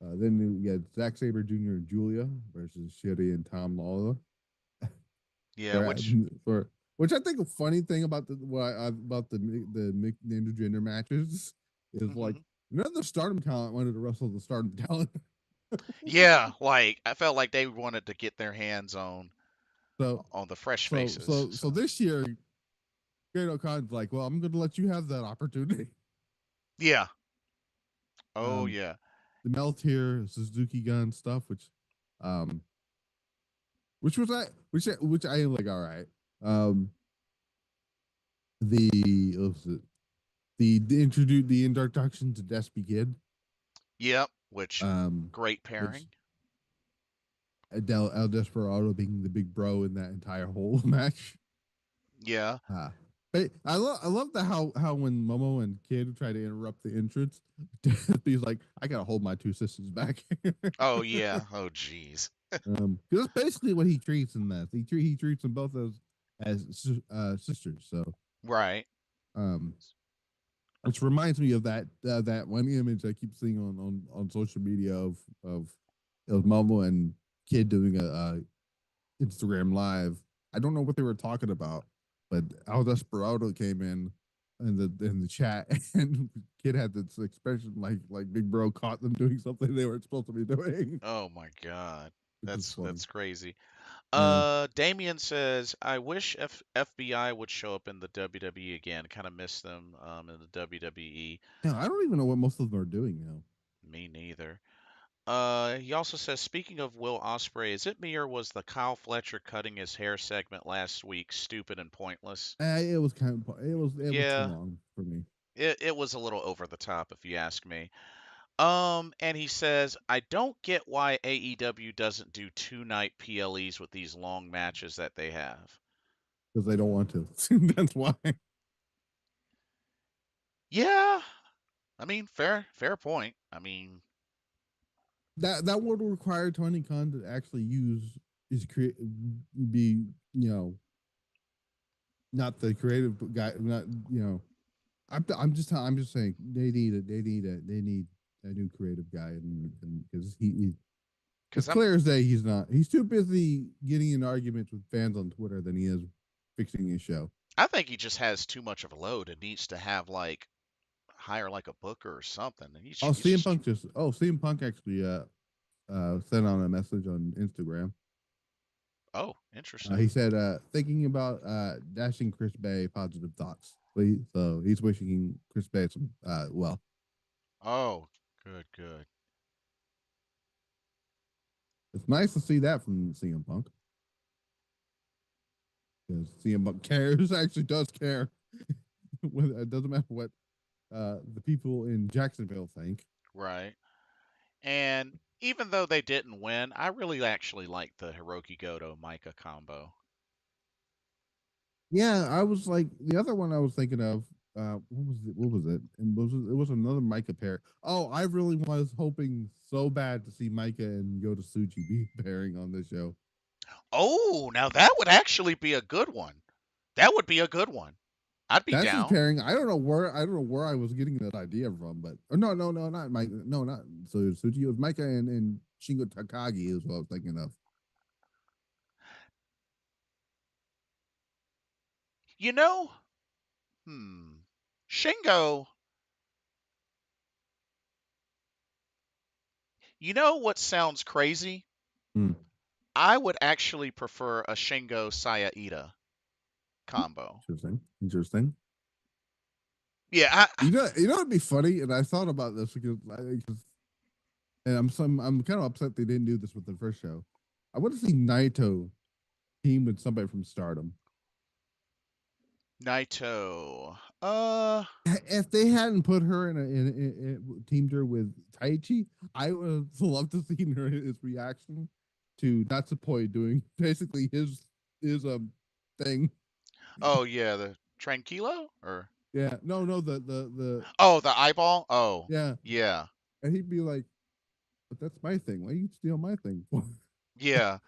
Then we had Zack Saber Jr. and Giulia versus Sherry and Tom Lawler. Yeah, for which for which I think a funny thing about the intergender matches is like hmm none of the Stardom talent wanted to wrestle the Stardom talent. yeah, like I felt like they wanted to get their hands so on the fresh so faces. so so So this year, Great O'Con's like, well, I'm going to let you have that opportunity. yeah. Oh Um, yeah. the Meltier Suzuki Gun stuff, um, which I like. All right. Um, the what was it? The introduction to Despy Kid, Yep. Which um, great which pairing. Adele El Desperado being the big bro in that entire whole match. Yeah. Ah. But I love the how when Momo and Kid try to interrupt the entrance, he's like, I gotta hold my two sisters back. Oh yeah. Oh geez. Because that's basically what he treats in that. He treats them both as sisters. So Right. um, which reminds me of that one image I keep seeing on social media of Momo and Kid doing a Instagram live. I don't know what they were talking about, but Al Desperado came in the chat and Kid had this expression like Big Bro caught them doing something they weren't supposed to be doing, Oh my God. which is funny. That's crazy. Um, Damien says, I wish FBI would show up in the WWE again. Kind of miss them in the WWE. yeah, I don't even know what most of them are doing now. Me neither. He also says, speaking of Will Ospreay, is it me or was the Kyle Fletcher cutting his hair segment last week stupid and pointless? It was it was too Yeah, long for me it was a little over the top, if you ask me. And he says, I don't get why AEW doesn't do 2 night PLEs with these long matches that they have. because they don't want to. That's why. Yeah, I mean, fair point. I mean, That would require Tony Khan to actually use his be not the creative guy, not I'm just saying they need a new creative guy, and because it's because clear as day he's not. He's too busy getting in arguments with fans on Twitter than he is fixing his show. I think he just has too much of a load and needs to have like hire like a booker or something. And Oh, he's CM just Punk just CM Punk actually sent on a message on Instagram. oh, He interesting. said thinking about dashing Chris Bay positive thoughts. So he's wishing Chris Bay some well. Oh, good. It's nice to see that from CM Punk. because CM Punk cares, actually does care. It doesn't matter what the people in Jacksonville think. Right. And even though they didn't win, I really actually like the Hiroki Goto Micah combo. Yeah, I was like the other one I was thinking of. What was it? What was it? And it was another Micah pair. Oh, I really was hoping so bad to see Micah and Yota Tsuchi be pairing on this show. Oh, now that would actually be a good one. That would be a good one. I'd be That's his down. pairing. I don't know where I was getting that idea from, but no, not Mike. No, not so Tsuchi. It was Micah and Shingo Takagi is what I was thinking of. You know, hmm, Shingo. You know what sounds crazy? Hmm. I would actually prefer a Shingo Saya combo. Interesting. Interesting. Yeah, It'd be funny, and I thought about this because and I'm kind of upset they didn't do this with the first show. I want to see Naito team with somebody from Stardom. Naito. If they hadn't put her in teamed her with Taichi, I would have loved to see her his reaction to Natsupoi doing basically his thing. Oh yeah, the Tranquilo or Yeah, no, the oh the eyeball. Oh yeah, yeah, and he'd be like, "But that's my thing. Why you steal my thing?" yeah.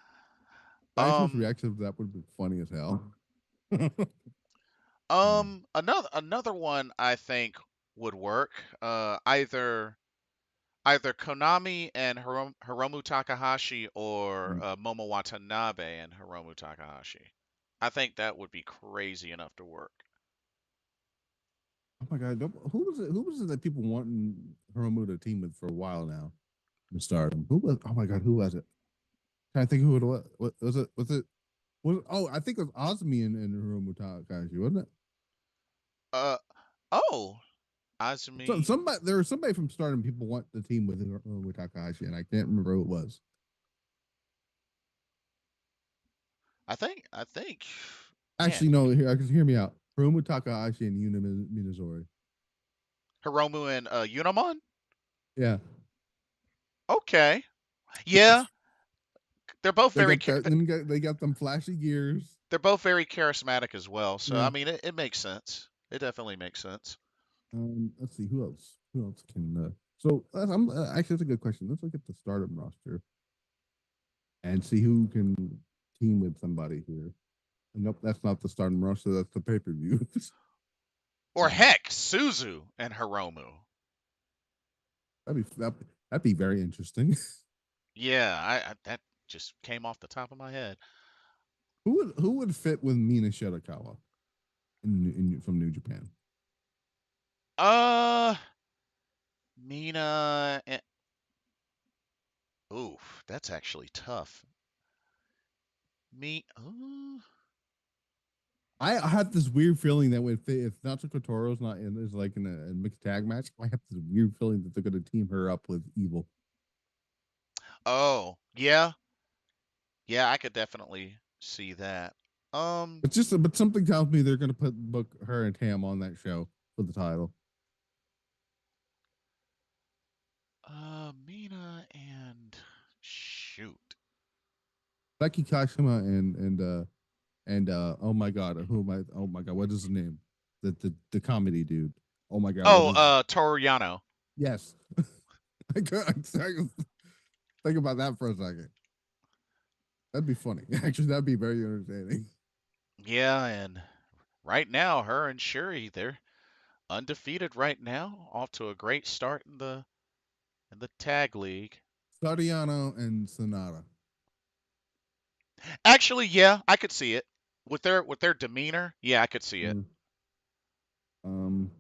Naito's Um, reaction to that would be funny as hell. another one I think would work. Either Konami and Hiromu Takahashi or Mm. Momo Watanabe and Hiromu Takahashi. I think that would be crazy enough to work. Oh my god, who was it? Who was it that people wanting Hiromu to team with for a while now? In Stardom. Who was? Oh my god, who was it? Trying to think who it was. What was it? Oh, I think it was Osmi and Hiromu Takahashi, wasn't it? Uh oh, So Azumi. somebody there was somebody from Stardom people want the team with Hiromu Takahashi, and I can't remember who it was. I think man, Actually, no. Here, hear me out. Hiromu Takahashi and Yuna Minazori. Hiromu and Unamon. Yeah, Okay, yeah, they're both they very got that. They got them flashy gears. they're both very charismatic as well. So Yeah. I mean, it makes sense. It definitely makes sense. Let's see who else. Who else can? So I'm actually that's a good question. Let's look at the Stardom roster and see who can team with somebody here. Nope, that's not the Stardom roster. That's the pay per view. Or heck, Suzu and Hiromu. That'd be very interesting. Yeah, I that just came off the top of my head. Who would fit with Mina Shirakawa from New Japan? Uh, Mina. Oof, that's actually tough. Me. I have this weird feeling that if Natsuko Toro's not in is like in a mixed tag match, I have this weird feeling that they're going to team her up with Evil. Oh, yeah, yeah, I could definitely see that. Um, But something tells me they're going to book her and Tam on that show for the title. Mina and shoot. Becky Kashima and oh my god, who am I? Oh my god, what is his name? The comedy dude. Oh my god, what Oh, is? Toru Yano. Yes, I think about that for a second. That'd be funny. Actually, that'd be very entertaining. Yeah, and right now, her and Shuri, they're undefeated right now, off to a great start in the tag league. Sariano and Sonata. Actually, yeah, I could see it with their demeanor. Yeah, I could see it. Mm. Um,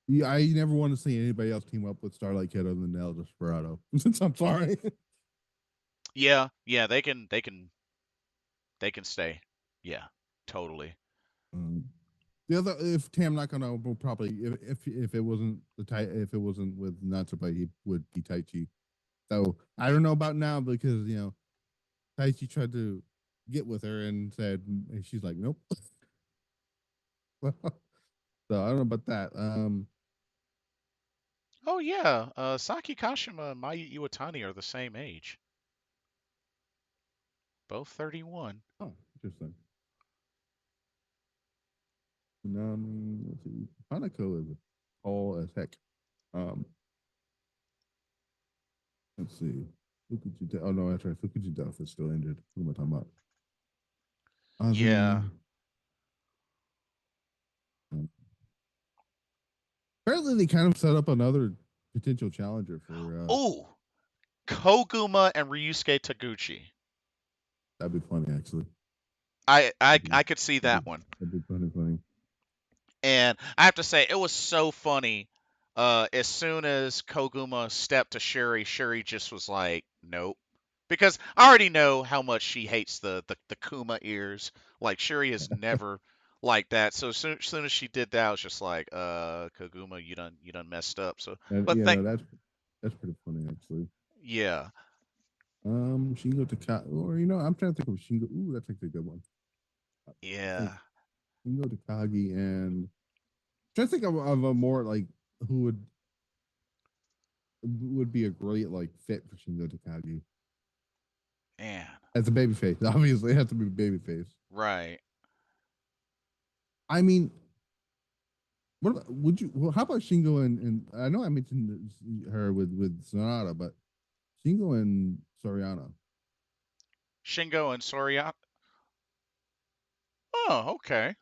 yeah, I never want to see anybody else team up with Starlight Kid other than El Desperado. I'm sorry. Yeah, yeah, they can stay. Yeah, totally. Um, the other, if Tam Nakano will probably, if it wasn't if it wasn't with Natsuba, he would be Taichi. So I don't know about now because Taichi tried to get with her and said, and she's like, nope. So I don't know about that. Oh yeah, Saki Kashima and Mayu Iwatani are the same age, both 31. Oh, interesting. Let's see. Hanako is tall as heck. Um, let's see. Fukuji, oh no, that's right. Fukuji Duff is still injured. Who am I talking about? Yeah. Azumi. um, Apparently, they kind of set up another potential challenger for. Ooh, Koguma and Ryusuke Taguchi. That'd be funny, actually. I I That'd be I could see that'd that be, one. that'd be funny, funny. And I have to say, it was so funny. As soon as Koguma stepped to Shuri, Shuri just was like, nope. Because I already know how much she hates the Kuma ears. Like, Shuri has never liked that. So as soon as she did that, I was just like, Koguma, you done messed up. So, And but yeah, thank, no, that's pretty funny, actually. yeah, Shingo Takagi, or I'm trying to think of Shingo. Ooh, that's actually a good one. I think yeah, Shingo Takagi and trying to think of a more like who would be a great like fit for Shingo Takagi man, as a babyface. Obviously, it has to be a babyface. right. I mean, what would you? Well, how about Shingo and I know I mentioned her with Sonata, but Shingo and Soriano. Shingo and Soriano. Oh, okay.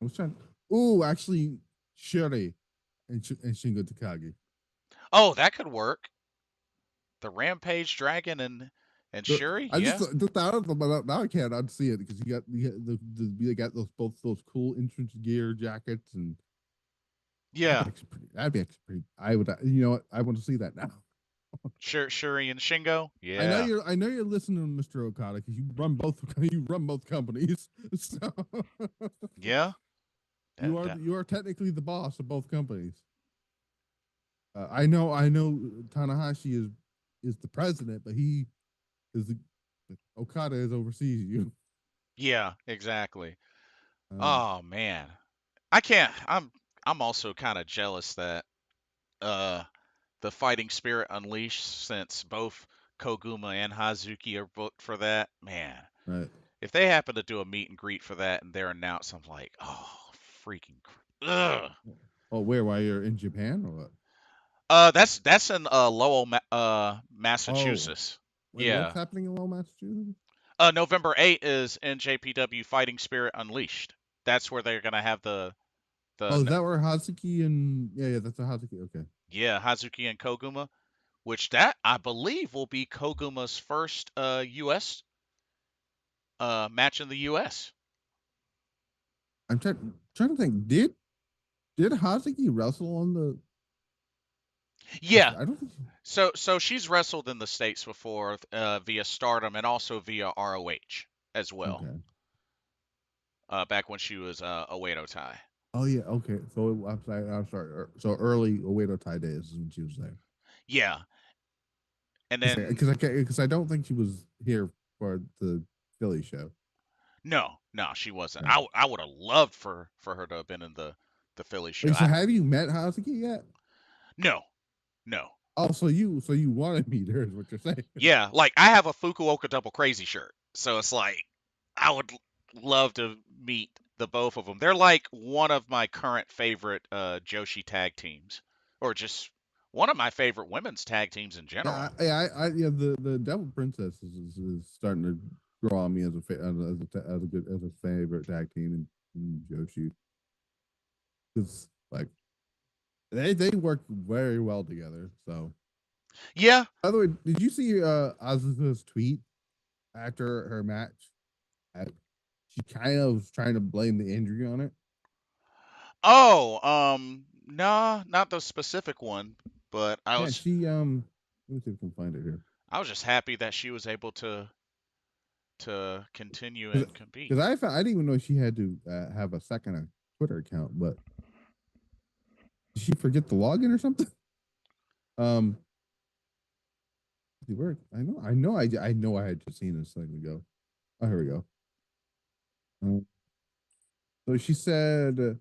I was trying. Ooh, actually, Shuri and Shingo Takagi. Oh, that could work. The Rampage Dragon and Shuri, I yeah, just thought of it, but now I can't unsee it because you got they got those both those cool entrance gear jackets and yeah. that'd be actually pretty. I would what I want to see that now. Shuri and Shingo, yeah, I know you're listening to Mr. Okada because you run both companies, so yeah. That. you are technically the boss of both companies. I know Tanahashi is the president, but he is Okada is oversees you. Yeah, exactly. Um, Oh man, I can't. I'm also kind of jealous that uh the Fighting Spirit Unleashed, since both Koguma and Hazuki are booked for that. Man, right. if they happen to do a meet and greet for that and they're announced, I'm like, oh freaking. Ugh. Oh, where? While you're in Japan or what? That's in Lowell, Oh, Massachusetts. wait, what's Yeah. happening in Lowell, Massachusetts? November 8th is NJPW Fighting Spirit Unleashed. That's where they're gonna have Oh, is the that where Hazuki and yeah, that's a Hazuki. Okay, yeah, Hazuki and Koguma, which that I believe will be Koguma's first US match in the US. I'm trying to think. Did Hazuki wrestle on the? Yeah. I don't think. So she's wrestled in the States before via Stardom and also via ROH as well. Okay. Back when she was Oedo Tai. Oh yeah. Okay. So I'm sorry. So early Oedo Tai days is when she was there. Yeah. And then Because I don't think she was here for the Philly show. no, she wasn't. Okay. I would have loved for her to have been in the Philly show. Wait. So have you met Hazuki yet? No, no. Oh, so you want to meet her? Is what you're saying? Yeah, like I have a Fukuoka Double Crazy shirt, so it's like I would love to meet the both of them. They're like one of my current favorite Joshi tag teams, or just one of my favorite women's tag teams in Yeah, general. yeah. The Devil Princess is starting to grow on me as as a good as a favorite tag team in Joshi because like they work very well together. So, Yeah. by the way, did you see Azusa's tweet after her match? Uh, She kind of was trying to blame the injury on it. Oh, nah, not the specific one, but Yeah, she let me see if I can find it here. I was just happy that she was able to continue and compete. Because I didn't even know she had to have a second Twitter account, but did she forget the login or something? Um, where I know I had just seen this a second ago. Oh, here we go. So she said,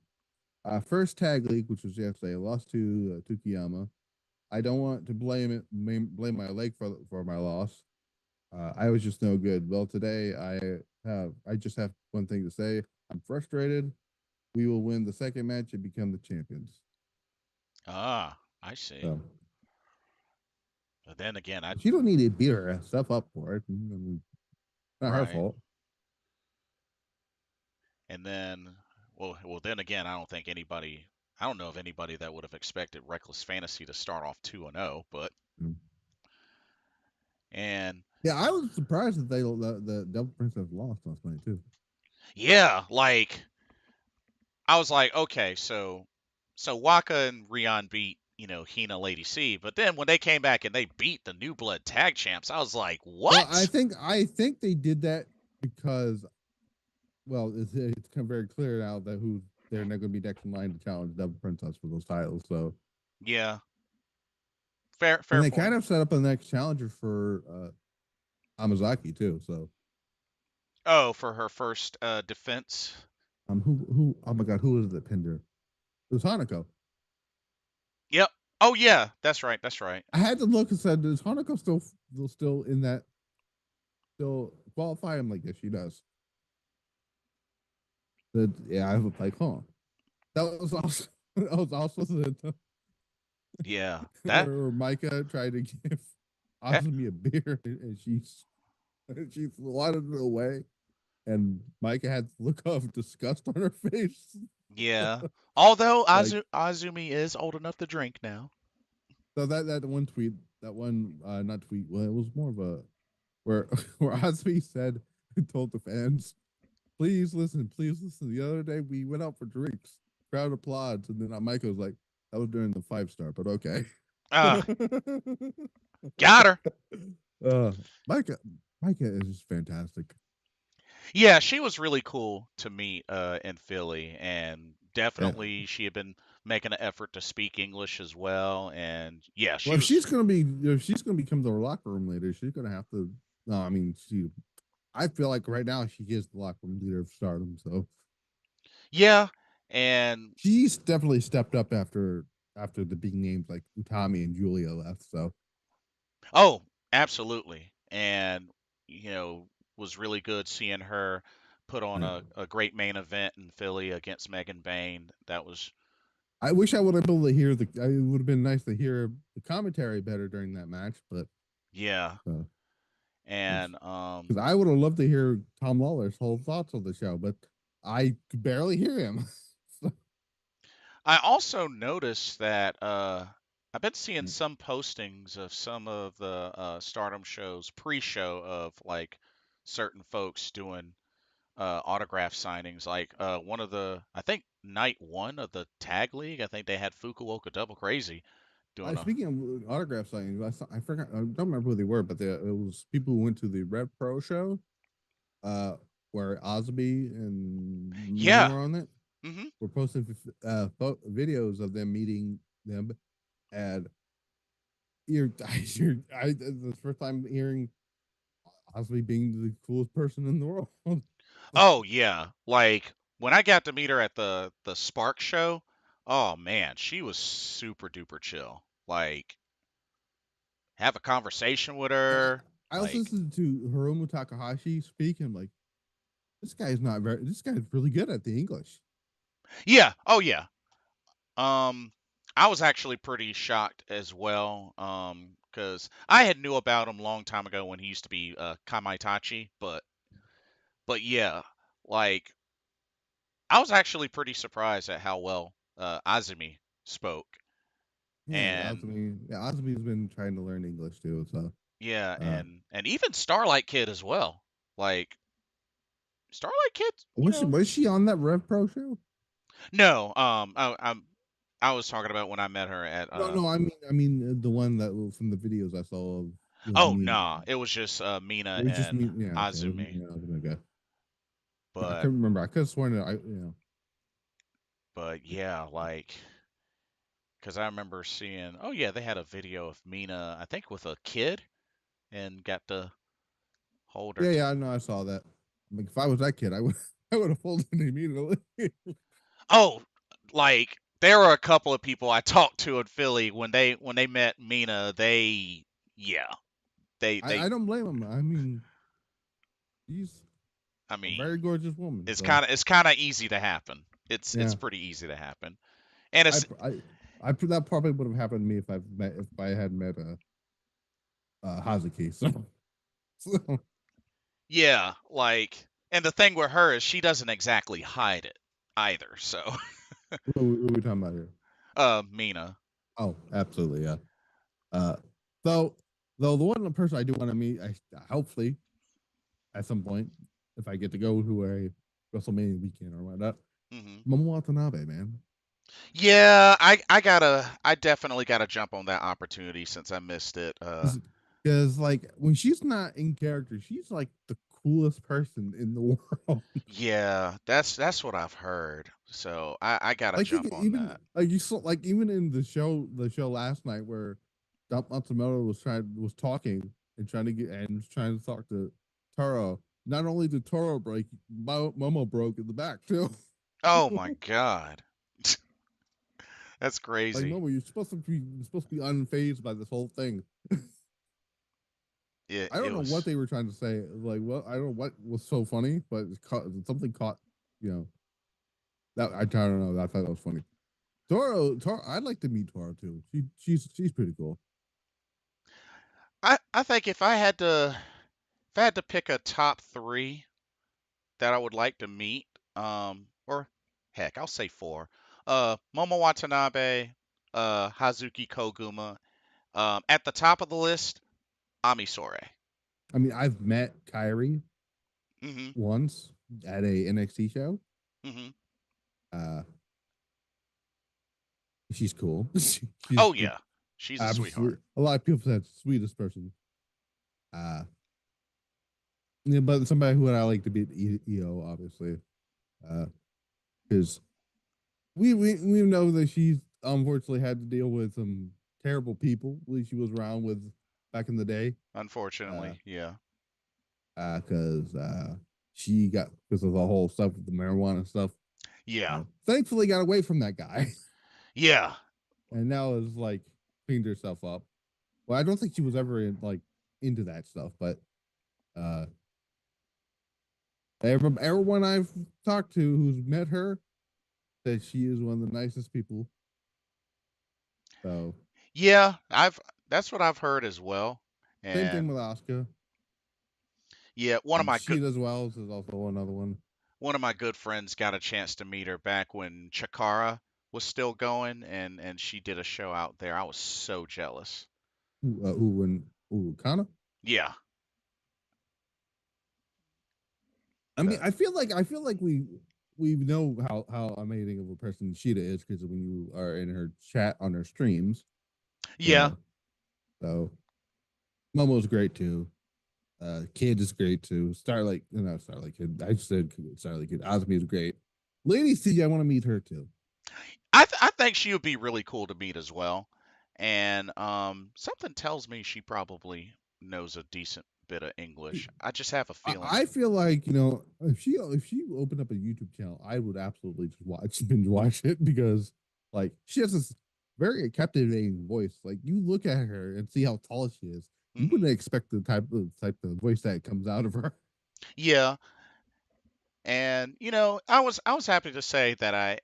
first tag league, which was yesterday, I lost to Tukiyama. I don't want to blame my leg for my loss. I was just no good. Well, today I just have one thing to say. I'm frustrated. We will win the second match and become the champions. Ah, I see. So But then again, I she don't need to beat her stuff up for it. I mean, not her right. fault. And then, well, then again, I don't think anybody. I don't know of anybody that would have expected Reckless Fantasy to start off 2-0, but Mm. and Yeah, I was surprised that the Devil Princess lost last night too. yeah, like I was like, okay, so Waka and Rion beat, Hina Lady C, but then when they came back and they beat the New Blood Tag Champs, I was like, Well, what? I think they did that because it's become very clear now that who they're not going to be next in line to challenge Devil Princess for those titles. So Yeah, fair and fair they point. kind of set up the next challenger for Amazaki too. So Oh, for her first defense. who oh my god, who was it that pinned her? It was Hanako. Yep. Oh yeah, that's right. That's right. I had to look and said, is Hanako still in that still qualify? I'm like, yes, she does. That yeah, I was like, huh. That was also that was also the Yeah. That where Micah tried to give Azumi a beer and she swatted it away. And Micah had the look of disgust on her face. yeah. Although Like Azumi is old enough to drink now. so that one tweet, that one not tweet, well, it was more of a where where Azumi said and told the fans, please listen, please listen. The other day we went out for drinks, crowd applauds, and then Micah was like, that was during the 5-star, but okay. Uh, got her. uh Micah Micah is just fantastic. Yeah, she was really cool to meet in Philly, and Yeah. definitely she had been making an effort to speak English as well. And yeah, Well, she was. if she's gonna become the locker room leader, she's gonna have to. No, I mean, I feel like right now she is the locker room leader of Stardom, so Yeah, and she's definitely stepped up after the big names like Utami and Giulia left. So oh, absolutely, and was really good seeing her put on yeah. a great main event in Philly against Megan Bain. That was I wish I would have been able to hear the. It would have been nice to hear the commentary better during that match, but yeah, uh, and because I would have loved to hear Tom Lawler's whole thoughts on the show, but I could barely hear him. So, I also noticed that I've been seeing some postings of some of the Stardom shows pre-show of like certain folks doing autograph signings. Like one of the, I think night one of the tag league, I think they had Fukuoka Double Crazy doing a. Speaking of autograph signings, I forgot. I don't remember who they were, but it was people who went to the Red Pro show, uh, where Osby and Mina Yeah. were on it. Hmm. Were posting videos of them meeting them, and the first time hearing Osby being the coolest person in the world. Oh yeah. Like when I got to meet her at the Spark show, oh man, she was super duper chill. Like have a conversation with And her. I also Like, listened to Hiromu Takahashi speak, and I'm like, this guy's really good at the English. yeah, oh yeah. Um, I was actually pretty shocked as well. Because I had knew about him a long time ago when he used to be Kamaitachi, but yeah, like I was actually pretty surprised at how well Azumi spoke, Yeah, and Osby's been trying to learn English too. So, yeah, uh, and even Starlight Kid as well. Like Starlight Kid, was she on that Rev Pro show? no, I was talking about when I met her at No, no, I mean the one that from the videos I saw of was oh me. nah, it was just Mina It was just and me. Yeah, okay, it was me. Azumi. Yeah, I was okay. I But couldn't remember. I could have sworn that but yeah, like because I remember seeing oh yeah, they had a video of Mina, I think with a kid and got to hold her. yeah, I know, I saw that. Like if I was that kid, I would I would have folded immediately. Oh, like there were a couple of people I talked to in Philly when they met Mina. Yeah, they. I don't blame him. I mean, she's I a mean, very gorgeous woman. it's So kind of it's kind of easy to happen. It's yeah, pretty easy to happen, and I it's I that probably would have happened to me if I had met Hazuki. So yeah, like, and the thing with her is she doesn't exactly hide it either. So, who are we talking about here? Mina. Oh, absolutely, yeah. Uh, so though the one person I do want to meet, I hopefully at some point, if I get to go to a WrestleMania weekend or whatnot, Hmm. Momo Watanabe, man. Yeah, I definitely gotta jump on that opportunity since I missed it. Because like when she's not in character, she's like the coolest person in the world. Yeah, that's what I've heard. So I gotta Like jump on even that. like you saw like even in the show last night where Dom Matsumoto was talking and trying to talk to Taro. Not only did Toro break, Momo broke in the back too. Oh my God. That's Like crazy. Momo, you're supposed to be unfazed by this whole thing. I It don't know what was. they were trying to say. Like, well, I don't know what was so funny, but something caught. You know, that I don't know. I thought that was funny. Toro, I'd like to meet Toro too. She's pretty cool. I think if I had to pick a top three that I would like to meet, or heck, I'll say four. Momo Watanabe, Hazuki Koguma. At the top of the list, Ami Sore. I mean, I've met Kyrie Hmm. once at a NXT show. Hmm. Uh, she's cool. She's Oh the yeah, she's a absolute. sweetheart. A lot of people said sweetest person. Uh, yeah, but somebody who I like to beat EO obviously, because we know that she's unfortunately had to deal with some terrible people. At least she was around with back in the day. Uh, Unfortunately, yeah. because she got because of the whole stuff with the marijuana stuff. Yeah. Thankfully, got away from that guy, Yeah. and now is like cleaned herself up. Well, I don't think she was ever into that stuff, but uh, everyone I've talked to who's met her said she is one of the nicest people. So Yeah, I've that's what I've heard as well. same thing And with Oscar. yeah, And she as well is also another one. one of my good friends got a chance to meet her back when Chikara was still going, and she did a show out there. I was so jealous. Kana. Yeah. I mean, The I feel like we know how amazing of a person Sheeta is because when you are in her chat on her streams, Yeah. so so Momo's great too. Kid is great too. Starlight, no, Starlight Kid. I said Starlight Kid. Osmi is great. Lady C, I want to meet her too. I think she would be really cool to meet as well. And something tells me she probably knows a decent bit of English. I just have a feeling. I feel like if she opened up a YouTube channel, I would absolutely just binge watch it because like she has this very captivating voice. Like you look at her and see how tall she is, you Hmm. wouldn't expect the type of voice that comes out of her. Yeah, and I was happy to say that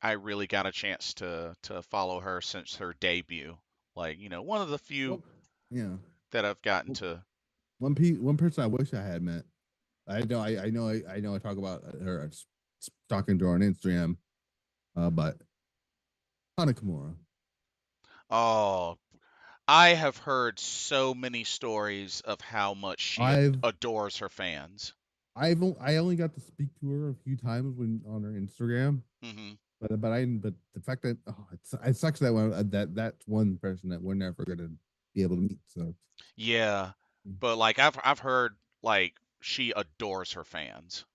I really got a chance to follow her since her debut. Like, one of the few Well, yeah. that I've gotten Well, to. one person I wish I had met. I know I talk about her talking to her on Instagram, but Hana Kimura. Oh, I have heard so many stories of how much she I've adores her fans. I only got to speak to her a few times when on her Instagram, Hmm. but the fact that it sucks that one that's one person that we're never gonna be able to meet. So Yeah, but like I've heard like she adores her fans.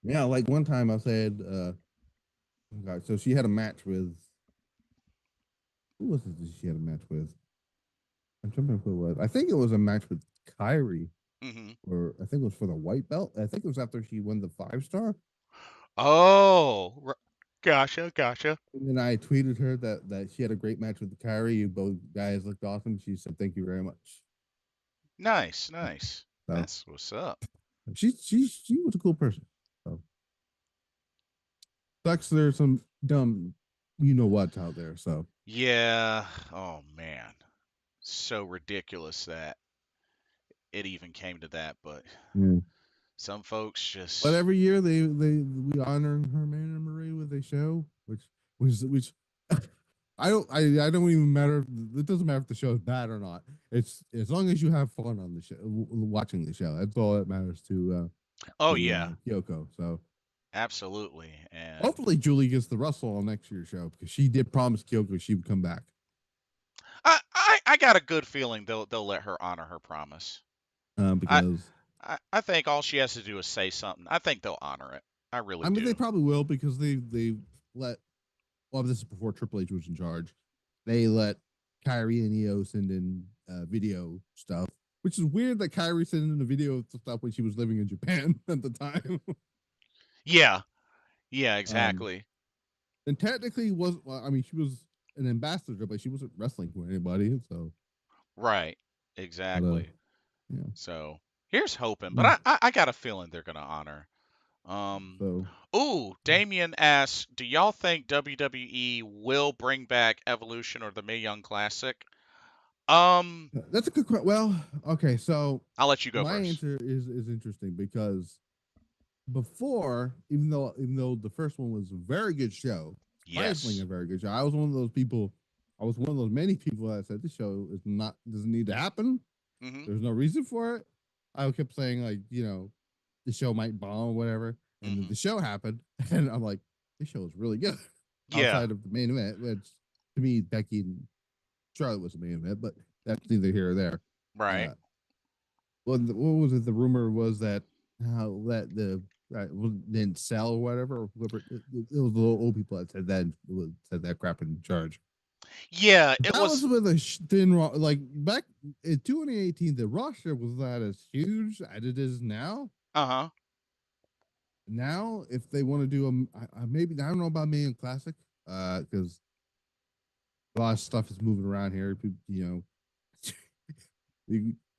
yeah, like one time I said, oh God, so she had a match with who was it? That she had a match with? I'm trying to remember who it was. I think it was a match with Kyrie. Hmm. or I think it was for the white belt. I think it was after she won the 5-star. Oh, gotcha, gotcha. And then I tweeted her that she had a great match with Kyrie. You both guys looked awesome. She said, "Thank you very much." Nice, nice. So That's what's up. she was a cool person. So sucks there's some dumb you know what's out there. So Yeah. Oh man, so ridiculous that it even came to that. But yeah. some folks But just. every year they we honor her memory with a show, which I don't even matter. It doesn't matter if the show is bad or not. It's as long as you have fun on the show, watching the show. That's all that matters Oh to yeah, Kyoko. So absolutely. And hopefully Julie gets the Russell on next year's show because she did promise Kyoko she would come back. I got a good feeling they'll let her honor her promise. I, Because I think all she has to do is say something. I think they'll honor it. I really I mean they do. probably will because they let well this is before Triple H was in charge. They let Kyrie and EO send in video stuff, which is weird that Kyrie sent in the video stuff when she was living in Japan at the time. Yeah, yeah, um, exactly. and technically was well, I mean she was an ambassador, but she wasn't wrestling for anybody. So, Right, but exactly. yeah, So here's hoping, but mm, I got a feeling they're gonna honor. Um, so ooh, Damien asks, do y'all think WWE will bring back Evolution or the Mae Young Classic? Um, that's a good question. Well, okay, so I'll let you go my first. answer is interesting because before, even though the first one was a very good show, surprisingly a Yes. very good show. I was one of those people. I was one of those many people that said this show is not doesn't need to happen. Mm-hmm. There's no reason for it. I kept saying like the show might bomb or whatever, and then Mm-hmm. the show happened, and I'm like this show is really good. Yeah. Outside of the main event, which to me Becky and Charlotte was the main event, but that's neither here or there. Right. Uh, what was it? The rumor was that how that the right didn't sell or whatever. Or whoever it was the old people that said that crap in charge. Yeah, it That was was. with a thin like back in 2018. The roster was not as huge as it is now. Uh-huh. Now, if they want to do maybe I don't know about Million Classic, because a lot of stuff is moving around here.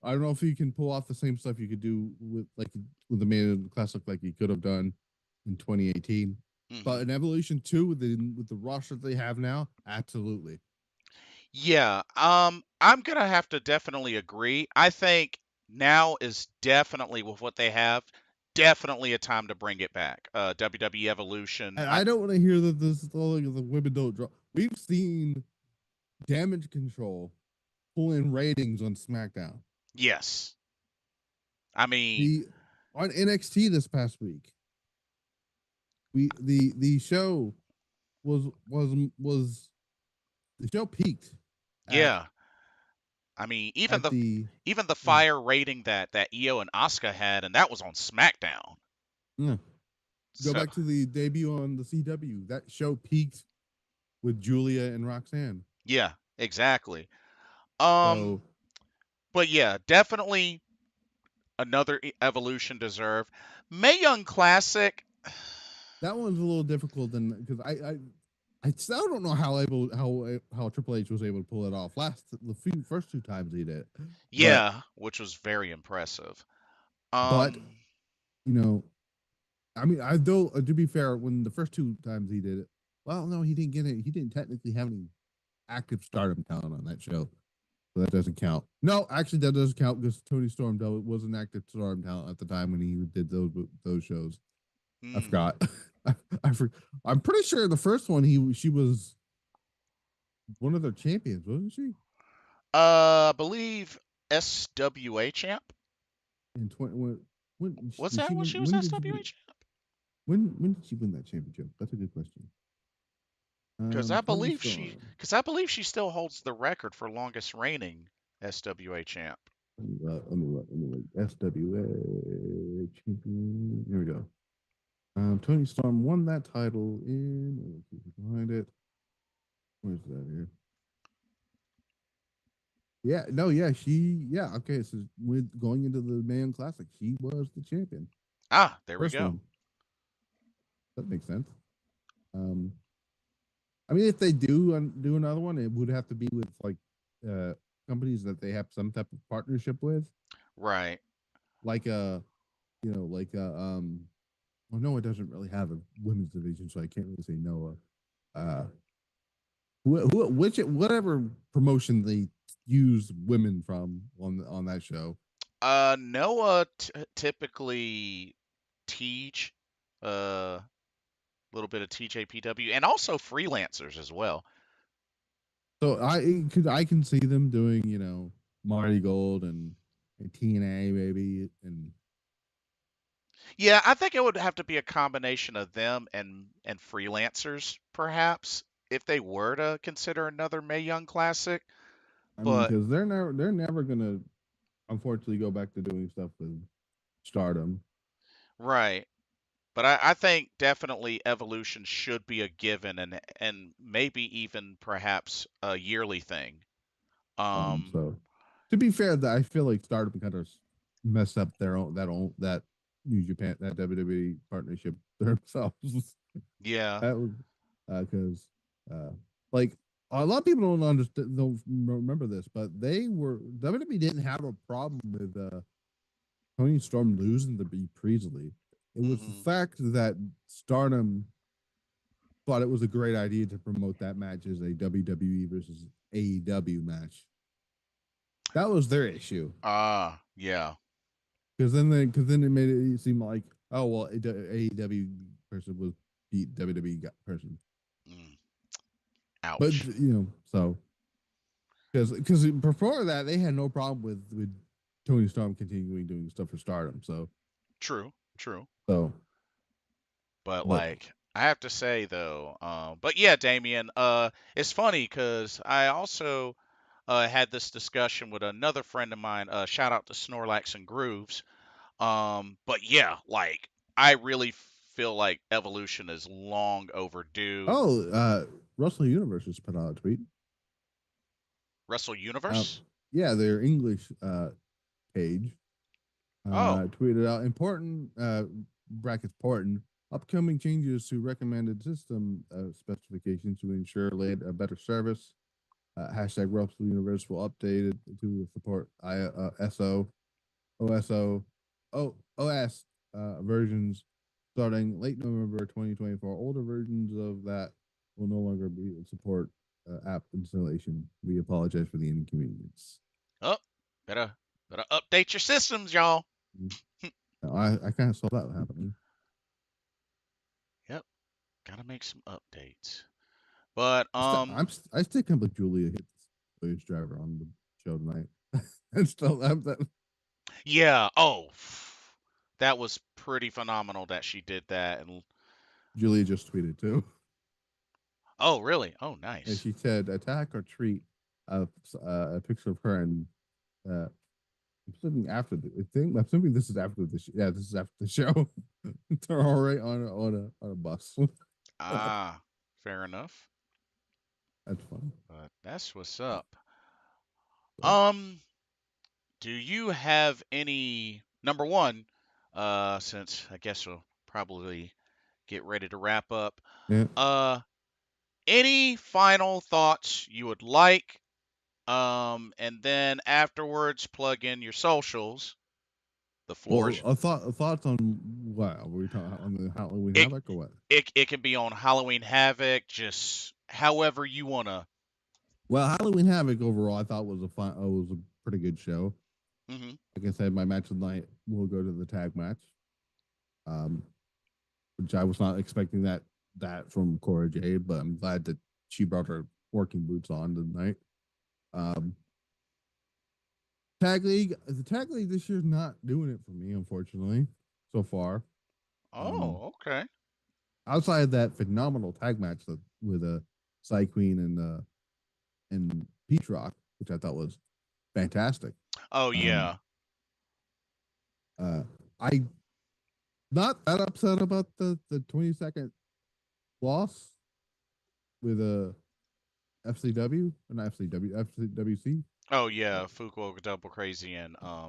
I don't know if you can pull off the same stuff you could do with the Man Classic like you could have done in 2018. But Mm-hmm. in Evolution 2 with the roster they have now, absolutely. Yeah. I'm gonna have to definitely agree. I think now is definitely with what they have, definitely a time to bring it back. WWE Evolution. And I don't want to hear that this all like the women don't draw. We've seen Damage Control pull in ratings on SmackDown. Yes. I mean, The on NXT this past week, the show was the show peaked at yeah. I mean, even at the the even the yeah, fire rating that Io and Asuka had, and that was on SmackDown. yeah. Go So back to the debut on the CW. That show peaked with Giulia and Roxanne. yeah, exactly. Um, So but yeah, definitely another Evolution deserve. Mae Young Classic. that one's a little difficult than because I still don't know how Triple H was able to pull it off. First two times he did, but Yeah, which was very impressive. but Um, you know I mean I though to be fair when the first two times he did it, well no he didn't get it. He didn't technically have any active stardom talent on that show. So that doesn't count. No, actually, that does count because Tony Storm though was an active Storm talent at the time when he did those shows. I hmm. forgot. I, I for, I'm pretty sure the first one she was one of their champions, wasn't she? I believe SWA champ. In 20 when Was did that she when win? she was SWA champ? When did she win that championship? That's a good question. Tony Storm. Because I believe she still holds the record for longest reigning SWA champ. Let me look. SWA champion. Here we go. Tony Storm won that title in. Let's see if we can find it. Where's that here? Yeah, no, yeah, okay. So with going into the Man Classic, she was the champion. Ah, there we First go. one. That makes sense. Um, I mean, if they do another one, it would have to be with like uh companies that they have some type of partnership with, Right. like like well, no, it doesn't really have a women's division, so I can't really say no. Which whatever promotion they use women from on that show. Noah typically teach a little bit of TJPW and also freelancers as well. So I can see them doing Marty Gold and TNA maybe and Yeah, I think it would have to be a combination of them and freelancers, perhaps, if they were to consider another Mae Young Classic. I mean But because they're never gonna unfortunately go back to doing stuff with Stardom. right, but I think definitely evolution should be a given and maybe even perhaps a yearly thing. Um, So to be fair, that I feel like Stardom kind of messed up that New Japan that WWE partnership themselves. yeah. That was because like a lot of people don't remember this, but they were WWE didn't have a problem with Tony Storm losing to Bea Priestley. It was the Hmm. fact that Stardom thought it was a great idea to promote that match as a WWE versus AEW match. That was their issue Ah, yeah. because then it made it seem like, oh well, AEW person was beat WWE person, Mm, but ouch. so because before that they had no problem with Tony Storm continuing doing stuff for Stardom. True, true. So But but like I have to say though, but yeah, Damien, it's funny because I also had this discussion with another friend of mine. Shout out to Snorlax and Grooves. But yeah, like I really feel like evolution is long overdue. oh, Wrestling Universe just put out a tweet. Wrestle Uh, Universe? yeah, their English page Oh, tweeted out important brackets important upcoming changes to recommended system specifications to ensure laid a better service. Hashtag Wrestling Universe will update it to support SO, OSO, OS versions starting late November 2024. Older versions of that will no longer be support app installation. We apologize for the inconvenience. oh, better update your systems, y'all. I kind of saw that happening. Yep, gotta make some updates. But I still can't believe Giulia hit this Williams driver on the show tonight. And still have that. yeah, oh, that was pretty phenomenal that she did that. And Giulia just tweeted too. oh, really? Oh, And nice. she said, "Attack or treat." A picture of her and I'm assuming after the thing. I'm assuming this is after the yeah, this is after the show. They're all right on a bus. Ah, fair enough. That's fun. But that's what's up. So, Um, do you have any number one? Since I guess we'll probably get ready to wrap up. yeah. Uh, any final thoughts you would like? And then afterwards, plug in your socials. The Well, floors. thoughts on what are we talking on the Halloween It Havoc or what? it can be on Halloween Havoc, just however you wanna. Well, Halloween Havoc overall, I thought was a pretty good show. Hmm. Like I said, my match of the night will go to the tag match, um, which I was not expecting that from Cora Jade, but I'm glad that she brought her working boots on tonight. Um, the tag league this year's not doing it for me, unfortunately, so far. Um, Oh, okay. outside of that phenomenal tag match with a Psy Queen and Peach Rock, which I thought was fantastic. Oh Um, yeah. uh, I not that upset about the 20-second loss with a FCW or not FCW FCWC. Oh yeah, Fuku Double Crazy and Uh,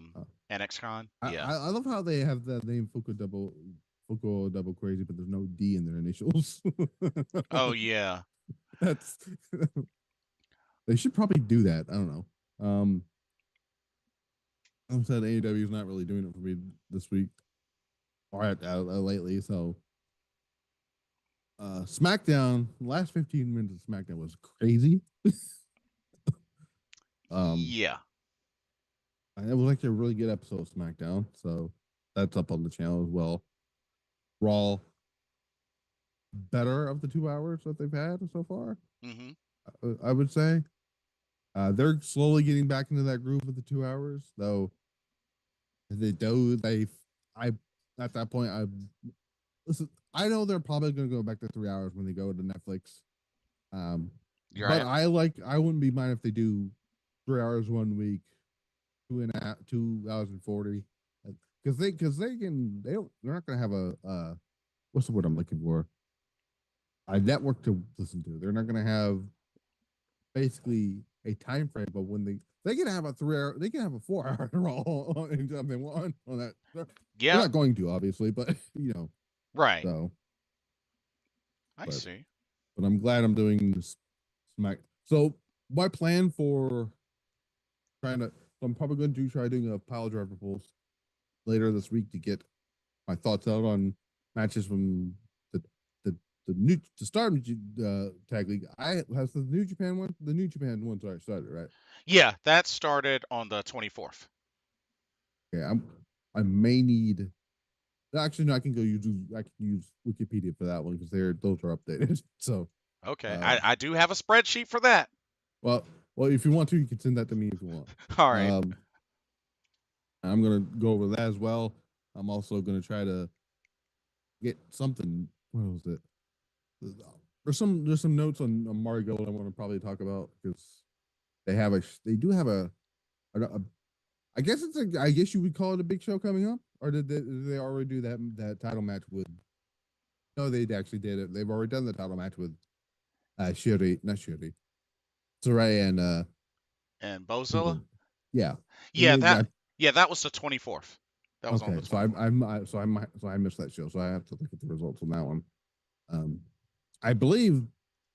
NXCon. I, Yeah. I I love how they have the name Fuku Double Crazy, but there's no D in their initials. Oh yeah. That's they should probably do that. I don't know. I'm said AEW is not really doing it for me this week or lately. So SmackDown, last 15 minutes of SmackDown was crazy. um, Yeah. and it was like a really good episode of SmackDown. So that's up on the channel as well. Raw, better of the 2 hours that they've had so far. Mm-hmm. I would say they're slowly getting back into that groove of the 2 hours, though. They do. I at that point, I listen. I know they're probably going to go back to 3 hours when they go to Netflix. Um, You're but right. I wouldn't be mind if they do 3 hours one week, 2 hours and 40, because they're not going to have a what's the word I'm looking for, a network to listen to. They're not going to have basically a time frame, but when they can have a 3 hour, they can have a 4 hour roll anytime they want on that. They're Yeah. not going to obviously, but Right. so I but see. I'm glad I'm doing this smack. So my plan for trying to, so I'm probably going to try doing a pile driver pulse later this week to get my thoughts out on matches from the the the Stardom tag league. I has the New Japan one. The New Japan one's already started, right? Yeah, that started on the 24th. Okay, I may need. Actually, no, I can go use. I can use Wikipedia for that one because those are updated. So, Okay. I, um, I do have a spreadsheet for that. well, if you want to, you can send that to me if you want. All right. Um, I'm gonna go over that as well. I'm also gonna try to get something. What was it? There's some notes on Margot I want to probably talk about because they do have a I guess I guess you would call it a big show coming up, or did they already do that title match with? No, they actually did it. They've already done the title match with Shuri, not Shuri, Saray and And Bozilla? England. Yeah, and Yeah, that I, yeah, that was the 24th. That was on okay. the So 24th. I missed that show, so I have to look at the results on that one. Um, I believe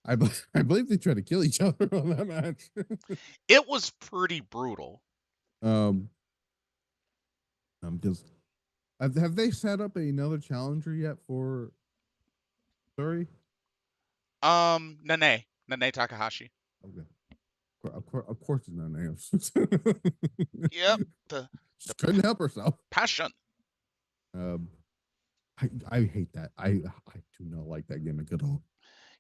I believe they tried to kill each other on that match. It was pretty brutal. um, because have they set up another challenger yet for Surrey? Nene Takahashi. Okay, of course, it's not names. Yep. The She couldn't help herself. passion. Um, I hate that. I do not like that gimmick at all.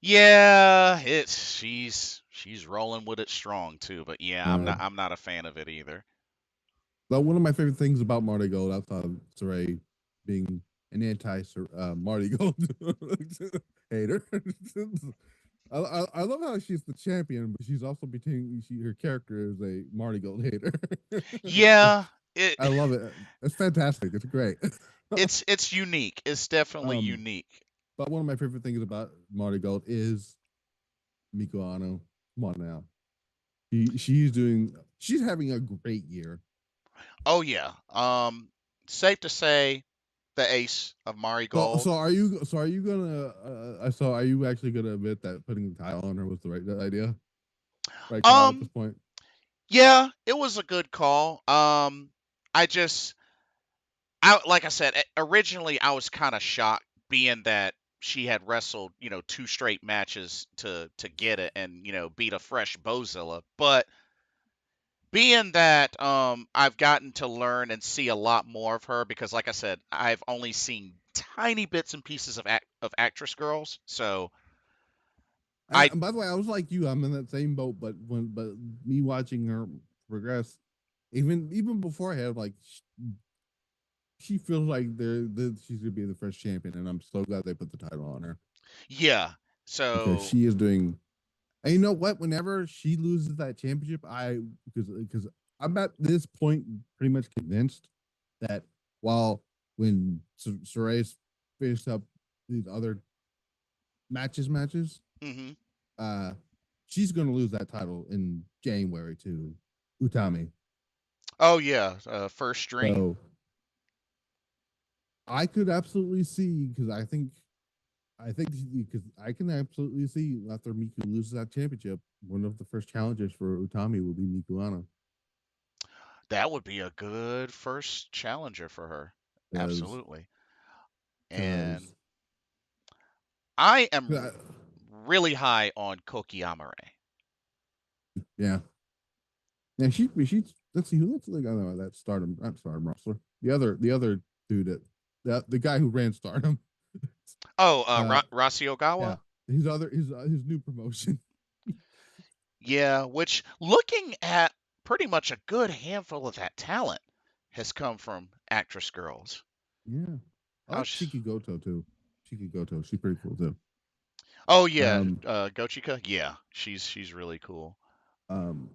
Yeah, she's rolling with it strong too, but yeah, I'm not Um, I'm not a fan of it either. but one of my favorite things about Marty Gold outside of Saray being an anti Marty Gold hater. I love how she's the champion, but she's also between her character is a Marty Gold hater. Yeah, it I love it. It's fantastic. It's great. it's unique. It's definitely um, unique. but one of my favorite things about Marty Gold is Miko Ano. Come on now. She's having a great year. Oh yeah. Safe to say the ace of Mari So Gold. are you gonna so are you actually gonna admit that putting the title on her was the right idea? Right call at this Um point? yeah, it was a good call. I just I like I said, originally I was kind of shocked being that she had wrestled, two straight matches to get it and, beat a fresh Bozilla. But being that I've gotten to learn and see a lot more of her because like I said, I've only seen tiny bits and pieces of actress girls. So I And by the way, I was like you. I'm in that same boat, but me watching her progress, even before I had like she feels like she's gonna be the first champion, and I'm so glad they put the title on her yeah. because So she is doing. And you know what? Whenever she loses that championship, because I'm at this point pretty much convinced that while when Saray's finished up these other matches, mhm. uh, she's going to lose that title in January to Utami. Oh yeah, first string. So I could absolutely see because I think because I can absolutely see after Miku loses that championship, one of the first challengers for Utami will be Mikuano That would be a good first challenger for her. because Absolutely. And because I am really high on Koki Amare. yeah. Yeah, she's let's see who looks like I don't know that Stardom, not Stardom wrestler. The other dude the guy who ran Stardom. Oh, Uh Rasi yeah. Ogawa? His new promotion. Yeah, which looking at pretty much a good handful of that talent has come from actress girls. Yeah. I like How's Chiki Goto too. Chiki Goto. She's pretty cool too. Oh yeah, Um Gochika? Yeah, she's really cool. um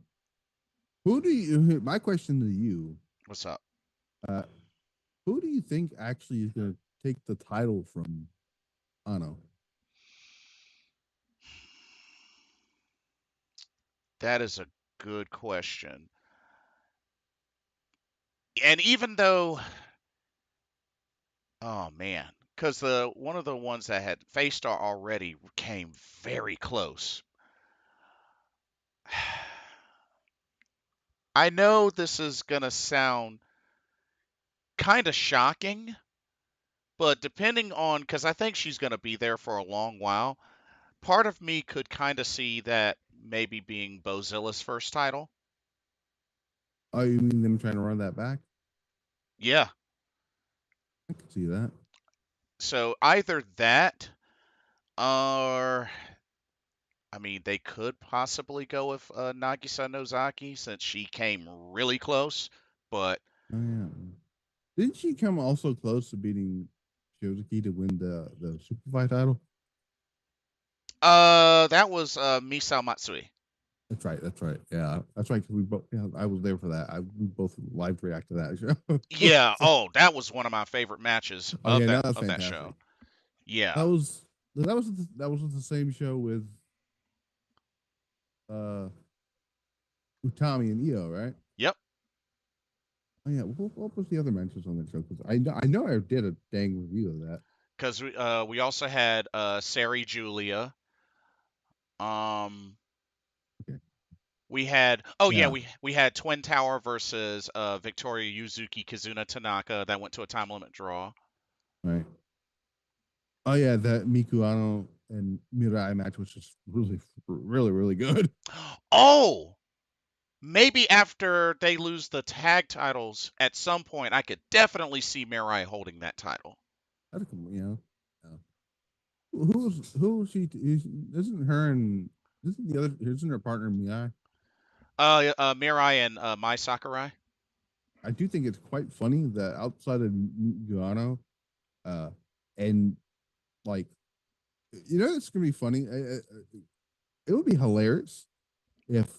who do you my question to you, What's up? uh who do you think actually is gonna take the title from Ano? That is a good question. And even though, oh man, because the one of the ones that had faced her already came very close. I know this is gonna sound kind of shocking, but depending on, because I think she's gonna be there for a long while, part of me could kind of see that maybe being Bozilla's first title. Oh, you mean them trying to run that back? Yeah. I can see that. So either that, or I mean, they could possibly go with Nagisa Nozaki since she came really close. But Oh yeah. Didn't she come also close to beating Shizuki to win the Superfly title? that was Misao Matsui. That's right. That's right. Yeah, that's right. Because we both. Yeah, I was there for that. We both live react to that show. Yeah. So, Oh, that was one of my favorite matches oh yeah, no, that's of that show. fantastic. That Yeah. was that was the same show with uh Utami and Io, right? Yep. Oh yeah. What was the other matches on that show? Because I know I did a dang review of that. Because we also had Sari Giulia. Um, Okay. we had oh yeah Yeah. we had Twin Tower versus Victoria Yuzuki Kizuna Tanaka that went to a time limit draw. Right. Oh yeah, that Mikuano and Mirai match was just really good. Oh, maybe after they lose the tag titles at some point, I could definitely see Mirai holding that title. That's cool, you know. Yeah. Who's she? Isn't her and isn't the other? Isn't her partner Miai? Mirai and Mai Sakurai. I do think it's quite funny that outside of Guano, uh, and like it's gonna be funny. It would be hilarious if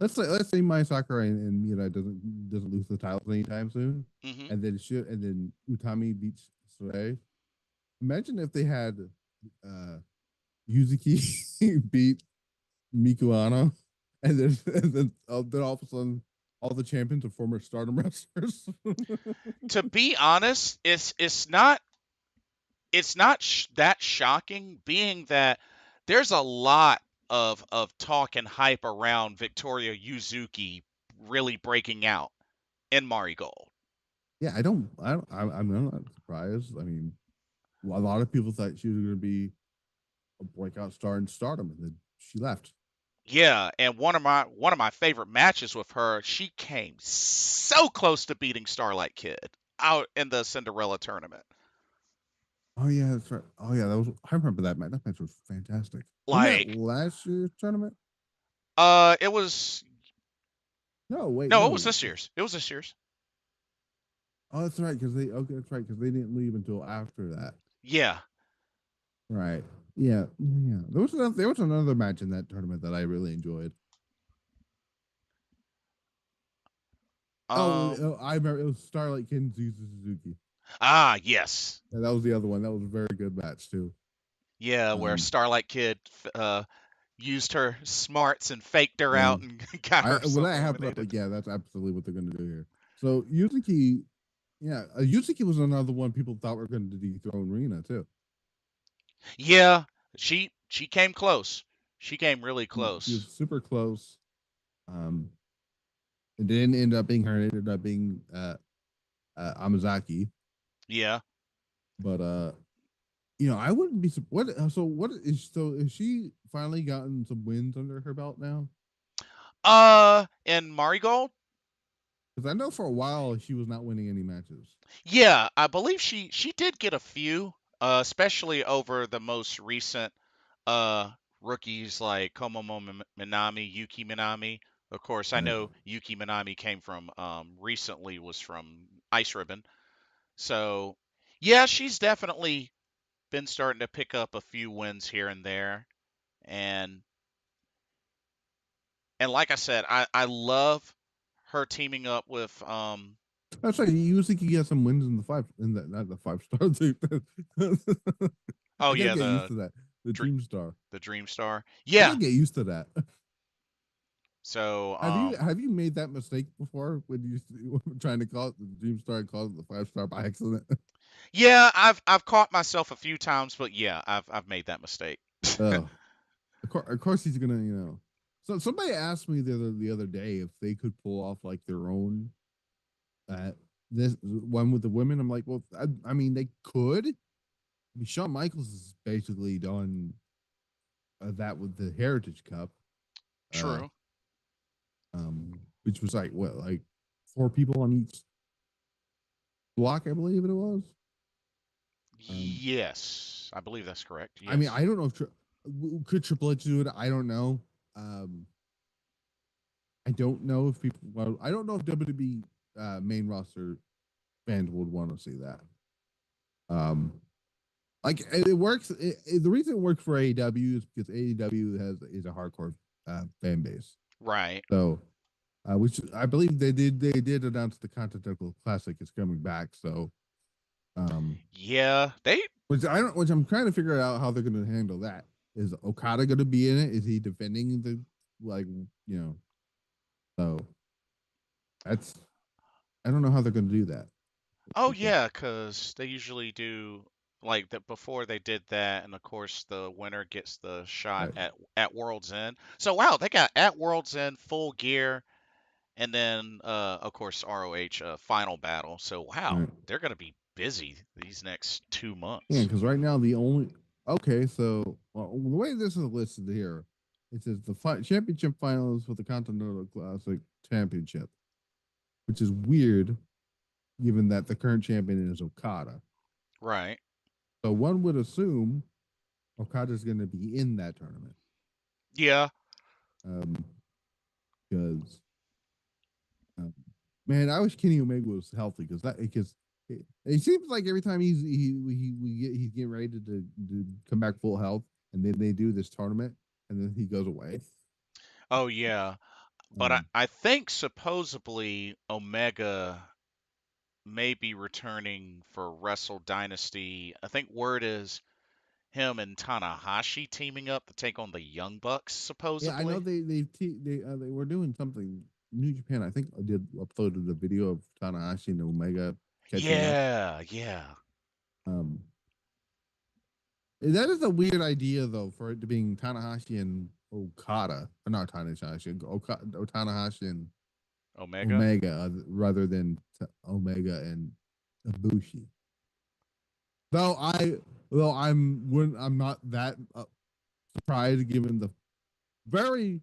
let's say Mai Sakurai and Mirai doesn't lose the titles anytime soon, Hmm. and then Utami beats Sore. Imagine if they had uh Yuzuki beat Mikuano, and then all of a sudden all the champions are former Stardom wrestlers. To be honest, it's not that shocking, being that there's a lot of talk and hype around Victoria Yuzuki really breaking out in Marigold. Yeah, I'm not surprised. I mean, a lot of people thought she was going to be a breakout star in Stardom, and then she left. Yeah, and one of my favorite matches with her, she came so close to beating Starlight Kid out in the Cinderella tournament. Oh yeah, that's right. Oh yeah, that was. I remember that match. That match was fantastic. Wasn't that Like, last year's tournament? it was No, wait, no, it was no. this year's. It was this year's. Oh, that's right. Because they okay, that's right. Because they didn't leave until after that. Yeah. Right. Yeah. Yeah. There was another match in that tournament that I really enjoyed. Um. I remember it was Starlight Kid and Suzuki. Ah, yes. And that was the other one. That was a very good match too. Yeah, where Um, Starlight Kid used her smarts and faked her Yeah. out and got When herself that happened, I was eliminated. like, yeah, that's absolutely what they're going to do here. So Yuzuki, yeah, Yuzuki was another one people thought were going to dethrone Rina too. Yeah, she came close. She came really She was close. super close. Um, it didn't end up being her. It ended up being Amazaki. Yeah. But I wouldn't be what. So what is so? Is she finally gotten some wins under her belt now? And Marigold? Because I know for a while she was not winning any matches. Yeah, I believe she did get a few, especially over the most recent uh rookies like Komomo Minami, Yuki Minami. Of course, I Right. know Yuki Minami came from recently was from Ice Ribbon. So, yeah, she's definitely been starting to pick up a few wins here and there. And and like I said, I love her teaming up with That's right. You think you get some wins in the five in the not the 5 star thing. oh I gotta yeah, get used to that. The Dr- Dream Star. the Dream Star. I Yeah. gotta get used to that. So Have you made that mistake before when you trying to call it the Dream Star and call it the 5 star by accident? yeah, I've caught myself a few times, but yeah, I've made that mistake. Oh, of course he's gonna. So somebody asked me the other day if they could pull off like their own uh this one with the women. I'm like, well, I mean, they could. I mean, Shawn Michaels has basically done that with the Heritage Cup, uh, True. which was like what, like 4 people on each block, I believe it was. Um, Yes, I believe that's correct. I mean, Yes. I don't know if could Triple H do it. I don't know. I don't know if people. Well, I don't know if WWE main roster fans would want to see that. Um, like it works. The reason it works for AEW is because AEW is a hardcore fan base. Right. So, which I believe they did announce the Continental Classic is coming back. So, um, Yeah, they which I'm trying to figure out how they're going to handle that. Is Okada going to be in it? Is he defending the like you know? So that's I don't know how they're going to do that Oh because yeah, 'cause they usually do like that before they did that, and of course the winner gets the shot right, at World's End. So wow, they got at World's End full gear, and then of course ROH final battle. So wow, right. they're gonna be busy these next two Yeah, months. because right now the only okay, so the way this is listed here, it says the championship finals for the Continental Classic Championship, which is weird given that the current champion is Okada. Right. So one would assume Okada is going to be in that tournament, Yeah. um, because um, man, I wish Kenny Omega was healthy because it seems like every time he's getting ready to come back full health, and then they do this tournament, and then he goes away. Oh yeah. But I, Um, I think supposedly Omega may be returning for Wrestle Dynasty. I think word is him and Tanahashi teaming up to take on the Young Bucks, yeah, I know supposedly. they were doing something. New Japan, I think, did uploaded a video of Tanahashi and Omega catching up. Yeah, yeah. Um, that is a weird idea though for it to being Tanahashi and Okada, or not Tanahashi, Tanahashi and Omega. Omega rather than Omega and Ibushi. Though I, though I'm not that surprised given the very,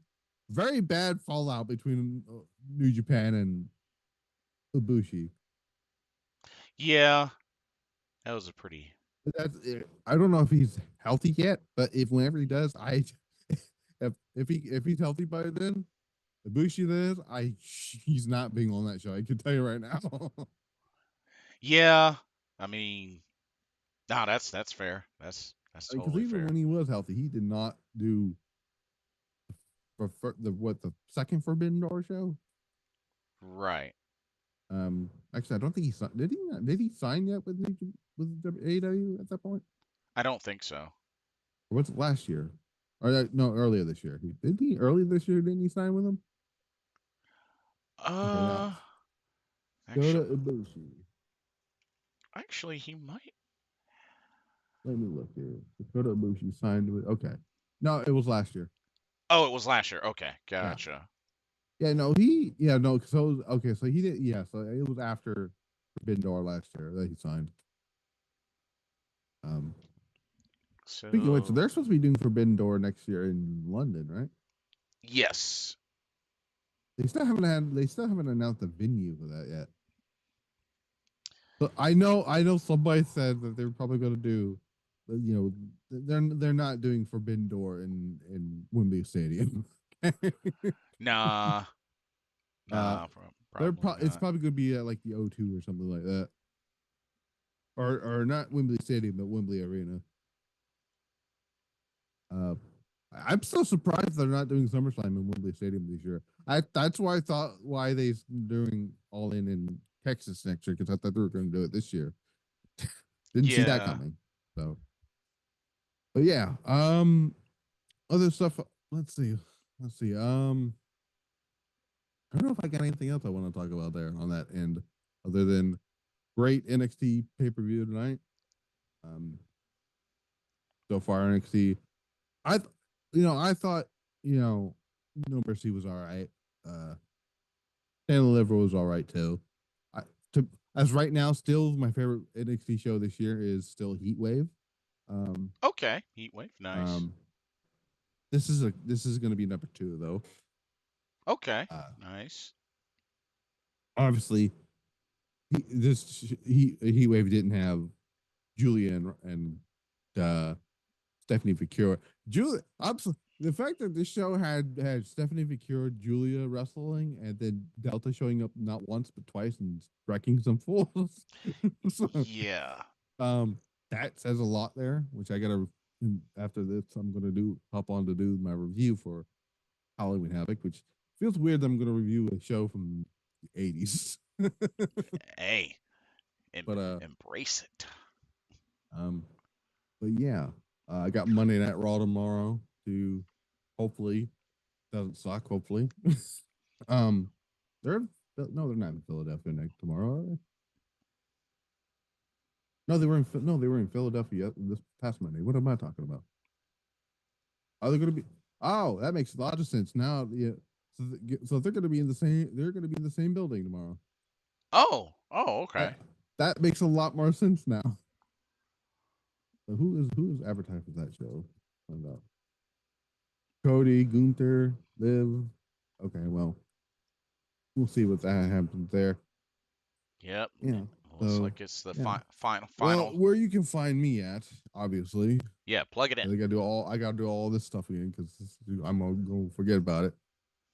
very bad fallout between New Japan and Ibushi. Yeah, that was a pretty. That's I don't know if he's healthy yet, but if whenever he does, I if he's healthy by then, Ibushi is, he's not being on that show. I can tell you right now. Yeah, I mean, nah, that's fair. That's Because totally even fair. when he was healthy, he did not do the second Forbidden Door show. Right. Actually, I don't think he signed. Did he? Did he sign yet with AEW at that point? I don't think so. Or was it last year? Or no, earlier this year. Did he earlier this year? Didn't he sign with them? Okay, now Uh, Kota actually, Ibushi. actually, he might. Let me look here. Kota Ibushi signed with. Okay, no, it was last year. Oh, it was last year. Okay, Yeah, gotcha. yeah, no, he, yeah, no. So okay, so he did. Yeah, so it was after Forbidden Door last year that he signed. Um, Speaking of which, so So, they're supposed to be doing Forbidden Door next year in London, right? yes, They still haven't announced the venue for that yet. But I know somebody said that they're probably going to do, they're not doing Forbidden Door in Wembley Stadium. nah, uh, probably it's not. probably going to be at like the O2 or something like that, or not Wembley Stadium, but Wembley Arena. Uh, I'm so surprised they're not doing SummerSlam in Wembley Stadium this year. That's why I thought why they doing All In Texas next year, because I thought they were going to do it this year. Didn't see that Yeah, coming. So, but yeah, other stuff. Let's see, let's see. I don't know if I got anything else I want to talk about there on that end, other than great NXT pay per view tonight. Um, so far NXT, I, I thought, you know, No Mercy was all right. Uh, Stand Liver was all right too. I, to, as right now, still my favorite NXT show this year is still Heat Wave. Um, okay. Heatwave, nice. um, this is going to be number two though. Okay, Uh, nice. Obviously, Heat Wave didn't have Giulia and Stephanie Vaquer. Julia, the fact that this show had Stephanie Vaquer, Giulia wrestling, and then Delta showing up not once but twice and wrecking some fools. So, Yeah, um, that says a lot there. Which I gotta, after this, I'm gonna hop on to do my review for Halloween Havoc, which feels weird. I'm gonna review a show from the '80s, hey, but embrace it. um, but yeah, I got Monday Night Raw tomorrow to hopefully doesn't suck. Hopefully, um, they're no, they're not in Philadelphia next tomorrow. Are they? No, they were in Philadelphia this past Monday. What am I talking about? Are they going to be? Oh, that makes a lot of sense now. Yeah, so they're going to be in the same. They're going to be in the same building tomorrow. Oh, That okay. that makes a lot more sense now. So who is advertising for that show? Find out. Cody, Gunther, Liv. Okay, well, we'll see what that happens there. Yep. Yeah. Looks So like it's the yeah. final. Well, where you can find me at, obviously, Yeah, plug it I in. gotta do all. I gotta do all this stuff again because I'm gonna forget about it.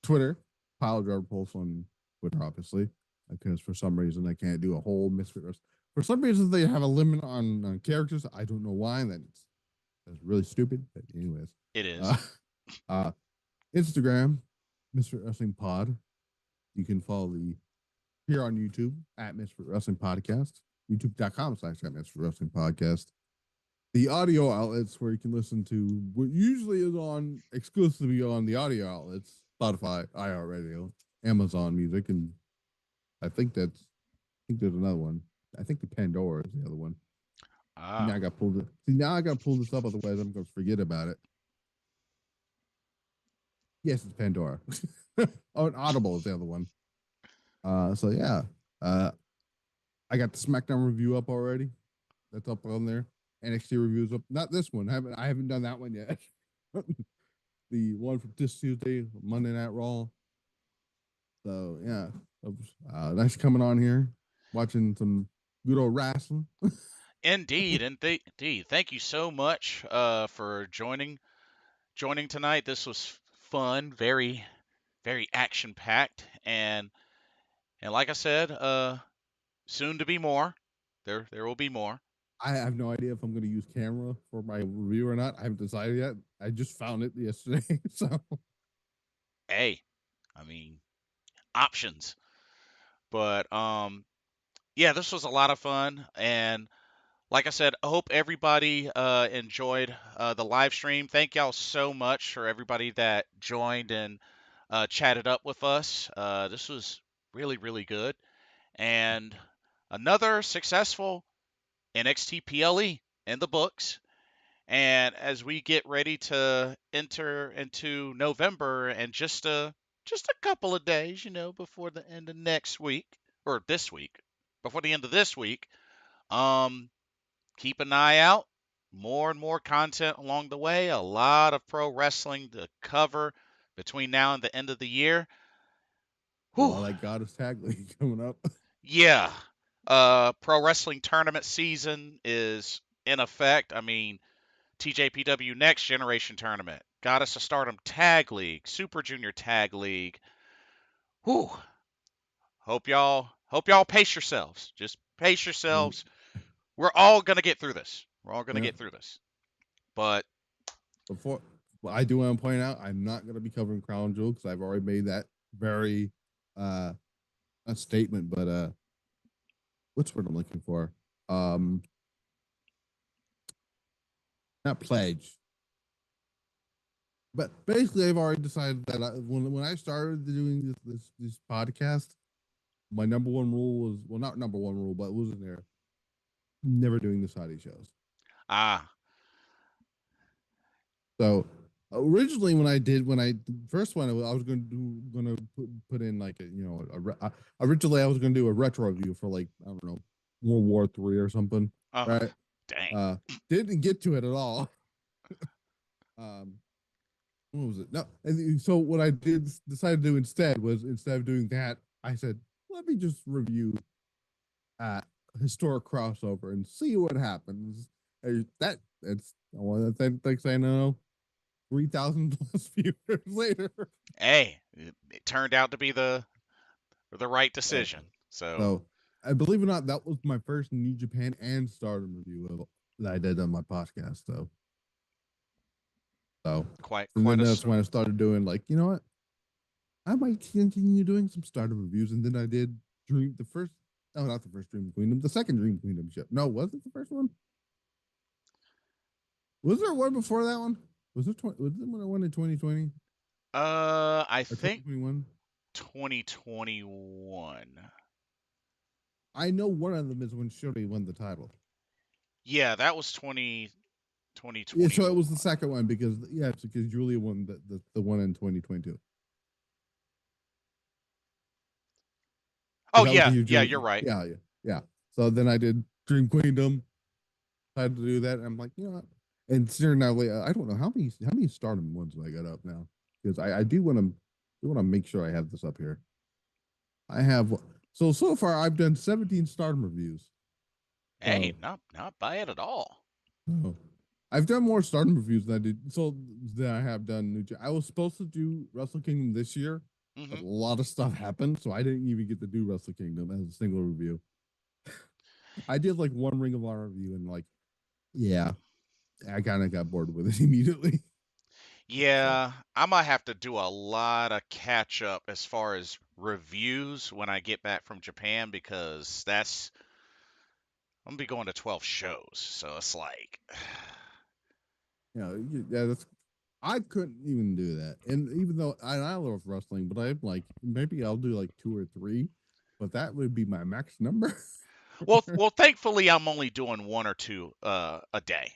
Twitter, Pile Driver Pulse on Twitter, obviously, because for some reason I can't do a whole Misfit Wrestling. For some reason they have a limit on characters. I don't know why. That's really stupid. But anyways, It is. uh, uh, Instagram, Misfit Wrestling Pod. You can follow the here on YouTube at Misfit Wrestling Podcast, youtube.com/at Misfit Wrestling Podcast. The audio outlets where you can listen to what usually is on exclusively on the audio outlets, Spotify, iHeartRadio, Amazon Music, and I think there's another one. I think the Pandora is the other one. Ah, Now I got pulled this up, otherwise I'm gonna forget about it. Yes, it's Pandora. Oh, and Audible is the other one. So yeah. Uh I got the SmackDown review up already. That's up on there. NXT reviews up. Not this one. I haven't done that one yet. The one from this Tuesday, Monday Night Raw. So yeah, nice coming on here, watching some good old wrestling. indeed, indeed. Thank you so much for joining tonight. This was fun, very action packed, and like I said, soon to be more. There will be more. I have no idea if I'm going to use camera for my review or not. I haven't decided yet. I just found it yesterday, so Hey, I mean options. But yeah, this was a lot of fun, and Like I said, I hope everybody enjoyed the live stream. Thank y'all so much for everybody that joined and chatted up with us. This was really, really good. And another successful NXT PLE in the books. And as we get ready to enter into November and just a couple of days, before the end of next week or this week, before the end of this week, um, keep an eye out. More and more content along the way. A lot of pro wrestling to cover between now and the end of the year. A Whew. lot like Goddess Tag League coming up. Yeah. Pro wrestling tournament season is in effect. I mean, TJPW Next Generation Tournament, Goddess of Stardom Tag League, Super Junior Tag League. Whew. Hope y'all pace yourselves. Just pace And yourselves. We're all gonna get through this. We're all gonna yeah, get through this. But before well, I do want to point out I'm not going to be covering Crown Jewel because I've already made that very uh a statement. But what's what I'm looking for? Um, not pledge. But basically, I've already decided that when I started doing this podcast, my number one rule was well, not number one rule, but it was in there never doing the Saudi shows. ah, So originally, when I first one, I was going to put in like originally I was going to do a retro review for like I don't know World War III or something, oh, right? dang. Didn't get to it at all. Um, what was it? No, and so what I did decide to do instead was instead of doing that, I said let me just review uh historic crossover and see what happens. That's one of the things I know 3,000 plus viewers later. Hey, it turned out to be the right So, decision. So so I believe it or not, that was my first New Japan and Stardom review that I did on my podcast. So, quite and quite then a that's when I story. started doing like, you know what? I might continue doing some Stardom reviews, and then I did Dream the first. Oh, not the first Dream Queendom, the second Dream Queendom show. No, was it the first one? Was there one before that one? Was it was it when I won in 2020 I or think 2021? 2021. I know one of them is when Shirley won the title. Yeah, that was 2021. Yeah, so it was the second one because yeah, it's because Giulia won the one in 2022. Is Oh that because yeah, you yeah, Julia? you're right. Yeah. So then I did Dream Queendom. I had to do that. And I'm like, you know what? And sitting now, I don't know how many Stardom ones I got up now because I do want to make sure I have this up here. I have so far I've done 17 Stardom reviews. Hey, So not bad at all. oh, I've done more Stardom reviews than I did than I have done I was supposed to do Wrestle Kingdom this year, but Hmm. a lot of stuff happened, so I didn't even get to do Wrestle Kingdom as a single review. I did like one Ring of Honor review and like yeah, I kind of got bored with it immediately. So Yeah, I might have to do a lot of catch up as far as reviews when I get back from Japan because I'm gonna be going to 12 shows. So it's like, yeah, that's I couldn't even do that. And even though I love wrestling, but I'm like maybe I'll do like two or three, but that would be my max number. well, thankfully I'm only doing one or two a day.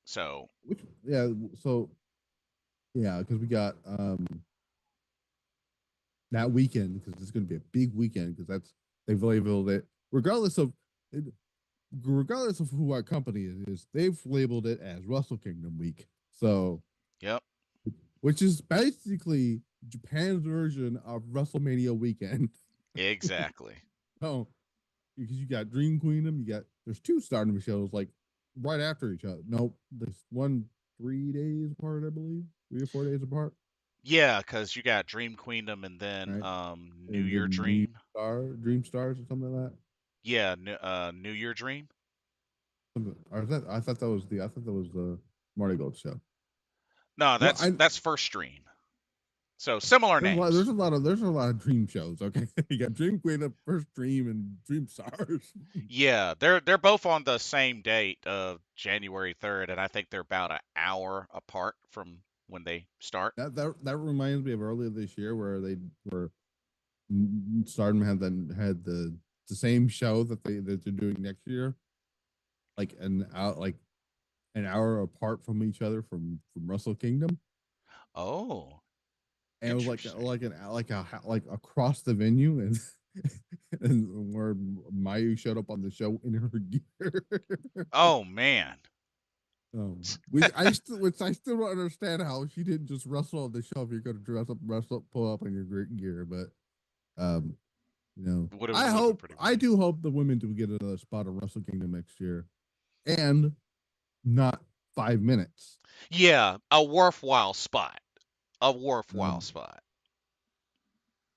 So, Which yeah, so yeah, because we got that weekend because it's going to be a big weekend because they've labeled it regardless of who our company it is, they've labeled it as Wrestle Kingdom Week. So yep, which is basically Japan's version of WrestleMania weekend. exactly. Oh, because you got Dream Queendom, there's two Stardom shows like right after each other. Nope, there's one 3 days apart, I believe, 3 or 4 days apart, Yeah, because you got Dream Queendom and then right? New And Year then New Dream. Dream Stars or something like that. Yeah, New Year Dream. Or I thought that was the Marty Gold show. No, Well, that's first stream. So similar There's a lot. names. There's a lot of dream shows. Okay, you got Dream Queen of First Dream and Dream Stars. Yeah, they're both on the same date of January 3rd, and I think they're about an hour apart from when they start. That reminds me of earlier this year where they were Stardom had the same show that they're doing next year, like an hour apart from each other from Wrestle Kingdom, Oh, and it was interesting. like across the venue, and and where Mayu showed up on the show in her gear. Oh man. Which I still don't understand how she didn't just wrestle on the show if you're going to pull up in your great gear. But um, Would have been pretty I funny. do hope the women do get another spot on Wrestle Kingdom next year, and not 5 minutes. Yeah, a worthwhile spot. A worthwhile Um, spot.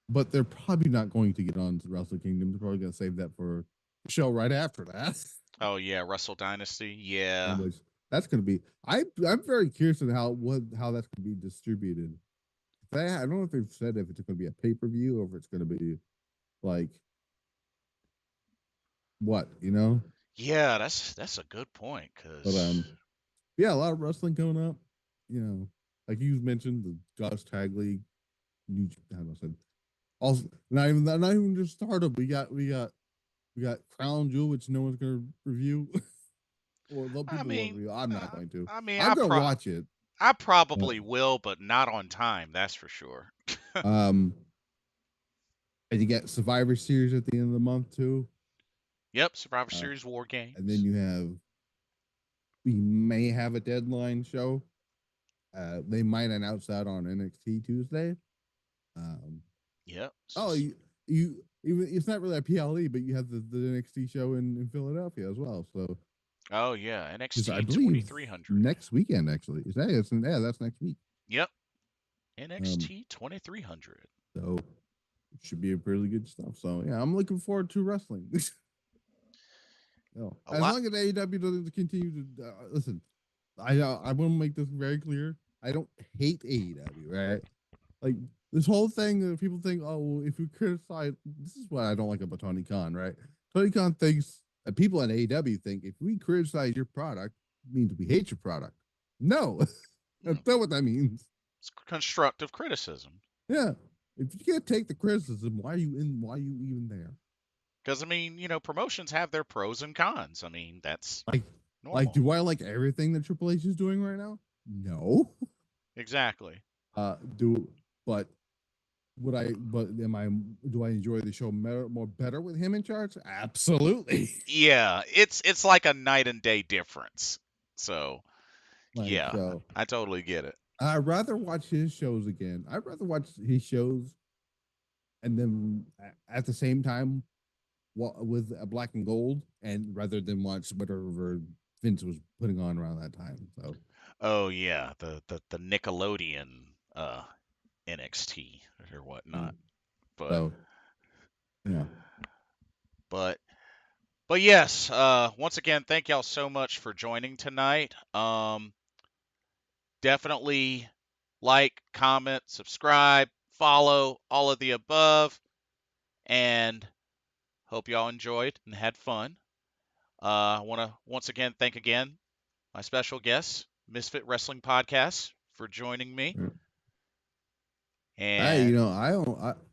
but they're probably not going to get on to Wrestle Kingdom. They're probably going to save that for the show right after that. Oh yeah, Wrestle Dynasty. And Yeah. which that's going to be. I'm very curious on how that's going to be distributed. I don't know if they've said if it's going to be a pay per view or if it's going to be like what. Yeah, that's a good point But cuz yeah, a lot of wrestling coming up. Like you mentioned, the Goddess Tag League. How do I said? Also, not even just startup. We got Crown Jewel, which no one's going to review, or I people will mean, review. I'm not going to. I mean I'm going to watch it. I But, probably will, but not on time, that's for sure. um, and you get Survivor Series at the end of the month too. Yep, Survivor Uh, Series War and then Games. we may have a deadline show. They might announce that on NXT Tuesday. Um, Yep. oh, you even it's not really a PLE, but you have the NXT show in Philadelphia as well. So Oh yeah, I NXT believe 2300. next weekend actually. That's next week. Yep, Um, NXT 2300. so it should be a really good stuff. So yeah, I'm looking forward to wrestling. A As lot. long as AEW doesn't continue to listen, I want to make this very clear. I don't hate AEW, right? Like this whole thing that people think, oh, well, if you criticize, this is what I don't like about Tony Khan, right? Tony Khan thinks, people at AEW think, if we criticize your product, it means we hate your product. No, that's not what that means. It's constructive criticism. Yeah, if you can't take the criticism, why are you in? Why are you even there? Because I mean, promotions have their pros and cons. I mean, that's Like, normal. do I like everything that Triple H is doing right now? No. Exactly. Do but would I? But am I? Do I enjoy the show more better with him in charge? Absolutely. Yeah, it's like a night and day difference. So Like yeah, so, I totally get it. I'd rather watch his shows again. I'd rather watch his shows and then at the same time with a black and gold, and rather than watch whatever Vince was putting on around that time. So Oh yeah, the Nickelodeon NXT or yeah. whatnot. But So yeah. but but yes, once again, thank y'all so much for joining tonight. Definitely like, comment, subscribe, follow, all of the above, and hope y'all enjoyed and had fun. I want to once again thank again my special guest, Misfit Wrestling Podcast, for joining me. Hey, And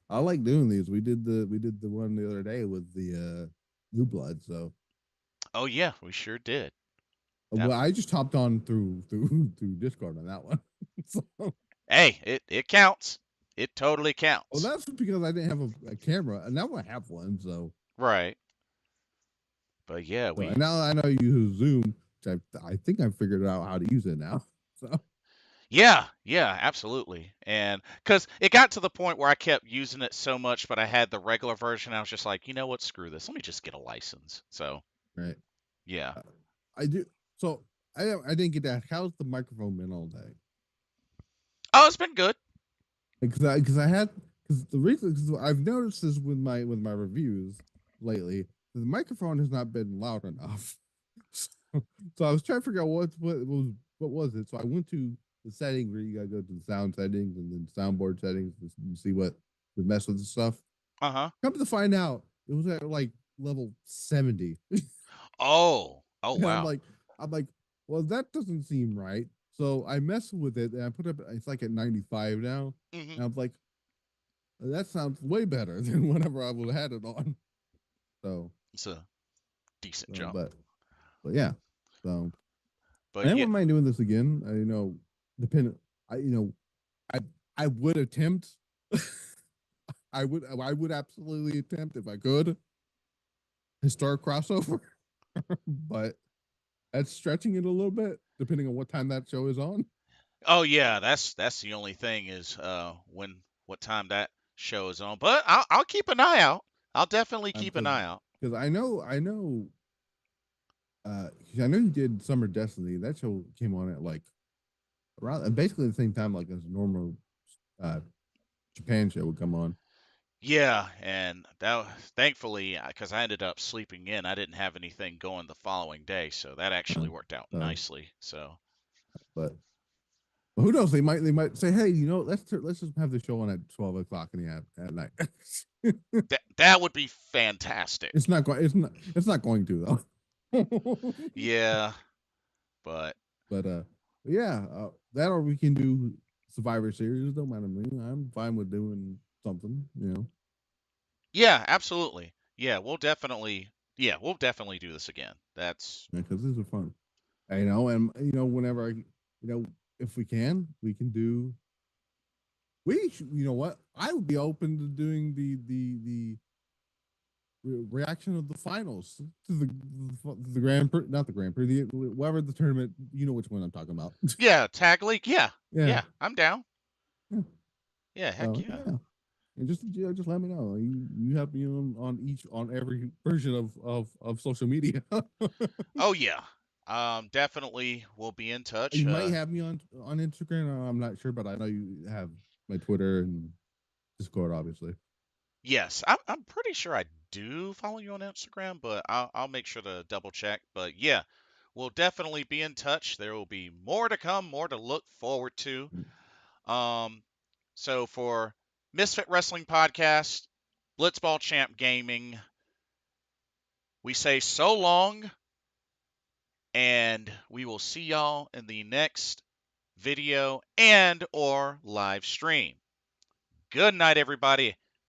I like doing these. We did the one the other day with the new blood. So oh yeah, we sure did. That well, I just hopped on through Discord on that one. So, hey, it counts. It totally well, counts. that's because I didn't have a camera, and now I have one. Right. But yeah, And we now I know you use Zoom, which I think I figured out how to use it now. So yeah, absolutely. And because it got to the point where I kept using it so much, but I had the regular version. I was just like, you know what, screw this. Let me just get a license. So right, yeah. uh, I do. So I didn't get that. How's the microphone been all day? Oh, it's been good. Because the reason because I've noticed this with my reviews lately, the microphone has not been loud enough. So, so I was trying to figure out what was it. So I went to the setting where you gotta go to the sound settings and then soundboard settings to see what to mess with the stuff. Uh-huh. Come to find out, it was at like level 70. Oh. Oh, And wow. I'm like, well, that doesn't seem right. So I messed with it and I put up it's like at 95 now. Hmm. And I'm like, that sounds way better than whenever I would have had it on. So, It's a decent jump. but yeah. So But I yeah, wouldn't mind doing this again. Depending I I I would attempt I would absolutely attempt if I could historic crossover, but that's stretching it a little bit, depending on what time that show is on. oh yeah, that's the only thing is when what time that show is on. But I'll keep an eye out. I'll definitely keep an Because eye out. I know you did Summer Destiny. That show came on at like around basically the same time like as a normal uh Japan show would come on. Yeah, and thankfully because I ended up sleeping in, I didn't have anything going the following day, so that actually Uh, worked out so, nicely. So but who knows? They might say, hey, let's just have the show on at 12 o'clock in at night. that would be fantastic. It's not going. It's not going to though. Yeah, but But yeah, that or we can do Survivor Series. Don't matter to me. I'm fine with doing something. yeah, absolutely. Yeah, we'll definitely do this again. That's Because these are fun. And whenever if we can do. You know what? I would be open to doing the reaction of the finals to the Grand Prix, not the Grand Prix, whatever the tournament. You know which one I'm talking about. yeah, tag league. Yeah, Yeah. yeah, I'm down. Yeah. Yeah, heck So yeah. yeah. And just let me know. You have me on every version of social media. Oh yeah. Definitely we'll be in touch. You might have me on Instagram. I'm not sure, but I know you have my Twitter and Discord, obviously. Yes, I'm pretty sure I do follow you on Instagram, but I'll make sure to double check. But yeah, we'll definitely be in touch. There will be more to come, more to look forward to. Um, so for Misfit Wrestling Podcast, Blitzball Champ Gaming, we say so long, and we will see y'all in the next video and or live stream. Good night, everybody.